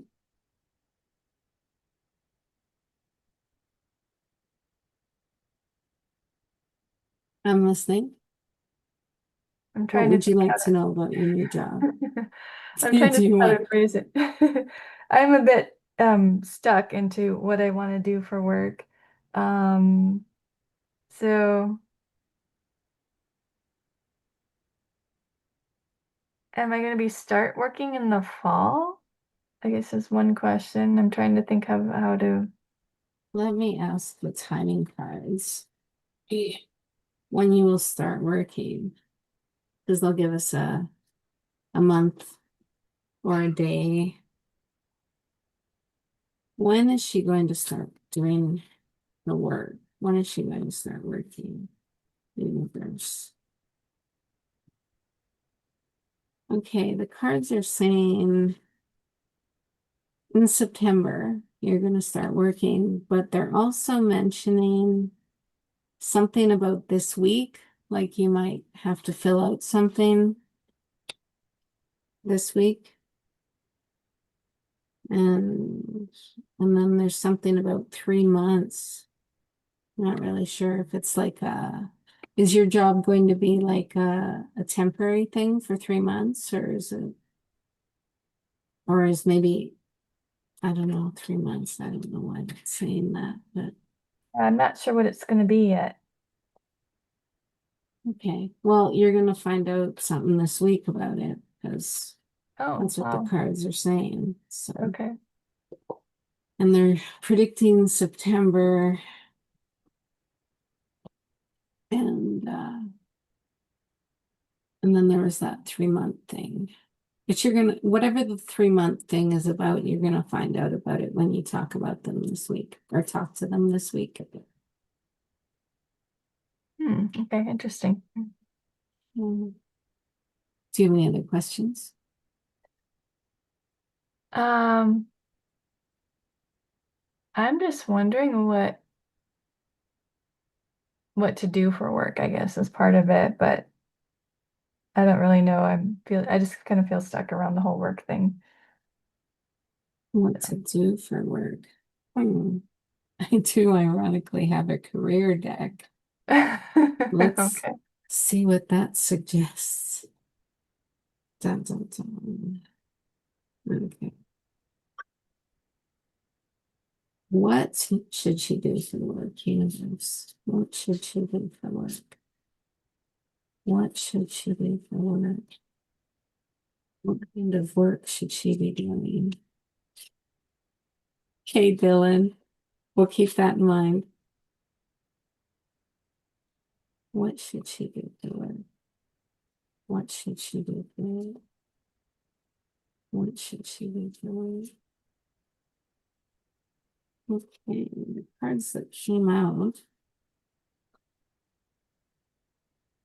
I'm listening. I'm What trying to would you think like how to know about your new job? I'm trying to Do think you how want? to phrase it. I'm a bit stuck into what I want to do for work. Um, so am I going to be start working in the fall? I guess is one question. I'm trying to think of how to. Let me ask the timing cards when you will start working, because they'll give us a month or a day. When is she going to start doing the work? When is she going to start working? Universe. Okay, the cards are saying in September you're going to start working, but they're also mentioning something about this week, like you might have to fill out something this week. And then there's something about 3 months. Not really sure if it's like is your job going to be like a temporary thing for 3 months, or is maybe, I don't know, 3 months. I don't know why I'm saying that, but I'm not sure what it's going to be yet. okay. Well, you're gonna find out something this week about it because Oh, that's what the wow. cards are saying. So, Okay. and they're predicting September, and then there was that 3 month thing. But you're gonna, whatever the 3 month thing is about, you're gonna find out about it when you talk about them this week or talk to them this week. Okay, interesting. Do you have any other questions? I'm just wondering what to do for work, I guess, is part of it, but I don't really know. I just kind of feel stuck around the whole work thing. What to do for work? I do ironically have a career deck. Let's Okay. see what that suggests. Dun, dun, dun. Okay. What should she do for work, universe? What should she do for work? What should she do for work? What kind of work should she be doing? Okay, Dylan, we'll keep that in mind. What should she be doing? What should she be doing? What should she be doing? Okay, the cards that came out.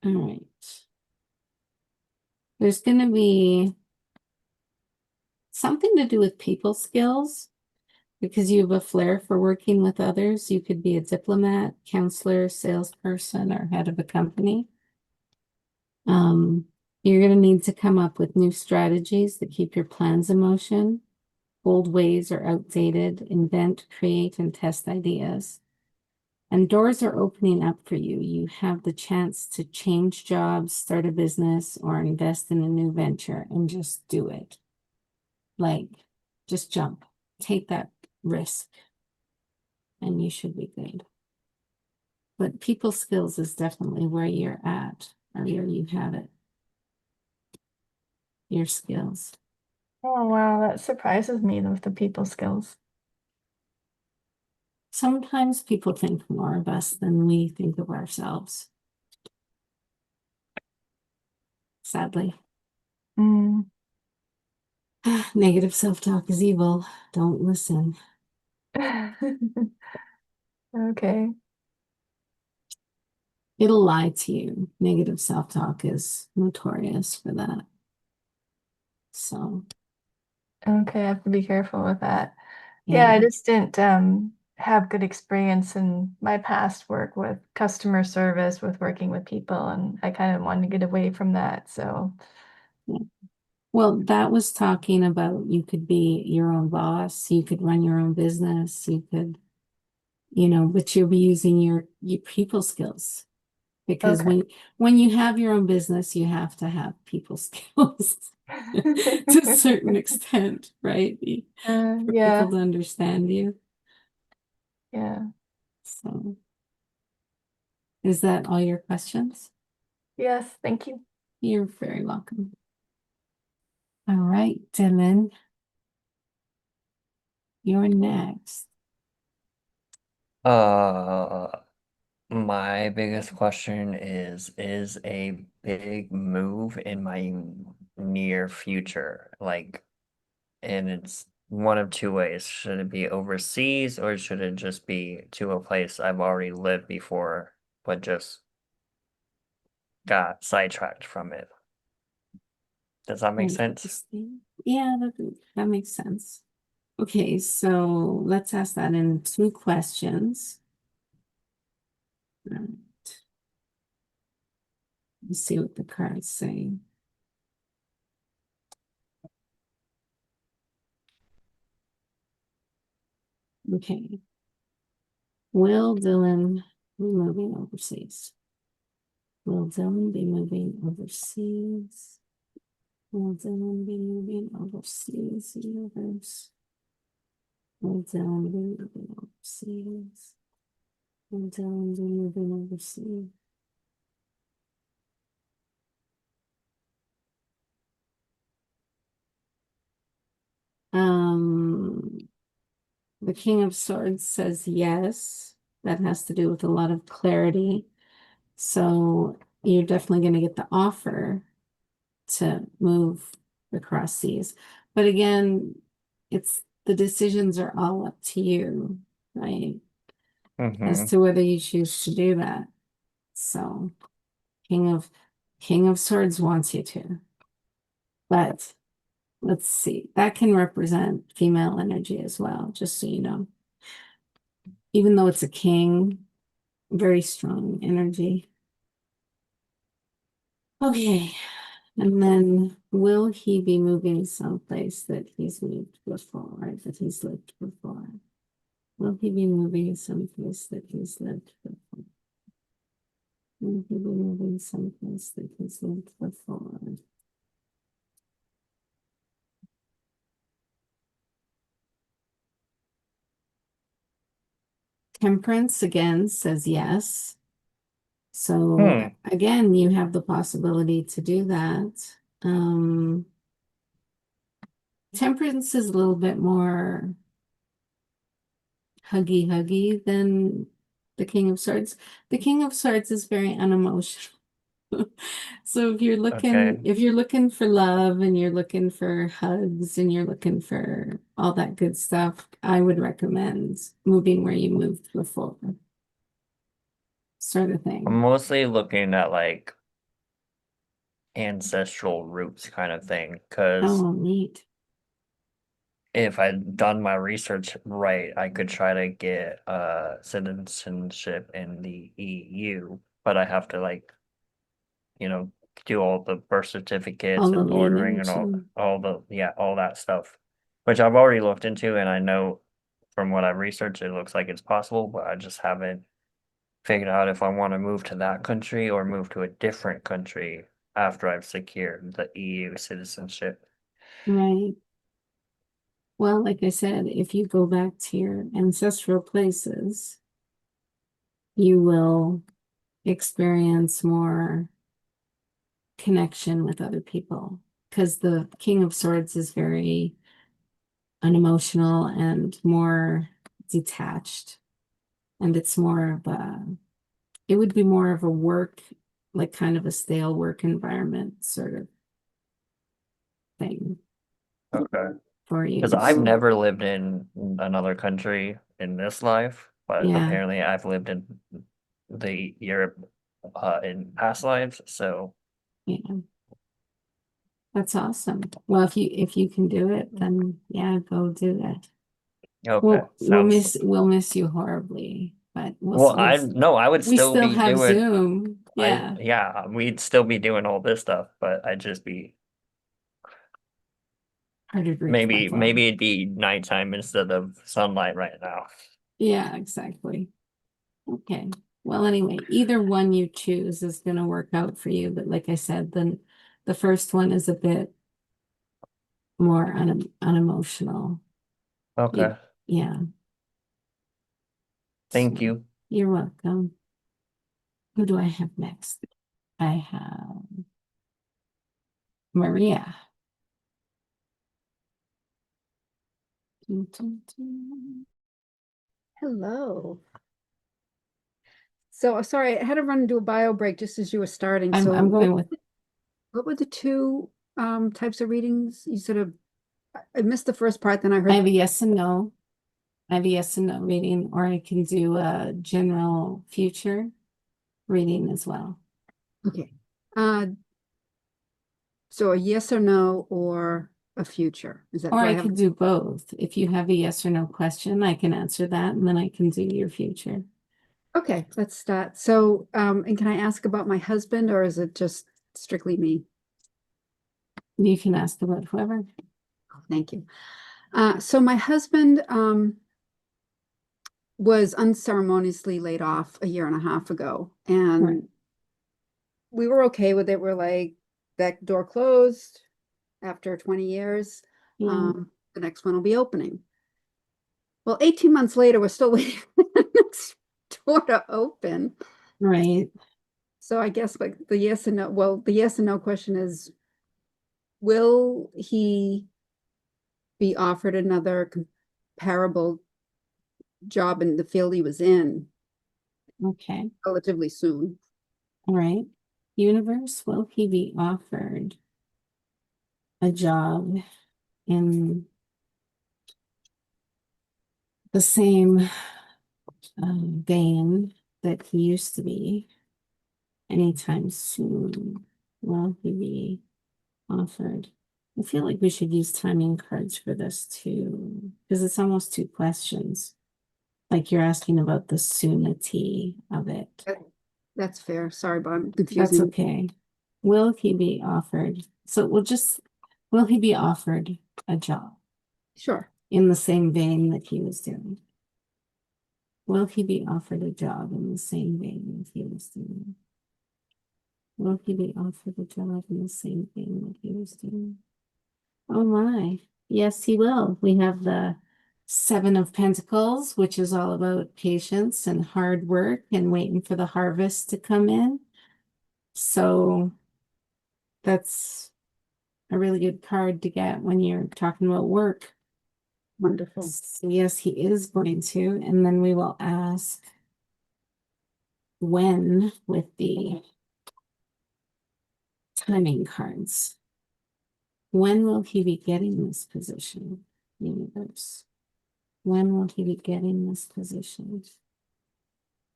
All right. There's going to be something to do with people skills because you have a flair for working with others. You could be a diplomat, counselor, salesperson, or head of a company. You're going to need to come up with new strategies that keep your plans in motion. Old ways are outdated. Invent, create, and test ideas. And doors are opening up for you. You have the chance to change jobs, start a business, or invest in a new venture and just do it. Like, just jump, take that risk, and you should be good. But people skills is definitely where you're at, or where you have it. Your skills. Oh, wow, that surprises me with the people skills. Sometimes people think more of us than we think of ourselves. Sadly. Mm. Negative self-talk is evil. Don't listen. Okay. It'll lie to you. Negative self-talk is notorious for that. So, Okay, I have to be careful with that. Yeah, I just didn't have good experience in my past work with customer service, with working with people, and I kind of wanted to get away from that. So, well, that was talking about you could be your own boss, you could run your own business, you could, but you'll be using your people skills. Because okay. when you have your own business, you have to have people skills to a certain extent, right? For Yeah, people to understand you. yeah. So, is that all your questions? Yes, thank you. You're very welcome. All right, Dylan, you're next. My biggest question is a big move in my near future, like, and it's one of two ways. Should it be overseas or should it just be to a place I've already lived before, but just got sidetracked from it? Does that make sense? Interesting. Yeah, that makes sense. Okay, so let's ask that in two questions. All right. Let's see what the cards say. Okay. Will Dylan be moving overseas? Will Dylan be moving overseas? Will Dylan be moving overseas, universe? Will Dylan be moving overseas? Will Dylan be moving overseas? The King of Swords says yes. That has to do with a lot of clarity. So you're definitely going to get the offer to move across seas. But again, the decisions are all up to you, right? As to whether you choose to do that. So King of Swords wants you to. But let's see. That can represent female energy as well, just so you know. Even though it's a king, very strong energy. Okay. And then will he be moving someplace that he's moved before, that he's lived before? Will he be moving someplace that he's lived before? Will he be moving someplace that he's lived before? Temperance again says yes. So again, you have the possibility to do that. Temperance is a little bit more huggy than the King of Swords. The King of Swords is very unemotional. So Okay. if you're looking for love and you're looking for hugs and you're looking for all that good stuff, I would recommend moving where you moved before. Sort of I'm thing. mostly looking at like ancestral roots kind of thing, because Oh, neat. if I'd done my research right, I could try to get citizenship in the EU, but I have to like, do all the birth certificates All the and ordering and lineage and- all that stuff, which I've already looked into, and I know from what I've researched, it looks like it's possible, but I just haven't figured out if I want to move to that country or move to a different country after I've secured the EU citizenship. Right. Well, like I said, if you go back to your ancestral places, you will experience more connection with other people because the King of Swords is very unemotional and more detached. And it's more of it would be more of a work, like kind of a stale work environment sort of thing Okay. for you. Because I've So, never lived in another country in this life, but yeah, apparently I've lived in the Europe in past lives. So yeah. That's awesome. Well, if you can do it, then yeah, go do it. okay, sounds We'll miss you horribly, but well. I no, I would we still still be have doing. Zoom. Yeah. We'd still be doing all this stuff, but I'd just be Harder to reach my phone. maybe it'd be nighttime instead of sunlight right now. Yeah, exactly. Okay. Well, anyway, either one you choose is going to work out for you. But like I said, then the first one is a bit more unemotional. Okay, Yeah. thank So, you. you're welcome. Who do I have next? I have Maria. Dun, dun, dun. Hello. So sorry, I had to run and do a bio break just as you were starting. I'm So going with what were the two types of readings? You sort of I missed the first part, then I I heard have a yes and no. I have a yes and no reading, or I can do a general future reading as well. okay. So a yes or no or a future. Is that Or do I I have could do both. If you have a yes or no question, I can answer that and then I can do your future. okay, let's start. So and can I ask about my husband or is it just strictly me? You can ask about whoever. Oh, thank you. So my husband was unceremoniously laid off a year and a half ago, and Right. we were okay with it. We're like, that door closed after 20 years. Yeah. The next one will be opening. Well, 18 months later, we're still waiting for the next door to open. Right. So I guess like the yes and no, well, the yes and no question is, will he be offered another comparable job in the field he was in Okay. relatively soon? All right. Universe, will he be offered a job in the same vein that he used to be anytime soon? Will he be offered? I feel like we should use timing cards for this too, because it's almost two questions. Like you're asking about the soonity of it. That's fair. Sorry, but I'm That's confusing. okay. Will he be offered? So will he be offered a job Sure. in the same vein that he was doing? Will he be offered a job in the same vein that he was doing? Will he be offered a job in the same vein that he was doing? Oh my, yes, he will. We have the Seven of Pentacles, which is all about patience and hard work and waiting for the harvest to come in. So that's a really good card to get when you're talking about work. Wonderful. So yes, he is going to, and then we will ask when with the timing cards. When will he be getting this position, universe? When will he be getting this position?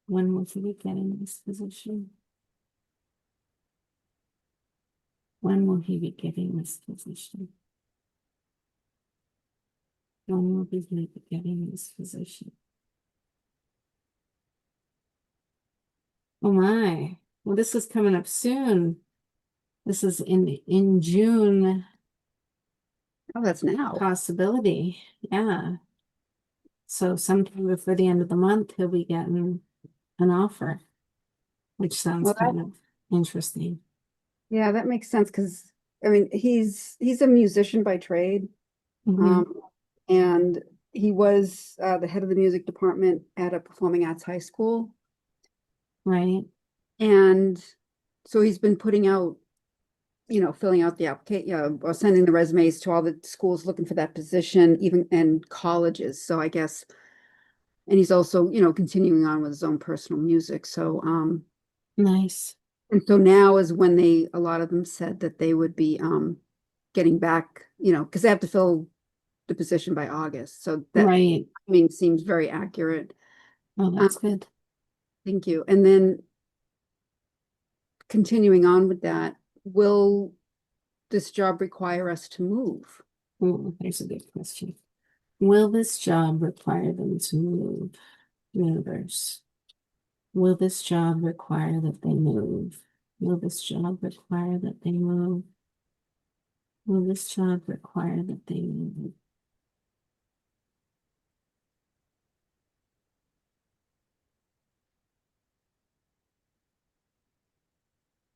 When will he be getting this position? When will he be getting this position? When will he be getting this position? Oh my, well, this is coming up soon. This is in June Oh, that's now. possibility, yeah. So sometime before the end of the month, he'll be getting an offer, which sounds Well, kind of interesting. Yeah, that makes sense because I mean he's a musician by trade. Mhm. And he was the head of the music department at a performing arts high school. Right, And so he's been putting out, filling out the application, or sending the resumes to all the schools looking for that position, even and colleges. So I guess, and he's also, continuing on with his own personal music. So, nice, and so now is when a lot of them said that they would be getting back, because they have to fill the position by August. So that right. seems very accurate. Oh, that's good. Thank you. And then continuing on with that, will this job require us to move? Oh, there's a good question. Will this job require them to move, universe? Will this job require that they move? Will this job require that they move? Will this job require that they move?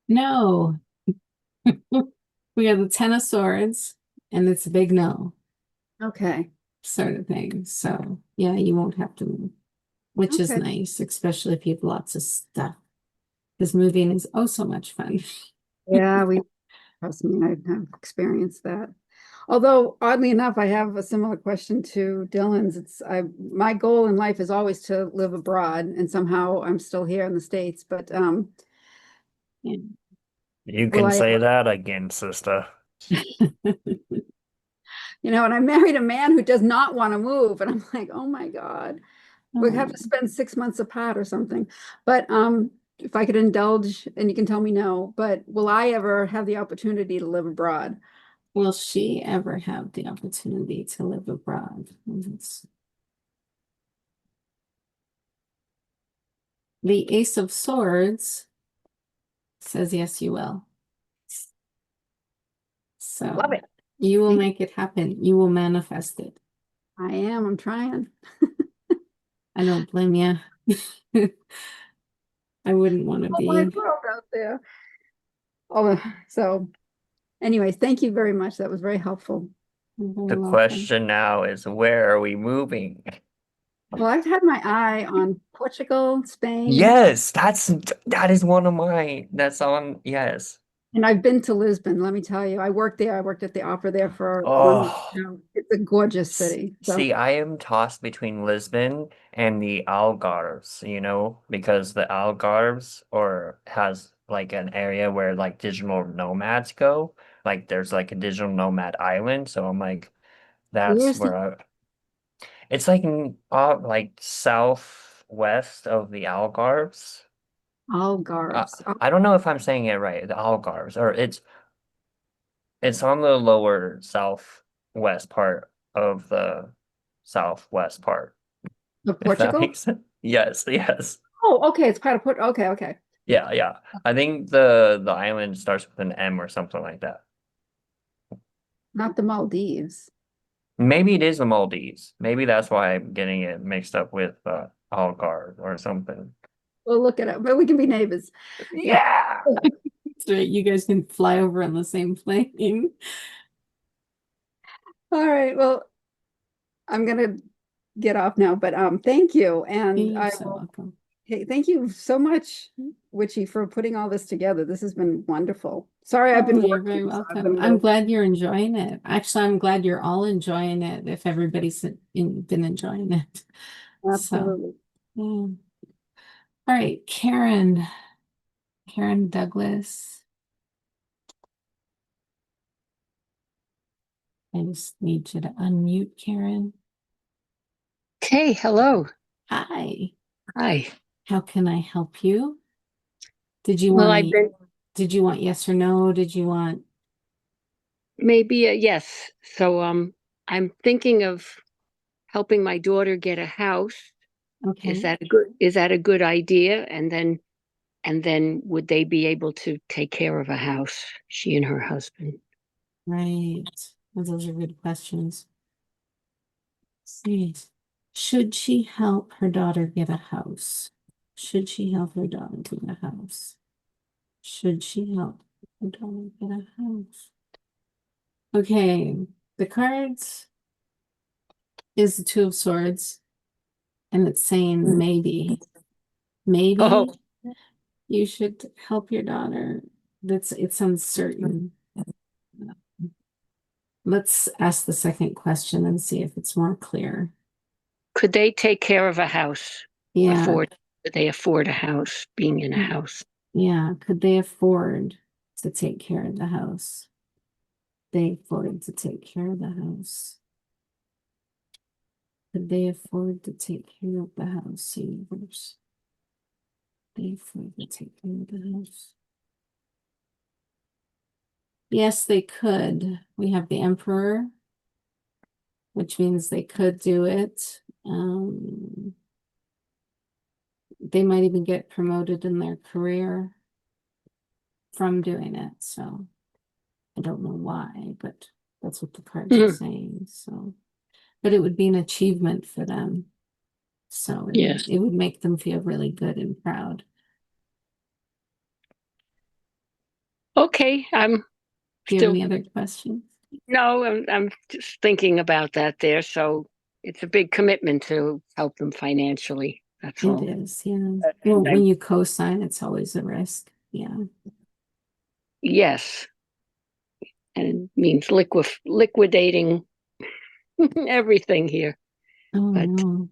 No. We have the Ten of Swords, and it's a big no, Okay. sort of thing. So yeah, you won't have to move, which is Okay. nice, especially if you have lots of stuff. Because moving is oh so much fun. Yeah, trust me, I've experienced that. Although oddly enough, I have a similar question to Dylan's. My goal in life is always to live abroad, and somehow I'm still here in the States. But Yeah. You will can I say ever, that again, sister. and I married a man who does not want to move, and I'm like, oh my God. We have to Oh, spend 6 months apart or something. But if I could indulge, and you can tell me no, but will I ever have the opportunity to live abroad? will she ever have the opportunity to live abroad? The Ace of Swords says yes, you will. So Love it. you will Thank- make it happen. You will manifest it. I am. I'm trying. I don't blame you. I wouldn't want to Oh, my be. world out there. Oh, so anyways, thank you very much. That was very helpful. You're very The welcome. question now is, where are we moving? Well, I've had my eye on Portugal, Spain, Yes, that is one of mine. That's on, yes. and I've been to Lisbon. Let me tell you, I worked there. I worked at the opera there for 1 week. Oh, It's a gorgeous city. So see, I am tossed between Lisbon and the Algarves, because the Algarves or has like an area where like digital nomads go. Like there's like a digital nomad island. So I'm like, that's where's the where it's like southwest of the Algarves. Algarves? I don't know if I'm saying it right, the Algarves, or it's on the lower southwest part of the southwest part, Of if that Portugal? makes sense. Yes, yes. Oh, okay. It's part of Port. Okay, okay. Yeah, yeah. I think the island starts with an M or something like that. Not the Maldives. Maybe it is the Maldives. Maybe that's why I'm getting it mixed up with Algarve or something. We'll look it up, but we can be neighbors. Yeah. That's right. You guys can fly over on the same plane. All right. Well, I'm gonna get off now, but thank you, and You're I so will welcome. Okay, thank you so much, Witchy, for putting all this together. This has been wonderful. Sorry, I've been Oh, you're working, very so I've welcome. been a I'm little- glad you're enjoying it. Actually, I'm glad you're all enjoying it if everybody's been enjoying it. So, Absolutely. yeah. All right, Karen. Karen Douglas. I just need you to unmute, Karen. Okay, hello. Hi. Hi. How can I help you? Did you Well, want did you want yes or no? Did you want maybe a yes. So I'm thinking of helping my daughter get a house. okay? Is that a good idea? And then would they be able to take care of a house, she and her husband? Right. Well, those are good questions. Let's see. Should she help her daughter get a house? Should she help her daughter get a house? Should she help her daughter get a house? Okay, the cards is the Two of Swords, and it's saying maybe. Maybe Oh, you should help your daughter. It's uncertain. Let's ask the second question and see if it's more clear. could they take care of a house? Yeah, Could they afford a house, being in a house? yeah. Could they afford to take care of the house? They afford to take care of the house. Could they afford to take care of the house, universe? They afford to take care of the house. Yes, they could. We have the Emperor, which means they could do it. They might even get promoted in their career from doing it. So I don't know why, but that's what the cards are saying. So, but it would be an achievement for them. So Yes. it would make them feel really good and proud. Okay, Do you have any other questions? I'm just thinking about that there. So it's a big commitment to help them financially. That's It all. is, yeah. Well, when you co-sign, it's always a risk. Yeah. Yes. And it means liquidating everything here. Oh, But no.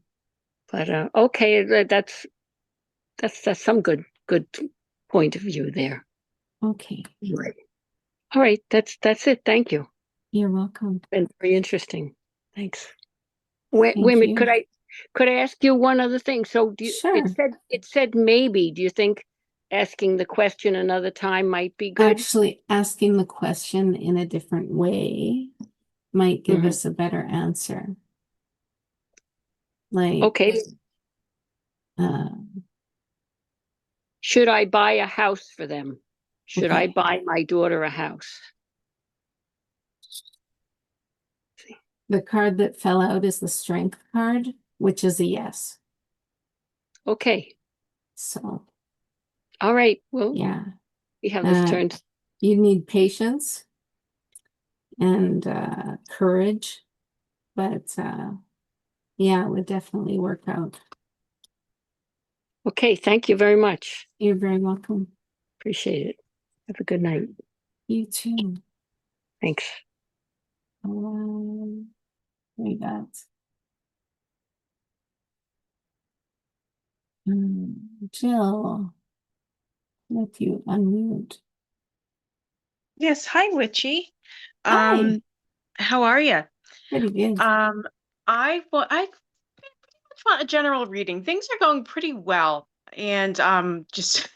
Okay, that's some good point of view there. Okay. Right. All right, that's it. Thank you. You're welcome. Been very interesting. Thanks. Wait a Thank minute. you. Could I ask you one other thing? So Sure. it said maybe. Do you think asking the question another time might be good? Actually, asking the question in a different way might give us a better answer. Like, Okay. Should I buy a house for them? Should I Okay. buy my daughter a house? The card that fell out is the Strength card, which is a yes. Okay. So, All right. Well, yeah. we have this turned. You need patience and courage, but yeah, it would definitely work out. Okay. Thank you very much. You're very welcome. Appreciate it. Have a good night. You too. Thanks. We got Jill. Let you unmute. Yes, hi Witchy. Hi. How are you? Pretty good. I just want a general reading. Things are going pretty well, and just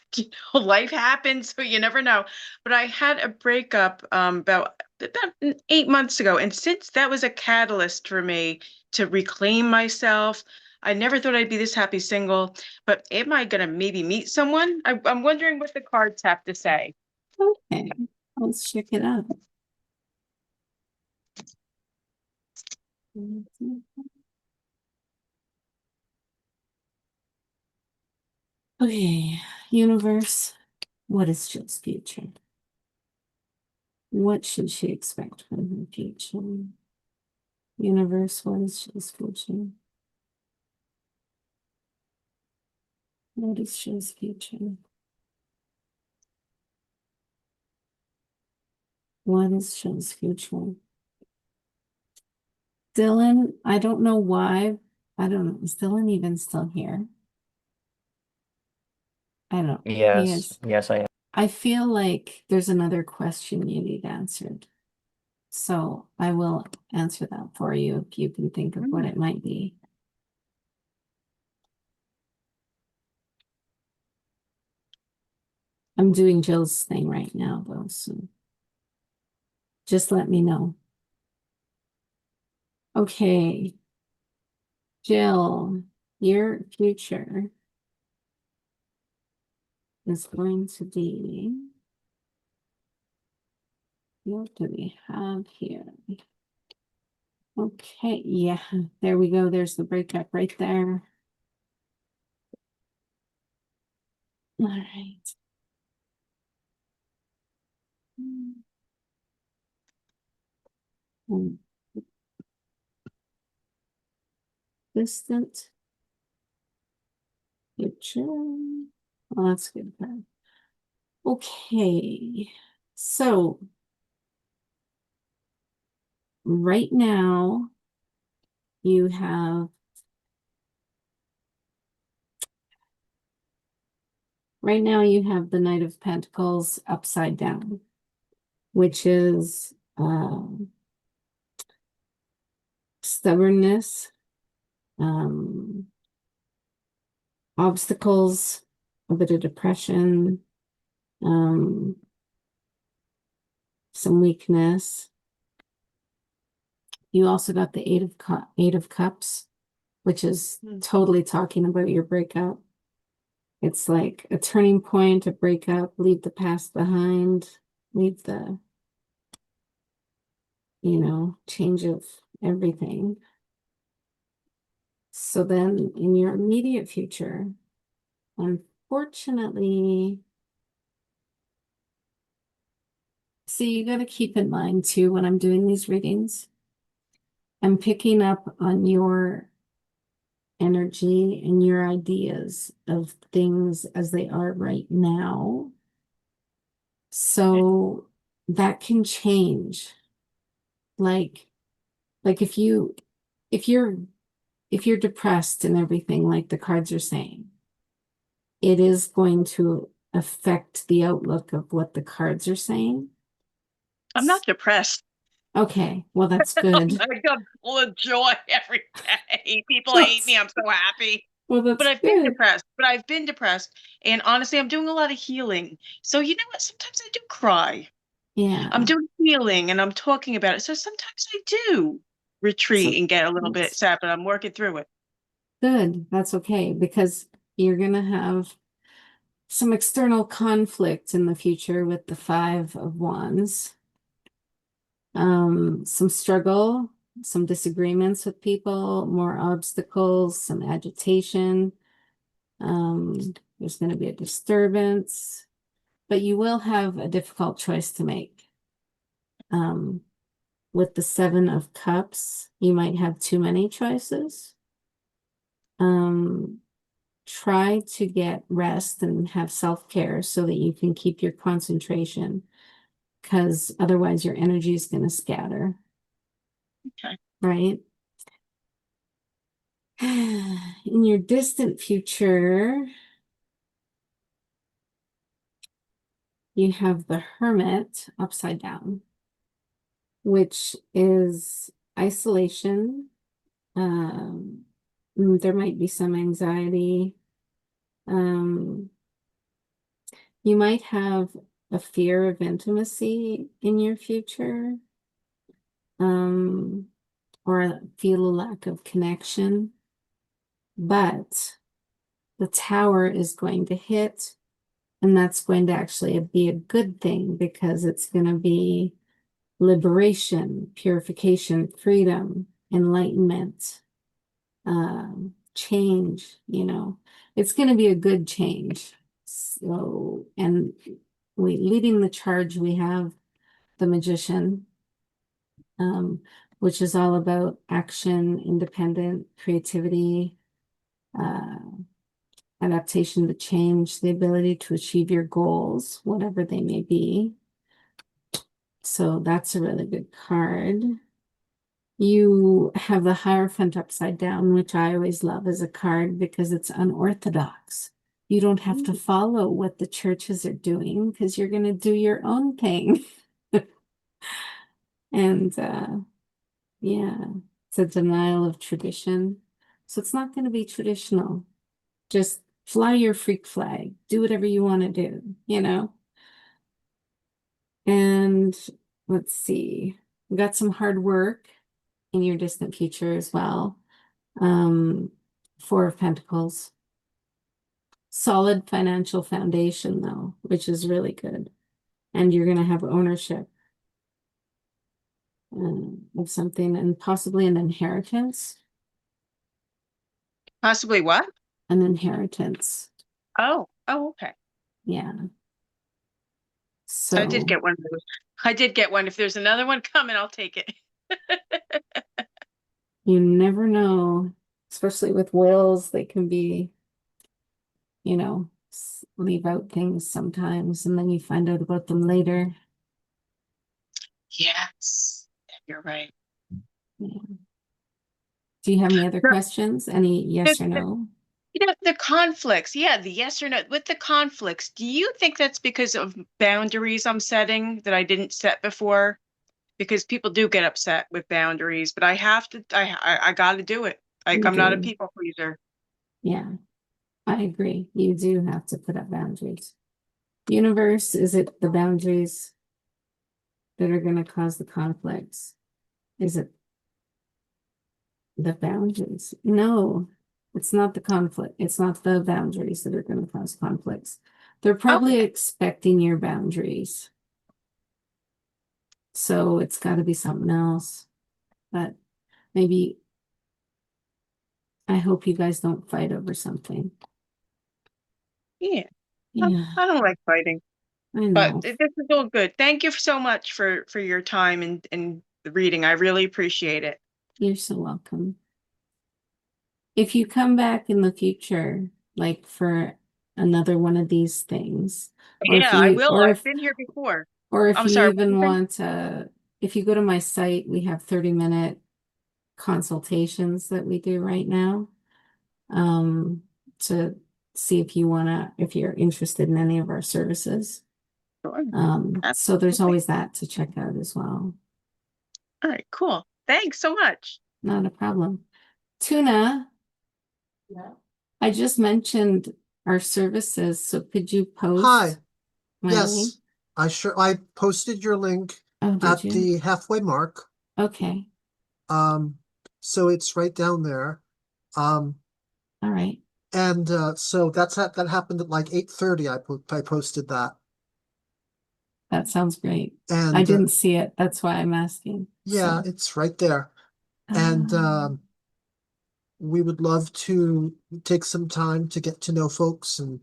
life happens, so you never know. But I had a breakup about 8 months ago, and since that was a catalyst for me to reclaim myself. I never thought I'd be this happy single, but am I gonna maybe meet someone? I'm wondering what the cards have to say. Okay, let's check it out. Okay, universe, what is Jill's future? What should she expect from her future? Universe, what is Jill's future? Notice shows future. What is shows future? Dylan, I don't know why. I don't know. Is Dylan even still here? I don't. He Yes, is. yes, I am. I feel like there's another question you need answered. So I will answer that for you if you can think of what it might be. I'm doing Jill's thing right now, though, so just let me know. Okay. Jill, your future is going to be, what do we have here? Okay, yeah, there we go. There's the breakup right there. All right. Distant future. Well, that's good. Okay, so right now you have the Knight of Pentacles upside down, which is stubbornness, obstacles, a bit of depression, some weakness. You also got the Eight of Cups, which is totally talking about your breakup. It's like a turning point, a breakup, leave the past behind, leave the, change of everything. So then in your immediate future, unfortunately, see, you got to keep in mind too, when I'm doing these readings, I'm picking up on your energy and your ideas of things as they are right now. So that can change. Like if you're depressed and everything, like the cards are saying, it is going to affect the outlook of what the cards are saying. I'm not depressed. Okay, well, that's good. I got full of joy every day. People hate me. I'm so happy. Well, that's But I've been depressed. And honestly, I'm doing a lot of healing. So you know what? Sometimes I do cry. Yeah. I'm doing healing and I'm talking about it. So sometimes I do retreat and get a little bit sad, but I'm working through it. Good. That's okay, because you're going to have some external conflict in the future with the Five of Wands. Some struggle, some disagreements with people, more obstacles, some agitation. There's going to be a disturbance, but you will have a difficult choice to make. With the Seven of Cups, you might have too many choices. Try to get rest and have self-care so that you can keep your concentration, because otherwise your energy is going to scatter. Okay. Right? In your distant future, you have the Hermit upside down, which is isolation. There might be some anxiety. You might have a fear of intimacy in your future, or feel a lack of connection. But the Tower is going to hit, and that's going to actually be a good thing, because it's going to be liberation, purification, freedom, enlightenment, change. It's going to be a good change. So, and leading the charge, we have the Magician, which is all about action, independent creativity, adaptation to change, the ability to achieve your goals, whatever they may be. So that's a really good card. You have the Hierophant upside down, which I always love as a card because it's unorthodox. You don't have to follow what the churches are doing because you're going to do your own thing. And yeah, it's a denial of tradition. So it's not going to be traditional. Just fly your freak flag. Do whatever you want to do, you know? And let's see. We got some hard work in your distant future as well. Four of Pentacles. Solid financial foundation, though, which is really good. And you're going to have ownership of something and possibly an inheritance. Possibly what? An inheritance. Oh, okay. Yeah. I did So get one of those. I did get one. If there's another one coming, I'll take it. you never know, especially with wills, they can be, you know, leave out things sometimes and then you find out about them later. Yes, you're right. Yeah. Do you have any other Sure. questions? Any yes or no? You know, the conflicts. Yeah, the yes or no. With the conflicts, do you think that's because of boundaries I'm setting that I didn't set before? Because people do get upset with boundaries, but I have to, I got to do it. Like, You I'm not a do. people pleaser. Yeah, I agree. You do have to put up boundaries. Universe, is it the boundaries that are going to cause the conflicts? Is it the boundaries? No, it's not the conflict. It's not the boundaries that are going to cause conflicts. They're probably expecting your boundaries. So it's got to be something else. But maybe I hope you guys don't fight over something. Yeah. Yeah, I don't like fighting, I know. but this is all good. Thank you so much for your time and the reading. I really appreciate it. You're so welcome. If you come back in the future, like for another one of these things, or if Yeah, I you, will. or I've if, been here before. or if I'm you sorry, what even was I- want to, if you go to my site, we have 30-minute consultations that we do right now, to see if you wanna, if you're interested in any of our services. Sure. So there's Absolutely. always that to check out as well. All right, cool. Thanks so much. Not a problem. Tuna, Yeah. I just mentioned our services, so could you post Hi. my Yes, link? I posted your link Oh, did at you? the halfway mark. Okay, So it's right down there. all right. And so that happened at like 8:30. I posted that. That sounds great. And I didn't see it. That's why I'm asking. yeah, So, it's right there. And we would love to take some time to get to know folks and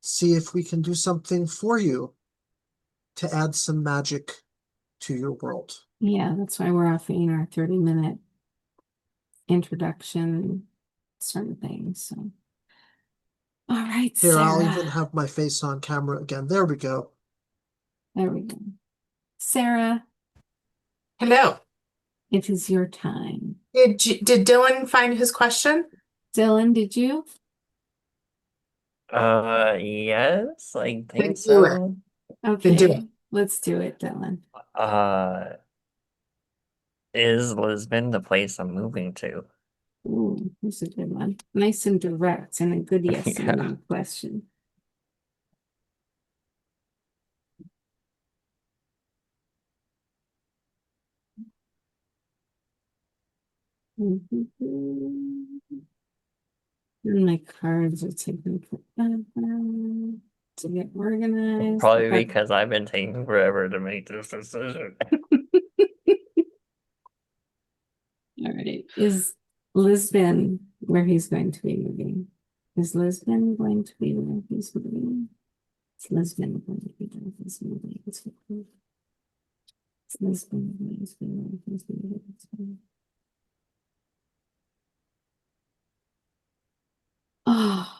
see if we can do something for you to add some magic to your world. yeah, that's why we're offering our 30-minute introduction sort of thing. So, all right, Here, I'll Sarah. even have my face on camera again. There we go. There we go. Sarah, Hello. it is your time. Did Dylan find his question? Dylan, did you? Yes, I Then think do it. so. Then do it. Okay, let's do it, Dylan. Uh, is Lisbon the place I'm moving to? Ooh, that's a good one. Nice and direct and a good yes Yeah. and no question. And my cards are taking forever to get organized. Probably but- because I've been taking forever to make this decision. All right. Is Lisbon where he's going to be moving? Is Lisbon going to be where he's moving? Is Lisbon going to be where he's moving? Is Lisbon going to be where he's moving? Oh,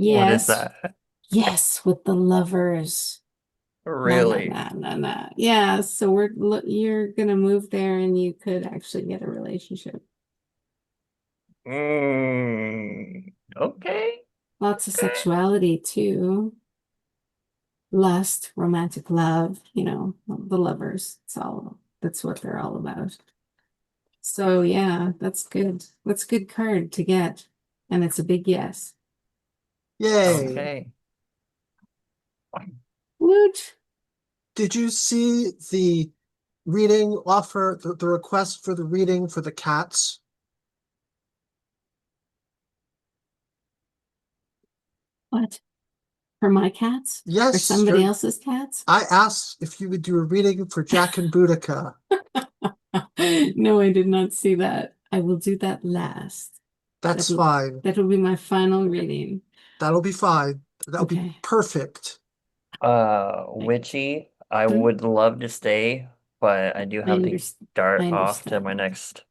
What is Yes. that? Yes, with the lovers. Really? Nah. Yeah, so you're gonna move there and you could actually get a relationship. Okay. Lots of sexuality too. Lust, romantic love, the lovers. That's what they're all about. So yeah, that's good. That's a good card to get. And it's a big yes. Yay. Okay. Woot. Did you see the reading offer, the request for the reading for the cats? What? For my cats? Yes. Or somebody else's cats? I asked if you would do a reading for Jack and Boudica. No, I did not see that. I will do that last. That's fine. That'll be my final reading. That'll be fine. That'll be Okay. perfect. Witchy, I would love to stay, but I do have to start I off to understand. my next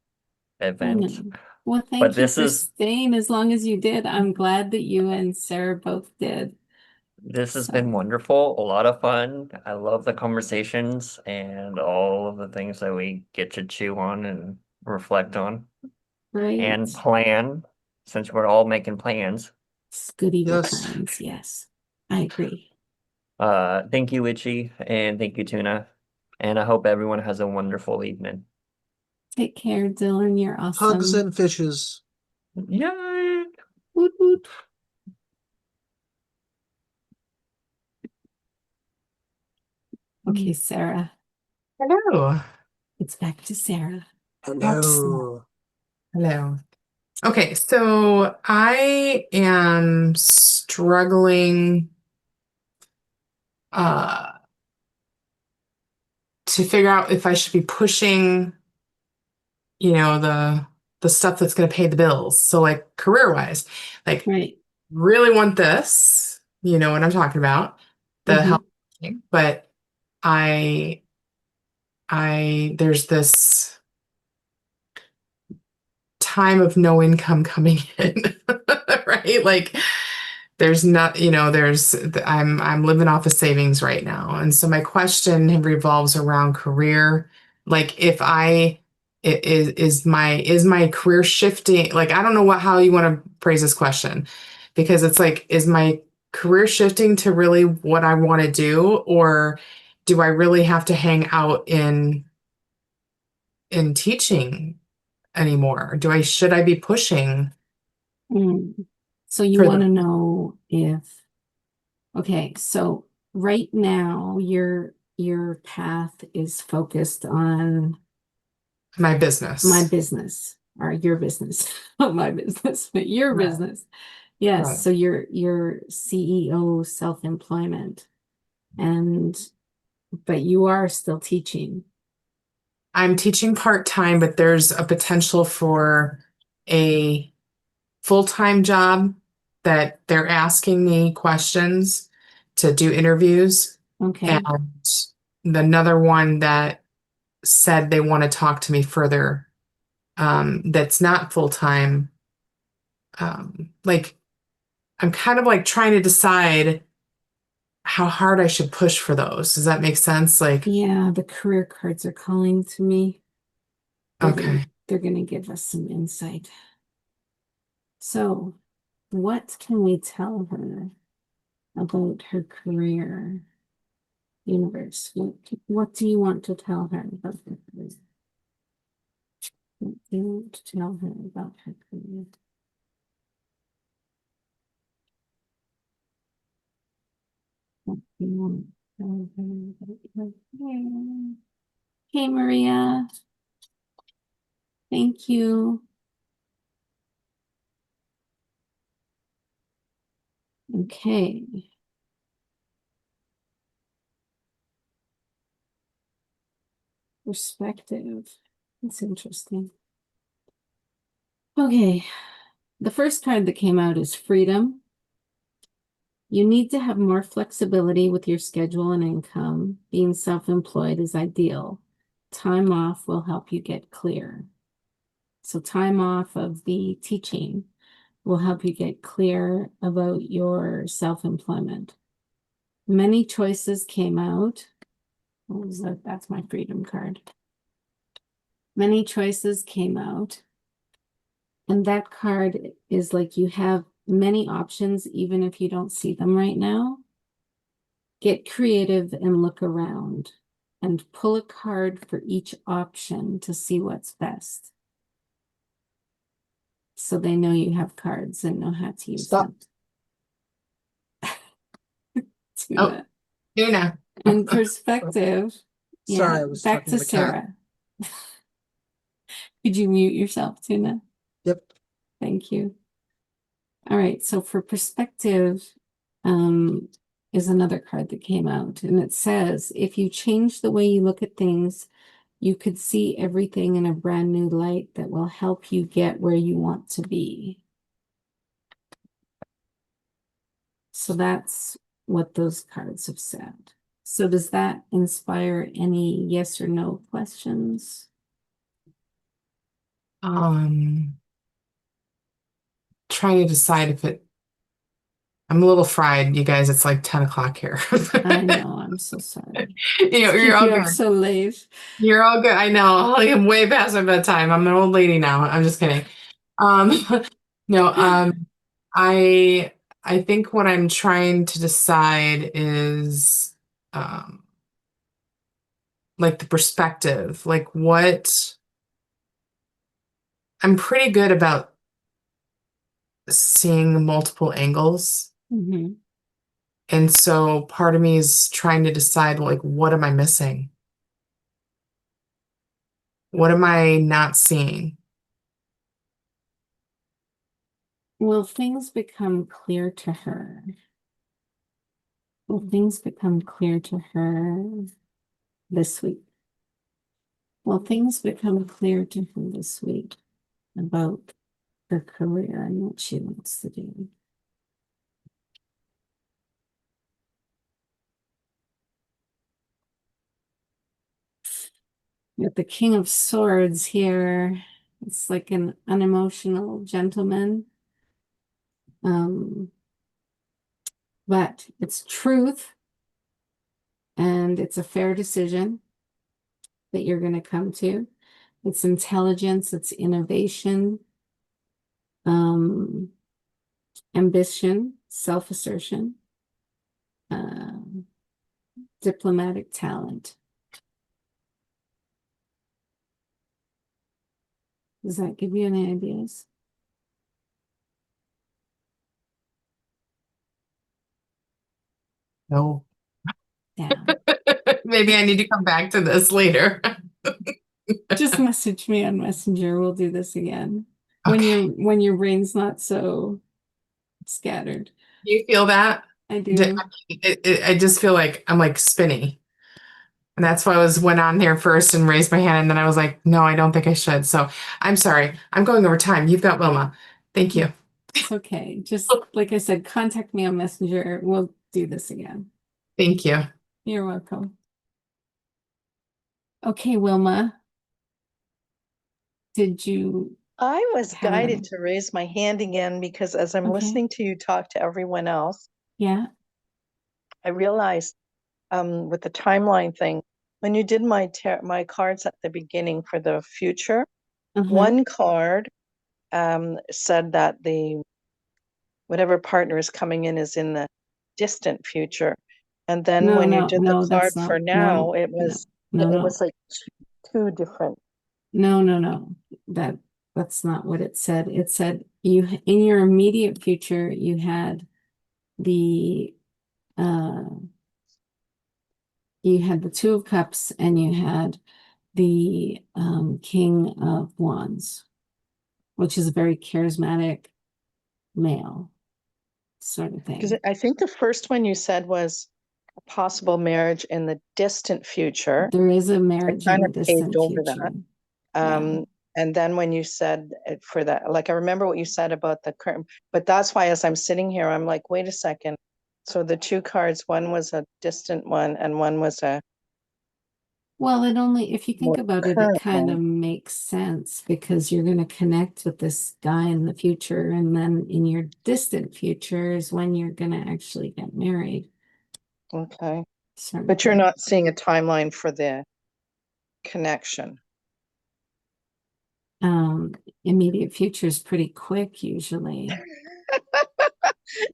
Oh, event. no. Well, But thank you this for is staying as long as you did. I'm glad that you and Sarah both did. this has So, been wonderful, a lot of fun. I love the conversations and all of the things that we get to chew on and reflect on right. and plan, since we're all making plans. It's good evil Yes. plans. Yes, I agree. Thank you, Witchy, and thank you, Tuna. And I hope everyone has a wonderful evening. Take care, Dylan. You're awesome. Hugs and fishes. Yay! Woot woot. Okay, Sarah. Hello. It's back to Sarah. Hello. Hello. Okay, so I am struggling to figure out if I should be pushing, the stuff that's going to pay the bills. So like career-wise, like Right. really want this, you know what I'm talking about, the health thing, but I there's this time of no income coming in, right? Like there's not, I'm living off of savings right now. And so my question revolves around career. Like if is my career shifting? Like I don't know how you want to phrase this question, because it's like, is my career shifting to really what I want to do, or do I really have to hang out in teaching anymore? Should I be pushing So you for want to know if, okay, so right now your path is focused on my business? Or your business, not my business, but your Right. business. Yes, Right. so your CEO self-employment, but you are still teaching. I'm teaching part-time, but there's a potential for a full-time job that they're asking me questions to do interviews. Okay. And another one that said they want to talk to me further, that's not full-time. Like I'm kind of like trying to decide how hard I should push for those. Does that make sense? Like, Yeah, the career cards are calling to me. okay. They're gonna give us some insight. So, what can we tell her about her career? Universe, what do you want to tell her about her career? What do you want to tell her about her career? What do you want to tell her about her career? Hey, Maria. Thank you. Okay. Perspective. That's interesting. Okay. The first card that came out is freedom. You need to have more flexibility with your schedule and income. Being self-employed is ideal. Time off will help you get clear. So time off of the teaching will help you get clear about your self-employment. Many choices came out. What was that? That's my freedom card. Many choices came out. And that card is like you have many options, even if you don't see them right now. Get creative and look around and pull a card for each option to see what's best. So they know you have cards and know how to use Stop. them. Oh, Tuna. In perspective, Sorry, yeah, I was back talking to to the cat. Sarah. Could you mute yourself, Tuna? Yep. Thank you. All right, so for perspective, is another card that came out, and it says, if you change the way you look at things, you could see everything in a brand new light that will help you get where you want to be. So that's what those cards have said. So does that inspire any yes or no questions? Trying to decide if it, I'm a little fried, you guys. It's like 10 o'clock here. I know, I'm so sorry. You're Keep all you up good. so late. You're all good. I know. I'm way past my bedtime. I'm an old lady now. I'm just kidding. No, I think what I'm trying to decide is like the perspective, like what I'm pretty good about seeing multiple angles. Mhm. And so part of me is trying to decide, like, what am I missing? What am I not seeing? Will things become clear to her? Will things become clear to her this week? Will things become clear to her this week about her career and what she wants to do? With the King of Swords here, it's like an unemotional gentleman. But it's truth and it's a fair decision that you're going to come to. It's intelligence, it's innovation, ambition, self-assertion, diplomatic talent. Does that give you any ideas? No. Yeah. Maybe I need to come back to this later. Just message me on Messenger. We'll do this again. Okay. When your brain's not so scattered. Do you feel that? I do. I just feel like I'm like spinny. And that's why I went on here first and raised my hand. And then I was like, no, I don't think I should. So I'm sorry. I'm going over time. You've got Wilma. Thank you. It's okay. Just like I said, contact me on Messenger. We'll do this again. Thank you. You're welcome. Okay, Wilma. Did you? I was have guided any- to raise my hand again because as I'm Okay. listening to you talk to everyone else, Yeah. I realized with the timeline thing, when you did my cards at the beginning for the future, one card said that whatever partner is coming in is in the distant future. And then No, when you no, did no, the card that's for not. now, No, it no, was no, it no. was like two different. No. That's not what it said. It said you in your immediate future you had the Two of Cups and you had the King of Wands, which is a very charismatic male sort of Because thing. I think the first one you said was a possible marriage in the distant future. There is a I marriage in kind the of paved distant over future. that. And then when you said it for that, like I remember what you said about the current, but that's why as I'm sitting here, I'm like, wait a second. So the two cards, one was a distant one and one was a Well, it only, if you think more about it, current it kind one. of makes sense because you're going to connect with this guy in the future, and then in your distant future is when you're going to actually get married. Okay. Sort of But you're thing. not seeing a timeline for the connection. Immediate future is pretty quick usually.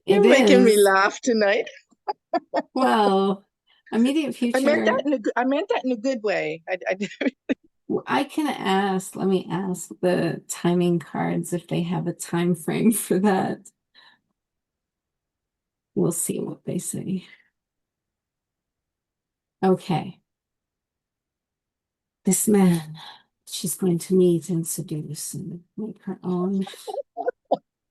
You're It making me is. laugh tonight. Well, immediate I meant that future, in a I meant that in a good way. I can ask, let me ask the timing cards if they have a time frame for that. We'll see what they say. Okay. This man, she's going to meet and seduce and make her own.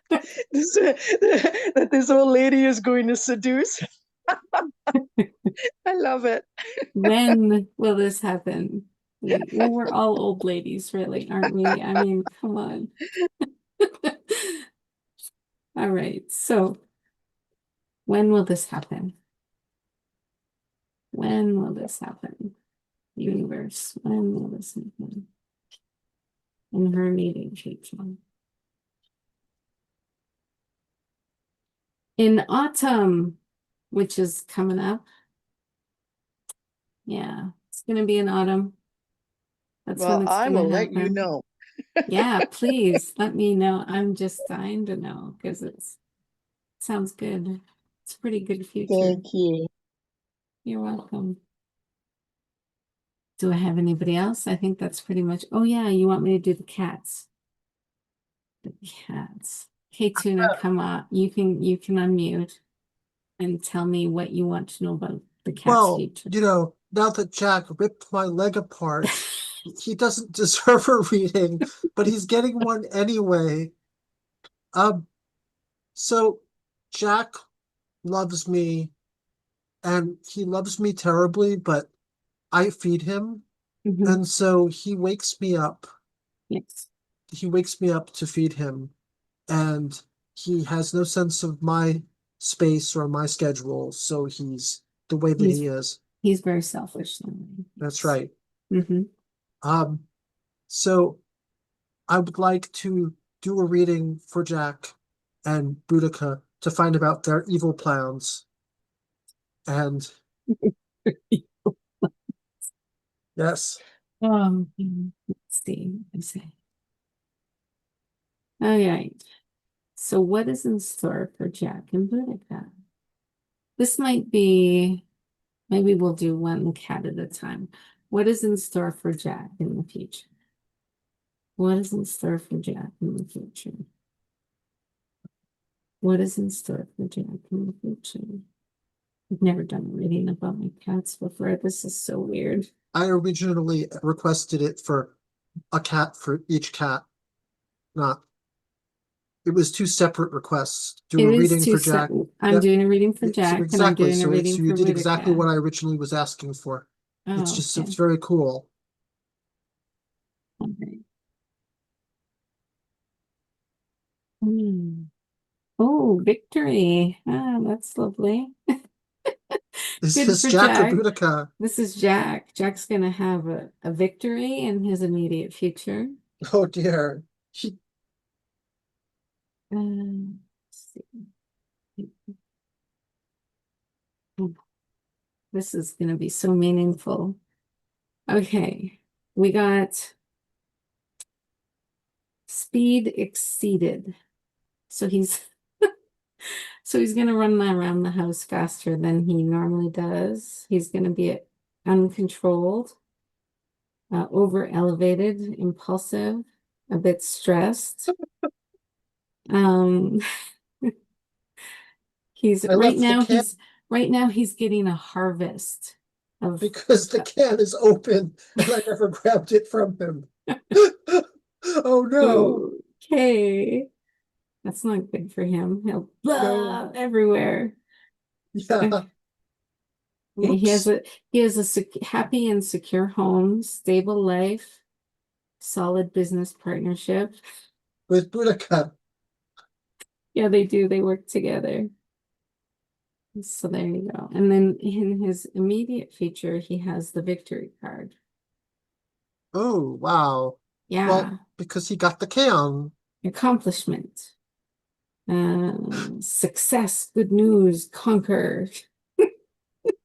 That this old lady is going to seduce. I love it. When will this happen? Well, we're all old ladies, really, aren't we? I mean, come on. All right, so when will this happen? When will this happen? Universe, when will this happen? In her meeting future. In autumn, which is coming up. Yeah, it's gonna be in autumn. That's when Well, it's I gonna will let you happen. know. Yeah, please let me know. I'm just dying to know because sounds good. It's a pretty good future. Thank you. You're welcome. Do I have anybody else? I think that's pretty much. Oh yeah, you want me to do the cats? The cats. Okay, Tuna, come on. You can unmute and tell me what you want to know about the cat's Well, future. now that Jack ripped my leg apart, he doesn't deserve a reading, but he's getting one anyway. So Jack loves me, and he loves me terribly, but I feed him, Mhm. and so he wakes me up. Yes. He wakes me up to feed him, and he has no sense of my space or my schedule, so he's the way that He's he is. he's very selfish. That's right. Mm-hmm. So I would like to do a reading for Jack and Boudica to find about their evil plans. And yes, Let's see. All right. So what is in store for Jack and Boudica? This might be, maybe we'll do one cat at a time. What is in store for Jack in the future? What is in store for Jack in the future? What is in store for Jack in the future? I've never done a reading about my cats before. This is so weird. I originally requested it for a cat for each cat. It was two separate requests. Do It a is reading two for Jack. I'm Yep. doing a reading for So Jack, and I'm exactly. doing a So reading you for did exactly Boudica. what I originally was asking for. It's Oh, just okay. it's very cool. Okay. Oh, victory. Ah, that's lovely. Is Good this for Jack or Jack. Boudica? This is Jack. Jack's gonna have a victory in his immediate future. Oh dear. Let's see. This is gonna be so meaningful. Okay, we got speed exceeded. So he's gonna run around the house faster than he normally does. He's gonna be uncontrolled, over elevated, impulsive, a bit stressed. Um, I left the can right now he's getting a harvest of because the can is open and I never grabbed it from him. Oh no. Okay. That's not good for him. He'll blah everywhere. Yeah. Okay, Oops. he has a happy and secure home, stable life, solid business partnership. With Boudica. Yeah, they do. They work together. So there you go. And then in his immediate future, he has the victory card. Oh, wow. Yeah, Well, because he got the can. accomplishment. Success, good news, conquer.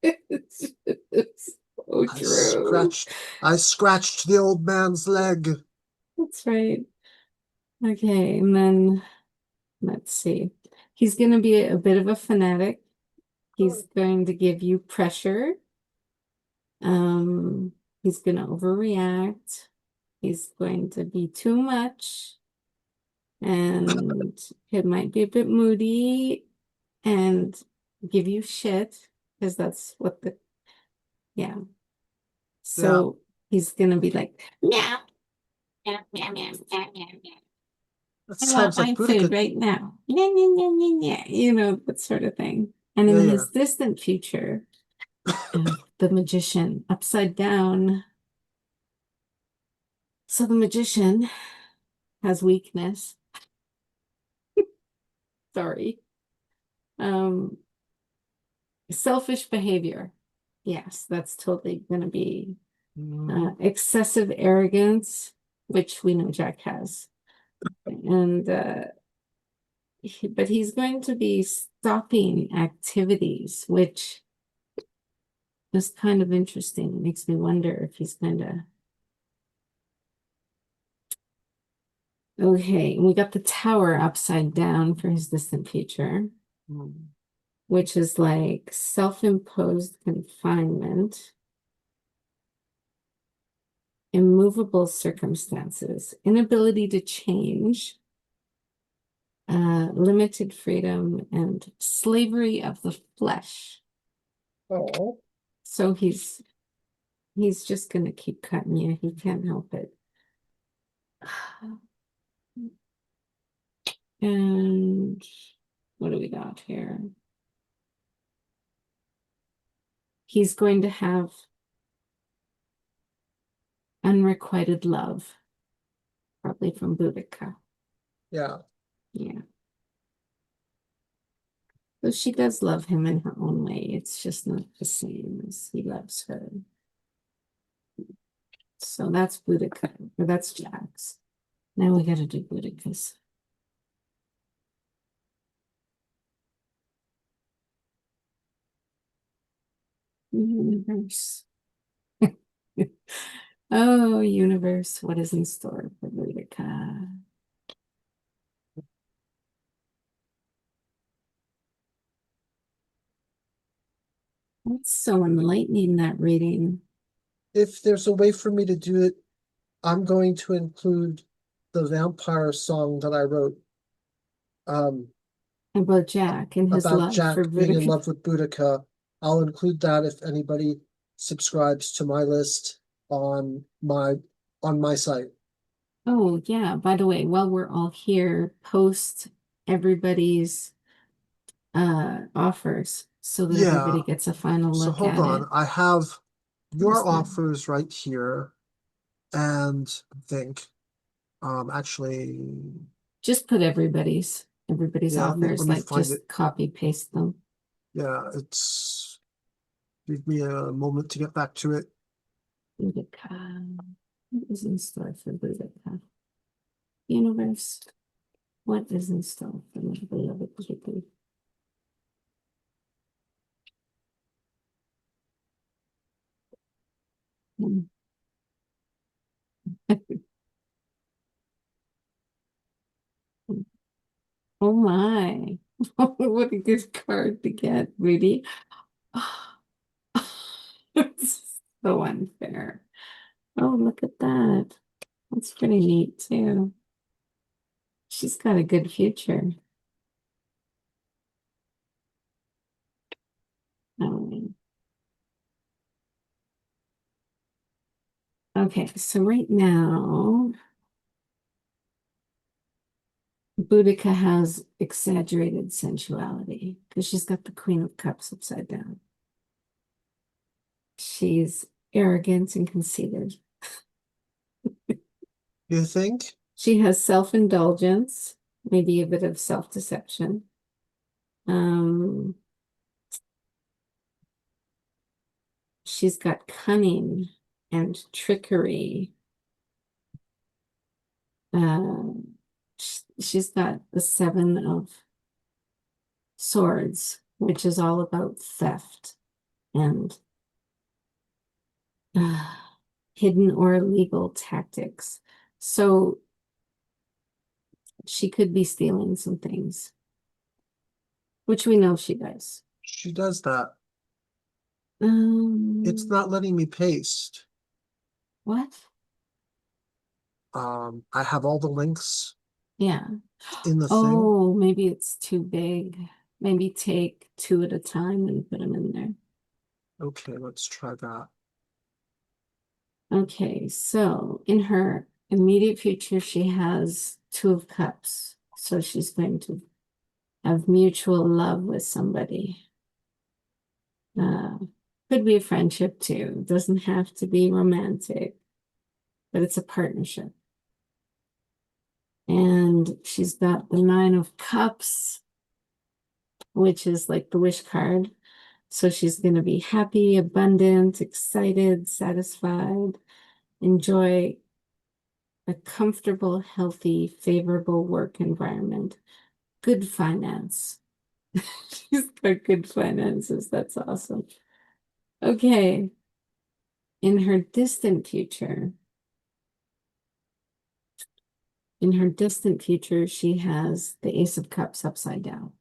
It's so I true. scratched the old man's leg. That's right. Okay, and then let's see. He's going to be a bit of a fanatic. He's going to give you pressure. He's going to overreact. He's going to be too much. And it might be a bit moody and give you shit because that's what yeah. So he's going to be like, meow, meow, meow, meow, meow, meow, meow. That I sounds want like my Boudica. food right now. Yeah, yeah, yeah, yeah, yeah. You know, that sort of thing. And Yeah, in yeah. his distant future, the magician upside down. So the magician has weakness. Sorry. Um, selfish behavior. Yes, that's totally going to be excessive arrogance, which we know Jack has. And but he's going to be stopping activities, which is kind of interesting. It makes me wonder if he's going to. Okay, we got the tower upside down for his distant future, which is like self-imposed confinement, immovable circumstances, inability to change, limited freedom, and slavery of the flesh. Oh. So he's just gonna keep cutting you. He can't help it. And what do we got here? He's going to have unrequited love, probably from Boudica. Yeah. Yeah. But she does love him in her own way. It's just not the same as he loves her. So that's Boudica, or that's Jack's. Now we gotta do Boudica's. Universe. Oh, universe, what is in store for Boudica? That's so enlightening, that reading. If there's a way for me to do it, I'm going to include the vampire song that I wrote. About Jack and his About love for Jack being in Boudica. love with Boudica. I'll include that if anybody subscribes to my list on my site. Oh, yeah. By the way, while we're all here, post everybody's offers so that everybody Yeah. gets a final So look hold at on. it. I have your Where's the- offers right here. And I think actually Just put everybody's yeah, offers, let me like find just it. copy paste them. Yeah, give me a moment to get back to it. Boudica. What is in store for Boudica? Universe. What is in store for my beloved Kitty? Oh my. What a good card to get, Rudy. It's so unfair. Oh, look at that. That's pretty neat too. She's got a good future. Okay, so right now, Boudica has exaggerated sensuality because she's got the Queen of Cups upside down. She's arrogant and conceited. You think? She has self-indulgence, maybe a bit of self-deception. She's got cunning and trickery She's got the 7 of Swords, which is all about theft and hidden or illegal tactics. So she could be stealing some things, which we know she does. She does that. It's Um, not letting me paste. what? I have all the links Yeah. in the thing. Oh, maybe it's too big. Maybe take 2 at a time and put them in there. Okay, let's try that. Okay, so in her immediate future, she has 2 of Cups. So she's going to have mutual love with somebody. Could be a friendship too. Doesn't have to be romantic, but it's a partnership. And she's got the 9 of Cups, which is like the wish card. So she's going to be happy, abundant, excited, satisfied, enjoy a comfortable, healthy, favorable work environment, good finance. She's got good finances. That's awesome. Okay. In her distant future, she has the Ace of Cups upside down.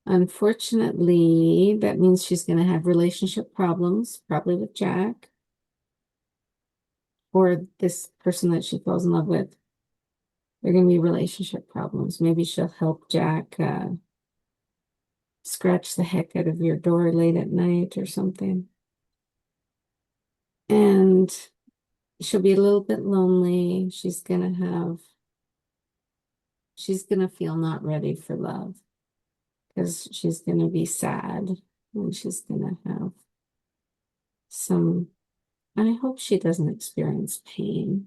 Unfortunately, that means she's going to have relationship problems, probably with Jack or this person that she falls in love with. There are going to be relationship problems. Maybe she'll help Jack scratch the heck out of your door late at night or something. And she'll be a little bit lonely. She's going to feel not ready for love because she's going to be sad and she's going to have some, and I hope she doesn't experience pain,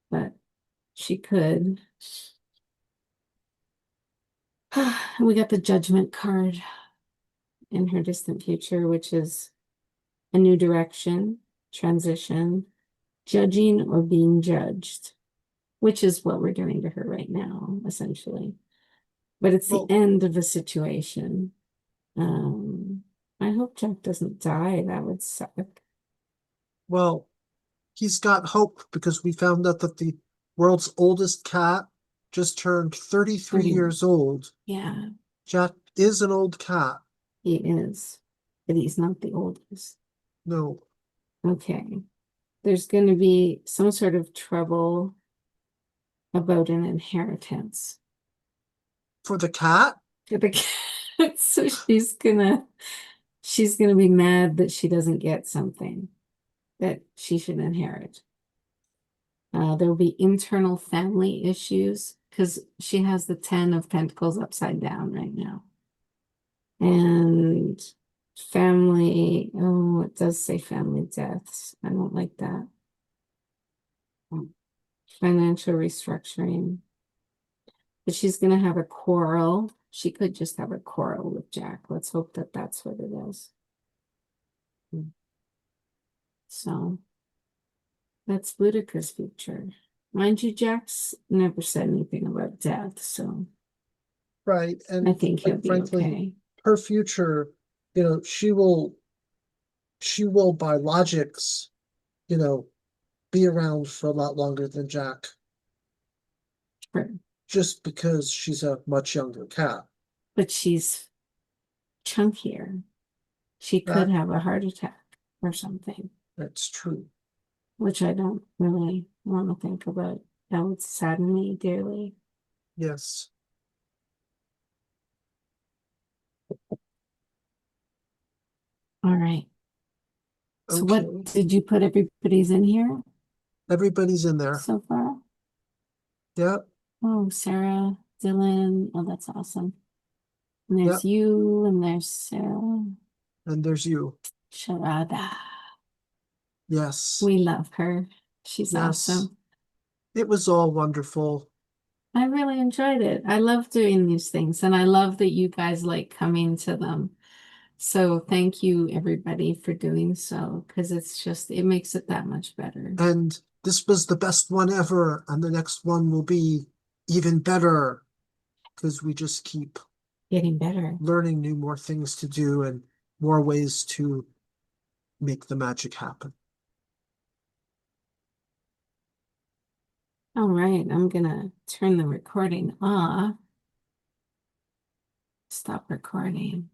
but she could. We got the Judgment card in her distant future, which is a new direction, transition, judging or being judged, which is what we're doing to her right now, essentially. But it's the end of a situation. I hope Jack doesn't die. That would suck. Well, he's got hope because we found out that the world's oldest cat just turned 33 years old. Yeah. Jack is an old cat. He is, but he's not the oldest. No. Okay. There's going to be some sort of trouble about an inheritance. For the cat? For the cat. So she's gonna be mad that she doesn't get something that she should inherit. There'll be internal family issues because she has the 10 of Pentacles upside down right now. And family, oh, it does say family deaths. I don't like that. Financial restructuring. But she's going to have a quarrel. She could just have a quarrel with Jack. Let's hope that that's what it is. So that's Boudica's future. Mind you, Jack's never said anything about death, so right. And I think he'll be frankly, okay. Her future, she will by logics, be around for a lot longer than Jack. True. Just because she's a much younger cat. But she's chunkier. She could have a heart attack or something. That's true. Which I don't really want to think about. That would sadden me dearly. Yes. All right. So Okay. what did you put everybody's in here Everybody's in there. so far? Yep. Oh, Sarah, Dylan. Oh, that's awesome. And there's you, and there's Sarah. And there's you. Sharada. Yes. We love her. She's awesome. It was all wonderful. I really enjoyed it. I love doing these things, and I love that you guys like coming to them. So thank you, everybody, for doing so, because it makes it that much better. And this was the best one ever, and the next one will be even better. Because we just keep Getting better. learning more things to do and more ways to make the magic happen. All right, I'm gonna turn the recording off. Stop recording.